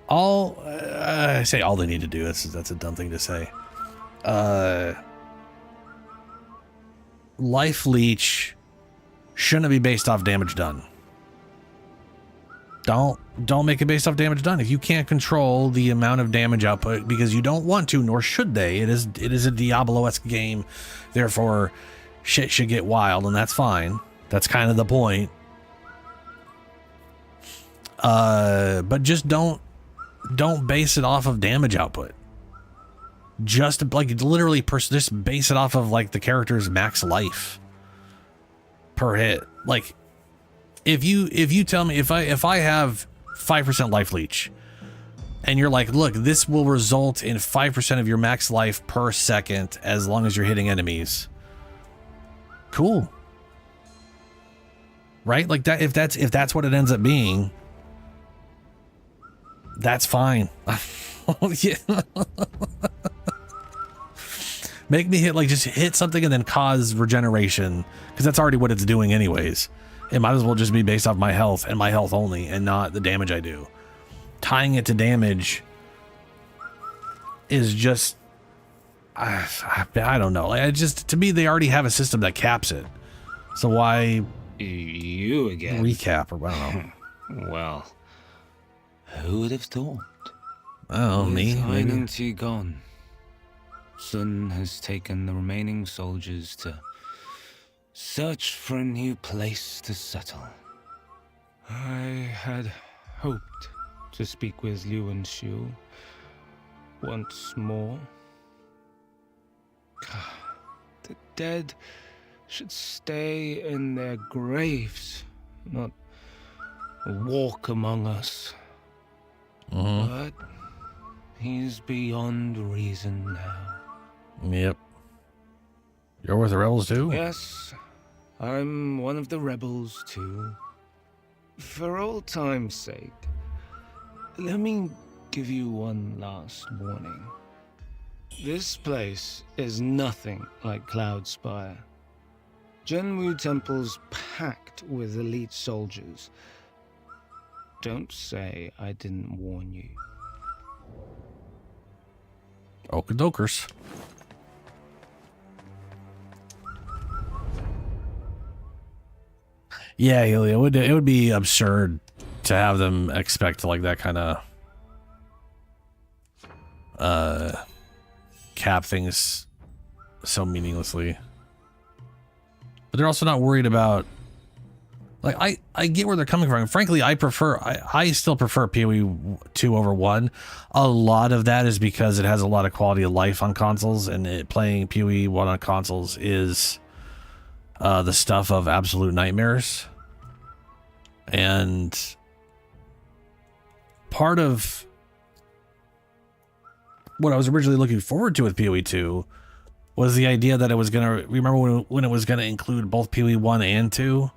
I say all they need to do. That's a dumb thing to say. Life Leech shouldn't be based off damage done. Don't make it based off damage done. If you can't control the amount of damage output because you don't want to, nor should they. It is a Diablo-esque game, therefore shit should get wild, and that's fine. That's kind of the point. But just don't base it off of damage output. Just like literally just base it off of like the character's max life per hit. Like if you tell me if I have 5% life leech and you're like, look, this will result in 5% of your max life per second as long as you're hitting enemies. Cool. Right? Like that if that's what it ends up being, that's fine. Yeah. Make me hit, like, just hit something and then cause regeneration, because that's already what it's doing anyways. It might as well just be based off my health and my health only and not the damage I do. Tying it to damage is just, I don't know. Like, to me, they already have a system that caps it. So why You again? recap, or I don't know. Well, who would have thought? Oh, me? With Maybe. Einanti gone, Sun has taken the remaining soldiers to search for a new place to settle. I had hoped to speak with Liu and Xiu once more. The dead should stay in their graves, not walk among us. But he's beyond reason now. Yep. You're with the rebels too? Yes, I'm one of the rebels too. For old time's sake, let me give you one last warning. This place is nothing like Cloudspire. Zhenwu Temple's packed with elite soldiers. Don't say I didn't warn you. Okadokers. Yeah, it would be absurd to have them expect like that kind of cap things so meaninglessly. But they're also not worried about, like, I get where they're coming from. Frankly, I still prefer PoE 2 over 1. A lot of that is because it has a lot of quality of life on consoles, and playing PoE 1 on consoles is the stuff of absolute nightmares. And part of what I was originally looking forward to with PoE 2 was the idea that it was going to, remember when it was going to include both PoE 1 and 2?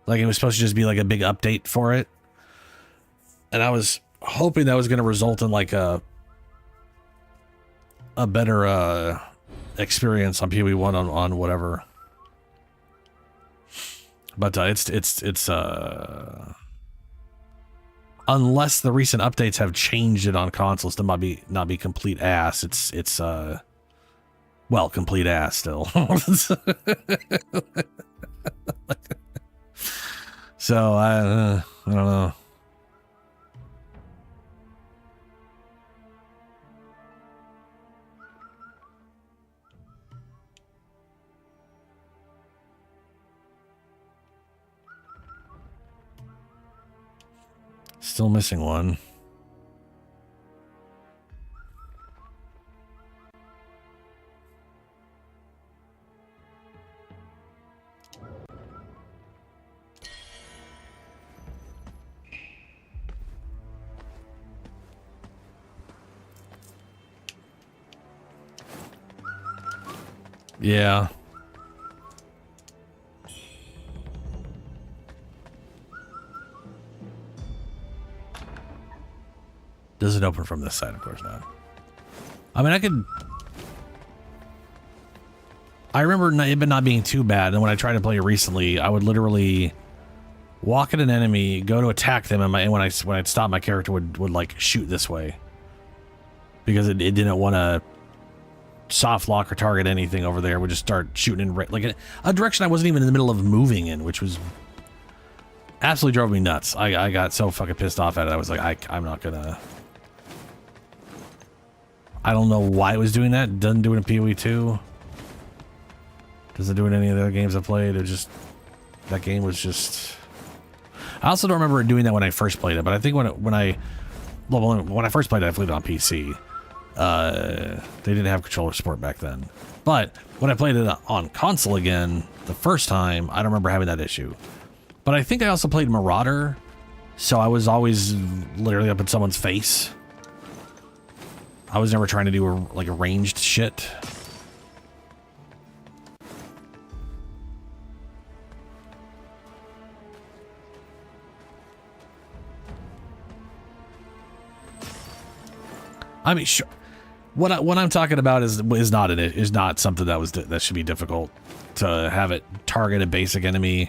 Like, it was supposed to just be like a big update for it. And I was hoping that was going to result in like a better experience on PoE 1 on whatever. But it's unless the recent updates have changed it on consoles to not be complete ass, it's well, complete ass still. So I don't know. Still missing one. Yeah. Does it open from this side? Of course not. I mean, I remember it not being too bad, and when I tried to play it recently, I would literally walk at an enemy, go to attack them, and when I'd stop, my character would like shoot this way. Because it didn't want to soft lock or target anything over there. It would just start shooting in like a direction I wasn't even in the middle of moving in, which was absolutely drove me nuts. I got so fucking pissed off at it. I was like, I'm not gonna... I don't know why it was doing that. It doesn't do it in PoE 2. Doesn't do it in any of the other games I played. It just... That game was just... I also don't remember it doing that when I first played it, but I think when I first played it, I played it on PC. They didn't have controller support back then. But when I played it on console again, the first time, I don't remember having that issue. But I think I also played Marauder, so I was always literally up in someone's face. I was never trying to do a ranged shit. I mean, sure. What I'm talking about is not something that should be difficult to have it target a basic enemy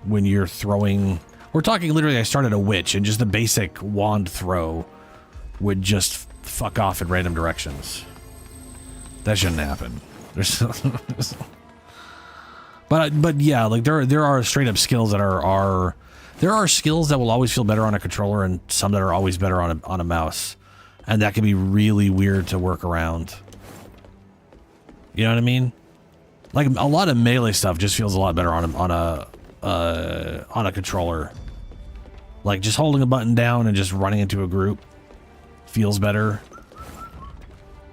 when you're throwing. We're talking literally. I started a witch and just the basic wand throw would just fuck off in random directions. That shouldn't happen. But yeah, like there are straight up skills that are there are skills that will always feel better on a controller and some that are always better on a mouse. And that can be really weird to work around. You know what I mean? Like a lot of melee stuff just feels a lot better on a controller. Like, just holding a button down and just running into a group feels better.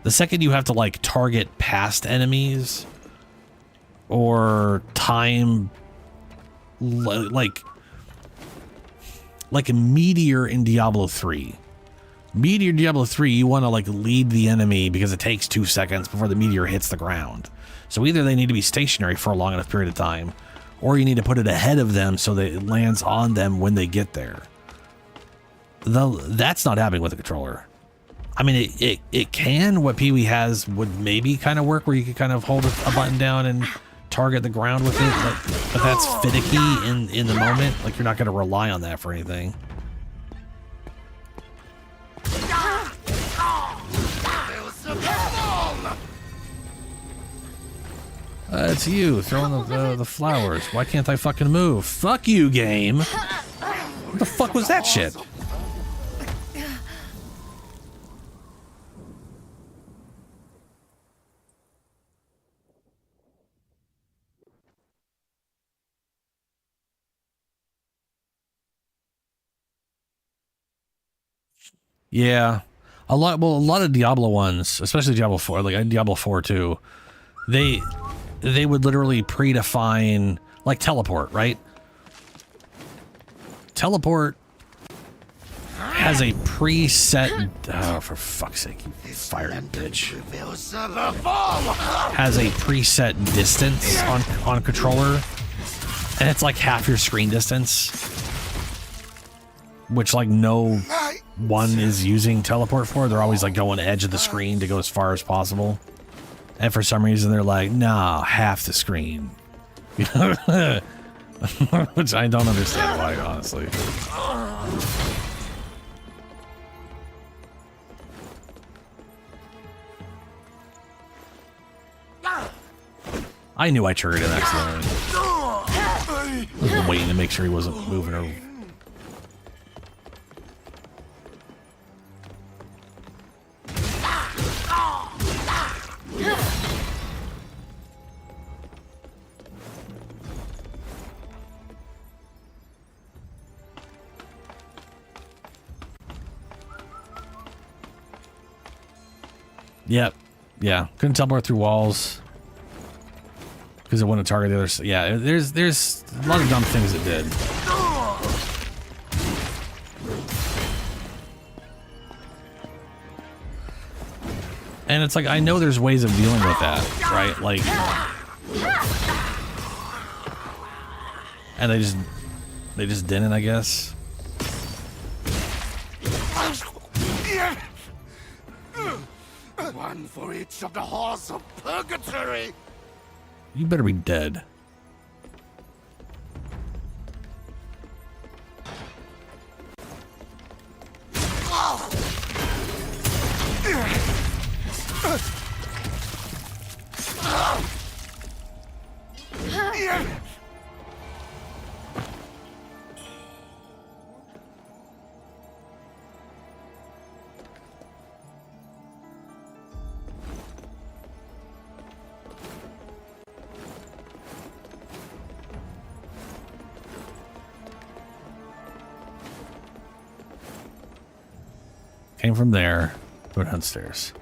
The second you have to, like, target past enemies or time, like a meteor in Diablo 3. Meteor Diablo 3, you want to, like, lead the enemy because it takes 2 seconds before the meteor hits the ground. So either they need to be stationary for a long enough period of time, or you need to put it ahead of them so that it lands on them when they get there. That's not happening with the controller. I mean, it can. What Pee-wee has would maybe kind of work, where you could kind of hold a button down and target the ground with it, but that's finicky in the moment. Like, you're not going to rely on that for anything. It's you throwing the flowers. Why can't I fucking move? Fuck you, game. What the fuck was that shit? Yeah, a lot of Diablo ones, especially Diablo 4, like Diablo 4 too, they would literally predefine, like, teleport, right? Teleport has a preset, oh, for fuck's sake, you fire bitch. Has a preset distance on controller, and it's like half your screen distance, which, like, no one is using teleport for. They're always, like, going edge of the screen to go as far as possible. And for some reason they're like, nah, half the screen. Which I don't understand why, honestly. I knew I triggered him accidentally. I was waiting to make sure he wasn't moving or... Yep. Yeah. Couldn't teleport through walls because it wouldn't target the other side. Yeah, there's a lot of dumb things it did. And it's like, I know there's ways of dealing with that, right? Like, and they just didn't, I guess. One for each of the halls of purgatory. You better be dead. Came from there, go downstairs.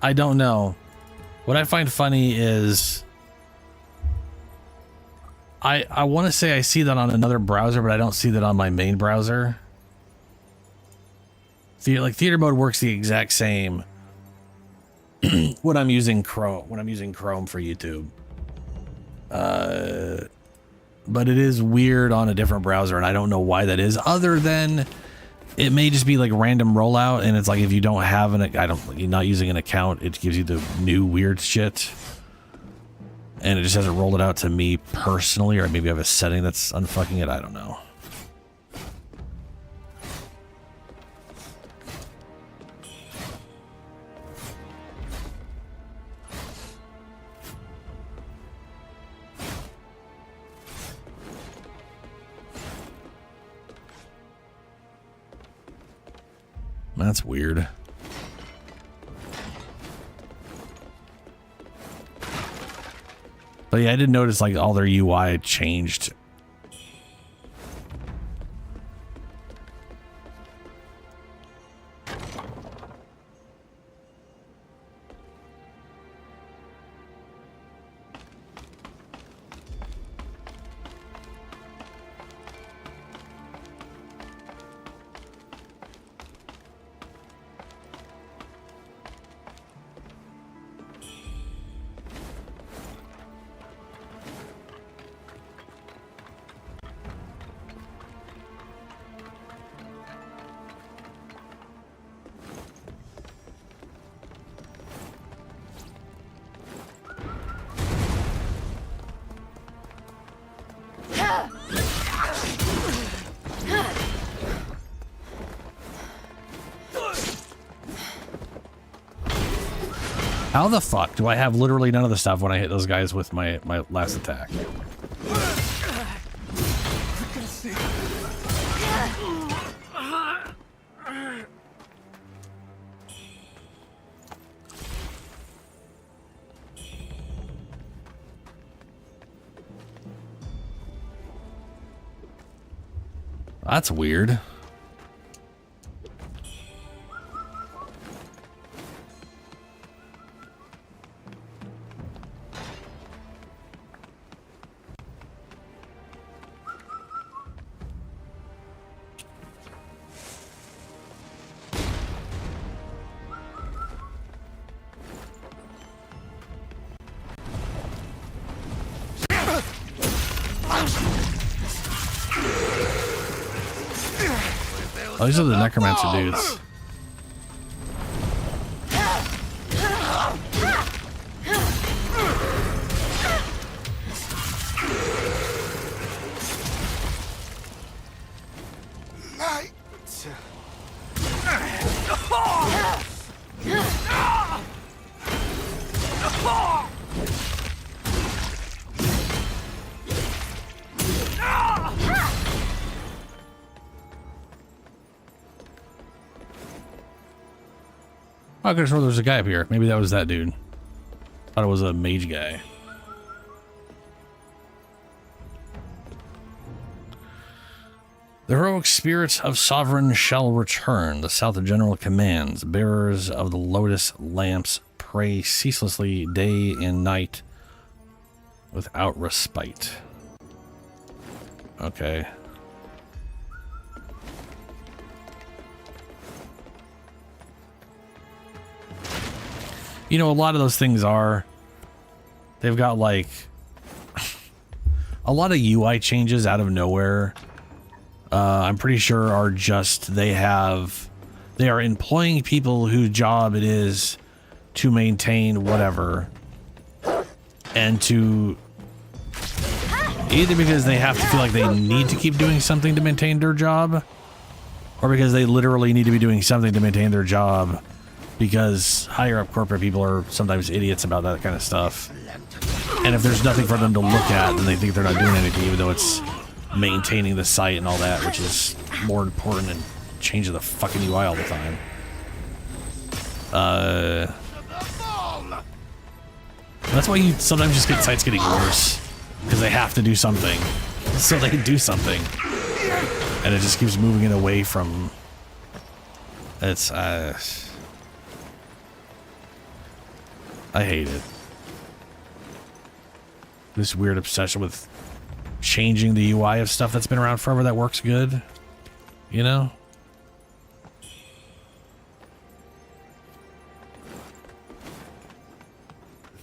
I don't know. What I find funny is I want to say I see that on another browser, but I don't see that on my main browser. Theater mode works the exact same when I'm using Chrome for YouTube. But it is weird on a different browser, and I don't know why that is, other than it may just be like random rollout, and it's like if you don't have you're not using an account, it gives you the new weird shit. And it just hasn't rolled it out to me personally, or maybe I have a setting that's unfucking it, I don't know. That's weird. But yeah, I did notice like all their UI changed. How the fuck do I have literally none of the stuff when I hit those guys with my last attack? That's weird. Oh, these are the necromancer dudes. I could have sworn there was a guy up here. Maybe that was that dude. Thought it was a mage guy. The heroic spirit of sovereign shall return. The South General commands. Bearers of the lotus lamps pray ceaselessly day and night without respite. Okay. You know, a lot of those things are, they've got like a lot of UI changes out of nowhere. I'm pretty sure are just, they are employing people whose job it is to maintain whatever, and to either because they have to feel like they need to keep doing something to maintain their job, or because they literally need to be doing something to maintain their job, because higher up corporate people are sometimes idiots about that kind of stuff. And if there's nothing for them to look at, then they think they're not doing anything, even though it's maintaining the site and all that, which is more important than changing the fucking UI all the time. That's why you sometimes just get sites getting worse, because they have to do something, so they can do something, and it just keeps moving it away from. It's I hate it. This weird obsession with changing the UI of stuff that's been around forever that works good, you know?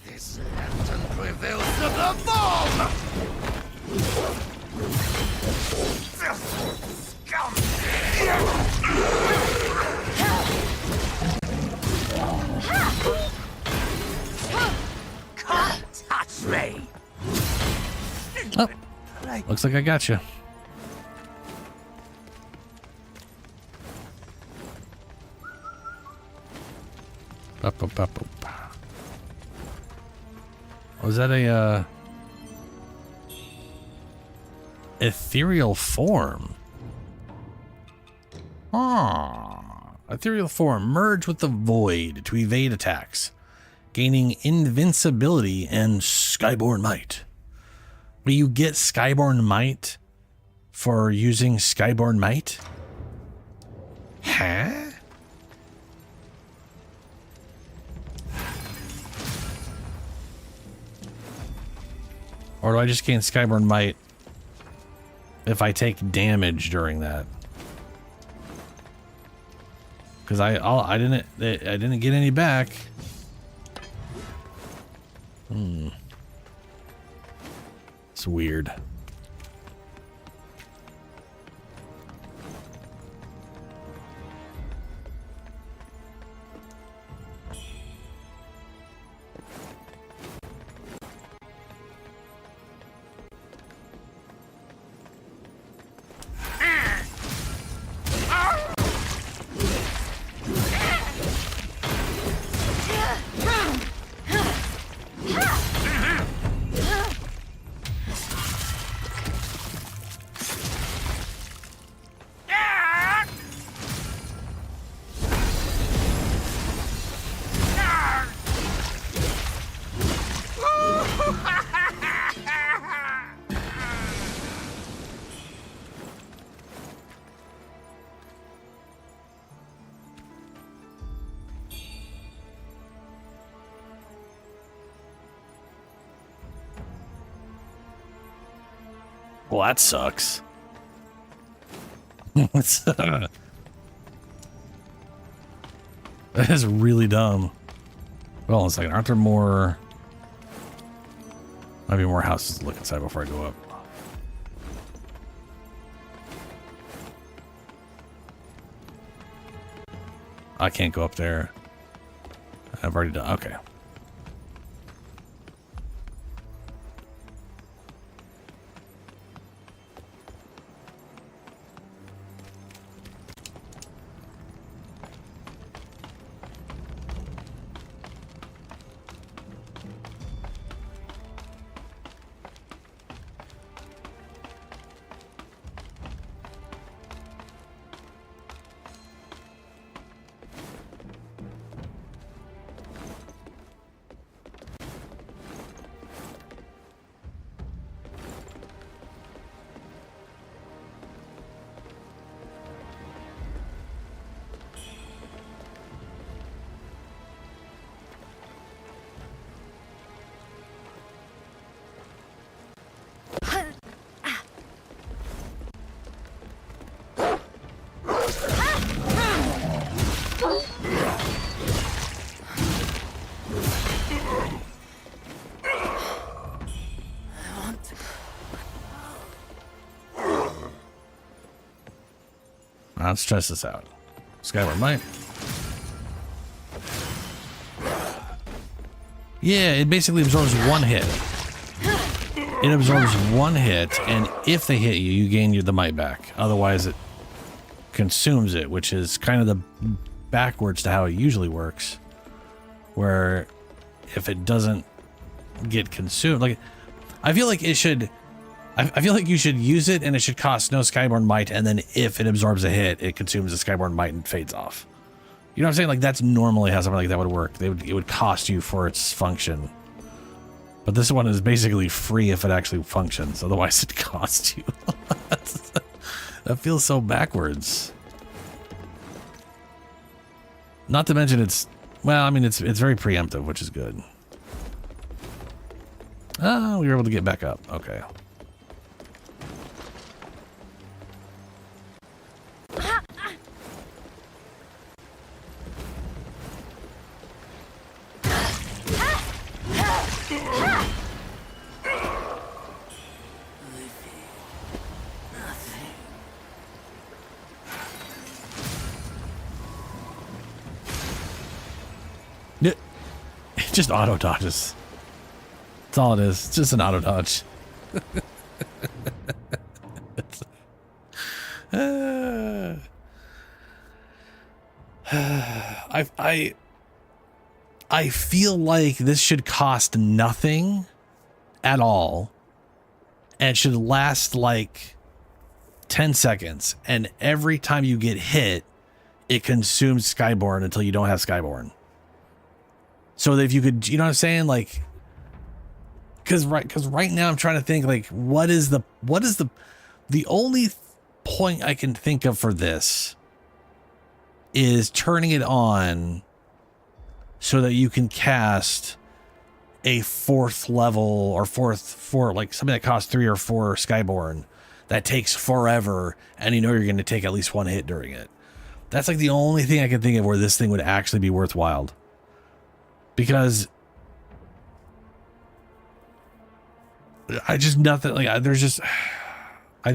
This lantern prevails to the bomb! Scum! Can't touch me! Oh, looks like I got you. Was that a ethereal form? Oh, Ethereal form. Merge with the void to evade attacks. Gaining invincibility and Skyborn Might. Will you get Skyborn Might for using Skyborn Might? Huh? Or do I just gain Skyborn Might if I take damage during that? Because I didn't get any back. It's weird. Well, that sucks. That is really dumb. Hold on a second. Aren't there more? Might be more houses to look inside before I go up. I can't go up there. I've already done. Okay. Let's test this out. Skyward Might. Yeah, it basically absorbs one hit. It absorbs one hit, and if they hit you, you gain the might back. Otherwise, it consumes it, which is kind of the backwards to how it usually works. Where if it doesn't get consumed, like I feel like it should. I feel like you should use it and it should cost no Skyborn Might, and then if it absorbs a hit, it consumes the Skyborn Might and fades off. You know what I'm saying? Like that's normally how something like that would work. It would cost you for its function. But this one is basically free if it actually functions. Otherwise it costs you. That feels so backwards. Not to mention it's, well, I mean, it's very preemptive, which is good. Oh, we were able to get back up. Okay. It just auto dodges. That's all it is. It's just an auto dodge. I feel like this should cost nothing at all, and it should last like 10 seconds. And every time you get hit, it consumes Skyborn until you don't have Skyborn. So that if you could, you know what I'm saying? Like, because right now I'm trying to think, like, what is the only point I can think of for this is turning it on so that you can cast a 4th level or four, like something that costs 3 or 4 Skyborn that takes forever, and you know you're going to take at least 1 hit during it. That's like the only thing I can think of where this thing would actually be worthwhile. Because I just nothing like there's just I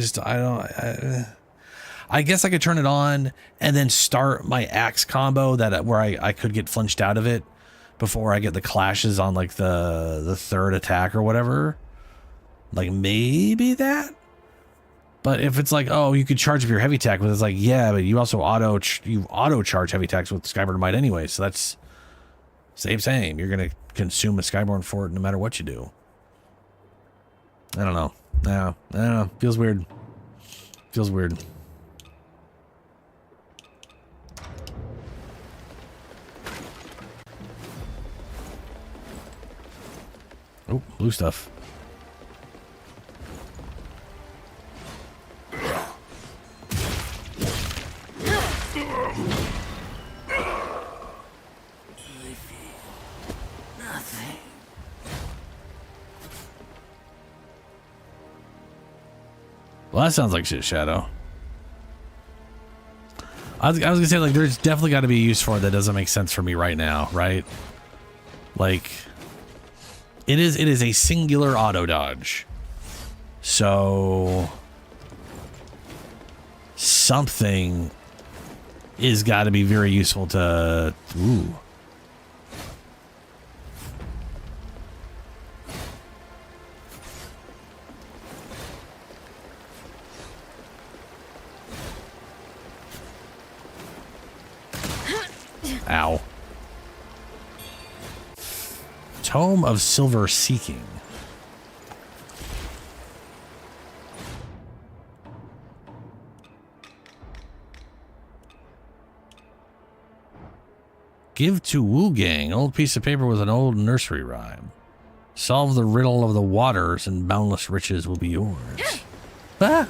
guess I could turn it on and then start my axe combo that where I could get flinched out of it before I get the clashes on like the 3rd attack or whatever. Like maybe that. But if it's like, oh, you could charge up your heavy attack, but it's like, yeah, but you also auto charge heavy attacks with Skyborn Might anyway, so that's same. You're gonna consume a Skyborn for it no matter what you do. I don't know. No, I don't know. Feels weird. Feels weird. Oh, blue stuff. Well, that sounds like shit, Shadow. I was gonna say, like, there's definitely got to be a use for it that doesn't make sense for me right now, right? Like, it is a singular auto dodge, so something is got to be very useful to. Ooh. Ow. Tome of Silver Seeking. Give to Wuchang, old piece of paper with an old nursery rhyme. Solve the riddle of the waters and boundless riches will be yours. Ah!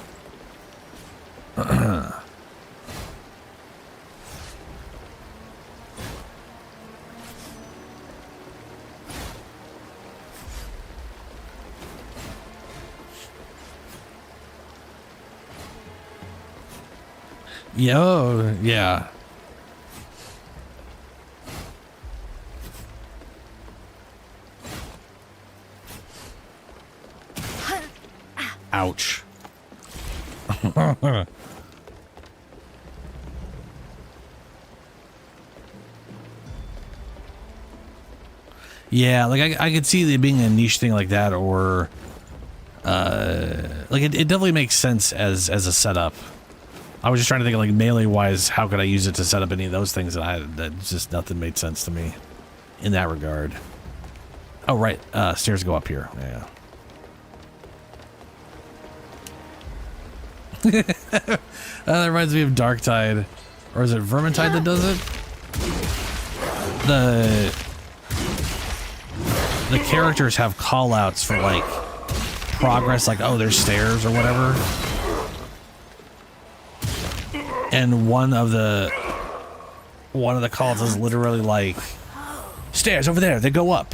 Yo, yeah. Ouch. Yeah, like I could see it being a niche thing like that, or like it definitely makes sense as a setup. I was just trying to think of, like, melee wise, how could I use it to set up any of those things that just nothing made sense to me in that regard. Oh right, stairs go up here. Yeah. That reminds me of Darktide, or is it Vermintide that does it? The characters have call outs for, like, progress, like, oh, there's stairs or whatever. And one of the calls is literally like, stairs over there, they go up.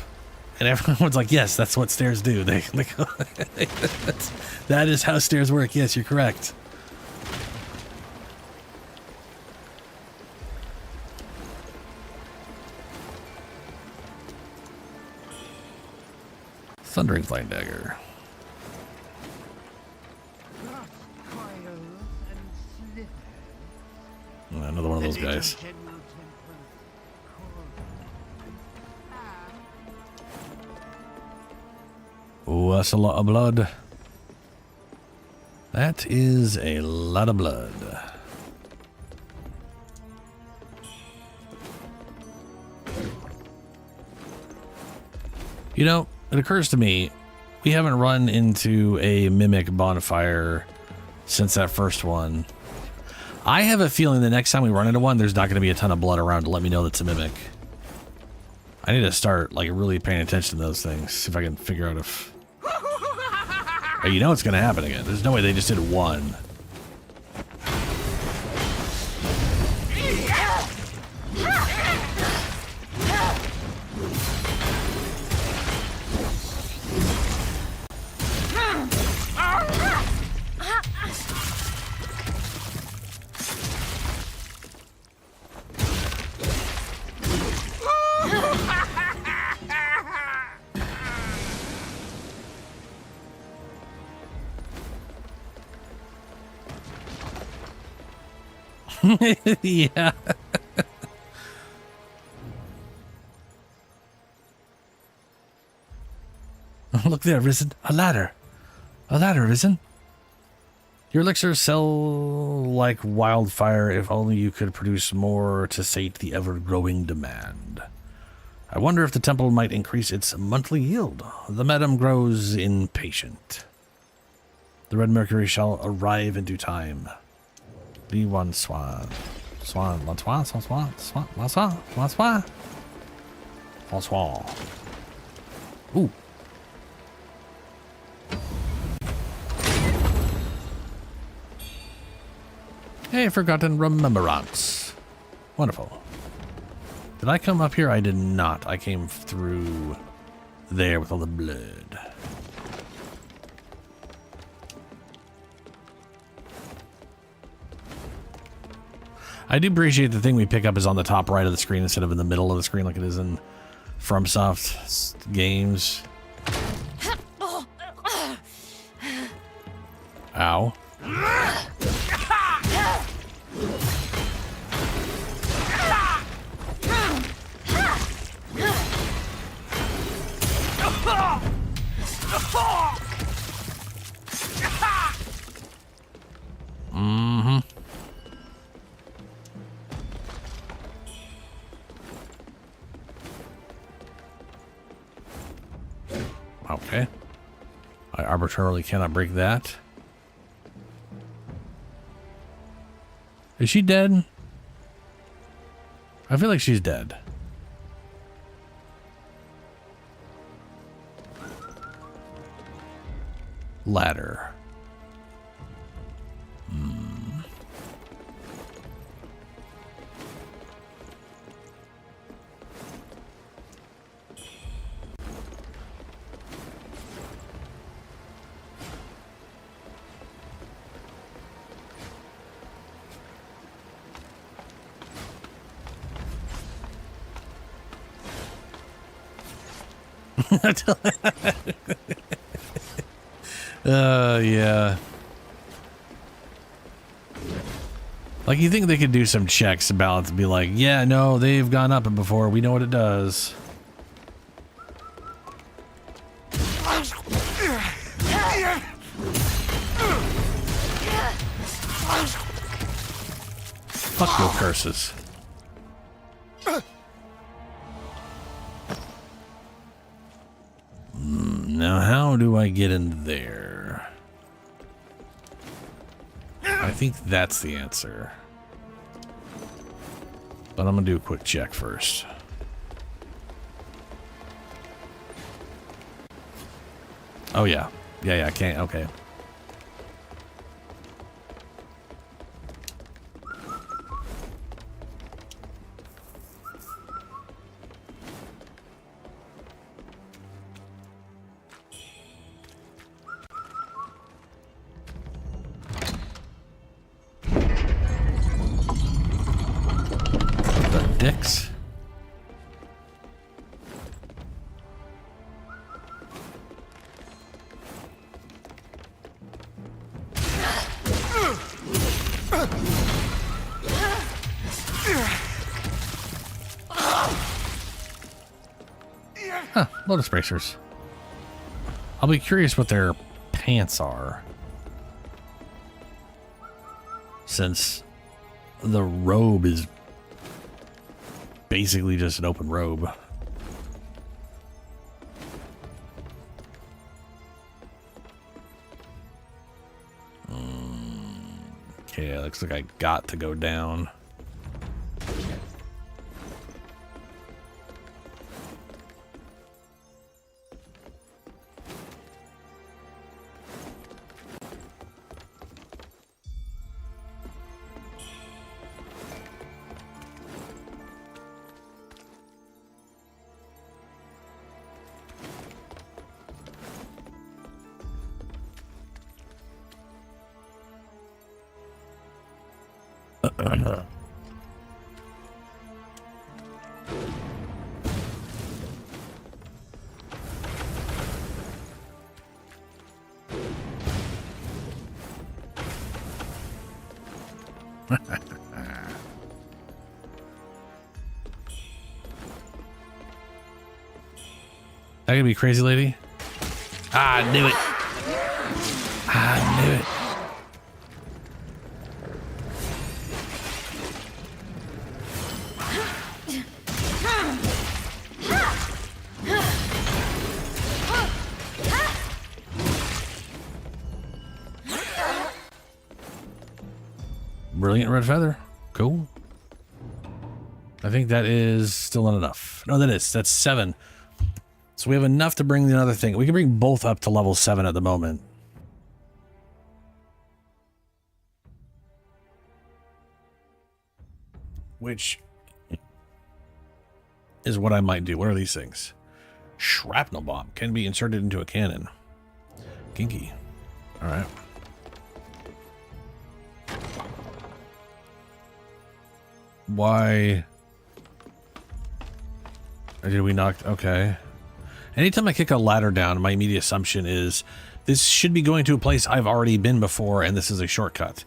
And everyone's like, yes, that's what stairs do. They go, that is how stairs work. Yes, you're correct. Thundering Flame Dagger. Another one of those guys. Oh, that's a lot of blood. That is a lot of blood. You know, it occurs to me, we haven't run into a mimic bonfire since that first one. I have a feeling the next time we run into one, there's not going to be a ton of blood around to let me know that's a mimic. I need to start, like, really paying attention to those things. See if I can figure out if... Oh, you know it's going to happen again. There's no way they just did one. Yeah. Look there, Risen. A ladder. A ladder, Risen. Your elixirs sell like wildfire. If only you could produce more to sate the ever-growing demand. I wonder if the temple might increase its monthly yield. The madam grows impatient. The red mercury shall arrive in due time. Be one swan. Swan, François, François, François, François, François. Ooh. Hey, forgotten remembrance. Wonderful. Did I come up here? I did not. I came through there with all the blood. I do appreciate the thing we pick up is on the top right of the screen instead of in the middle of the screen like it is in FromSoft games. Ow. Mm-hmm. Okay. I arbitrarily cannot break that. Is she dead? I feel like she's dead. Ladder. Yeah. Like, you think they could do some checks about and be like, yeah, no, they've gone up it before. We know what it does. Fuck your curses. Now, how do I get in there? I think that's the answer. But I'm gonna do a quick check first. Oh, yeah. Yeah, I can't. Okay. Dicks. Huh, lotus bracers. I'll be curious what their pants are, since the robe is basically just an open robe. Okay, looks like I got to go down. That gonna be crazy lady? Ah, I knew it. I knew it. Brilliant red feather. Cool. I think that is still not enough. No, that's 7. So we have enough to bring the other thing. We can bring both up to level 7 at the moment. Which is what I might do. What are these things? Shrapnel bomb can be inserted into a cannon. Kinky. All right. Why did we knock? Okay. Anytime I kick a ladder down, my immediate assumption is this should be going to a place I've already been before, and this is a shortcut.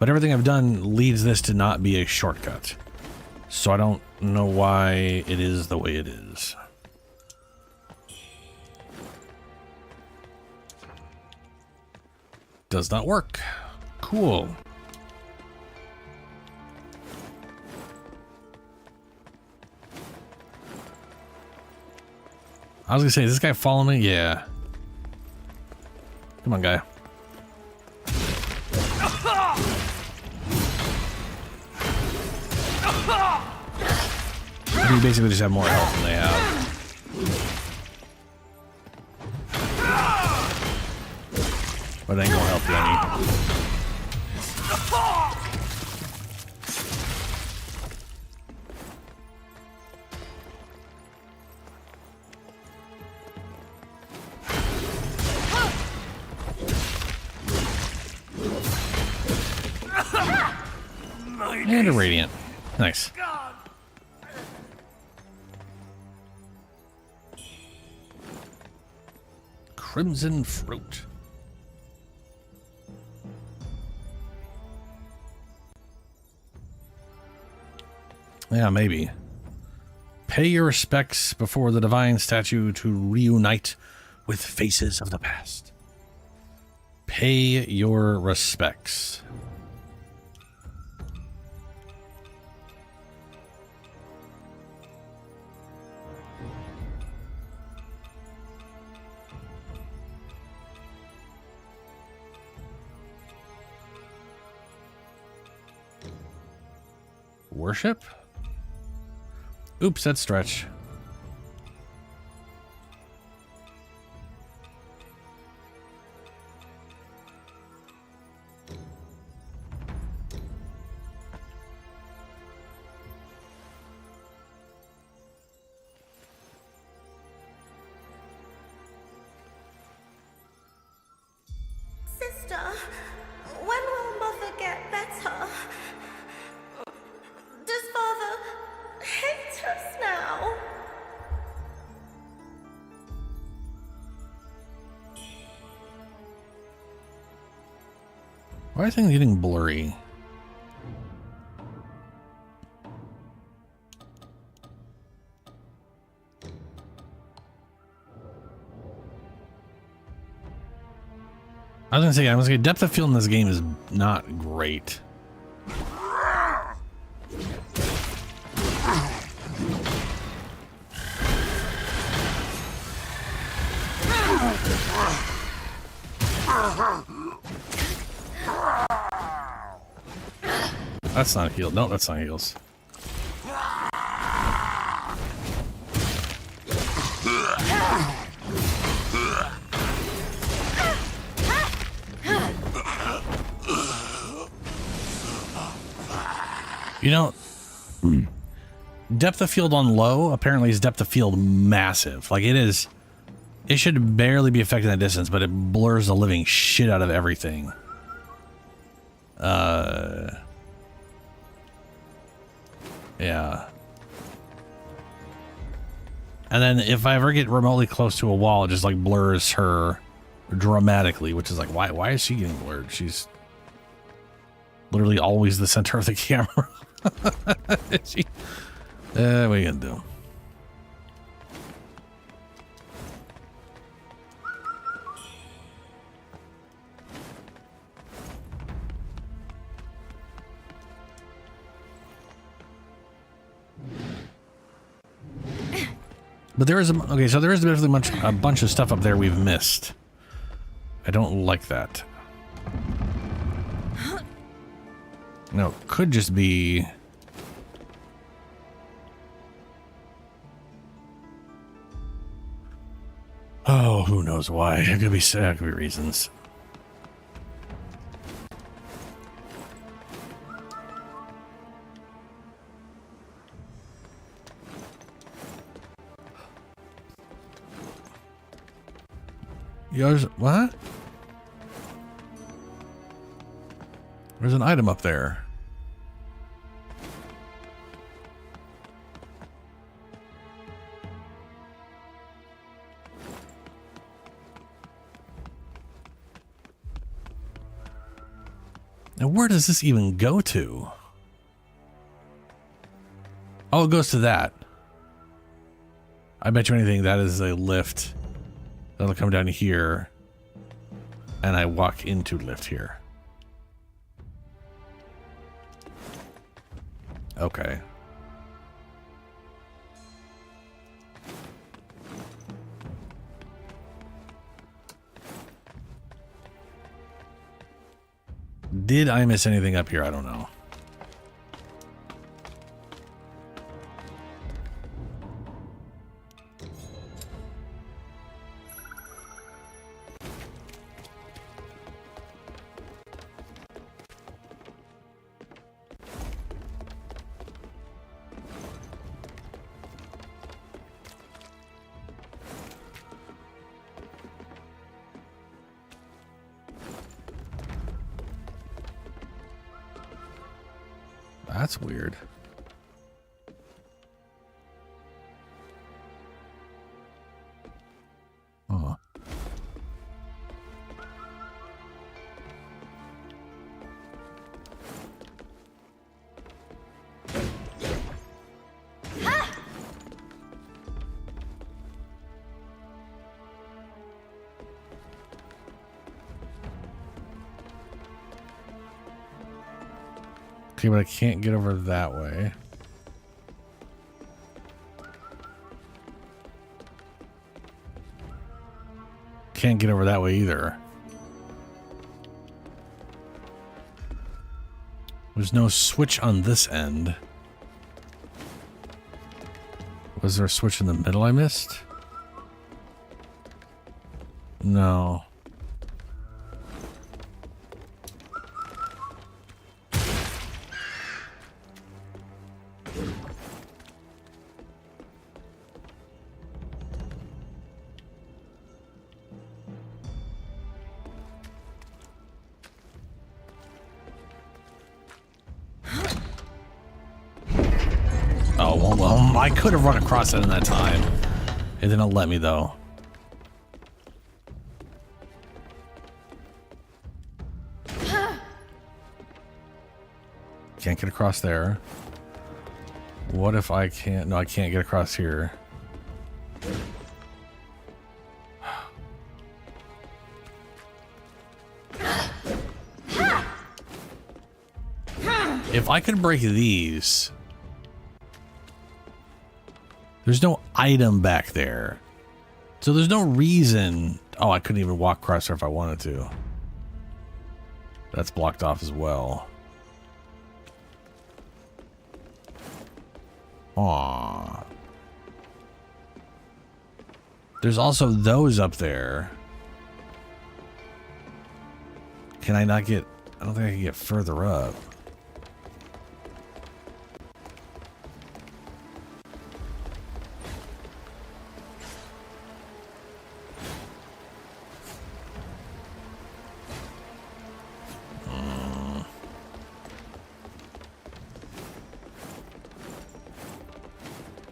But everything I've done leads this to not be a shortcut. So I don't know why it is the way it is. Does not work. Cool. I was gonna say, is this guy following me? Yeah. Come on, guy. You basically just have more health than they have. But it ain't gonna help you any. And a radiant. Nice. Crimson fruit. Yeah, maybe. Pay your respects before the divine statue to reunite with faces of the past. Pay your respects. Worship? Oops, that stretch. Sister, when will Mother get better? Does Father hate us now? Why are things getting blurry? I was gonna say, depth of field in this game is not great. That's not healed. No, that's not heals. You know, depth of field on low apparently is depth of field massive. Like, it should barely be affecting that distance, but it blurs the living shit out of everything. Yeah. And then if I ever get remotely close to a wall, it just like blurs her dramatically, which is like, why is she getting blurred? She's literally always the center of the camera. What are you gonna do? But there is okay, so there is definitely a bunch of stuff up there we've missed. I don't like that. No, it could just be. Oh, who knows why? It could be reasons. Yours, what? There's an item up there. Now, where does this even go to? Oh, it goes to that. I bet you anything that is a lift. That'll come down here, and I walk into lift here. Okay. Did I miss anything up here? I don't know. That's weird. Oh. Okay, but I can't get over that way. Can't get over that way either. There's no switch on this end. Was there a switch in the middle I missed? No. I could have run across it in that time. It didn't let me though. Can't get across there. What if I can't? No, I can't get across here. If I could break these. There's no item back there. So there's no reason. Oh, I couldn't even walk across there if I wanted to. That's blocked off as well. Aw. There's also those up there. Can I not get... I don't think I can get further up.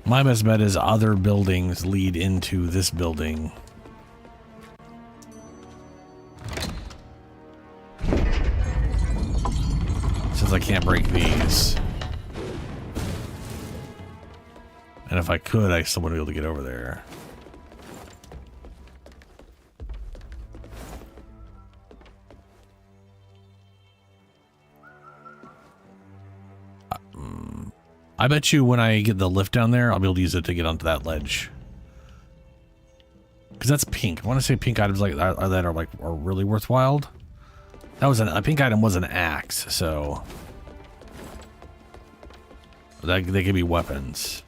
My best bet is other buildings lead into this building. Since I can't break these. And if I could, I still wouldn't be able to get over there. I bet you when I get the lift down there, I'll be able to use it to get onto that ledge. Because that's pink. I want to say pink items like that are really worthwhile. That was a pink item was an axe, so that they could be weapons.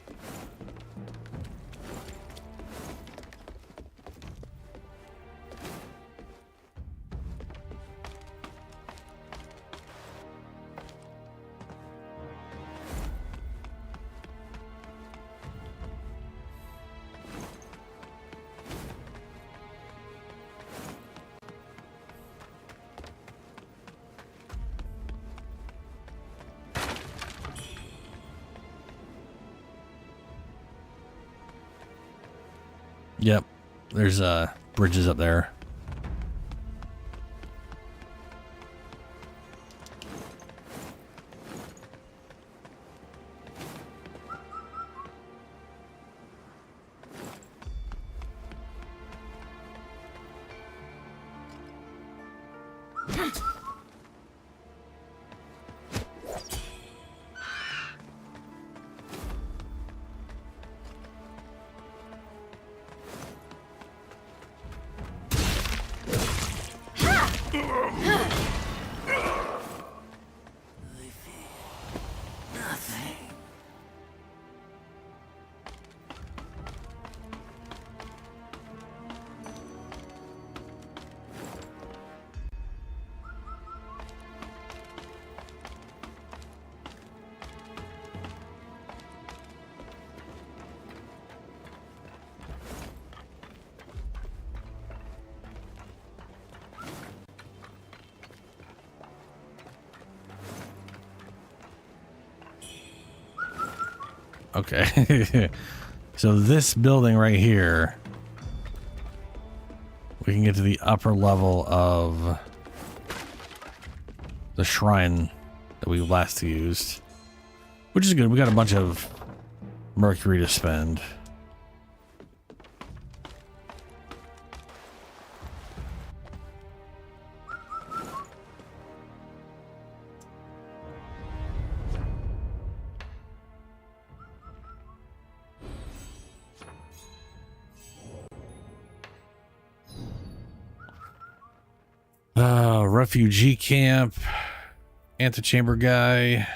Yep, there's bridges up there. Okay. So this building right here, we can get to the upper level of the shrine that we last used, which is good. We got a bunch of mercury to spend. Refugee camp, antechamber guy.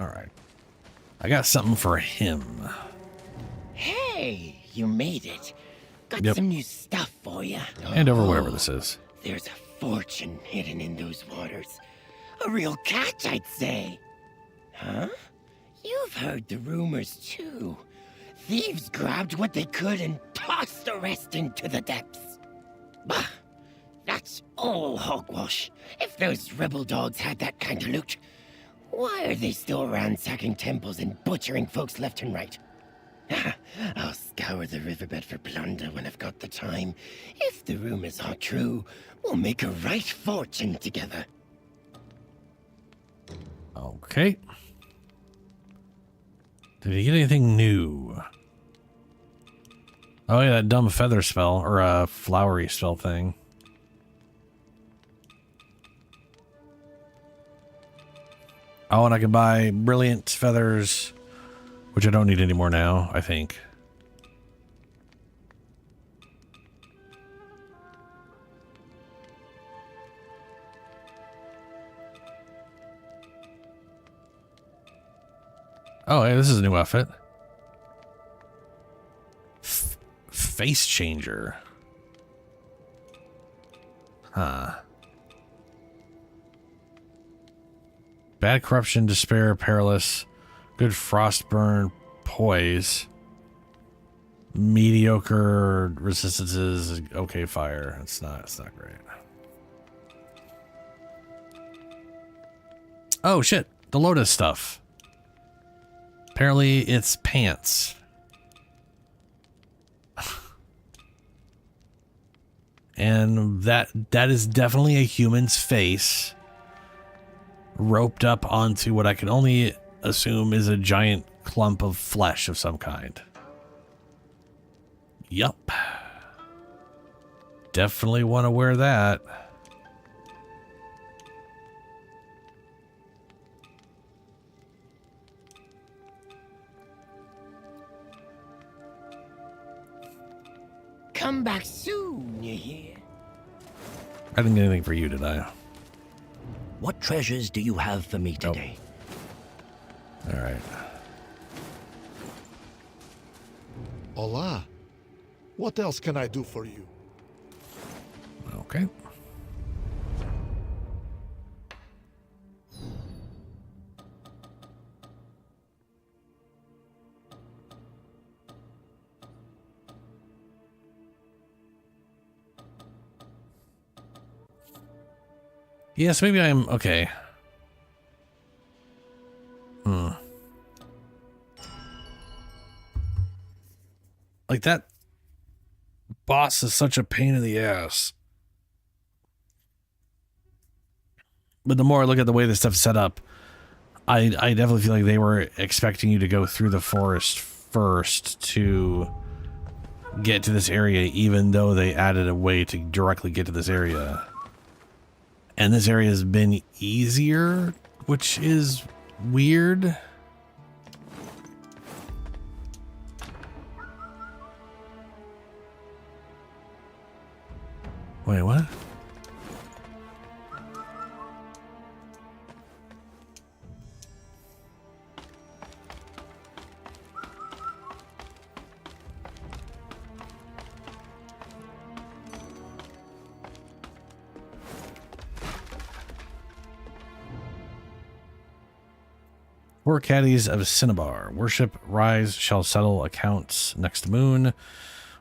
All right. I got something for him. Hey, you made it. Got Yep. some new stuff for you. Hand over whatever this is. There's a fortune hidden in those waters. A real catch, I'd say. Huh? You've heard the rumors, too. Thieves grabbed what they could and tossed the rest into the depths. Bah! That's all hogwash. If those rebel dogs had that kind of loot, why are they still ransacking temples and butchering folks left and right? I'll scour the riverbed for plunder when I've got the time. If the rumors are true, we'll make a right fortune together. Okay. Did he get anything new? Oh yeah, that dumb feather spell, or a flowery spell thing. Oh, and I can buy brilliant feathers, which I don't need anymore now, I think. Oh, hey, this is a new outfit. Face changer. Huh. Bad corruption, despair, perilous. Good frostburn, poise. Mediocre resistances, okay fire. It's not great. Oh shit, the Lotus stuff. Apparently it's pants. And that is definitely a human's face roped up onto what I can only assume is a giant clump of flesh of some kind. Yup. Definitely want to wear that. Come back soon, you hear? I didn't get anything for you, did I? What treasures do you have for me today? Oh. All right. Hola. What else can I do for you? Okay. Yes, maybe I'm okay. Like that boss is such a pain in the ass. But the more I look at the way this stuff's set up, I definitely feel like they were expecting you to go through the forest first to get to this area, even though they added a way to directly get to this area. And this area has been easier, which is weird. Wait, what? Four caddies of Cinnabar. Worship, rise, shall settle accounts next moon.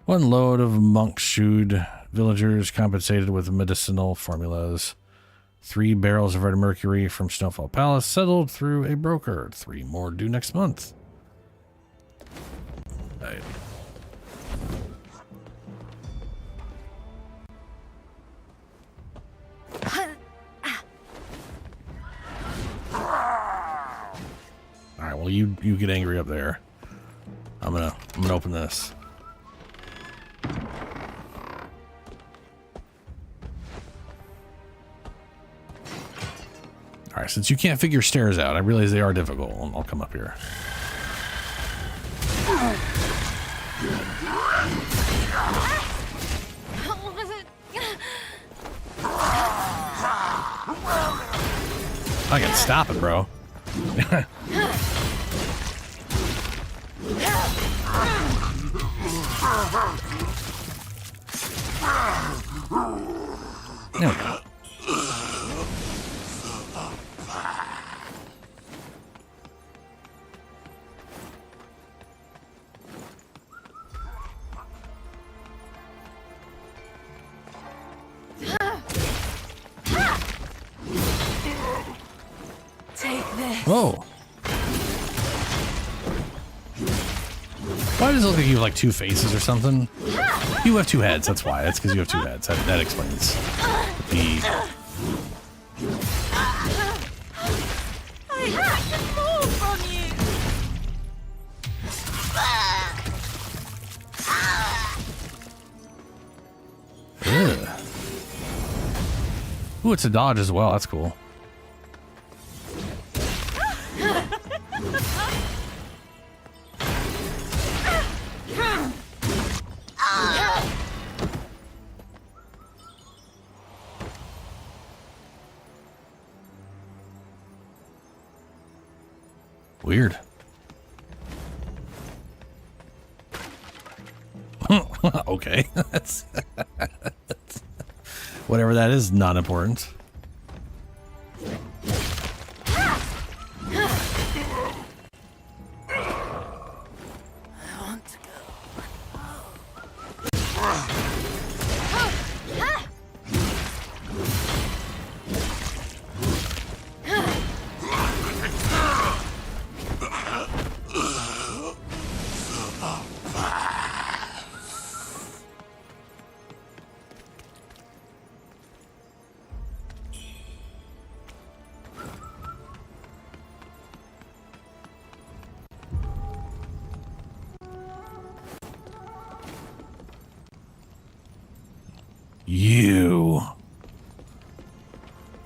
One load of monk shoed villagers compensated with medicinal formulas. 3 barrels of red mercury from Snowfall Palace settled through a broker. 3 more due next month. Right. All right, well, you get angry up there. I'm gonna open this. All right, since you can't figure stairs out, I realize they are difficult. I'll come up here. I can stop it, bro. There we go. Take this. Whoa. Why does it look like you have like 2 faces or something? You have 2 heads, that's why. That's because you have 2 heads. That explains the... extracted more from you! Ugh. Ooh, it's a dodge as well. That's cool. Weird. Okay. That's whatever that is, not important. You.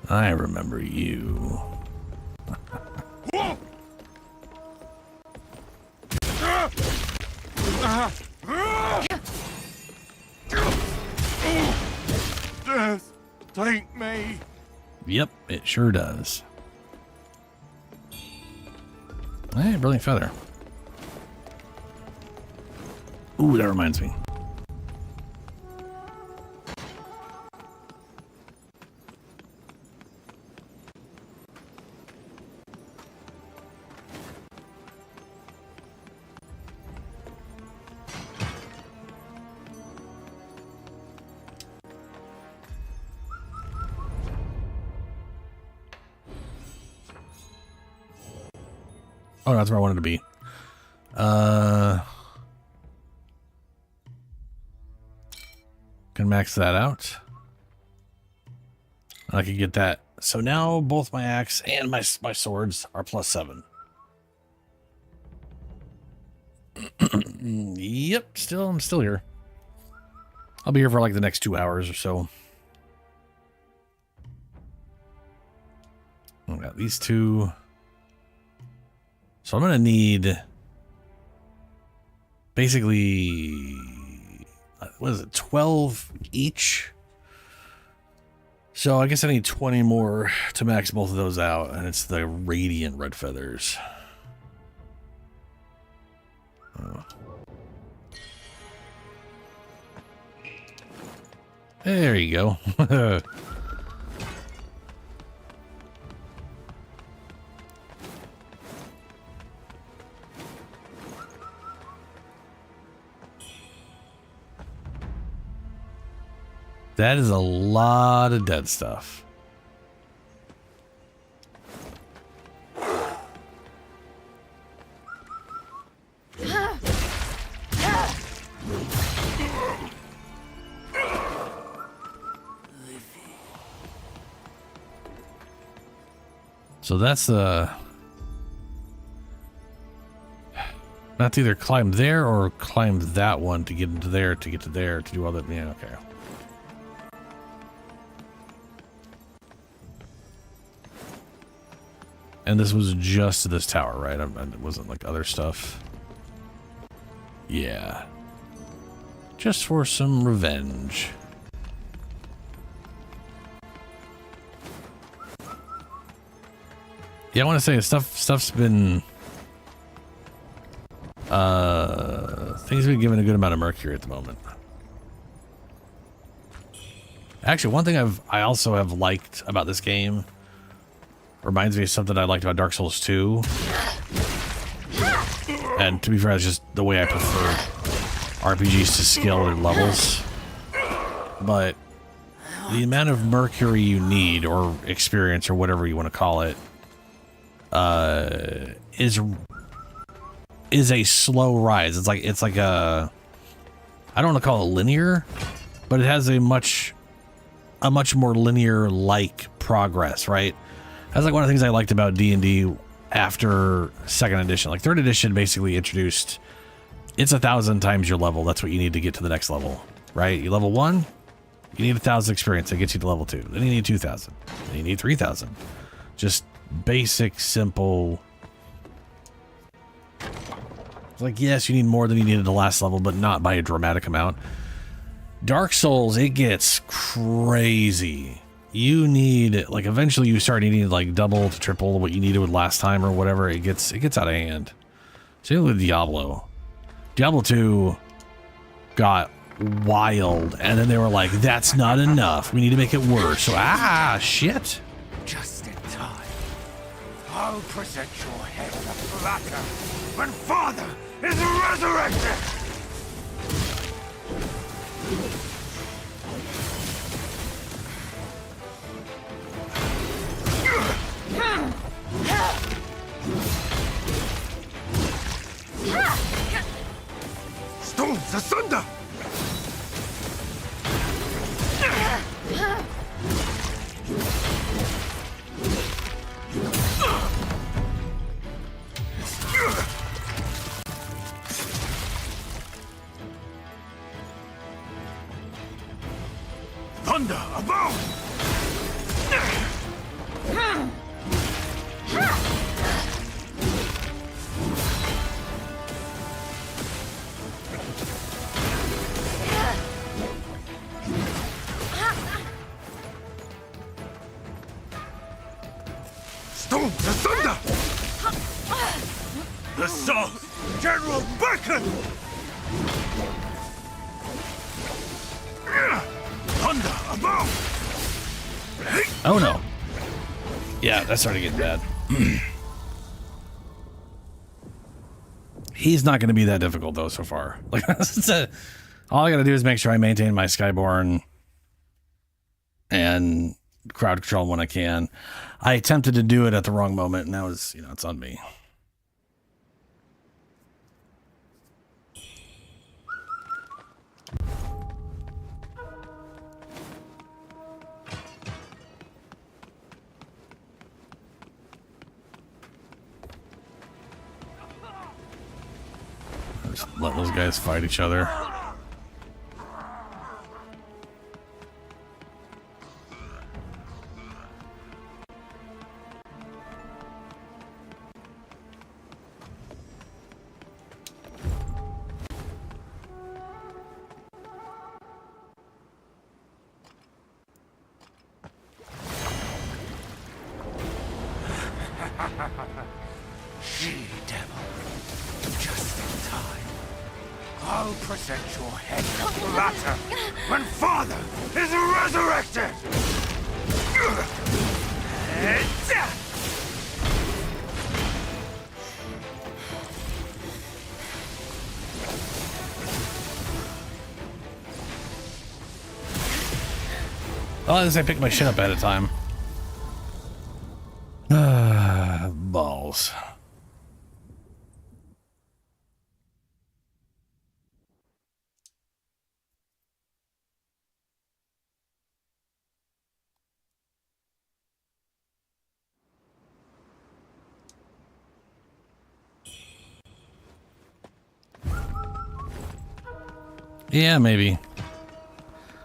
I remember you. Death, take me. Yep, it sure does. Hey, brilliant feather. Ooh, that reminds me. Oh, that's where I wanted to be. Can max that out. I can get that. So now both my axe and my swords are +7. Yep, I'm still here. I'll be here for like the next 2 hours or so. I got these two. So I'm going to need basically, what is it, 12 each? So I guess I need 20 more to max both of those out, and it's the radiant red feathers. Oh. There you go. That is a lot of dead stuff. So that's I have to either climb there or climb that one to get into there, to get to there, to do all that. Yeah, okay. And this was just this tower, right? It wasn't like other stuff. Yeah. Just for some revenge. Yeah, I want to say stuff's been things have been given a good amount of mercury at the moment. Actually, one thing I also have liked about this game reminds me of something I liked about Dark Souls 2. And to be fair, it's just the way I prefer RPGs to scale their levels. But the amount of mercury you need, or experience, or whatever you want to call it, is a slow rise. It's like a, I don't want to call it linear, but it has a much more linear like progress, right? That's like one of the things I liked about D&D after second edition. Like third edition basically introduced, it's 1,000 times your level. That's what you need to get to the next level, right? You level 1, you need 1,000 experience. That gets you to level 2. Then you need 2,000. Then you need 3,000. Just basic, simple. Like, yes, you need more than you needed the last level, but not by a dramatic amount. Dark Souls, it gets crazy. You need, like, eventually you start needing like double to triple what you needed with last time or whatever. It gets out of hand. Same with Diablo. Diablo 2 got wild, and then they were like, that's not enough. We need to make it worse. So, shit. Just in time. I'll present your head on a platter when Father is resurrected! Stones asunder! Thunder above! Stones asunder! The South General beckon! Thunder above! Oh no. Yeah, that started getting bad. He's not going to be that difficult though so far. Like, all I got to do is make sure I maintain my Skyborn and crowd control when I can. I attempted to do it at the wrong moment, and that was, it's on me. Just let those guys fight each other. She-devil, just in time. I'll present your head in a platter when Father is resurrected! Well, at least I picked my shit up at a time. Balls. Yeah, maybe.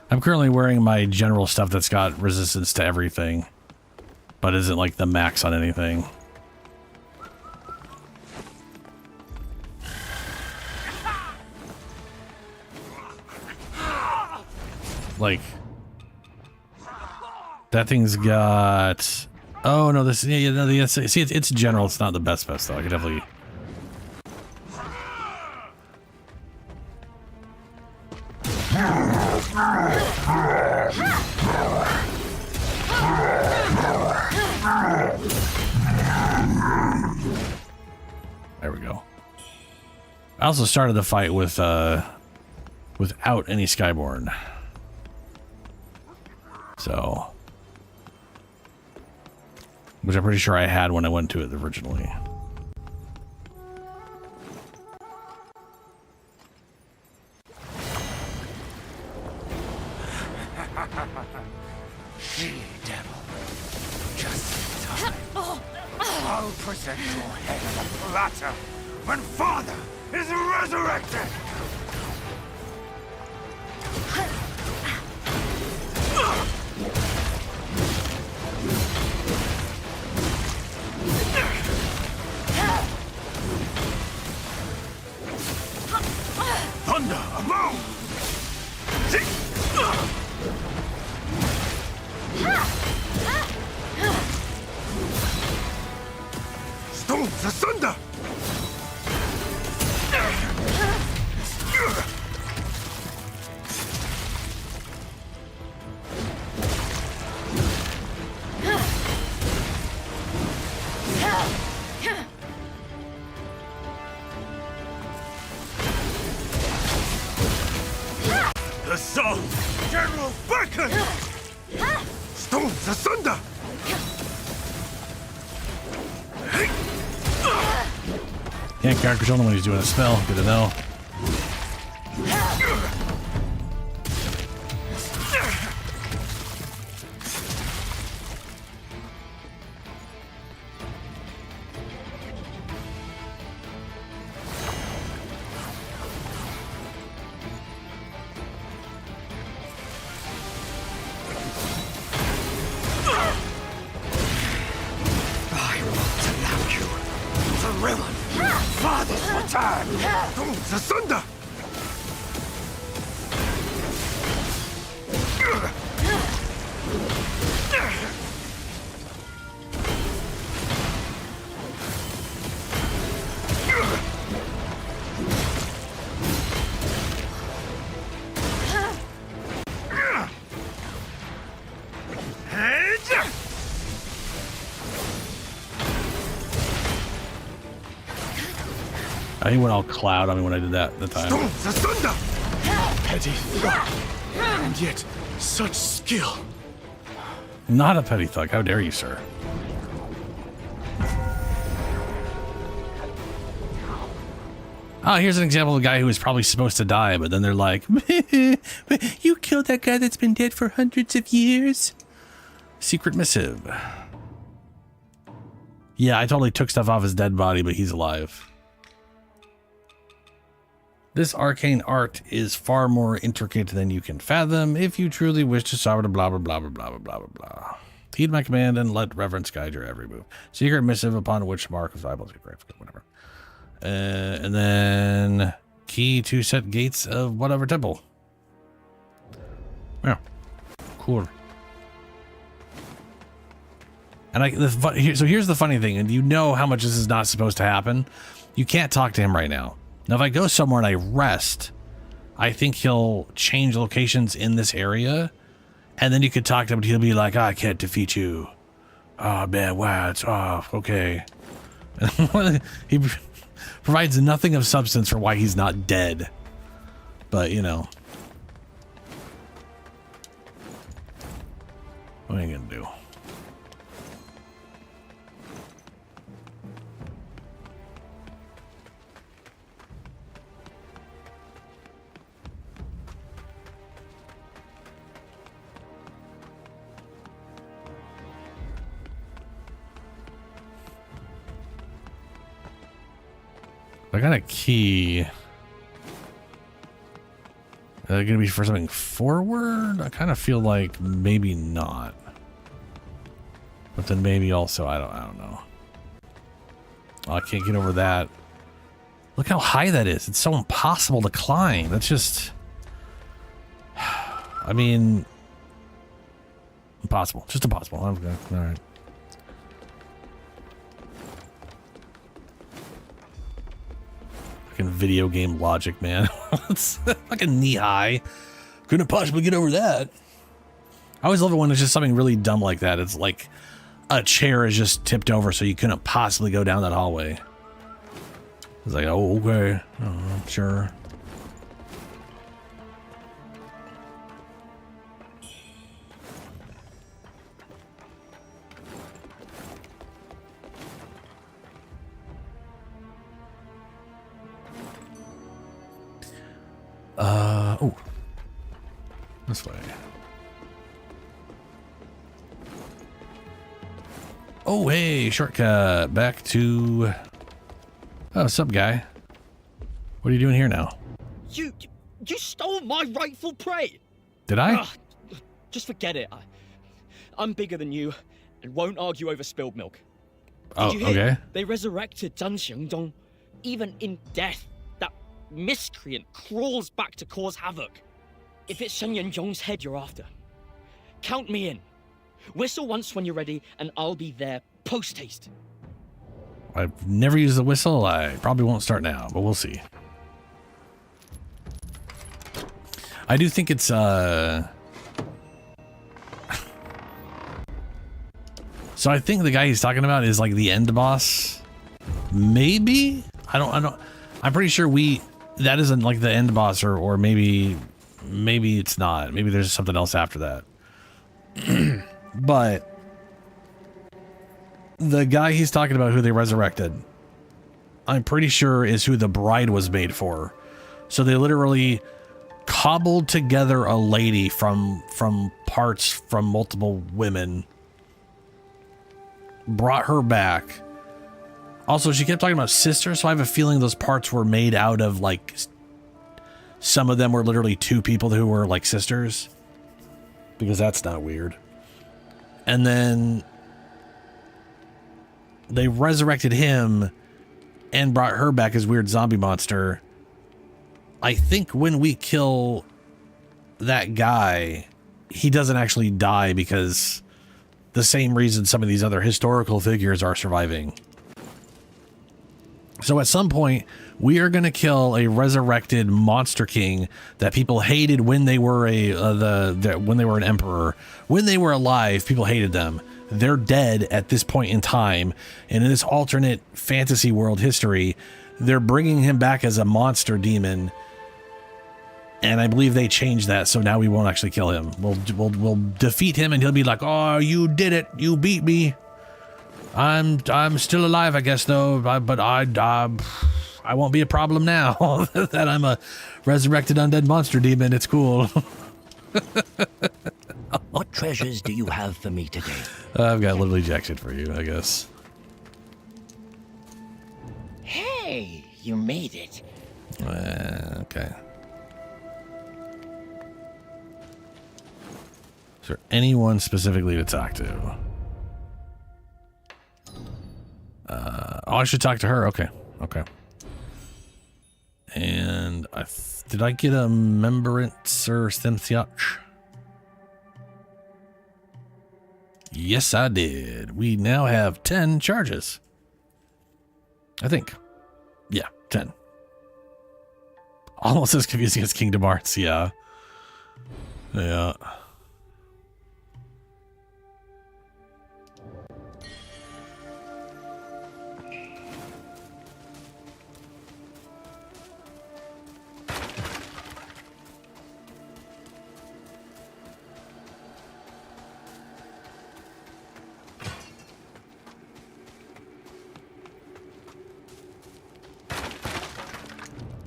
I'm currently wearing my general stuff that's got resistance to everything, but isn't like the max on anything. Like, that thing's got... Oh, no, this... Yeah, no, see, it's general. It's not the best, though. I could definitely... There we go. I also started the fight with without any Skyborn. So, which I'm pretty sure I had when I went to it originally. She-devil, just in time. I'll present your head on a platter when Father is resurrected! Thunder, a move! Stones asunder! The sun! General Bacon! Stones asunder! Can't character control him when he's doing a spell. Good to know. I won't allow you to ruin Father's return! Stones asunder! I think went all cloud on me when I did that at the time. Stones asunder! Petty thug. And yet, such skill. Not a petty thug. How dare you, sir? Oh, here's an example of a guy who was probably supposed to die, but then they're like, you killed that guy that's been dead for hundreds of years. Secret missive. Yeah, I totally took stuff off his dead body, but he's alive. This arcane art is far more intricate than you can fathom if you truly wish to solve it, blah, blah, blah, blah, blah, blah, blah, blah. Heed my command and let reverence guide your every move. Secret missive upon which mark of eyeballs get great, whatever. And then key to set gates of whatever temple. Yeah, cool. And so here's the funny thing, and you know how much this is not supposed to happen. You can't talk to him right now. Now, if I go somewhere and I rest, I think he'll change locations in this area, and then you could talk to him, and he'll be like, I can't defeat you. Oh, man, wow, it's off. Okay. He provides nothing of substance for why he's not dead. But, you know. What are you going to do? I got a key. Is that gonna be for something forward? I kind of feel like maybe not. But then maybe also I don't know. Oh, I can't get over that. Look how high that is. It's so impossible to climb. That's just I mean impossible. Just impossible. I'm good. All right. Video game logic, man. It's fucking knee high. Couldn't possibly get over that. I always love it when it's just something really dumb like that. It's like a chair is just tipped over so you couldn't possibly go down that hallway. It's like, oh, okay. Oh, sure. Oh. This way. Oh, hey, shortcut back to... Oh, what's up, guy? What are you doing here now? You stole my rightful prey! Did I? Ugh, just forget it. I'm bigger than you and won't argue over spilled milk. Oh, Did you hear? okay. They resurrected Zhang Xiangdong. Even in death, that miscreant crawls back to cause havoc. If it's Shen Yanzhong's head you're after, count me in. Whistle once when you're ready, and I'll be there post-haste. I've never used the whistle. I probably won't start now, but we'll see. I do think it's, So I think the guy he's talking about is like the end boss. Maybe? I don't, I'm pretty sure that isn't like the end boss, or maybe it's not. Maybe there's something else after that. But the guy he's talking about who they resurrected, I'm pretty sure is who the bride was made for. So they literally cobbled together a lady from parts from multiple women, brought her back. Also, she kept talking about sisters, so I have a feeling those parts were made out of, like, some of them were literally two people who were like sisters, because that's not weird. And then they resurrected him and brought her back as weird zombie monster. I think when we kill that guy, he doesn't actually die, because the same reason some of these other historical figures are surviving. So at some point, we are going to kill a resurrected monster king that people hated when they were when they were an emperor. When they were alive, people hated them. They're dead at this point in time, and in this alternate fantasy world history, they're bringing him back as a monster demon. And I believe they changed that, so now we won't actually kill him. We'll defeat him, and he'll be like, "Oh, you did it! You beat me. I'm still alive, I guess, though. But I won't be a problem now that I'm a resurrected undead monster demon. It's cool." What treasures do you have for me today? I've got literally jack shit for you, I guess. Hey, you made it. Okay. Is there anyone specifically to talk to? I should talk to her. Okay. And did I get a membrance or Simthiach? Yes, I did. We now have 10 charges. I think. Yeah, 10. Almost as confusing as Kingdom Hearts, yeah. Yeah.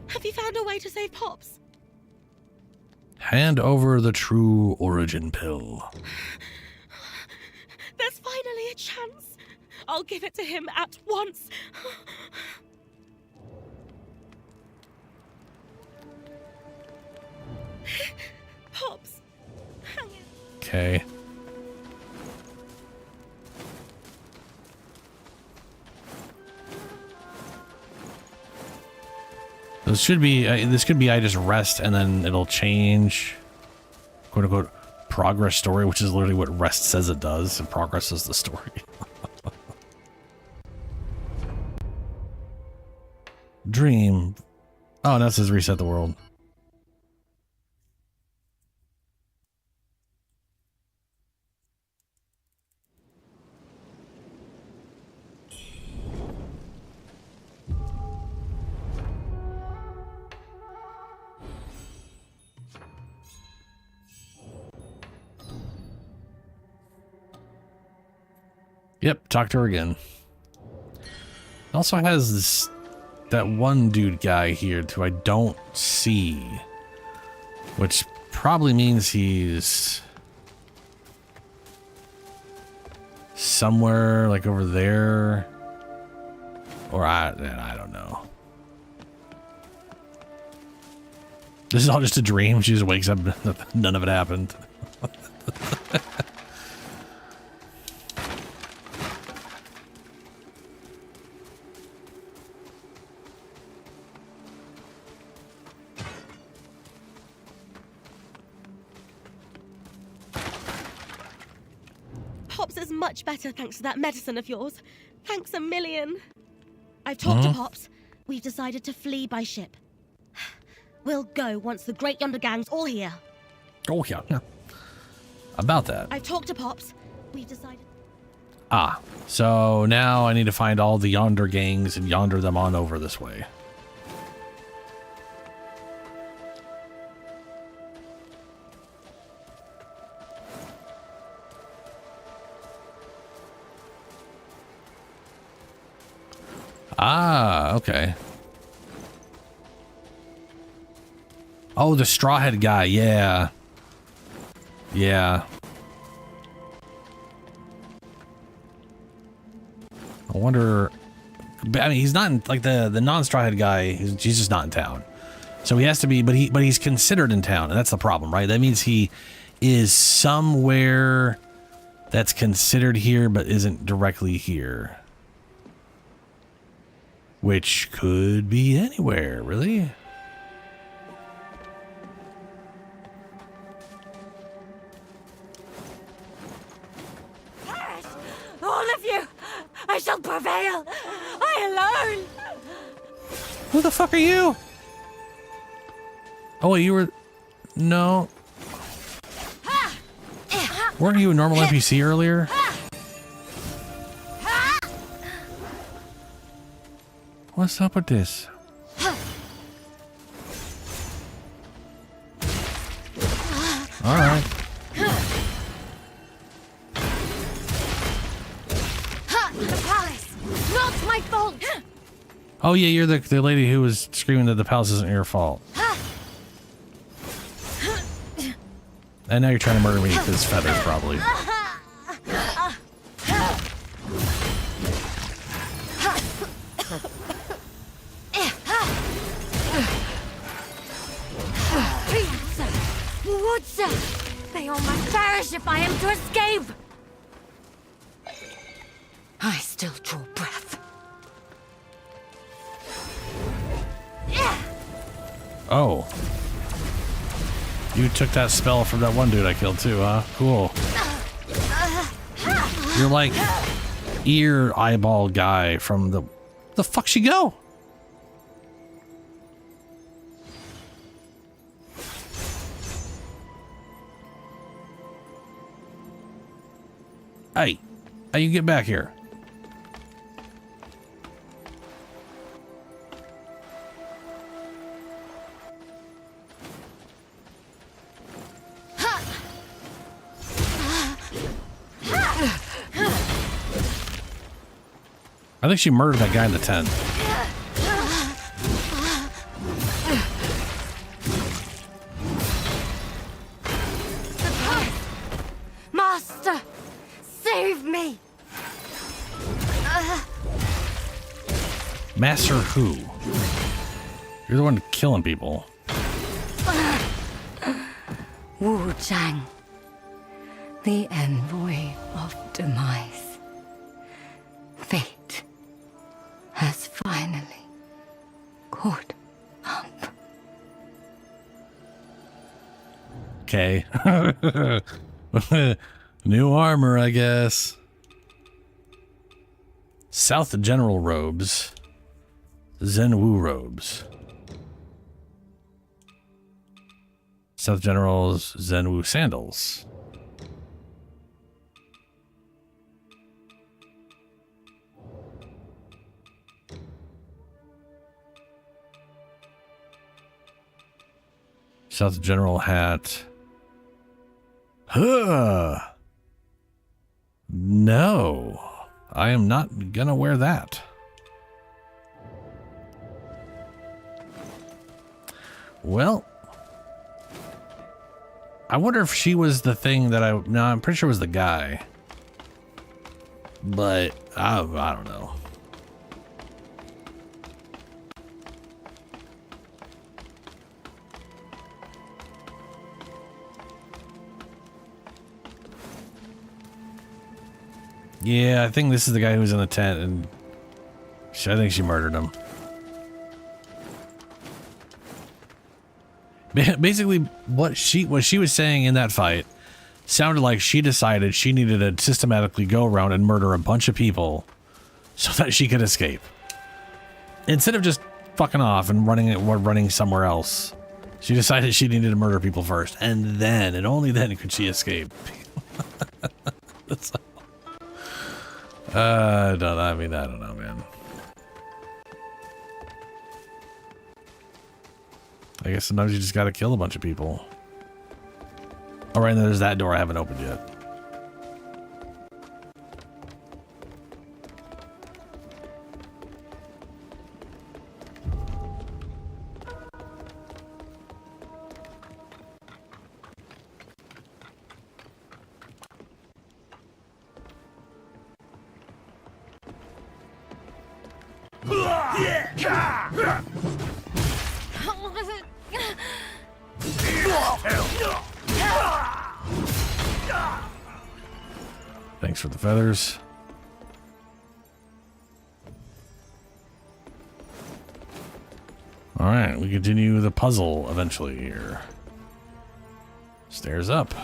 Have you found a way to save Pops? Hand over the true origin pill. There's finally a chance. I'll give it to him at once. Pops, hang in. Okay. This should be, this could be I just rest and then it'll change, quote unquote, progress story, which is literally what rest says it does, and progress is the story. Dream. Oh, and that says reset the world. Yep, talk to her again. It also has this, that one dude guy here who I don't see, which probably means he's somewhere like over there. Or I don't know. This is all just a dream. She just wakes up. None of it happened. Pops is much better thanks to that medicine of yours. Thanks a million. I've talked to Pops. We've decided to flee by ship. We'll go once the Great Yonder Gang's all here. Oh, yeah. About that. I've talked to Pops. We've decided... Ah, so now I need to find all the Yonder gangs and yonder them on over this way. Ah, okay. Oh, the strawhead guy, yeah. Yeah. I wonder... I mean, he's not in, like the non-strawhead guy, he's just not in town. So he has to be, but he's considered in town, and that's the problem, right? That means he is somewhere that's considered here, but isn't directly here. Which could be anywhere, really. Perish! All of you! I shall prevail! I alone! Who the fuck are you? Oh, you were... No. Weren't you a normal NPC earlier? What's up with this? All right. The palace! Not my fault! Oh yeah, you're the lady who was screaming that the palace isn't your fault. And now you're trying to murder me with his feathers, probably. They all must perish if I am to escape! I still draw breath. Oh. You took that spell from that one dude I killed too, huh? Cool. You're like ear eyeball guy from the fuck she go? Hey, how you get back here? I think she murdered that guy in the tent. Master! Save me! Master who? You're the one killing people. Wuchang, the envoy of demise. Fate has finally caught up. Okay. New armor, I guess. South General robes. Zenwu robes. South General's Zenwu sandals. South General hat. Huh. No, I am not gonna wear that. Well, I wonder if she was the thing that no, I'm pretty sure it was the guy. but I don't know. Yeah, I think this is the guy who was in the tent, and I think she murdered him. Basically, what she was saying in that fight sounded like she decided she needed to systematically go around and murder a bunch of people so that she could escape. Instead of just fucking off and running somewhere else, she decided she needed to murder people first, and then, and only then, could she escape. That's I don't know, man. I guess sometimes you just gotta kill a bunch of people. All right, and there's that door I haven't opened yet. Thanks for the feathers. All right, we continue the puzzle eventually here. Stairs up.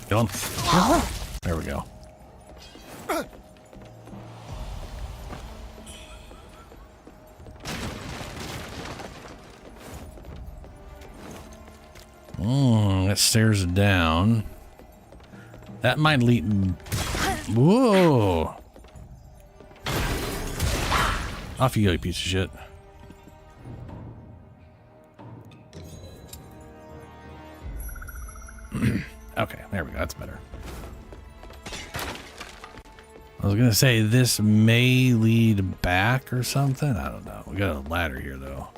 Kill him. There we go. That stairs down. That might lead. Whoa! Off you go, you piece of shit. Okay, there we go. That's better. I was gonna say this may lead back or something. I don't know. We got a ladder here though.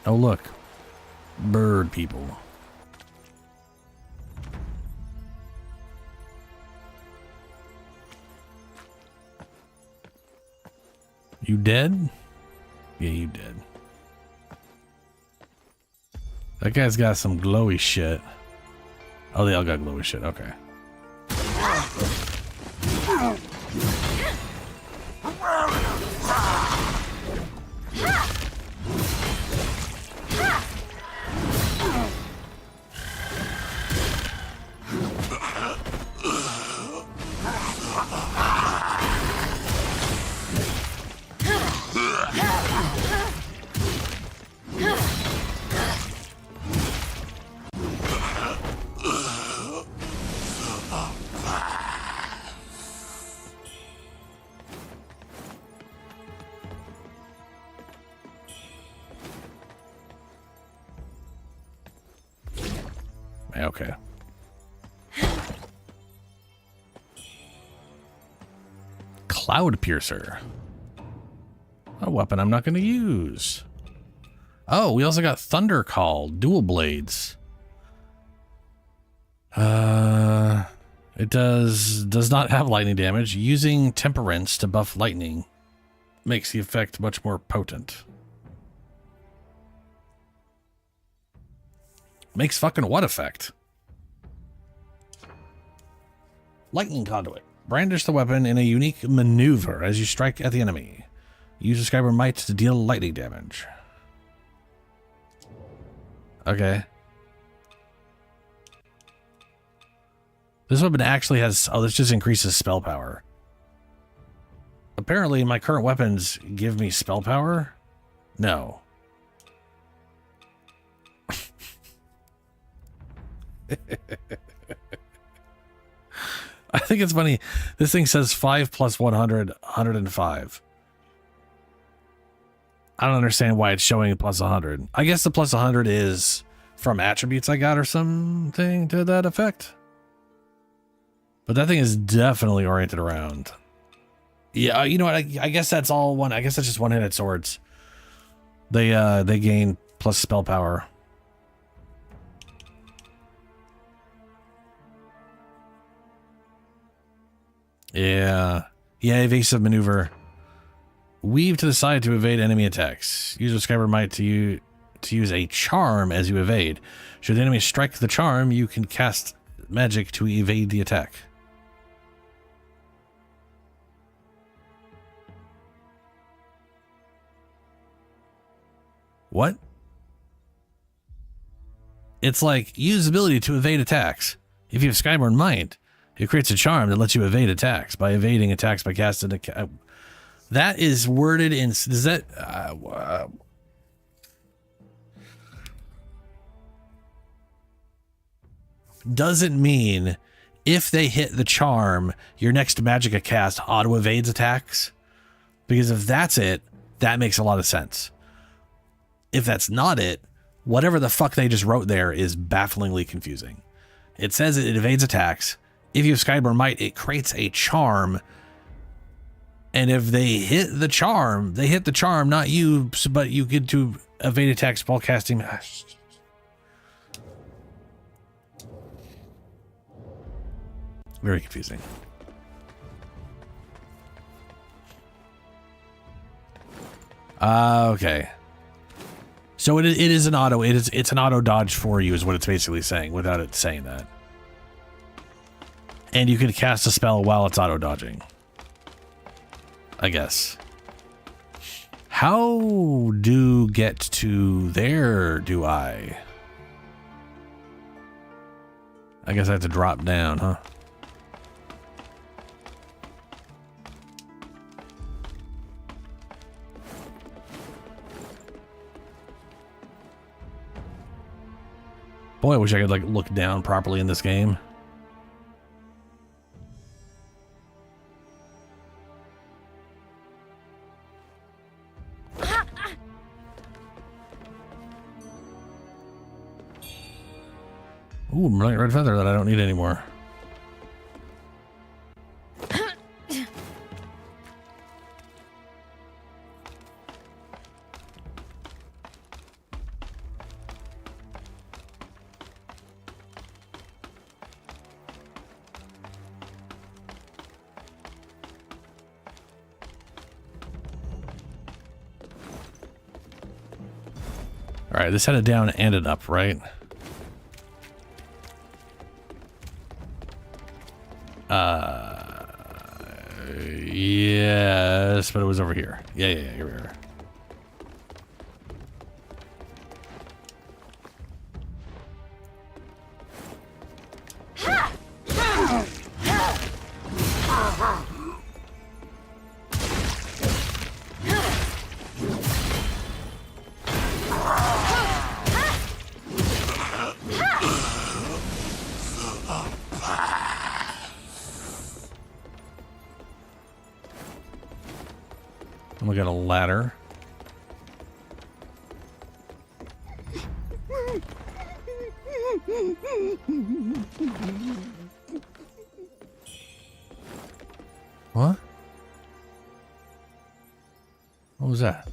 Oh look, bird people. You dead? Yeah, you did. That guy's got some glowy shit. Oh, they all got glowy shit. Okay. Okay. Cloud Piercer. A weapon I'm not going to use. Oh, we also got Thunder Call, dual blades. It does not have lightning damage. Using Temperance to buff lightning makes the effect much more potent. Makes fucking what effect? Lightning Conduit. Brandish the weapon in a unique maneuver as you strike at the enemy. Use Describer Might to deal lightning damage. Okay. This weapon actually has... Oh, this just increases spell power. Apparently, my current weapons give me spell power? No. I think it's funny. This thing says 5 plus 100, 105. I don't understand why it's showing plus 100. I guess the plus 100 is from attributes I got or something to that effect. But that thing is definitely oriented around. Yeah, you know what? I guess that's all one. I guess that's just one-handed swords. They gain plus spell power. Yeah. Yeah, evasive maneuver. Weave to the side to evade enemy attacks. Use Skyber Might to use a charm as you evade. Should the enemy strike the charm, you can cast magic to evade the attack. What? It's like, use ability to evade attacks. If you have Skyborn Might, it creates a charm that lets you evade attacks by evading attacks by casting a... That is worded in... Does that... doesn't mean if they hit the charm, your next Magicka cast auto-evades attacks? Because if that's it, that makes a lot of sense. If that's not it, whatever the fuck they just wrote there is bafflingly confusing. It says it evades attacks. If you have Skyborn Might, it creates a charm. And if they hit the charm, not you, but you get to evade attacks while casting. Very confusing. Okay. So it is an auto. It's an auto dodge for you, is what it's basically saying, without it saying that. And you can cast a spell while it's auto dodging, I guess. How do get to there? Do I guess I have to drop down, huh? Boy, I wish I could like look down properly in this game. Ooh, bright red feather that I don't need anymore. All right, this had a down and an up, right? Yes, but it was over here. Yeah, here we are. And we got a ladder. What? What was that?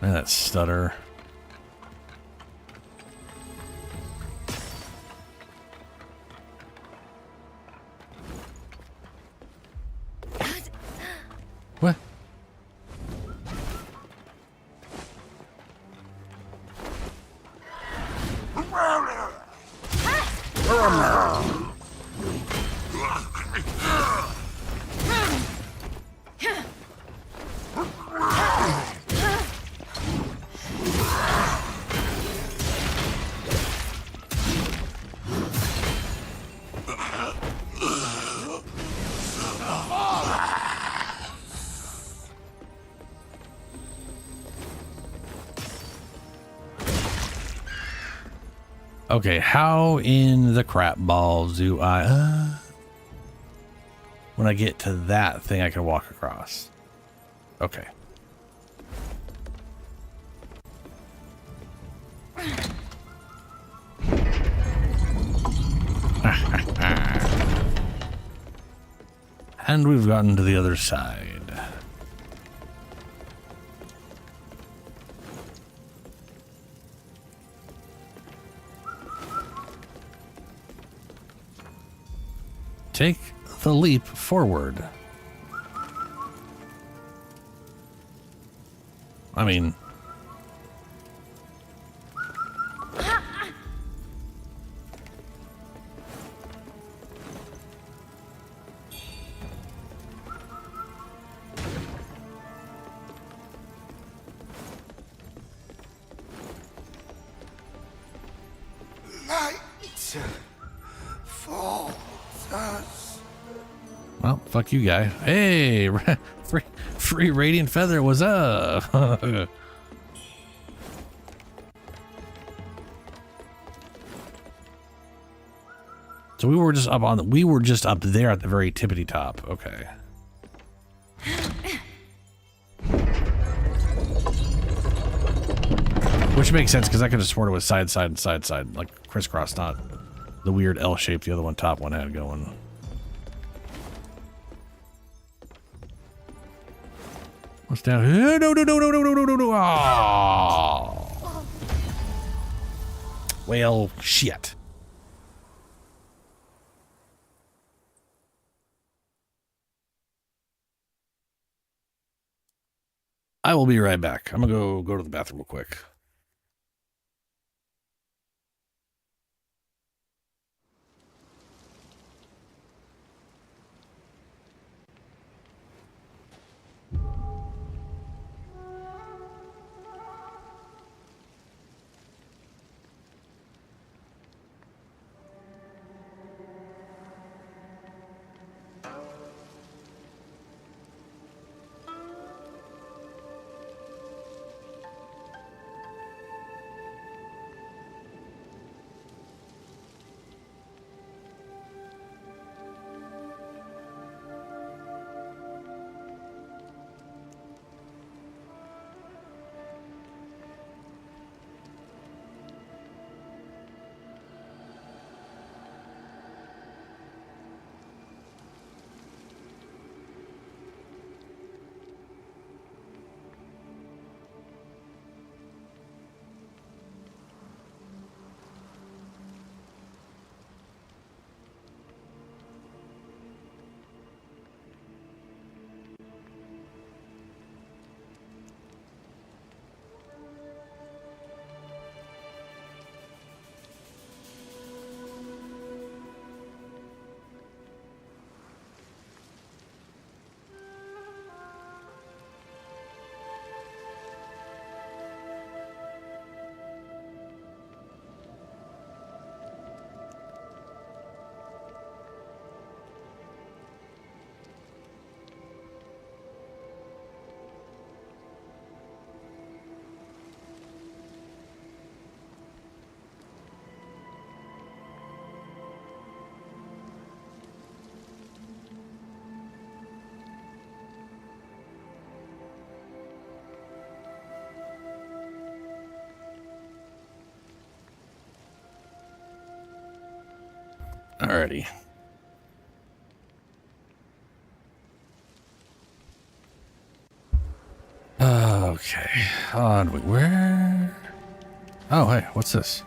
Man, that stutter. What? Okay, how in the crap balls do I... when I get to that thing, I can walk across. Okay. And we've gotten to the other side. Take the leap forward. I mean... Light falls. Well, fuck you, guy. Hey, free radiant feather was up. So we were just up on we were just up there at the very tippity top. Okay. Which makes sense because I could have sworn it was side, side, side, side, like crisscross, not the weird L shape the other one top one had going. What's down here? No, no, no, no, no, no, no, no, no. Oh. Well, shit. I will be right back. I'm gonna go to the bathroom real quick. Alrighty. Okay. Where? Oh, hey, what's this?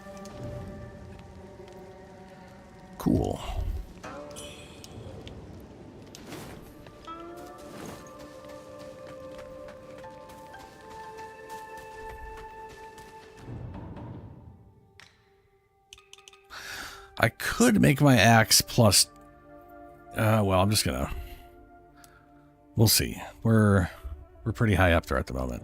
Cool. I could make my axe plus... well, I'm just gonna... We'll see. We're pretty high up there at the moment.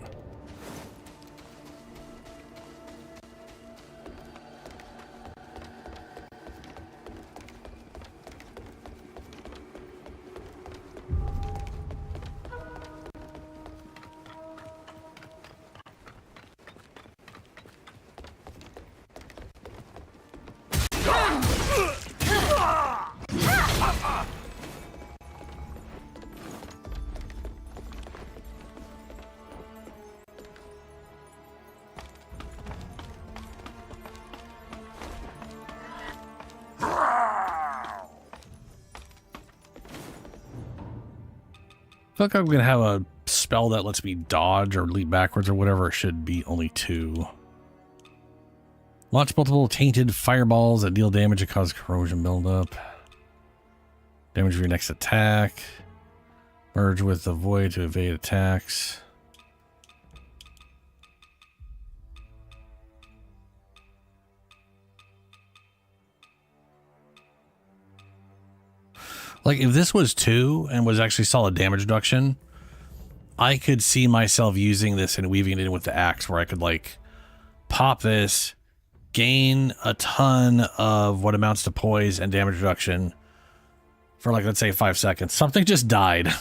I feel like I'm going to have a spell that lets me dodge or leap backwards or whatever. It should be only 2. Launch multiple tainted fireballs that deal damage and cause corrosion buildup. Damage your next attack. Merge with the void to evade attacks. Like, if this was 2 and was actually solid damage reduction, I could see myself using this and weaving it in with the axe, where I could, like, pop this, gain a ton of what amounts to poise and damage reduction for, like, let's say 5 seconds. Something just died.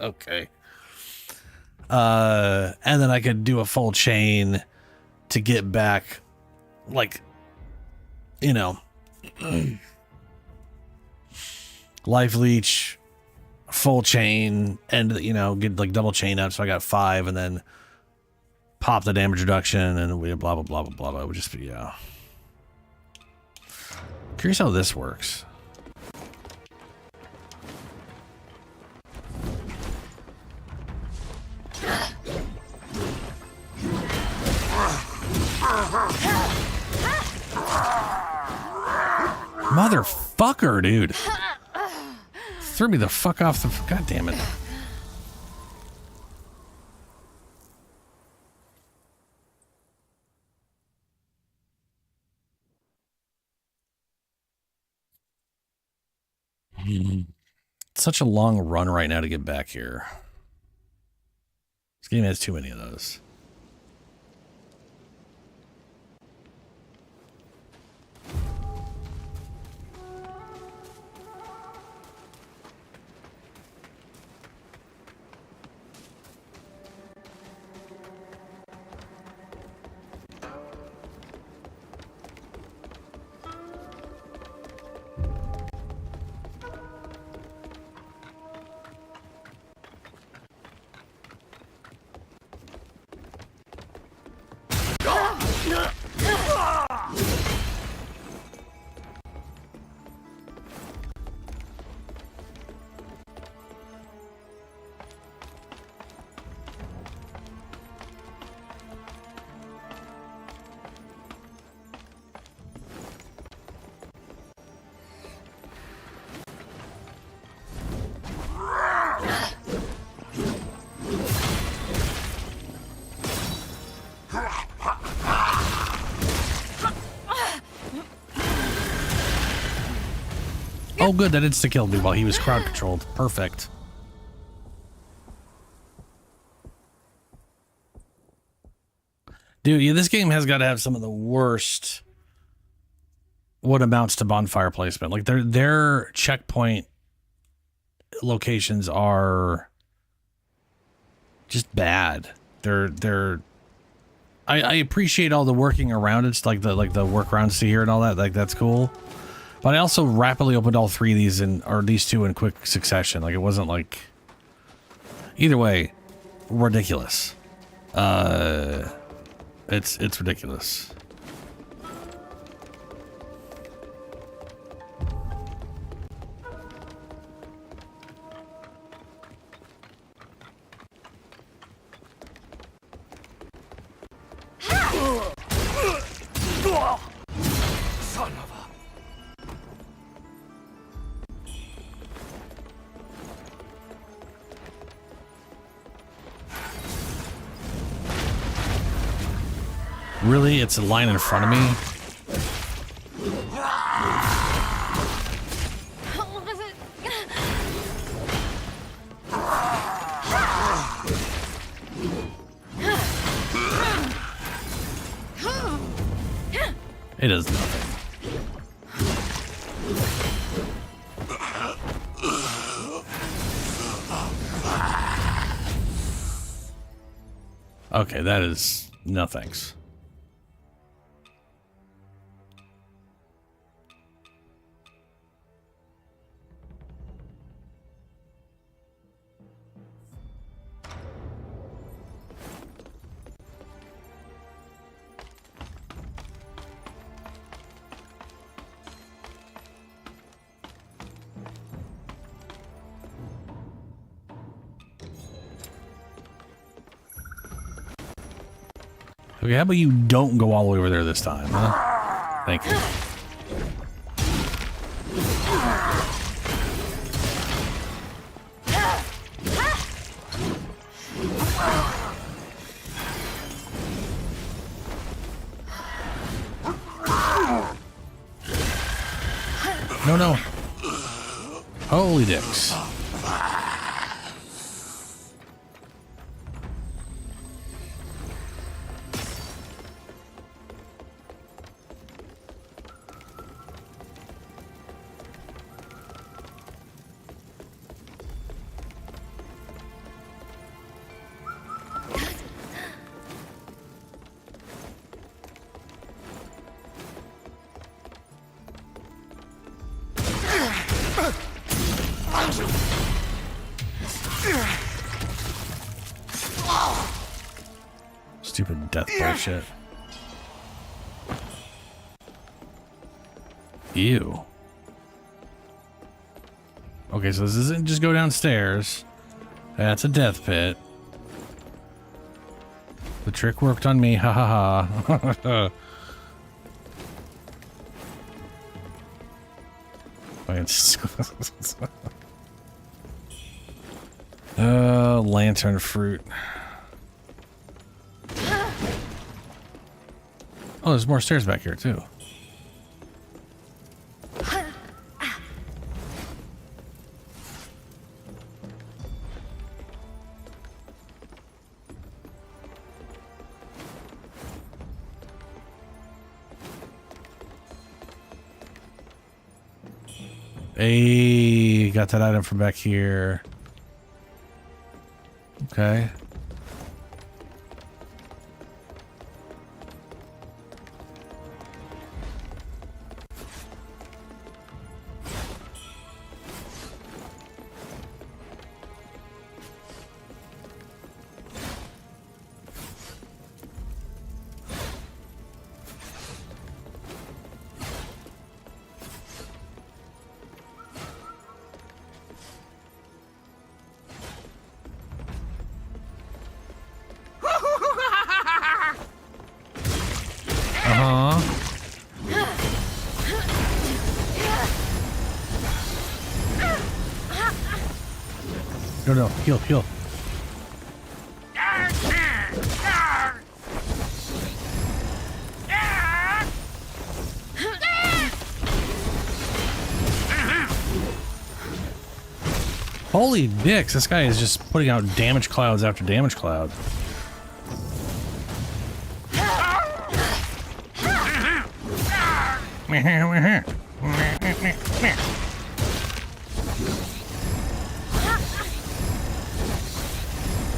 Okay. And then I could do a full chain to get back, like, you know, life leech, full chain, and, you know, get like double chain up. So I got 5, and then pop the damage reduction, and we blah blah blah blah blah blah. It would just be, yeah. Curious how this works. Motherfucker, dude. Threw me the fuck off the... God damn it. It's such a long run right now to get back here. This game has too many of those. Oh, good. That insta-killed me while he was crowd controlled. Perfect. Dude, yeah, this game has got to have some of the worst what amounts to bonfire placement. Like, their checkpoint locations are just bad. I appreciate all the working around it, like the workarounds to here and all that. Like, that's cool. But I also rapidly opened all 3 of these or these 2 in quick succession. Like, it wasn't like... Either way, ridiculous. It's ridiculous. Son of a... Really? It's a line in front of me? It does nothing. Okay, that is no thanks. Okay, how about you don't go all the way over there this time, huh? Thank you. No, no. Holy dicks. Stupid death bullshit. Ew. Okay, so this isn't just go downstairs. That's a death pit. The trick worked on me, ha ha ha. Lantern fruit. Oh, there's more stairs back here, too. Hey, got that item from back here. Okay. No, no, heal, heal. Holy dicks, this guy is just putting out damage clouds after damage cloud.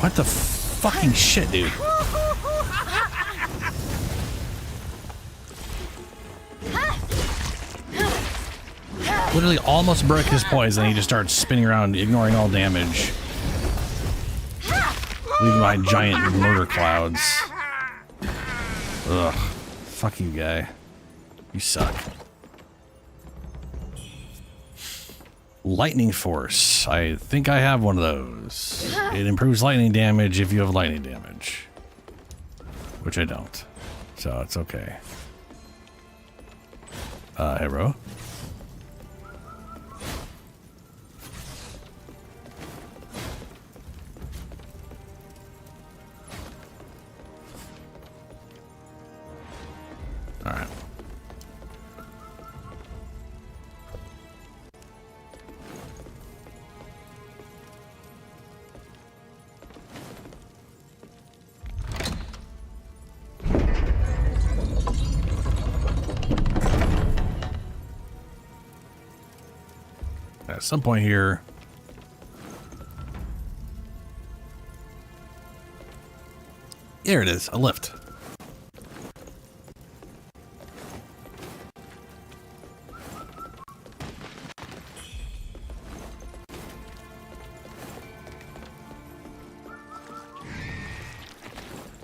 What the fucking shit, dude? Literally almost broke his poise, and he just starts spinning around, ignoring all damage. Leaving behind giant murder clouds. Ugh. Fuck you, guy. You suck. Lightning Force. I think I have one of those. It improves lightning damage if you have lightning damage. Which I don't. So it's okay. Hey, bro. All right. At some point here, here it is, a lift.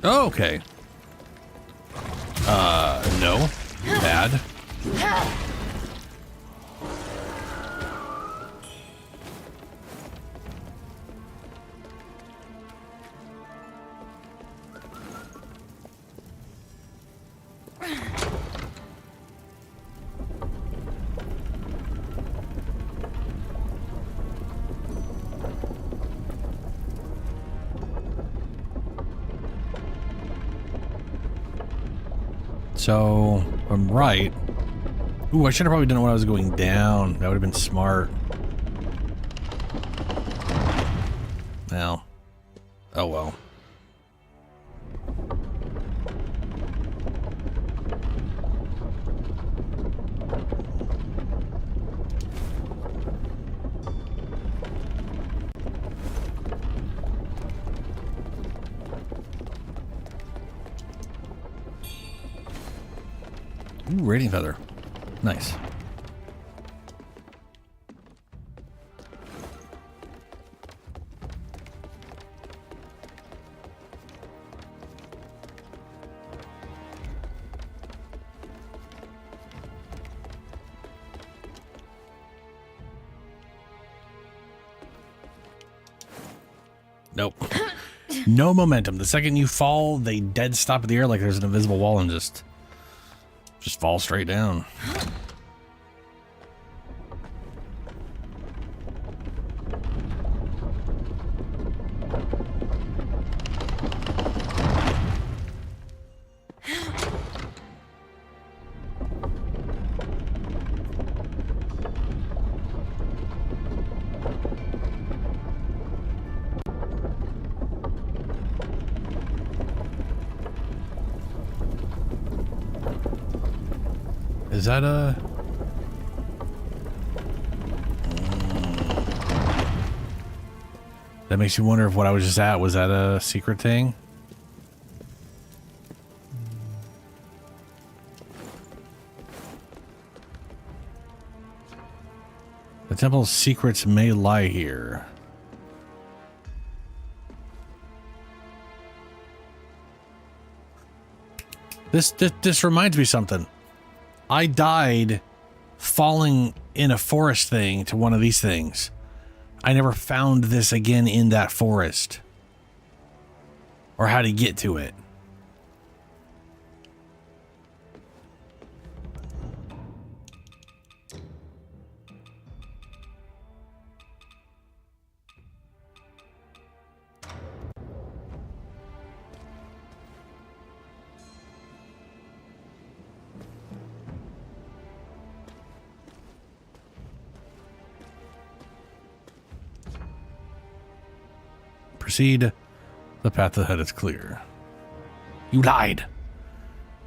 Oh, okay. No. Bad. So, I'm right. Ooh, I should have probably done it when I was going down. That would have been smart. Now. Oh well. Ooh, rating feather. Nice. Nope. No momentum. The second you fall, they dead stop in the air like there's an invisible wall and just fall straight down. Is that a... That makes you wonder if what I was just at, was that a secret thing? The temple's secrets may lie here. This reminds me of something. I died falling in a forest thing to one of these things. I never found this again in that forest. Or how to get to it. Proceed. The path ahead is clear. You lied.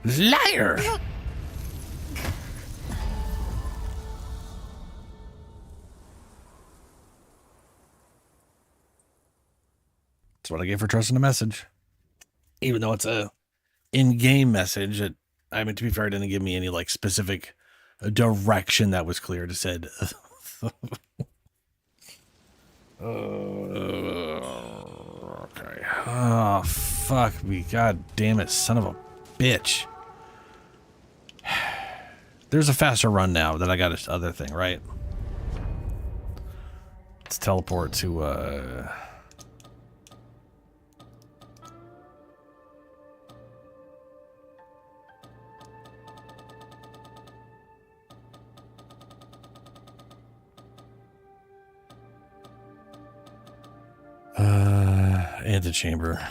Liar! That's what I get for trusting a message. Even though it's a in-game message, I mean, to be fair, it didn't give me any like specific direction that was clear. It said okay. Oh, fuck me. God damn it, son of a bitch. There's a faster run now that I got this other thing, right? Let's teleport to, antechamber.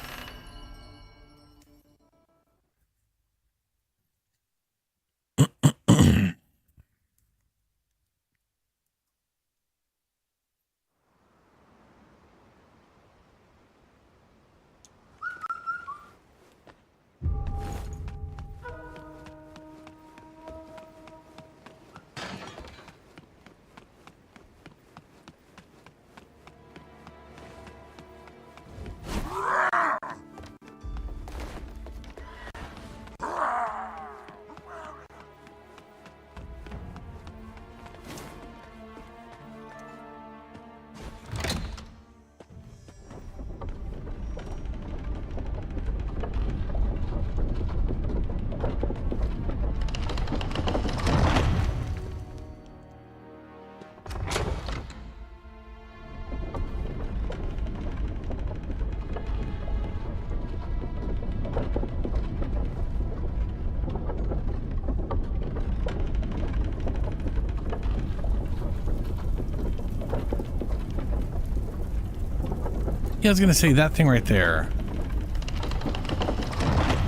Yeah, I was gonna say that thing right there.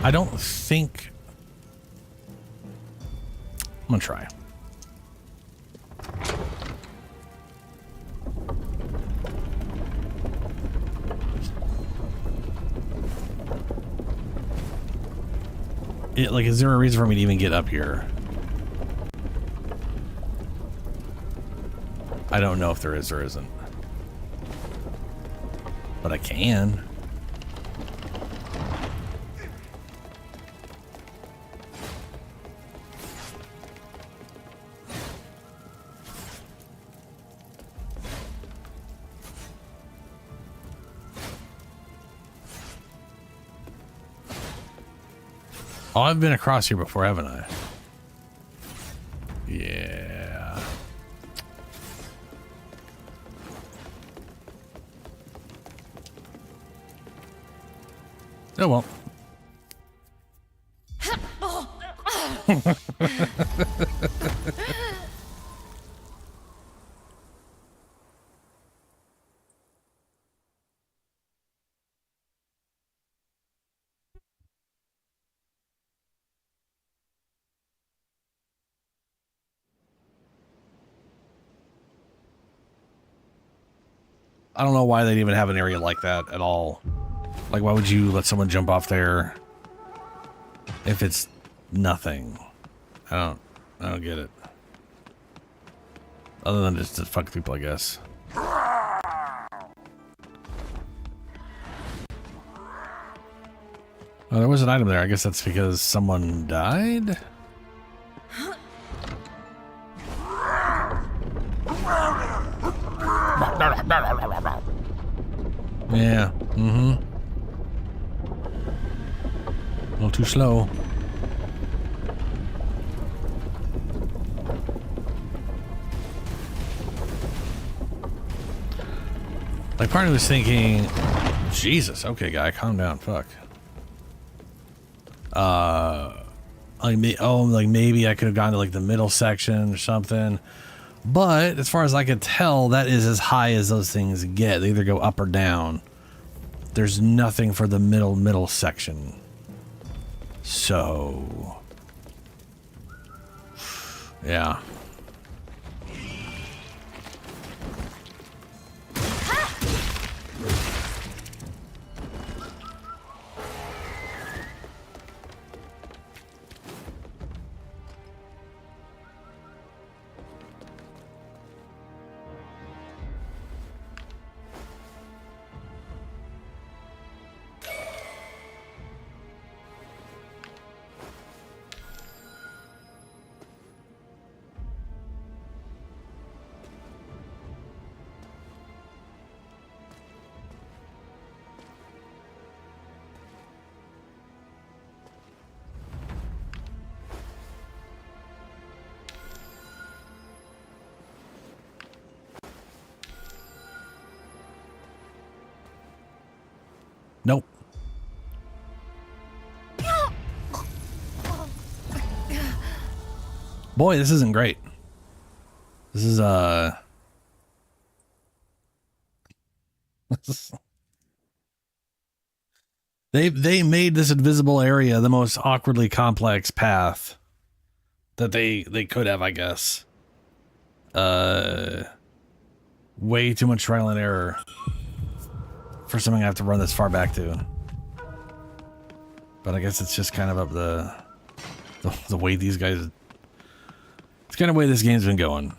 I don't think... I'm gonna try. Like, is there a reason for me to even get up here? I don't know if there is or isn't. But I can. Oh, I've been across here before, haven't I? Yeah. Oh well. I don't know why they'd even have an area like that at all. Like, why would you let someone jump off there if it's nothing? I don't get it. Other than just to fuck people, I guess. Oh, there was an item there. I guess that's because someone died? Yeah, mm-hmm. A little too slow. Like, part of me was thinking, Jesus, okay, guy, calm down, fuck. Like, maybe I could have gone to, like, the middle section or something. But, as far as I could tell, that is as high as those things get. They either go up or down. There's nothing for the middle section. So... yeah. Nope. Boy, this isn't great. This is they made this invisible area the most awkwardly complex path that they could have, I guess. Way too much trial and error for something I have to run this far back to. But I guess it's just kind of up the way these guys... It's kind of the way this game's been going.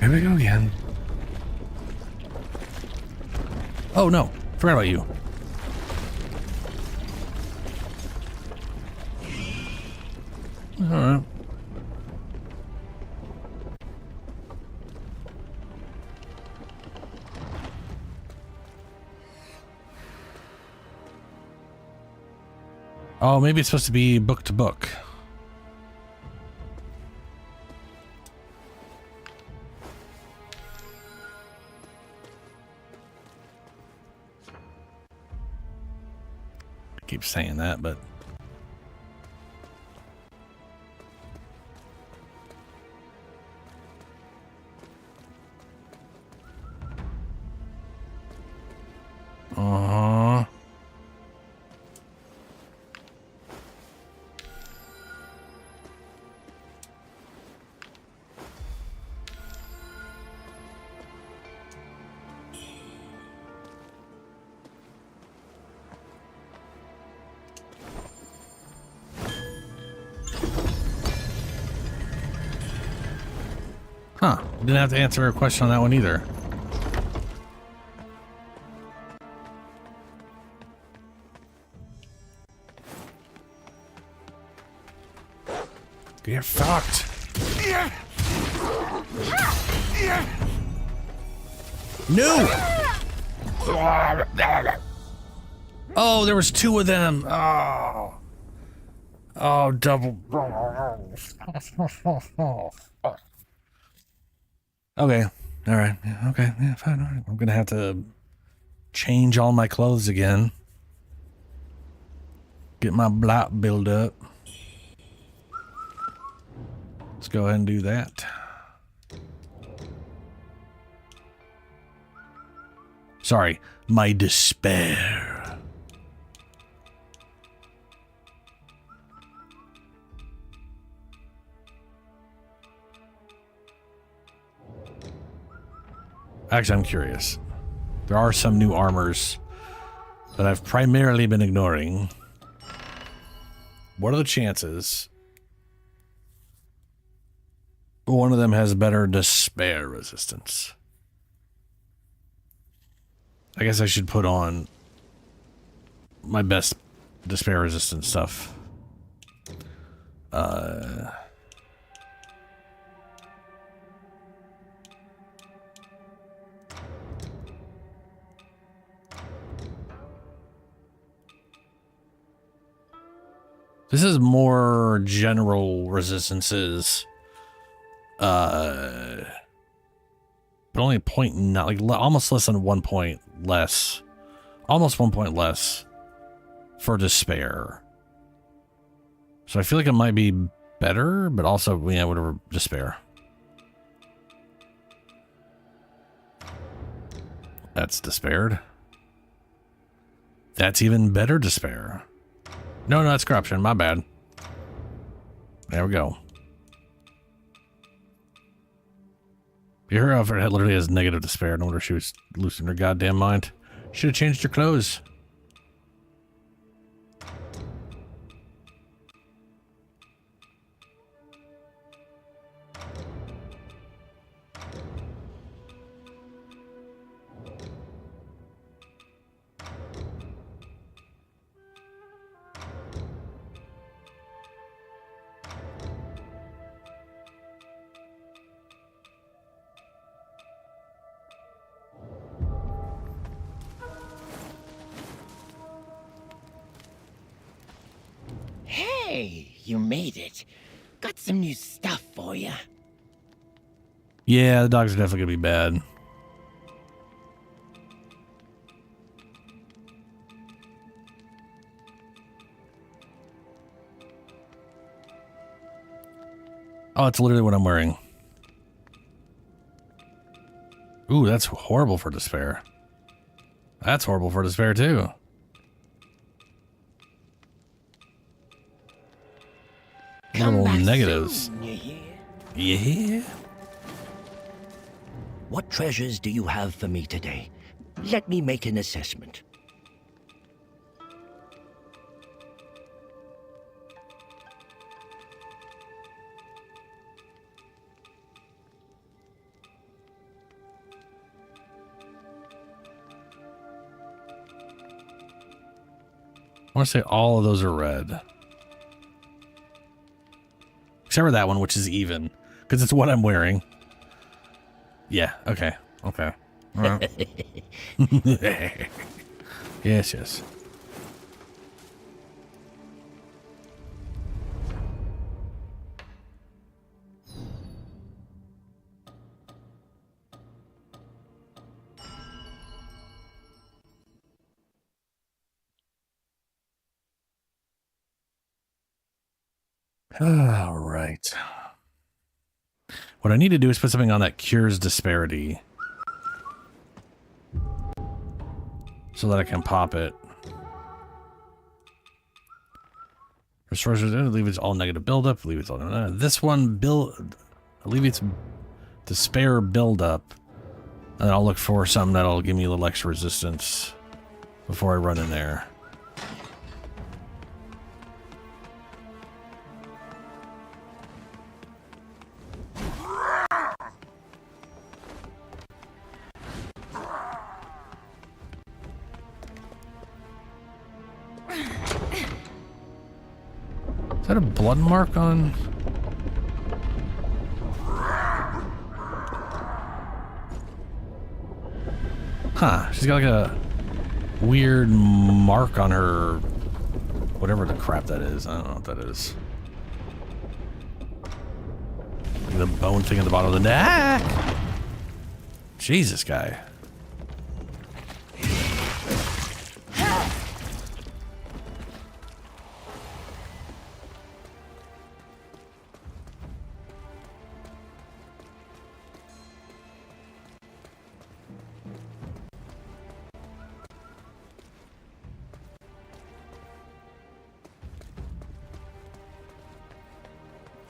Here we go again. Oh no, forgot about you. Alright. Oh, maybe it's supposed to be book to book. I keep saying that, but huh. Didn't have to answer a question on that one either. Get fucked. No! Oh, there was two of them. Oh. Oh, double. Okay. All right. Yeah, okay. Yeah, fine. All right. I'm going to have to change all my clothes again. Get my block build up. Let's go ahead and do that. Sorry, my despair. Actually, I'm curious. There are some new armors that I've primarily been ignoring. What are the chances one of them has better despair resistance? I guess I should put on my best despair resistant stuff. This is more general resistances. But only 0.9, like almost less than 1 point less. Almost 1 point less for despair. So I feel like it might be better, but also, yeah, whatever, despair. That's despaired. That's even better despair. No, that's corruption. My bad. There we go. You heard how it literally has negative despair. No wonder she was losing her goddamn mind. Should have changed her clothes. Hey, you made it. Got some new stuff for you. Yeah, the dogs are definitely gonna be bad. Oh, it's literally what I'm wearing. Ooh, that's horrible for despair. That's horrible for despair, too. Little negatives. Soon, you hear? Yeah. What treasures do you have for me today? Let me make an assessment. I want to say all of those are red. Except for that one, which is even. Because it's what I'm wearing. Yeah, okay. Okay. All right. Yes, yes. All right. What I need to do is put something on that cures disparity so that I can pop it. Restores, leave it all negative buildup. Leave it all. This one alleviates despair buildup, and then I'll look for something that'll give me a little extra resistance before I run in there. Is that a blood mark on? Huh, she's got like a weird mark on her, whatever the crap that is. I don't know what that is. Like the bone thing at the bottom of the neck. Jesus, guy.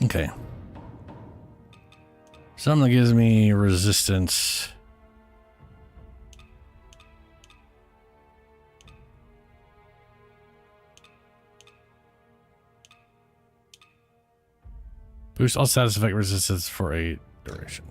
Okay. Something that gives me resistance. Boost all status effect resistance for a duration.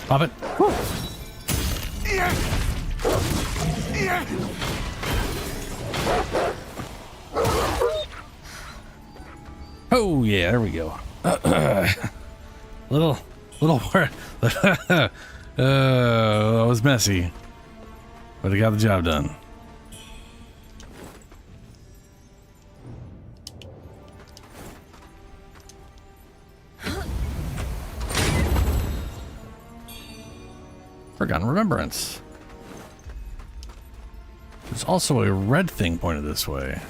Pop it. Oh yeah, there we go. little that was messy, but I got the job done. Forgotten Remembrance. There's also a red thing pointed this way.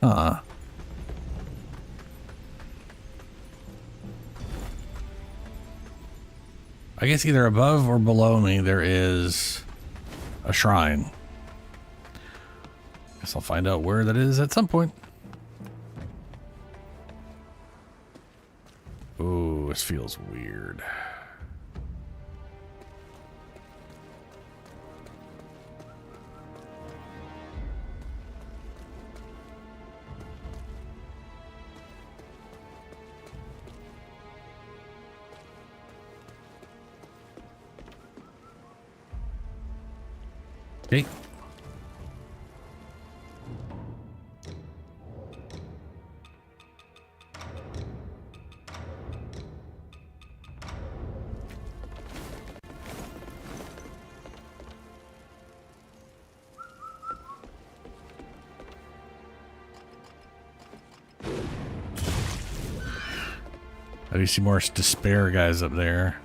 Huh. I guess either above or below me there is a shrine. Guess I'll find out where that is at some point. Ooh, this feels weird. Okay. I do see more despair guys up there.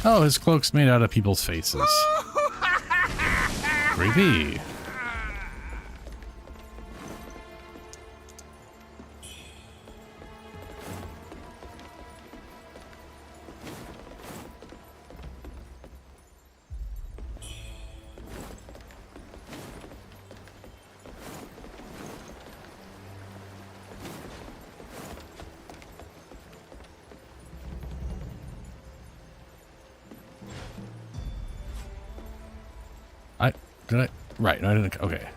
Oh, his cloak's made out of people's faces. Creepy. Did I? Right, no, I didn't. Okay.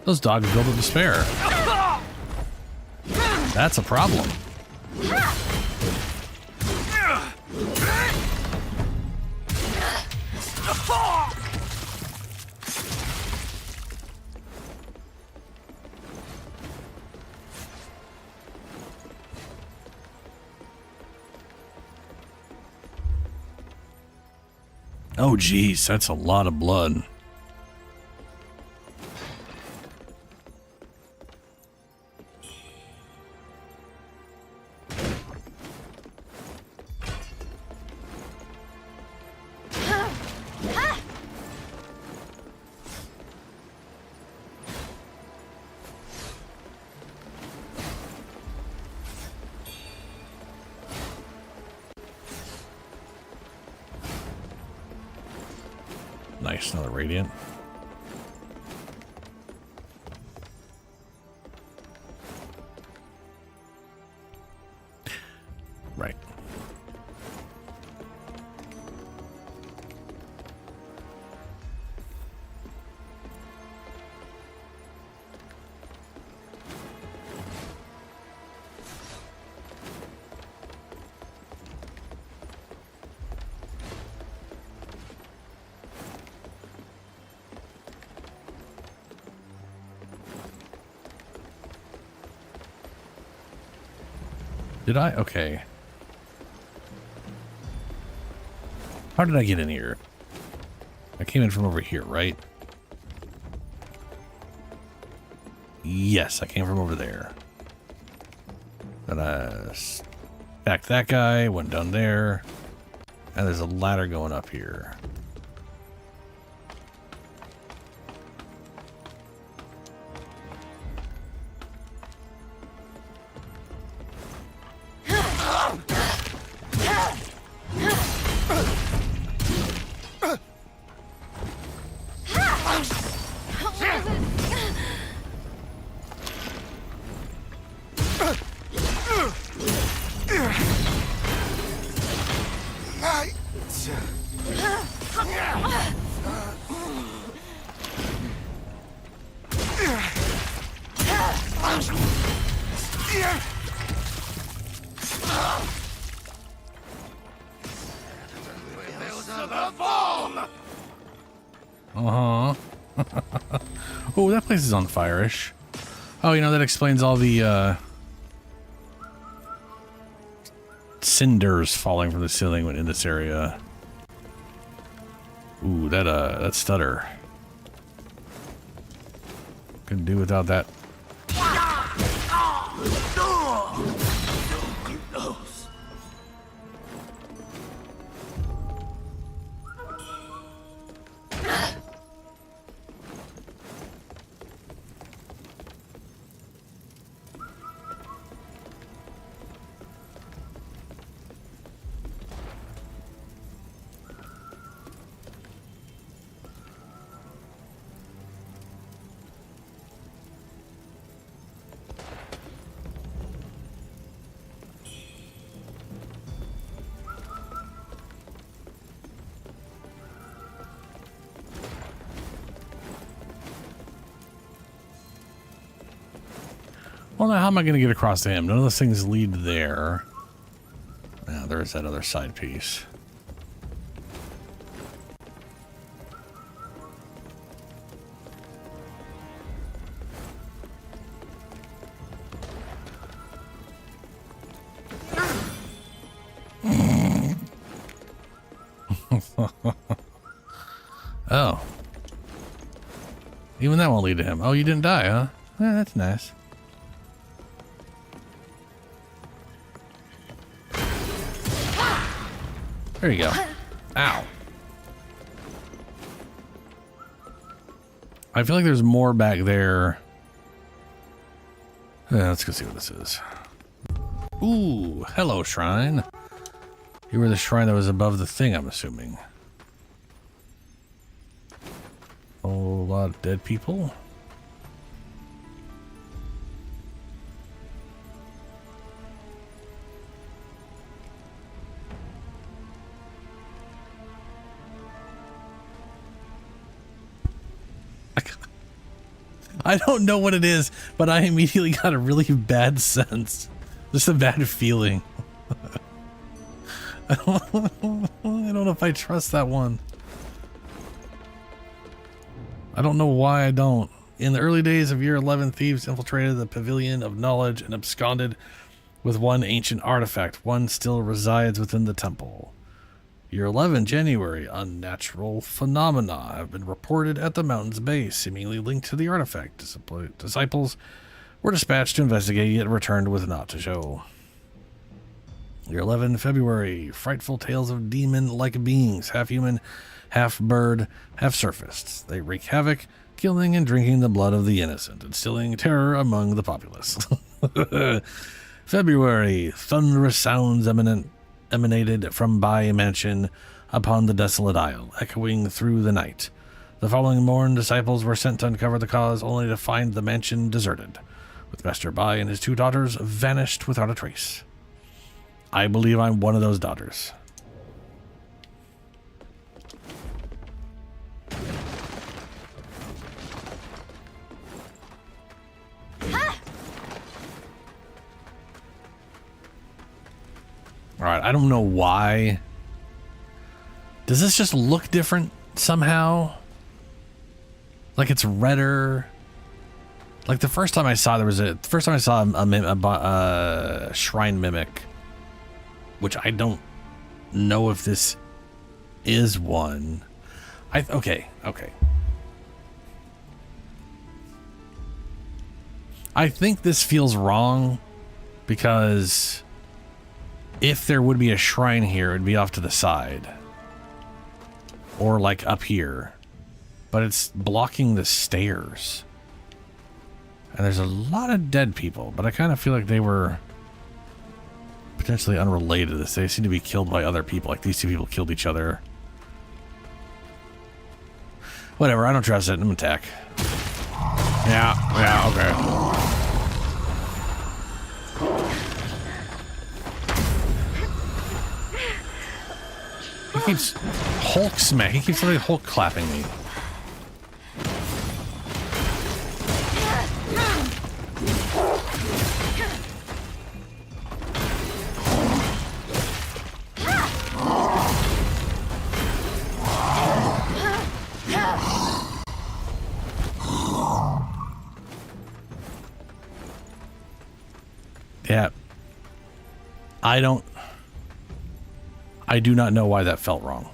Those dogs build up despair. That's a problem. Oh, geez, that's a lot of blood. Nice, another radiant. Right. Did I? Okay. How did I get in here? I came in from over here, right? Yes, I came from over there. Then I stacked that guy, went down there, and there's a ladder going up here. Oh, that place is on fire-ish. Oh, you know, that explains all the cinders falling from the ceiling in this area. Ooh, that stutter. Couldn't do without that. Well, now how am I going to get across to him? None of those things lead there. Now, there's that other side piece. Oh. Even that won't lead to him. Oh, you didn't die, huh? Yeah, that's nice. There you go. Ow. I feel like there's more back there. Let's go see what this is. Ooh, hello, shrine. You were the shrine that was above the thing, I'm assuming. A lot of dead people. I don't know what it is, but I immediately got a really bad sense. Just a bad feeling. I don't know if I trust that one. I don't know why I don't. In the early days of year 11, thieves infiltrated the Pavilion of Knowledge and absconded with one ancient artifact. One still resides within the temple. Year 11, January. Unnatural phenomena have been reported at the mountain's base, seemingly linked to the artifact. Disciples were dispatched to investigate, yet returned with naught to show. Year 11, February. Frightful tales of demon-like beings, half human, half bird, half surfaced. They wreak havoc, killing and drinking the blood of the innocent, instilling terror among the populace. February. Thunderous sounds emanated from Bai Mansion upon the desolate isle, echoing through the night. The following morn, disciples were sent to uncover the cause, only to find the mansion deserted, with Master Bai and his two daughters vanished without a trace. I believe I'm one of those daughters. Alright, I don't know why. Does this just look different somehow? Like it's redder? Like the first time I saw a shrine mimic, which I don't know if this is one. Okay. I think this feels wrong because if there would be a shrine here, it'd be off to the side or like up here, but it's blocking the stairs. And there's a lot of dead people, but I kind of feel like they were potentially unrelated to this. They seem to be killed by other people, like these two people killed each other. Whatever, I don't trust it. I'm gonna attack. Yeah, okay. He keeps Hulk smack. He keeps like Hulk clapping me. Yeah. I do not know why that felt wrong.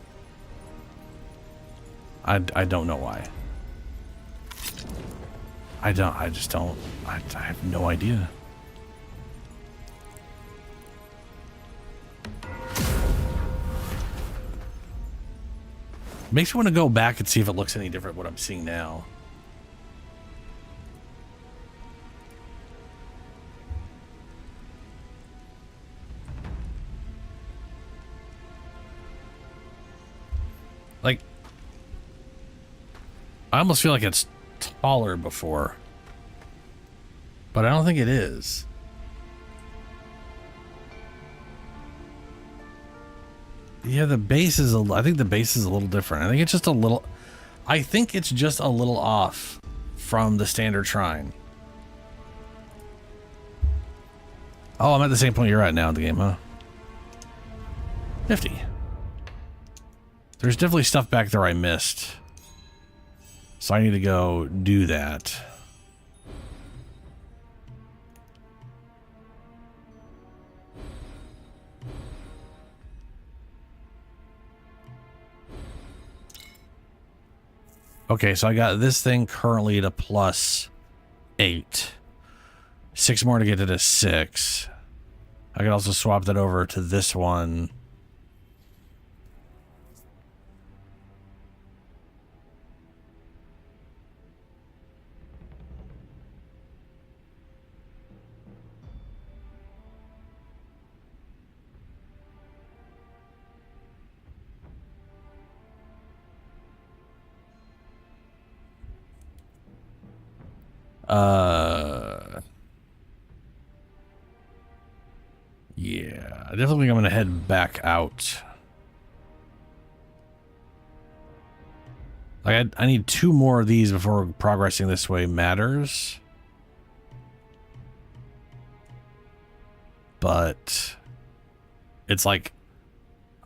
I don't know why. I just don't. I have no idea. Makes me want to go back and see if it looks any different what I'm seeing now. Like, I almost feel like it's taller before, but I don't think it is. Yeah, the base is I think the base is a little different. I think it's just a little off from the standard shrine. Oh, I'm at the same point you're at now in the game, huh? 50. There's definitely stuff back there I missed. So I need to go do that. Okay, so I got this thing currently at a +8. 6 more to get it to 6. I could also swap that over to this one. Yeah, I definitely think I'm gonna head back out. Like, I need 2 more of these before progressing this way matters. But it's like,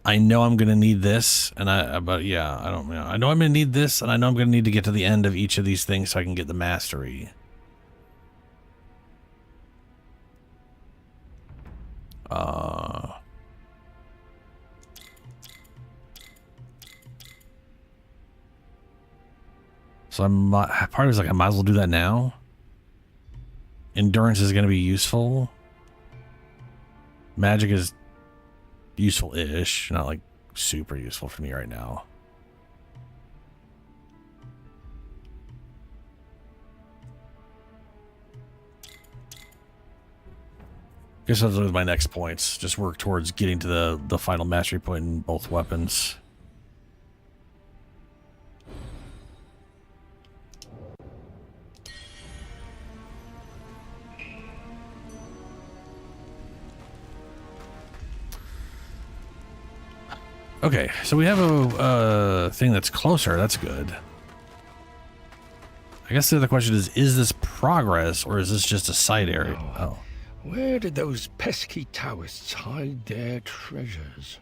I know I'm gonna need this, and but yeah, I don't know. I know I'm gonna need this, and I know I'm gonna need to get to the end of each of these things so I can get the mastery. So part of me is like, I might as well do that now. Endurance is going to be useful. Magic is useful-ish, not like super useful for me right now. Guess I'll do my next points. Just work towards getting to the final mastery point in both weapons. Okay, so we have a thing that's closer. That's good. I guess the other question is this progress or is this just a side area? Oh. Where did those pesky Taoists hide their treasures?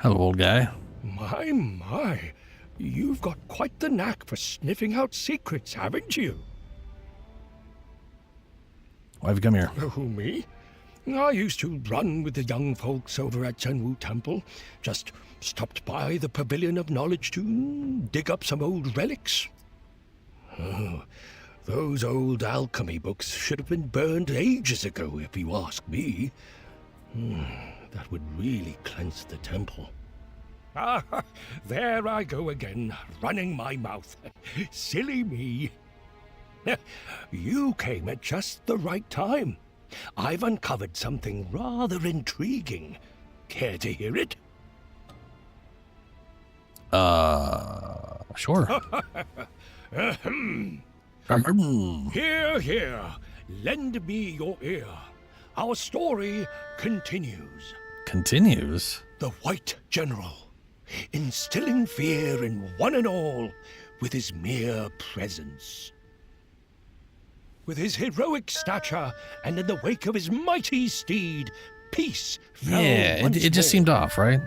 Hello, old guy. My. You've got quite the knack for sniffing out secrets, haven't you? Why have you come here? Who, me? I used to run with the young folks over at Zhenwu Temple. Just stopped by the Pavilion of Knowledge to dig up some old relics. Oh, those old alchemy books should have been burned ages ago, if you ask me. That would really cleanse the temple. Ah, there I go again, running my mouth. Silly me. You came at just the right time. I've uncovered something rather intriguing. Care to hear it? Sure. Here. Lend me your ear. Our story continues. Continues? The White General, instilling fear in one and all with his mere presence. With his heroic stature and in the wake of his mighty steed, peace fell once it just more. seemed off, right?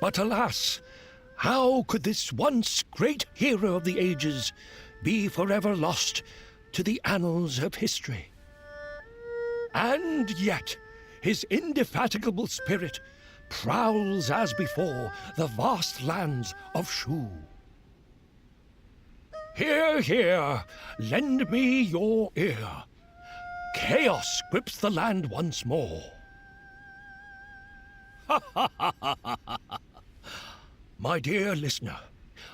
But alas, how could this once great hero of the ages be forever lost to the annals of history? And yet, his indefatigable spirit prowls as before the vast lands of Shu. Here, lend me your ear. Chaos grips the land once more. My dear listener,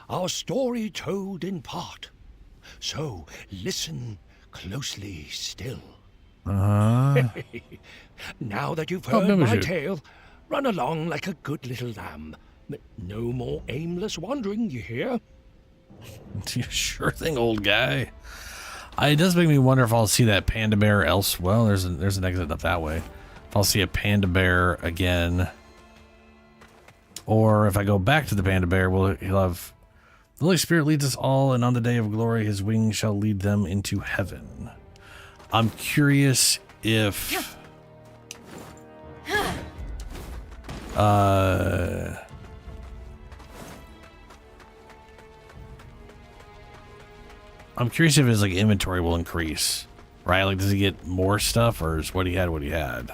our story told in part. So listen closely still. Now that you've heard my tale, run along like a good little lamb. No more aimless wandering, you hear? Sure thing, old guy. It does make me wonder if I'll see that panda bear elsewhere. Well, there's an exit up that way. If I'll see a panda bear again, or if I go back to the panda bear, he'll have the Holy Spirit leads us all, and on the day of glory, his wings shall lead them into heaven. I'm curious if I'm curious if his like inventory will increase, right? Like, does he get more stuff, or is what he had what he had?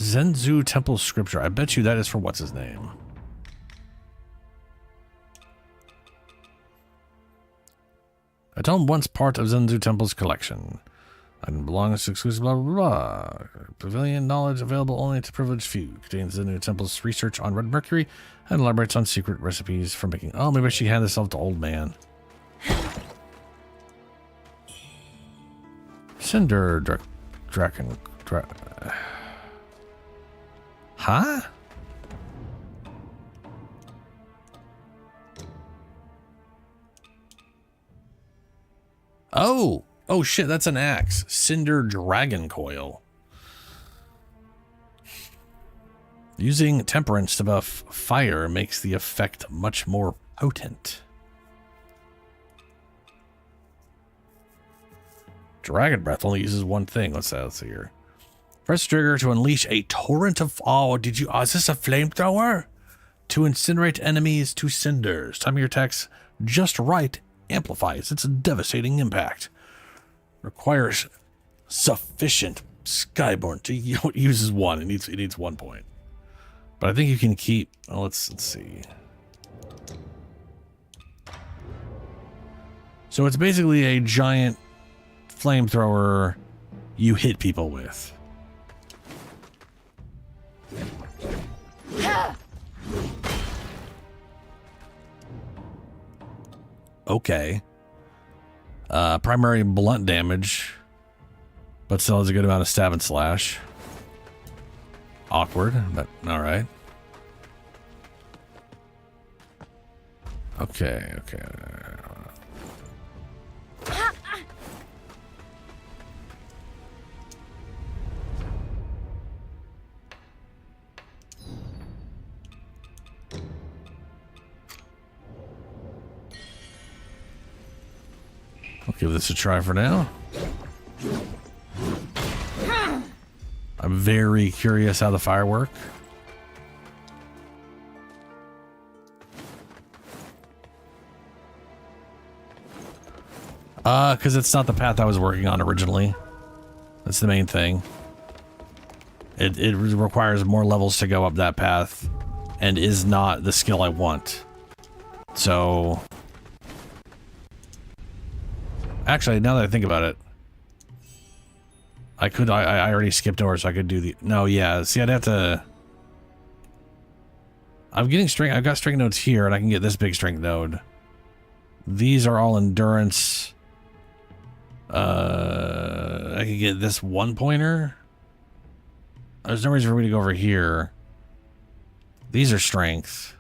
Zenzu Temple Scripture. I bet you that is for what's his name. A tome once part of Zenzu Temple's collection. Item belongs to exclusive blah blah blah. Pavilion knowledge available only to privileged few. Contains Zenzu Temple's research on red mercury and elaborates on secret recipes for making. Oh, maybe she handed this off to old man. Cinder Dragon. Huh? Oh! Oh shit, that's an axe. Cinder Dragon Coil. Using temperance to buff fire makes the effect much more potent. Dragon Breath only uses one thing. Let's see here. Press trigger to unleash a torrent of... Oh, did you... Oh, is this a flamethrower? To incinerate enemies to cinders. Time your attacks just right amplifies its devastating impact. Requires sufficient Skyborn to uses one. It needs 1 point. But I think you can keep... Oh, let's see. So it's basically a giant flamethrower you hit people with. Okay. Primary blunt damage, but still has a good amount of stab and slash. Awkward, but alright. Okay. I'll give this a try for now. I'm very curious how the fire work. Because it's not the path I was working on originally. That's the main thing. It requires more levels to go up that path and is not the skill I want. So... Actually, now that I think about it, I already skipped over, so I could do the... No, yeah. See, I'd have to... I'm getting strength... I've got strength nodes here, and I can get this big strength node. These are all endurance. I can get this 1-pointer. There's no reason for me to go over here. These are strength.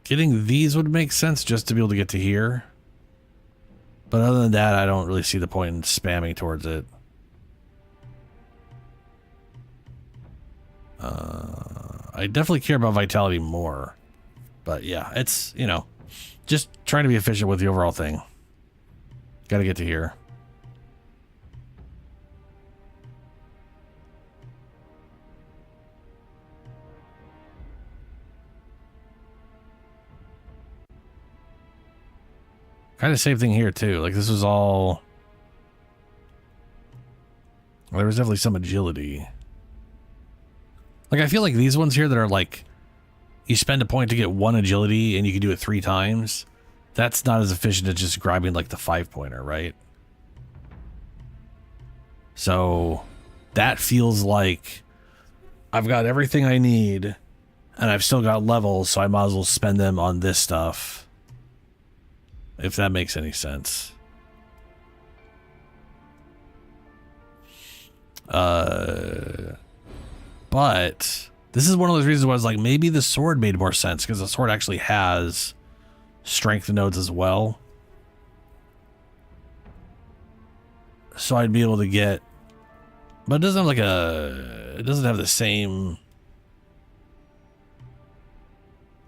Getting these would make sense just to be able to get to here. But other than that, I don't really see the point in spamming towards it. I definitely care about vitality more. But yeah, it's, you know, just trying to be efficient with the overall thing. Gotta get to here. Kind of same thing here too. Like this was all... Well, there was definitely some agility. Like I feel like these ones here that are like, you spend a point to get 1 agility and you can do it 3 times. That's not as efficient as just grabbing like the 5-pointer, right? So that feels like I've got everything I need and I've still got levels, so I might as well spend them on this stuff. If that makes any sense. But this is one of those reasons why I was like, maybe the sword made more sense, because the sword actually has strength nodes as well. So I'd be able to get... But it doesn't have like a... It doesn't have the same...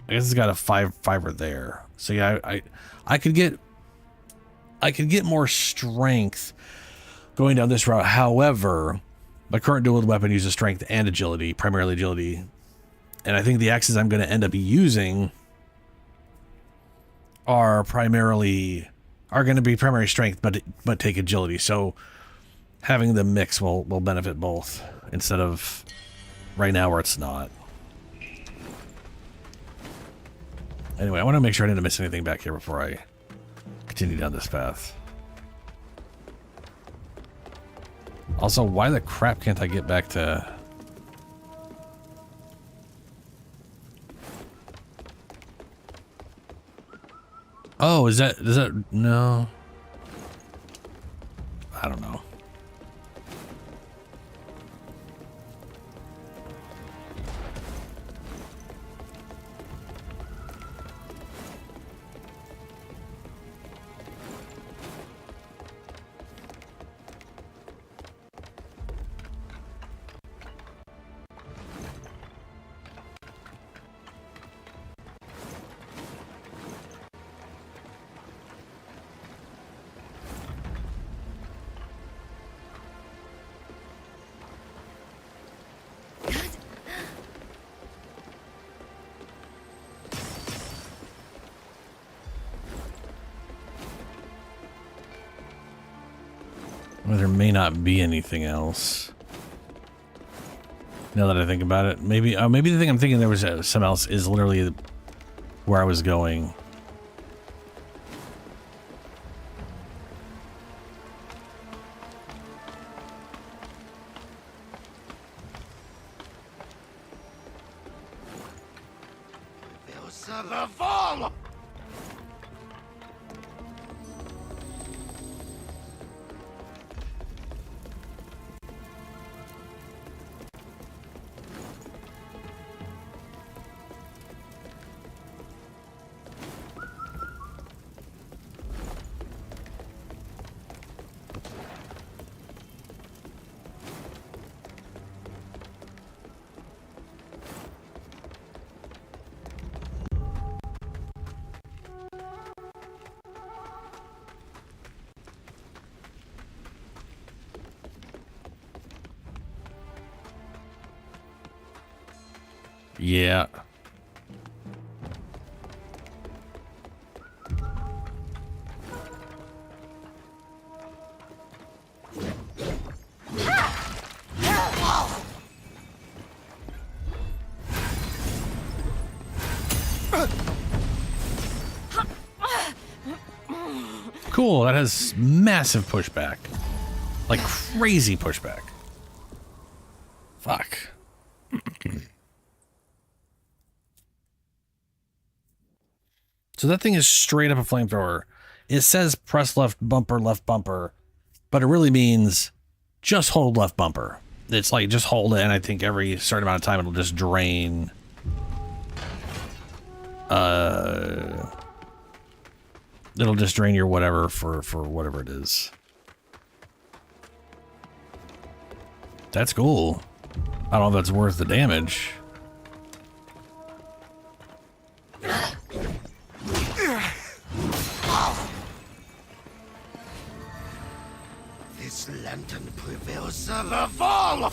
I guess it's got a 5-5er there. So yeah, I could get more strength going down this route. However, my current dual weapon uses strength and agility, primarily agility. And I think the axes I'm going to end up using are primarily are going to be primary strength, but take agility. So having the mix will benefit both instead of right now where it's not. Anyway, I want to make sure I didn't miss anything back here before I continue down this path. Also, why the crap can't I get back to... Oh, is that no? I don't know. Well, there may not be anything else. Now that I think about it, maybe the thing I'm thinking there was something else is literally where I was going. Yeah. Cool, that has massive pushback. Like crazy pushback. Fuck. So that thing is straight up a flamethrower. It says press left bumper, but it really means just hold left bumper. It's like just hold it, and I think every certain amount of time it'll just drain. It'll just drain your whatever for whatever it is. That's cool. I don't know if that's worth the damage. This lantern prevails above all!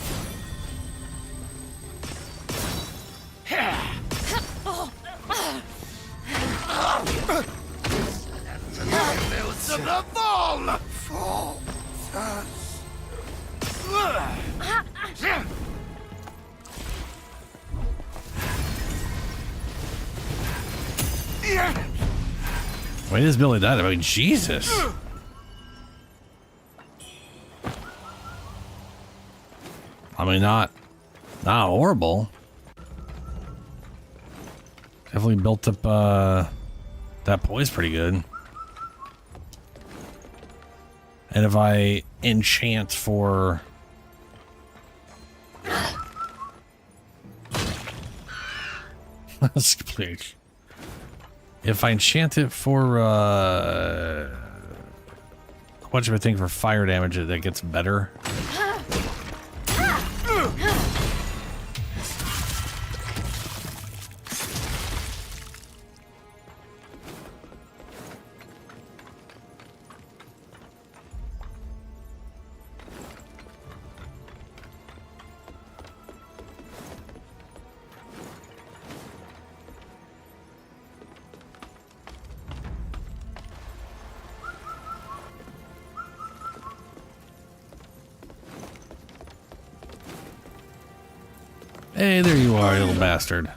This lantern prevails above all! For Wait, this Billy died. I mean, Jesus. I mean, not horrible. Definitely built up, that poise pretty good. And if I enchant for... That's complete. If I enchant it for, how much of a thing for fire damage that gets better? Hey, there you are, you little bastard.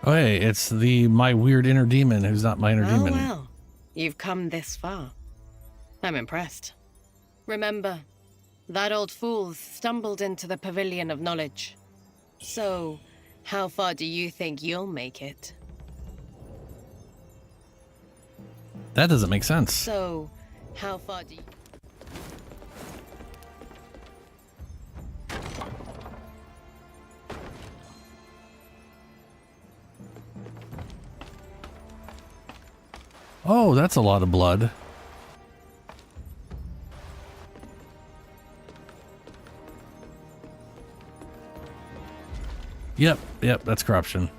Oh, hey, it's my weird inner demon who's not my inner demon. Well, you've come this far. I'm impressed. Remember, that old fool stumbled into the Pavilion of Knowledge. So, how far do you think you'll make it? That doesn't make sense. So, how far do you... Oh, that's a lot of blood. Yep, that's corruption.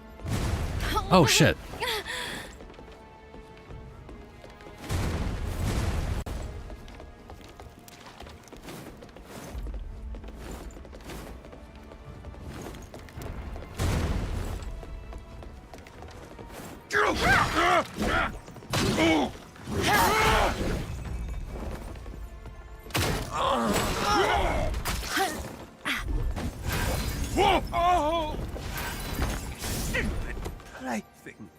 Oh, shit. Oh! Stupid plaything.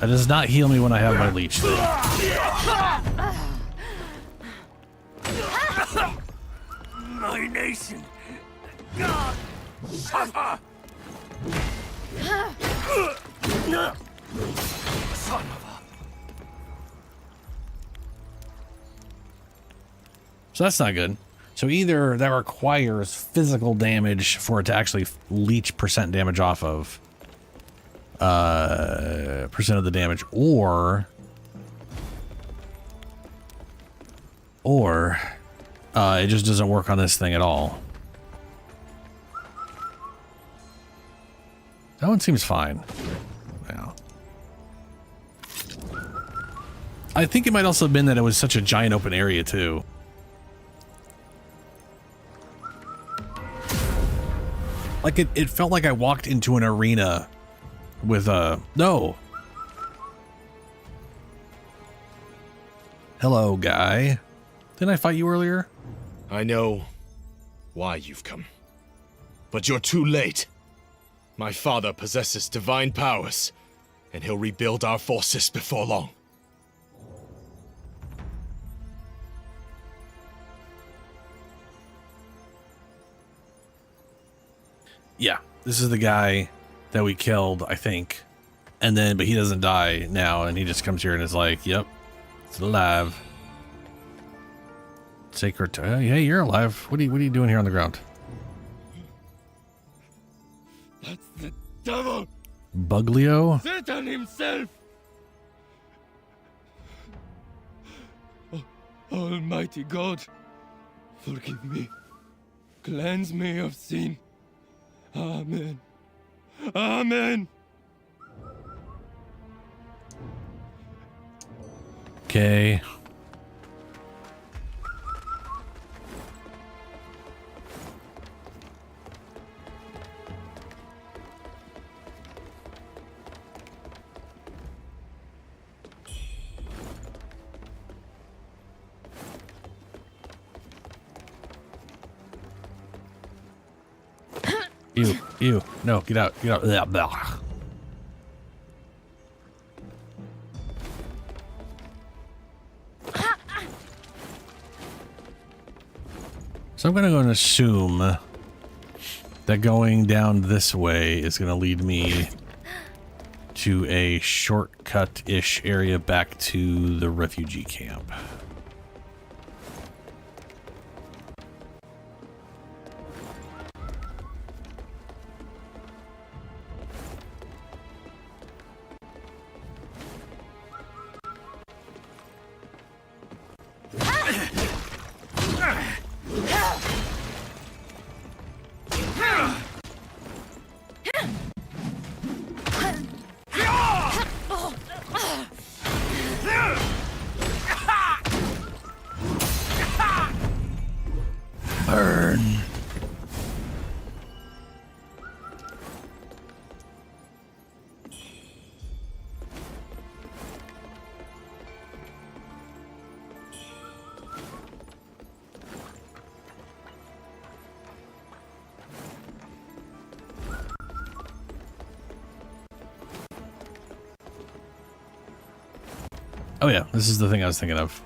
That does not heal me when I have my leech thing. My nation. God. Suffer. Son of a... So that's not good. So either that requires physical damage for it to actually leech percent damage off of percent of the damage, or it just doesn't work on this thing at all. That one seems fine. Yeah. I think it might also have been that it was such a giant open area too. Like it felt like I walked into an arena with a... No. Hello, guy. Didn't I fight you earlier? I know why you've come. But you're too late. My father possesses divine powers, and he'll rebuild our forces before long. Yeah, this is the guy that we killed, I think. And then, but he doesn't die now, and he just comes here and is like, yep, it's alive. Sacred, hey, you're alive. What are you doing here on the ground? That's the devil. Buglio? Satan himself. Oh, Almighty God, forgive me. Cleanse me of sin. Amen. Amen. Okay. Ew, no, get out, blah, blah. So I'm going to go and assume that going down this way is going to lead me to a shortcut-ish area back to the refugee camp. Burn. Oh yeah, this is the thing I was thinking of.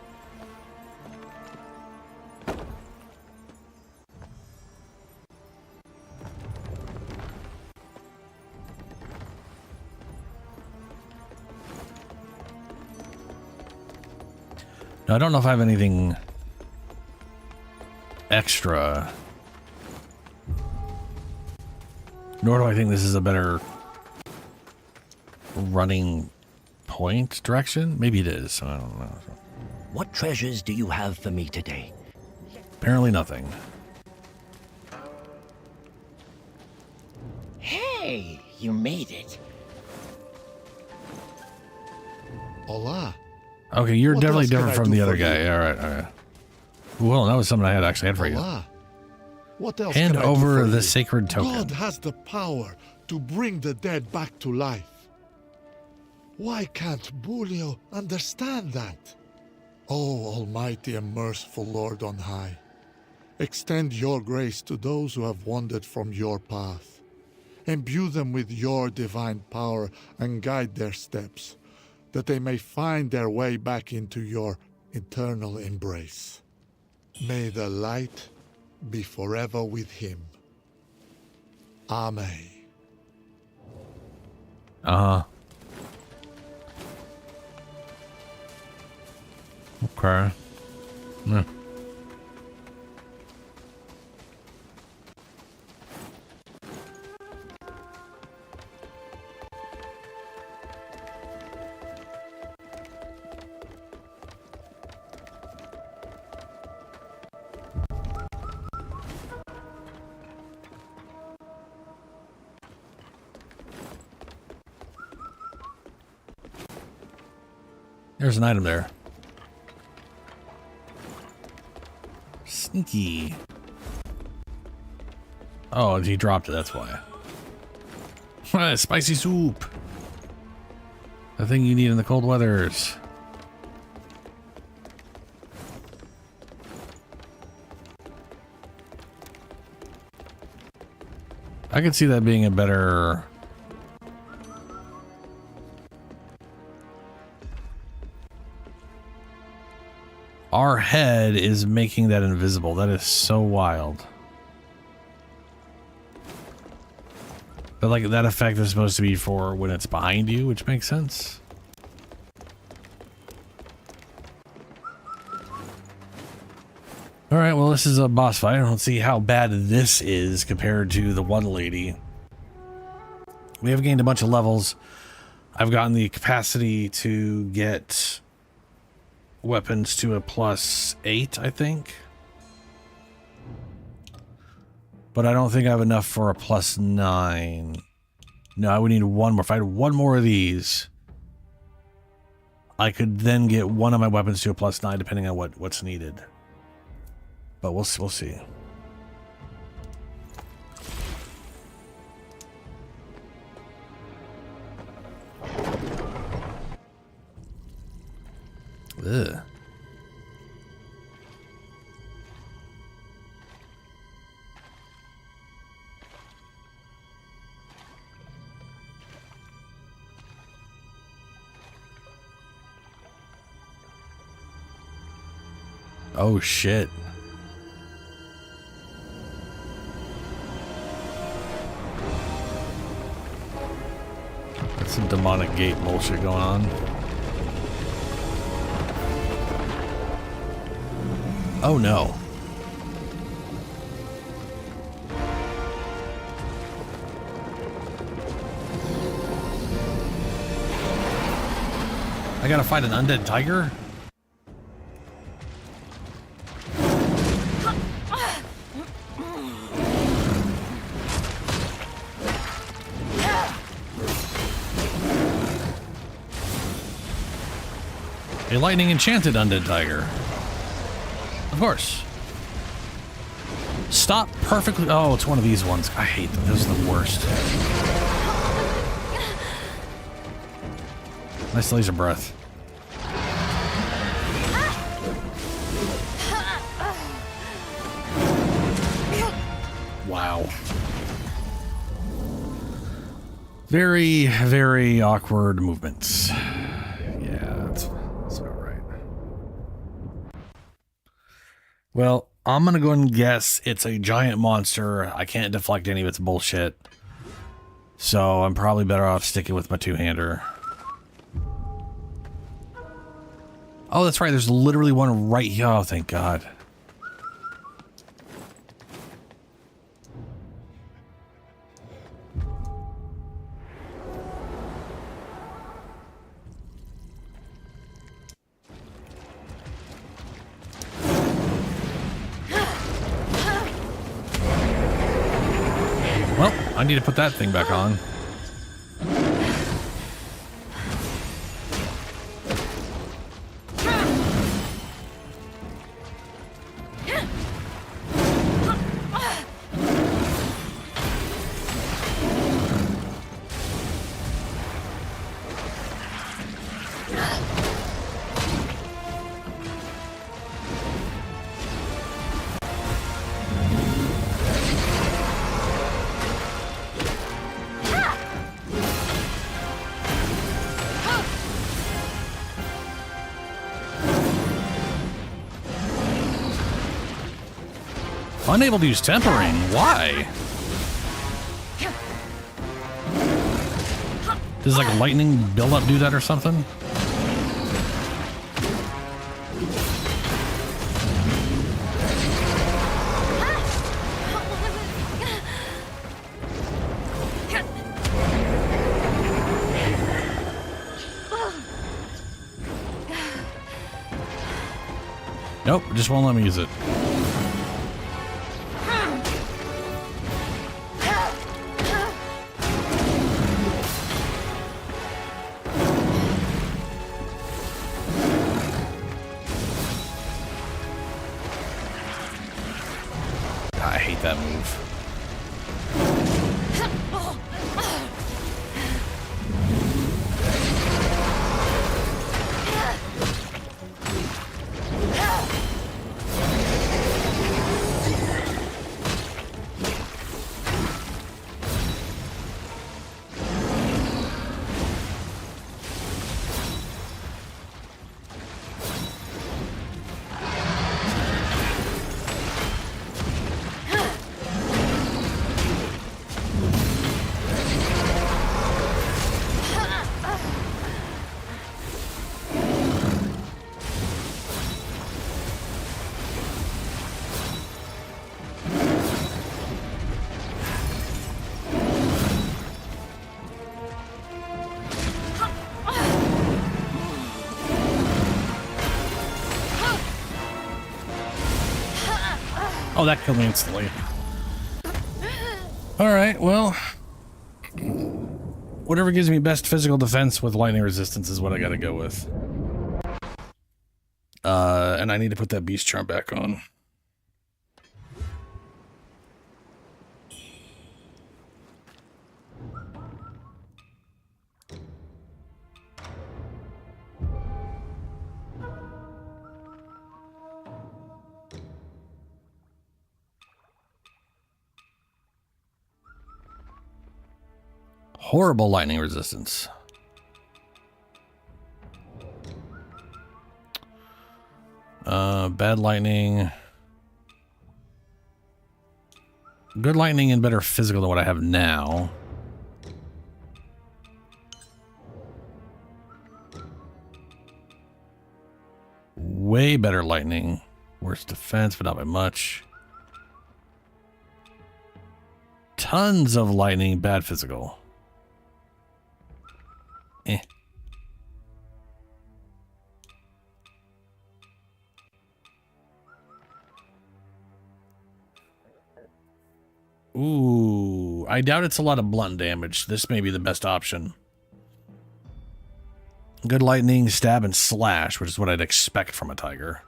Now, I don't know if I have anything extra, nor do I think this is a better running point direction. Maybe it is. I don't know. What treasures do you have for me today? Apparently nothing. Hey, you made it. Hola. Okay, you're What definitely else can different I from do the other for guy. you? All right, all right. Well, that was something I had actually had for you. Hola. What else Hand can I do over for the you? sacred token. God has the power to bring the dead back to life. Why can't Bulio understand that? Oh, almighty and merciful Lord on high, extend your grace to those who have wandered from your path. Imbue them with your divine power and guide their steps, that they may find their way back into your eternal embrace. May the light be forever with him. Amen. Uh-huh. Okay. Yeah. There's an item there. Sneaky. Oh, he dropped it, that's why. Spicy soup. The thing you need in the cold weathers. I could see that being a better... Our head is making that invisible. That is so wild. But like that effect is supposed to be for when it's behind you, which makes sense. All right, well, this is a boss fight. I don't see how bad this is compared to the one lady. We have gained a bunch of levels. I've gotten the capacity to get weapons to a +8, I think. But I don't think I have enough for a +9. No, I would need one more. If I had one more of these, I could then get one of my weapons to a +9, depending on what's needed. But we'll see. Ugh. Oh shit. demonic gate bullshit going on. Oh no. I gotta fight an undead tiger? A lightning enchanted undead tiger. Of course. Stop perfectly. Oh, it's one of these ones. I hate them. Those are the worst. Nice laser breath. Wow. Very, very awkward movements. Yeah, that's about right. Well, I'm gonna go and guess it's a giant monster. I can't deflect any of its bullshit. So I'm probably better off sticking with my two-hander. Oh, that's right. There's literally one right here. Oh, thank God. Well, I need to put that thing back on. Unable to use tempering. Why? Does like lightning buildup do that or something? Nope, just won't let me use it. I hate that move. Oh, that killed me instantly. Alright, well, whatever gives me best physical defense with lightning resistance is what I gotta go with. And I need to put that beast charm back on. Horrible lightning resistance. Bad lightning. Good lightning and better physical than what I have now. way better lightning. Worse defense, but not by much. Tons of lightning, bad physical. Eh. Ooh, I doubt it's a lot of blunt damage. This may be the best option. Good lightning, stab, and slash, which is what I'd expect from a tiger.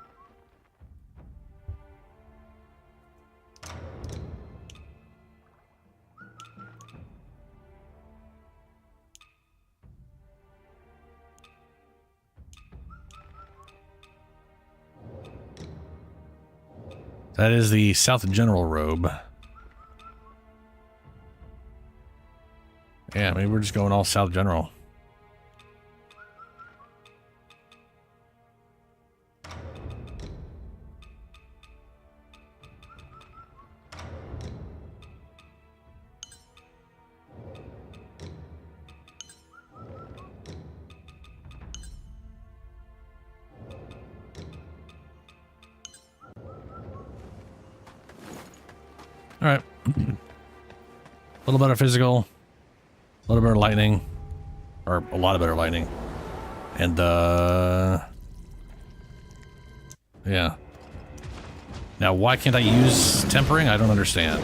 That is the South General robe. Yeah, maybe we're just going all South General. All right. A little better physical. A little better lightning. Or a lot of better lightning. And, yeah. Now, why can't I use tempering? I don't understand.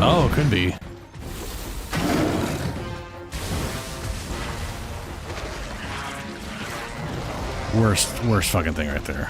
Oh, could be. Worst fucking thing right there.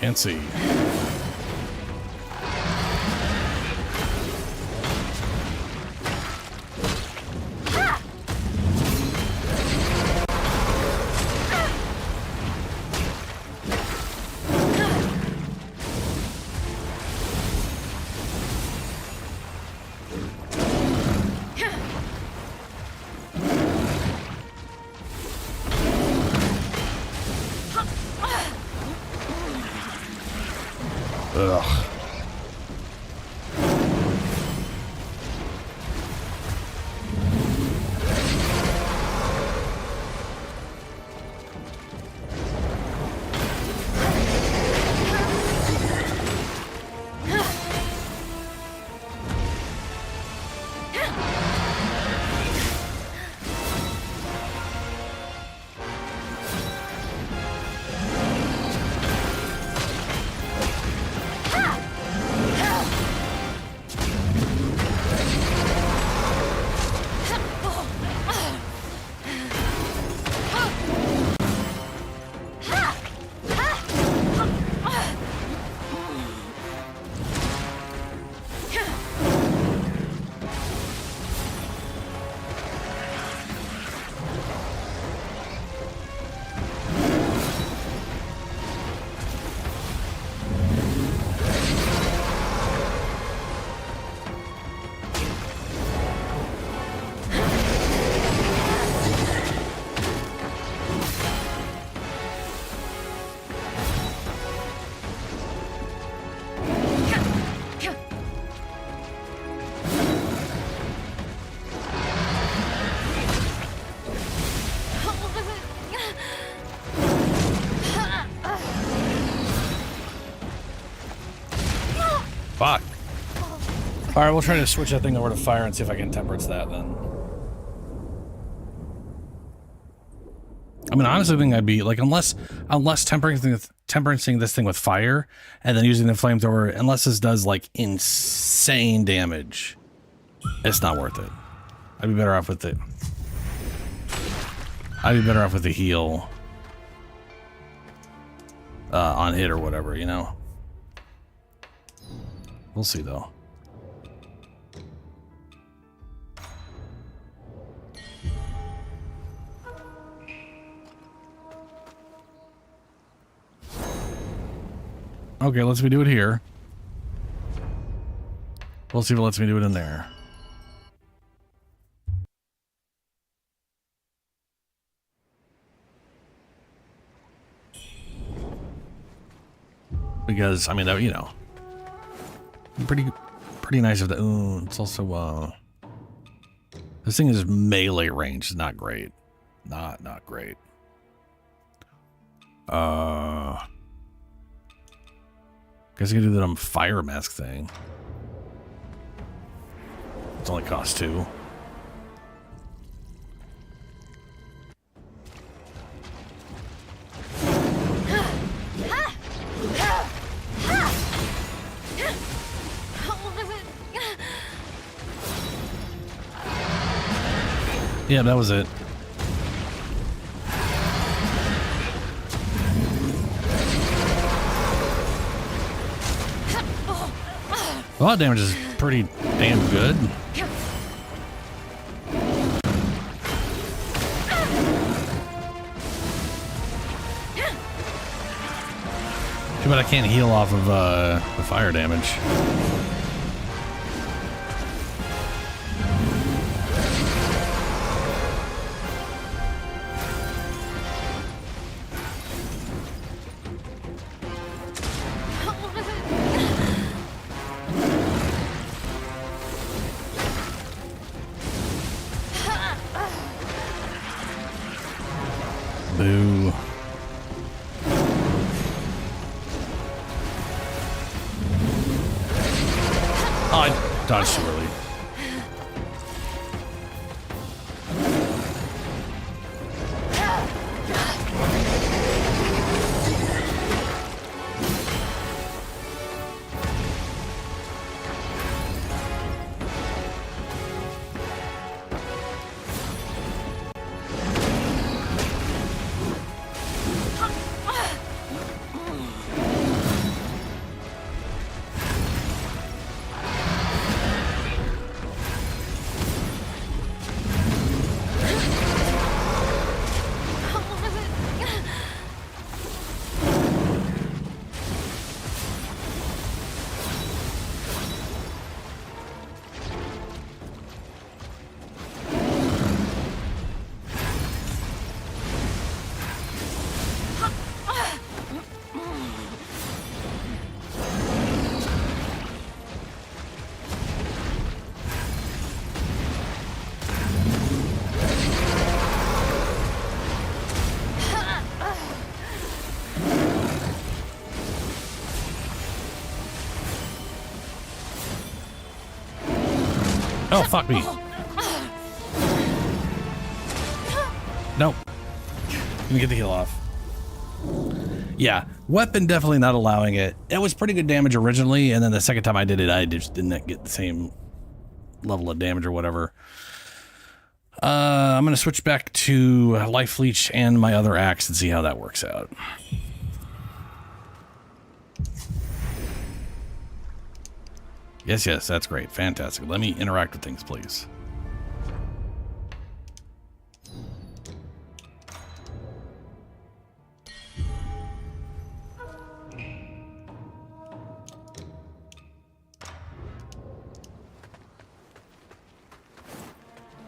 Can't see. Ugh. Ha! Alright, we'll try to switch that thing over to fire and see if I can temperance that then. I mean, honestly, I think I'd be like, unless temperancing this thing with fire and then using the flamethrower, unless this does like insane damage, it's not worth it. I'd be better off with it. I'd be better off with the heal on hit or whatever, you know. We'll see though. Okay, lets me do it here. We'll see if it lets me do it in there. Because, I mean, you know, pretty nice of the, ooh, it's also, this thing is melee range, is not great. Not great. Guess I can do that fire mask thing. It's only cost 2. Yeah, that was it. A lot of damage is pretty damn good. Too bad I can't heal off of the fire damage. Boo. Oh, I dodged too early. Oh, fuck me. Nope. Didn't get the heal off. Yeah, weapon definitely not allowing it. It was pretty good damage originally, and then the second time I did it, I just didn't get the same level of damage or whatever. I'm going to switch back to Life Leech and my other axe and see how that works out. Yes, yes, that's great. Fantastic. Let me interact with things, please.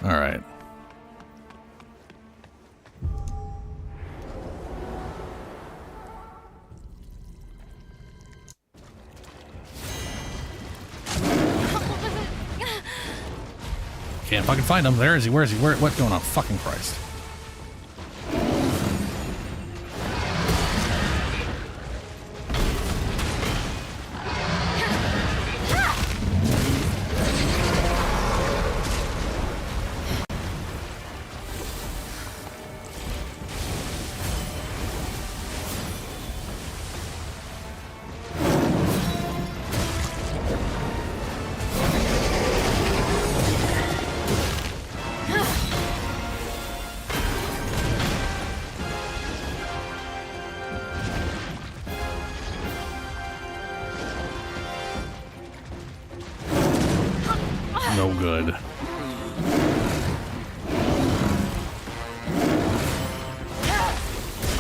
All right. Can't fucking find him. There is he. Where is he? What's going on? Fucking Christ. No good.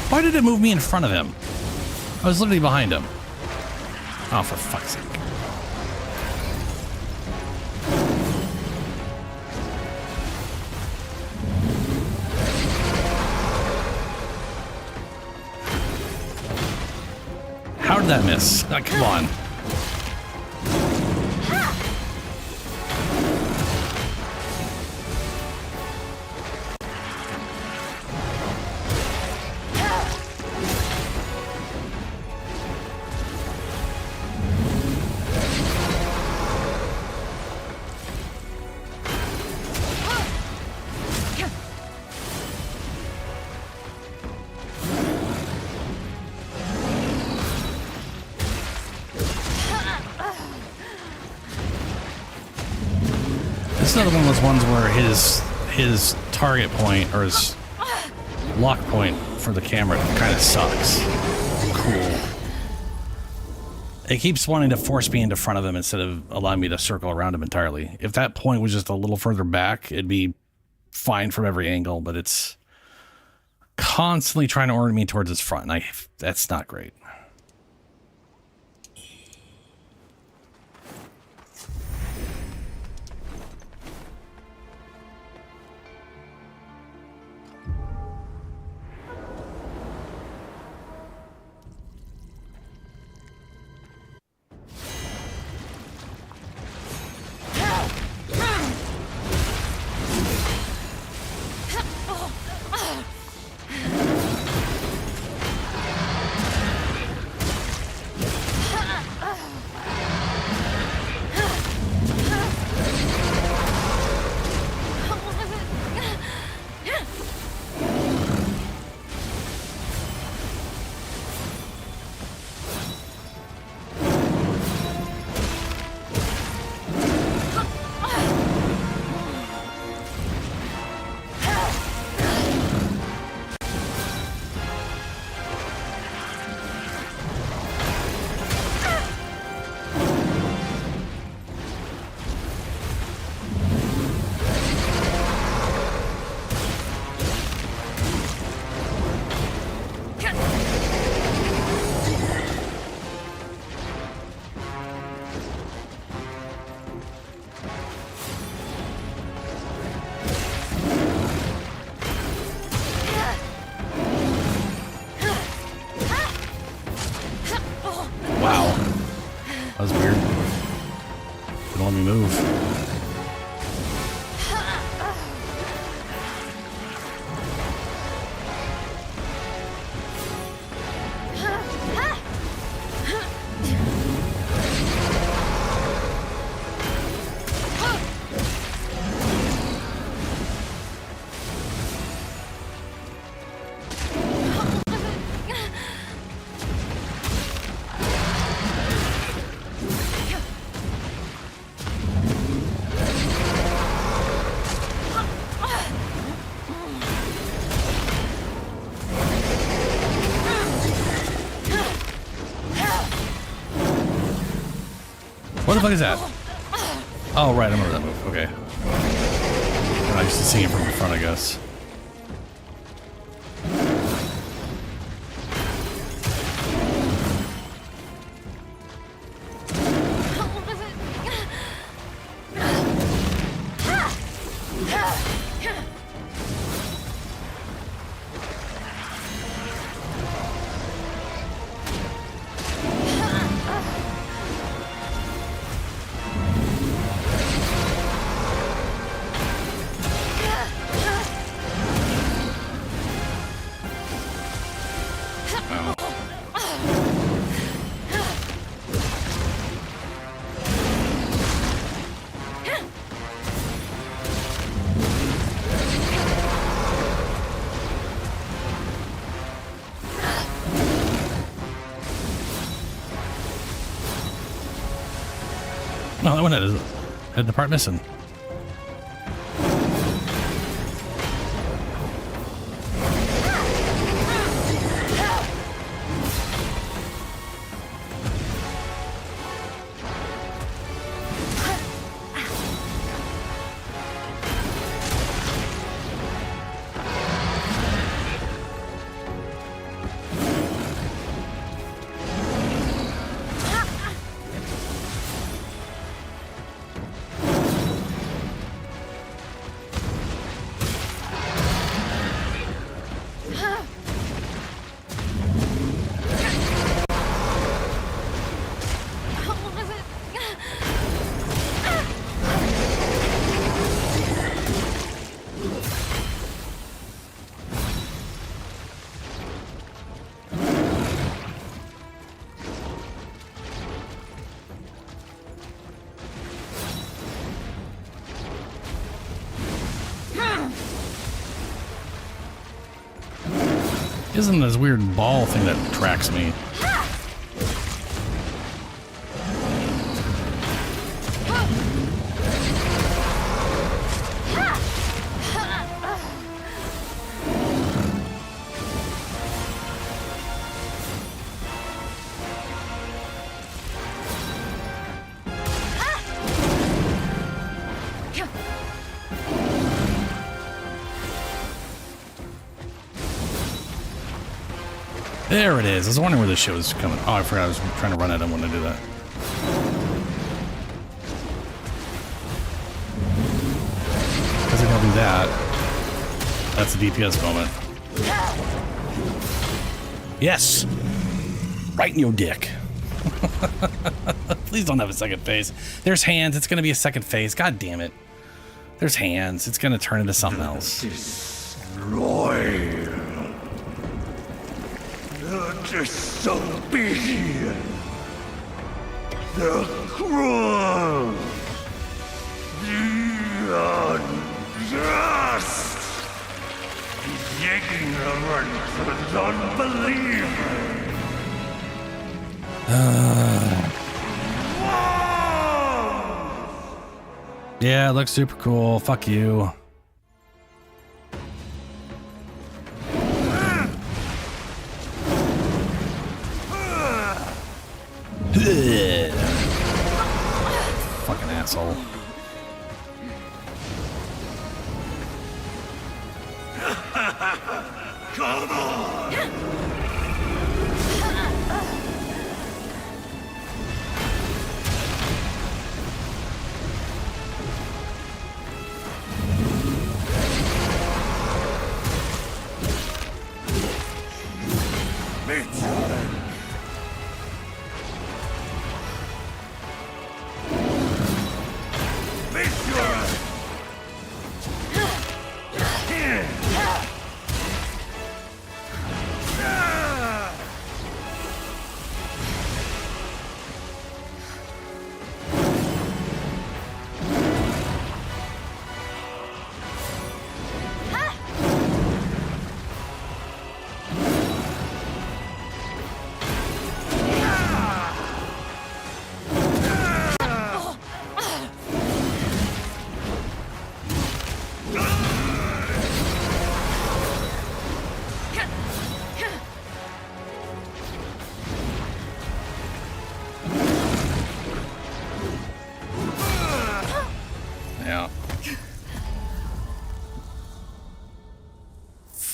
Why did it move me in front of him? I was literally behind him. Oh, for fuck's sake. How did that miss? Oh, come on. This is another one of those ones where his target point or his lock point for the camera kind of sucks. Cool. It keeps wanting to force me into front of him instead of allowing me to circle around him entirely. If that point was just a little further back, it'd be fine from every angle, but it's constantly trying to orient me towards its front, and that's not great. That was weird. Didn't let me move. What the fuck is that? Oh, right, I remember that move. Okay. I used to see it from the front, I guess. No, that one had the part missing. Isn't this weird ball thing that tracks me? There it is. I was wondering where this shit was coming. Oh, I forgot I was trying to run at him when I do that. Because if I'll do that, that's a DPS moment. Yes! Right in your dick. Please don't have a second phase. There's hands. It's going to be a second phase. God damn it. There's hands. It's going to turn into something else. Destroy. The disobedient, the cruel, the unjust, the ignorant and unbelieving. Yeah, it looks super cool. Fuck you. Fucking asshole. Come on!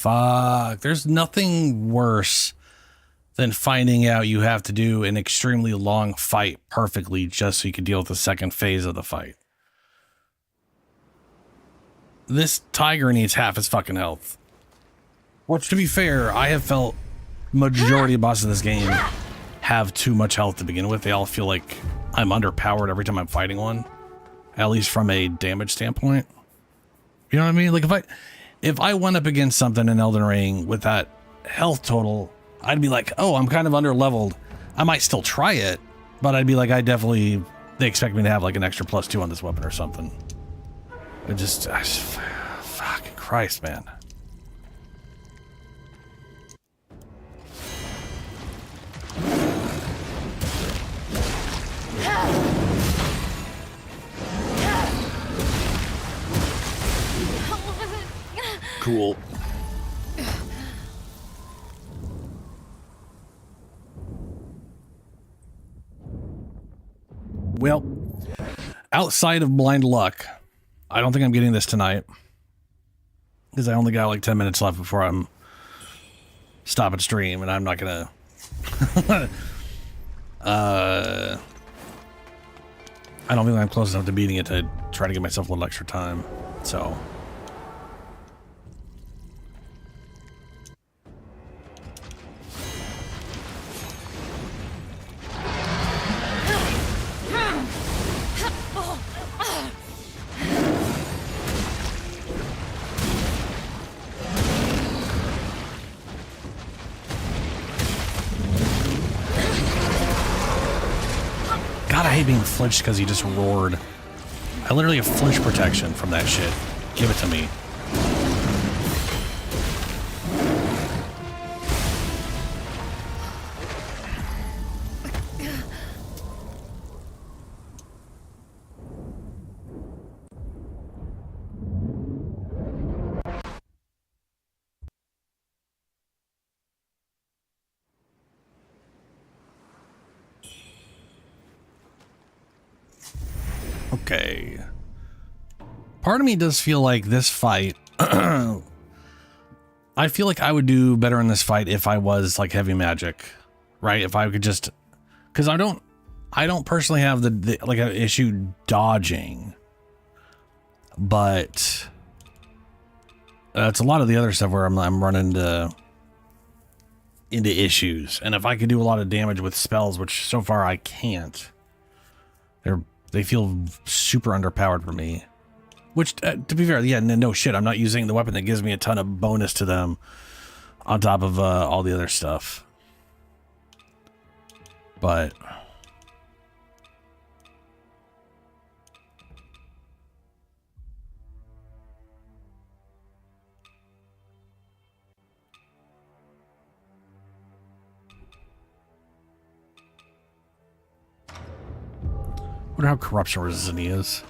Fuck. There's nothing worse than finding out you have to do an extremely long fight perfectly just so you can deal with the second phase of the fight. This tiger needs half his fucking health. Which, to be fair, I have felt majority of bosses in this game have too much health to begin with. They all feel like I'm underpowered every time I'm fighting one. At least from a damage standpoint. You know what I mean? Like if I went up against something in Elden Ring with that health total, I'd be like, oh, I'm kind of under leveled. I might still try it, but I'd be like, they expect me to have like an extra +2 on this weapon or something. Fucking Christ, man. Cool. Well, outside of blind luck, I don't think I'm getting this tonight because I only got like 10 minutes left before I'm stopping stream, and I'm not gonna I don't think I'm close enough to beating it to try to give myself a little extra time. So God, I hate being flinched because he just roared. I literally have flinch protection from that shit. Give it to me. Okay. Part of me does feel like this fight... I feel like I would do better in this fight if I was like heavy magic, right? If I could just... Because I don't personally have the like an issue dodging. But... it's a lot of the other stuff where I'm running into issues. And if I could do a lot of damage with spells, which so far I can't... They feel super underpowered for me. Which, to be fair, yeah, no shit. I'm not using the weapon that gives me a ton of bonus to them on top of all the other stuff. But... wonder how corruption resistant he is.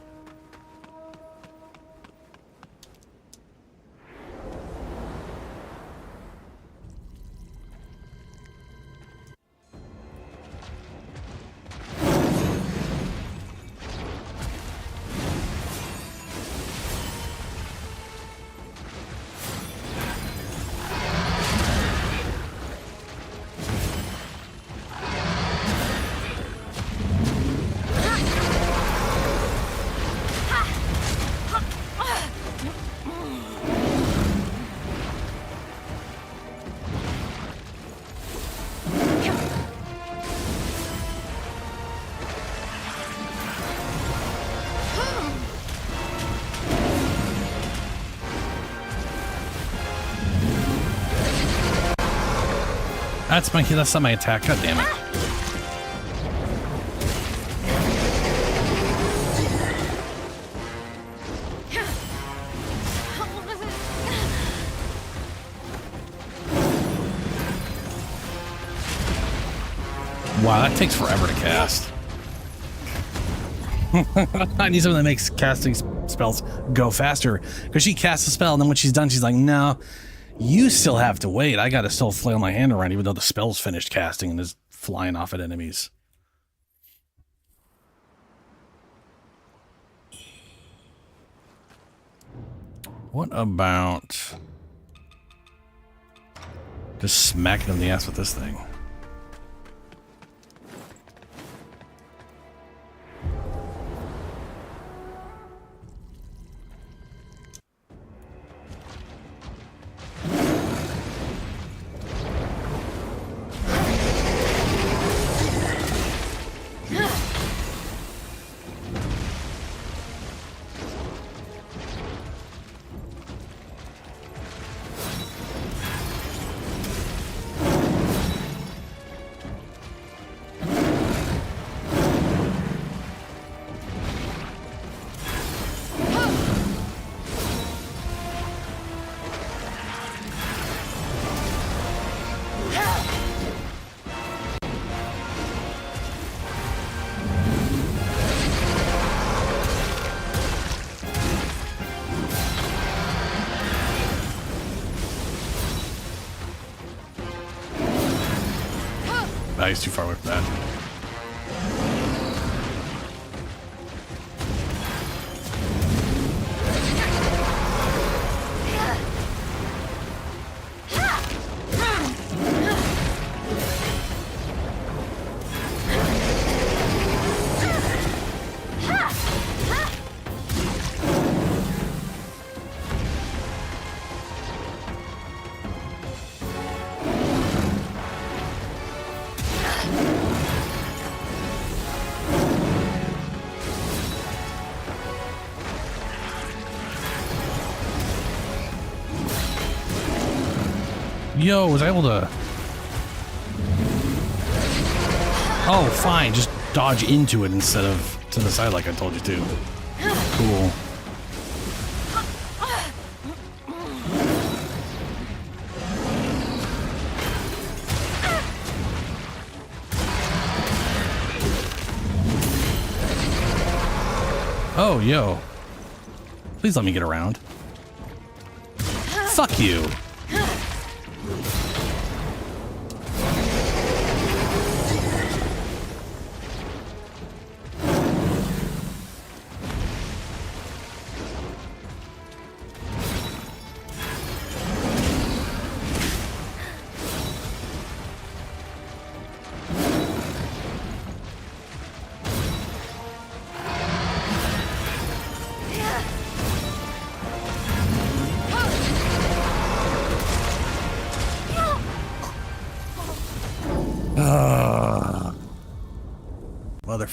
That's not my attack. God damn it. Wow, that takes forever to cast. I need something that makes casting spells go faster. Because she casts a spell, and then when she's done, she's like, no, you still have to wait. I gotta still flail my hand around even though the spell's finished casting and is flying off at enemies. What about just smacking him in the ass with this thing? He's too far away from that. Yo, was I able to... Oh, fine. Just dodge into it instead of to the side like I told you to. Cool. Oh, yo. Please let me get around. Fuck you.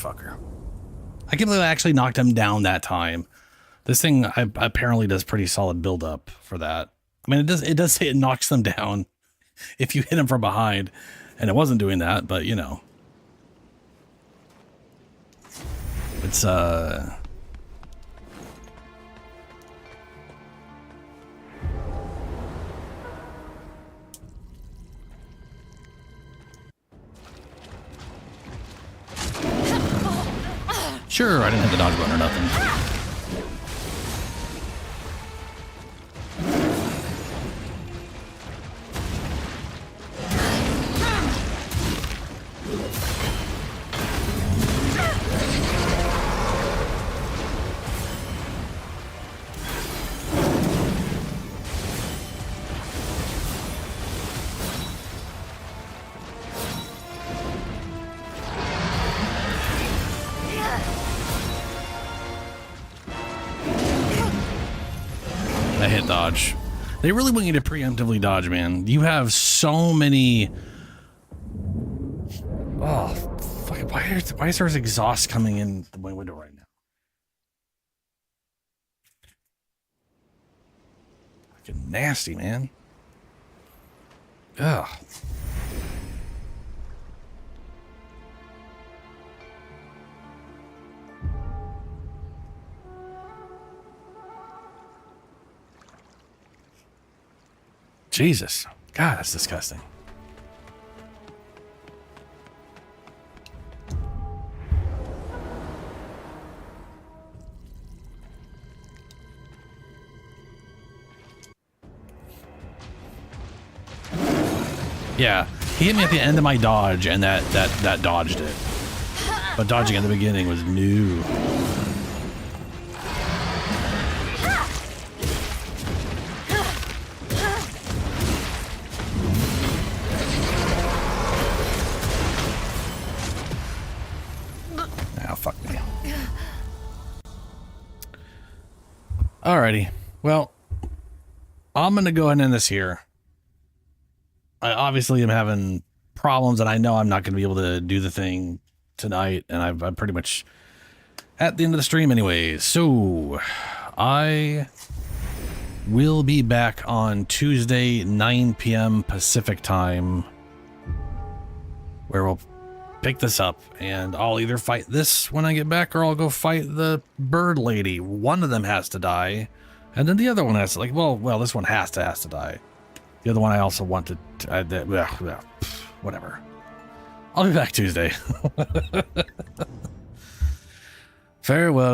motherfucker. I can't believe I actually knocked him down that time. This thing apparently does pretty solid build up for that. I mean, it does say it knocks them down if you hit them from behind, and it wasn't doing that, but you know. It's sure, I didn't hit the dodge button or nothing. I hit dodge. They really want you to preemptively dodge, man. You have so many... Oh, fuck, why is there exhaust coming in my window right now? Fucking nasty, man. Ugh. Jesus. God, that's disgusting. Yeah, he hit me at the end of my dodge, and that dodged it. But dodging at the beginning was new. Alrighty, well, I'm gonna go ahead and end this here. I obviously am having problems, and I know I'm not gonna be able to do the thing tonight, and I'm pretty much at the end of the stream anyways. So I will be back on Tuesday, 9 p.m. Pacific time, where we'll pick this up, and I'll either fight this when I get back, or I'll go fight the bird lady. One of them has to die, and then the other one has to, like, well, this one has to die. The other one I also want to, whatever. I'll be back Tuesday. Farewell.